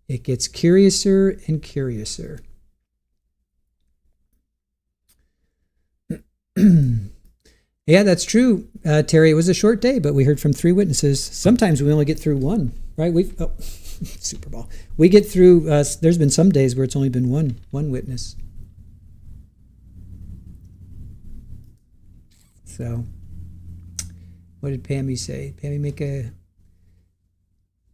it gets curiouser and curiouser. Yeah, that's true, Terry. It was a short day, but we heard from 3 witnesses. Sometimes we only get through one, right? Super Bowl. We get through. There's been some days where it's only been one witness. So, what did Pammy say?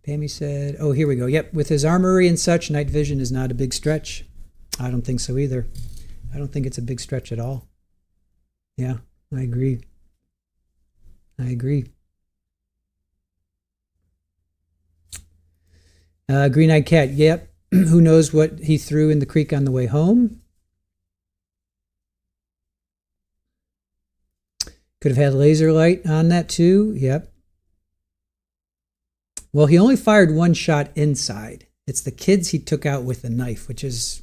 Pammy said, "Oh, here we go. Yep, with his armory and such, night vision is not a big stretch." I don't think so either. I don't think it's a big stretch at all. Yeah, I agree. Green-eyed cat, yep. Who knows what he threw in the creek on the way home? Could have had laser light on that too. Yep. Well, he only fired 1 shot inside. It's the kids he took out with a knife, which is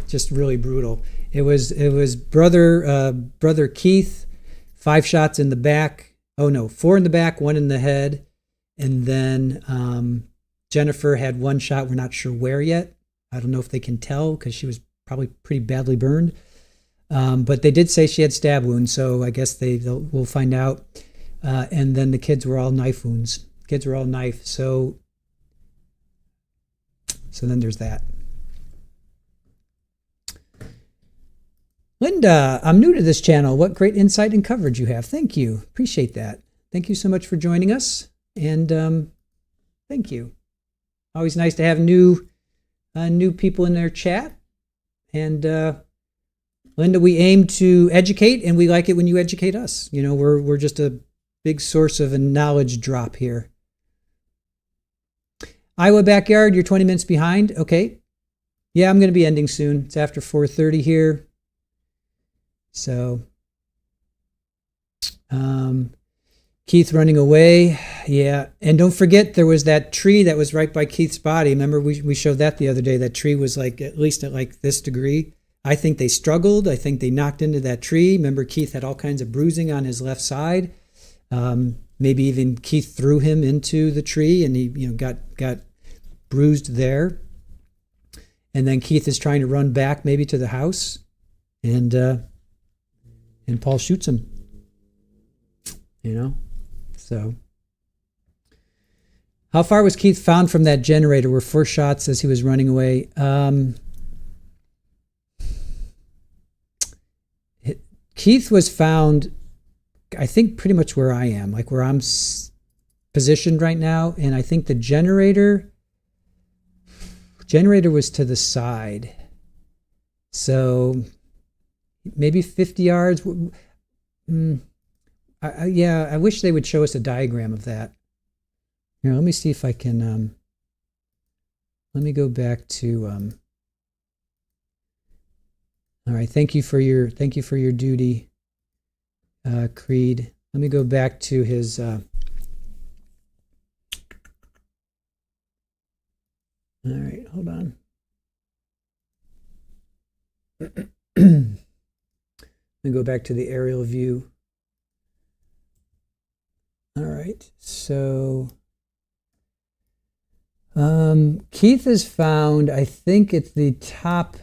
just really brutal. It was brother Keith, 5 shots in the back. Oh no, 4 in the back, 1 in the head, and then Jennifer had 1 shot. We're not sure where yet. I don't know if they can tell because she was probably pretty badly burned. But they did say she had stab wounds, so I guess we'll find out. And then the kids were all knife wounds. Kids were all knife. So then there's that. Linda, I'm new to this channel. What great insight and coverage you have. Thank you. Appreciate that. Thank you so much for joining us. And thank you. Always nice to have new people in their chat. And Linda, we aim to educate, and we like it when you educate us. You know, we're just a big source of a knowledge drop here. Iowa Backyard, you're 20 minutes behind. Okay. Yeah, I'm going to be ending soon. It's after 4:30 here. So, Keith running away. Yeah. And don't forget, there was that tree that was right by Keith's body. Remember, we showed that the other day. That tree was like, at least at like this degree. I think they struggled. I think they knocked into that tree. Remember, Keith had all kinds of bruising on his left side. Maybe even Keith threw him into the tree and he, got bruised there. And then Keith is trying to run back maybe to the house, and Paul shoots him. So how far was Keith found from that generator? Were 4 shots as he was running away? Keith was found, I think, pretty much where I am, like where I'm positioned right now. And I think the generator was to the side. So maybe 50 yards. I wish they would show us a diagram of that. Here, let me see if I can, let me go back to, all right, thank you for your duty, Creed. Let me go back to his, all right, hold on. Let me go back to the aerial view. All right, so Keith is found, I think it's the top.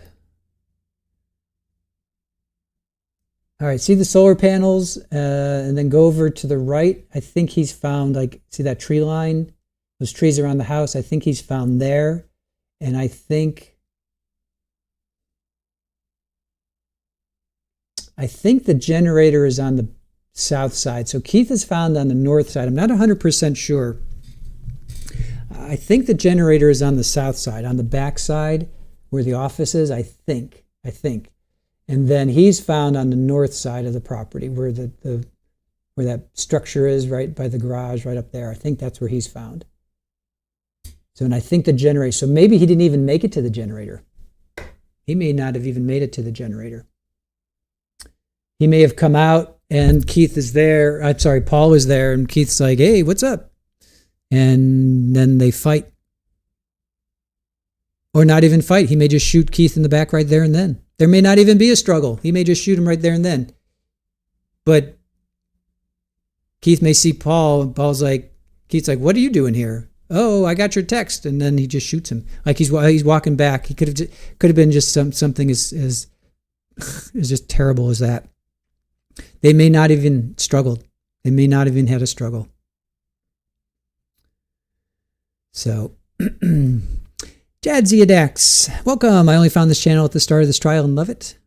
All right, see the solar panels, and then go over to the right. I think he's found, like, see that tree line? Those trees around the house, I think he's found there. And I think I think the generator is on the south side. So Keith is found on the north side. I'm not 100% sure. I think the generator is on the south side, on the back side where the office is, I think. And then he's found on the north side of the property where where that structure is, right by the garage, right up there. I think that's where he's found. So, and I think the generator, so maybe he didn't even make it to the generator. He may not have even made it to the generator. He may have come out and Keith is there. I'm sorry, Paul is there and Keith's like, hey, what's up? And then they fight. Or not even fight. He may just shoot Keith in the back right there and then. There may not even be a struggle. He may just shoot him right there and then. But Keith may see Paul and Keith's like, what are you doing here? Oh, I got your text. And then he just shoots him. Like he's walking back. He could have been just something as just terrible as that. They may not even struggled. They may not even had a struggle. So, Jadziadax, welcome. I only found this channel at the start of this trial and love it.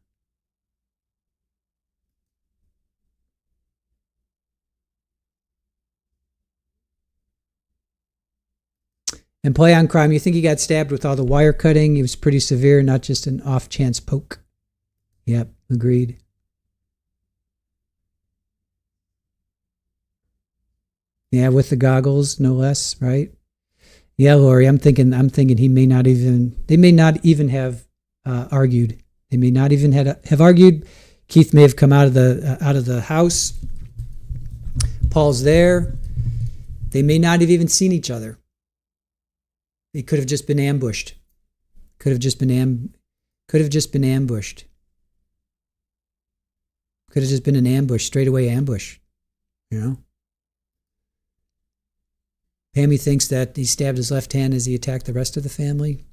And Play on Crime, you think he got stabbed with all the wire cutting? It was pretty severe, not just an off-chance poke. Yep, agreed. Yeah, with the goggles, no less, right? Yeah, Lori, I'm thinking they may not even have argued. They may not even have argued. Keith may have come out of the house. Paul's there. They may not have even seen each other. They could have just been ambushed. Could have just been ambushed. Could have just been an ambush, straightaway ambush. You know? Pammy thinks that he stabbed his left hand as he attacked the rest of the family.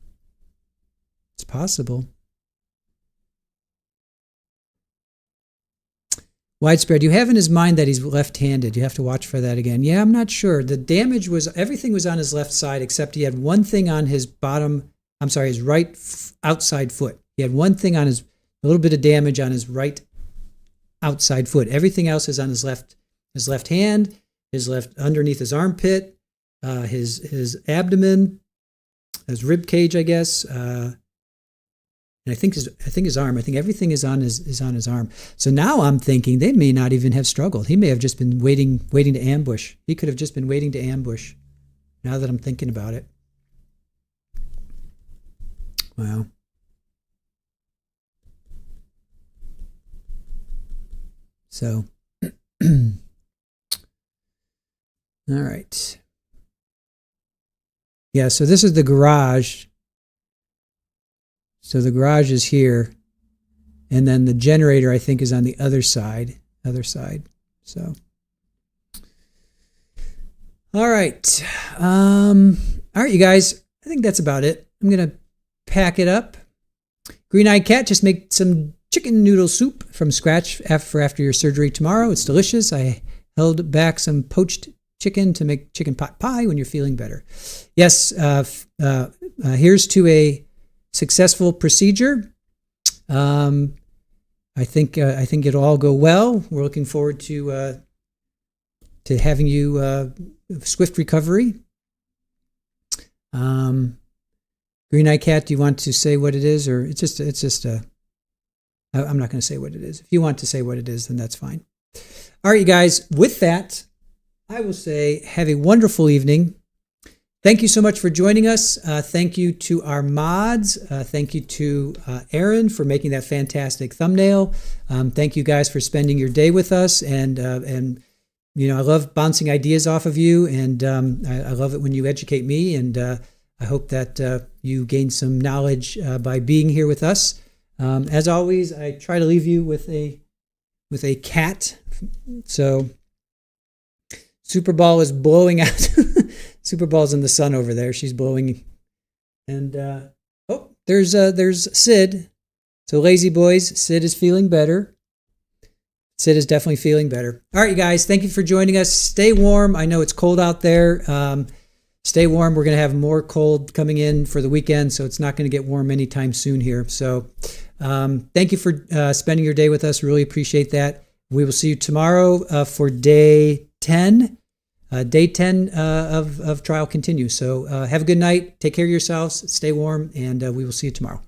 It's possible. Widespread. You have in his mind that he's left-handed. You have to watch for that again. Yeah, I'm not sure. The damage was, everything was on his left side, except he had one thing on his his right outside foot. He had one thing on a little bit of damage on his right outside foot. Everything else is on his left hand, his left underneath his armpit, his abdomen, his rib cage, I guess, and I think his arm. I think everything is on his arm. So now I'm thinking they may not even have struggled. He may have just been waiting to ambush. He could have just been waiting to ambush. Now that I'm thinking about it, wow. So, all right. Yeah, so this is the garage. So the garage is here. And then the generator, I think, is on the other side. So. All right. All right, you guys. I think that's about it. I'm going to pack it up. Green-eyed Cat, just make some chicken noodle soup from scratch after your surgery tomorrow. It's delicious. I held back some poached chicken to make chicken pot pie when you're feeling better. Yes, here's to a successful procedure. I think it'll all go well. We're looking forward to having you swift recovery. Green-eyed Cat, do you want to say what it is, or it's just a? I'm not going to say what it is. If you want to say what it is, then that's fine. All right, you guys. With that, I will say have a wonderful evening. Thank you so much for joining us. Thank you to our mods. Thank you to Aaron for making that fantastic thumbnail. Thank you guys for spending your day with us. And you know, I love bouncing ideas off of you, and I love it when you educate me. And I hope that you gain some knowledge by being here with us. As always, I try to leave you with a cat. So Super Ball is blowing out. Super Ball's in the sun over there. She's blowing. And there's Sid. So lazy boys, Sid is feeling better. Sid is definitely feeling better. All right, you guys, thank you for joining us. Stay warm. I know it's cold out there. Stay warm. We're going to have more cold coming in for the weekend, so it's not going to get warm anytime soon here. So Thank you for spending your day with us. Really appreciate that. We will see you tomorrow for day 10. Day 10 of trial continues. So have a good night. Take care of yourselves. Stay warm, and we will see you tomorrow.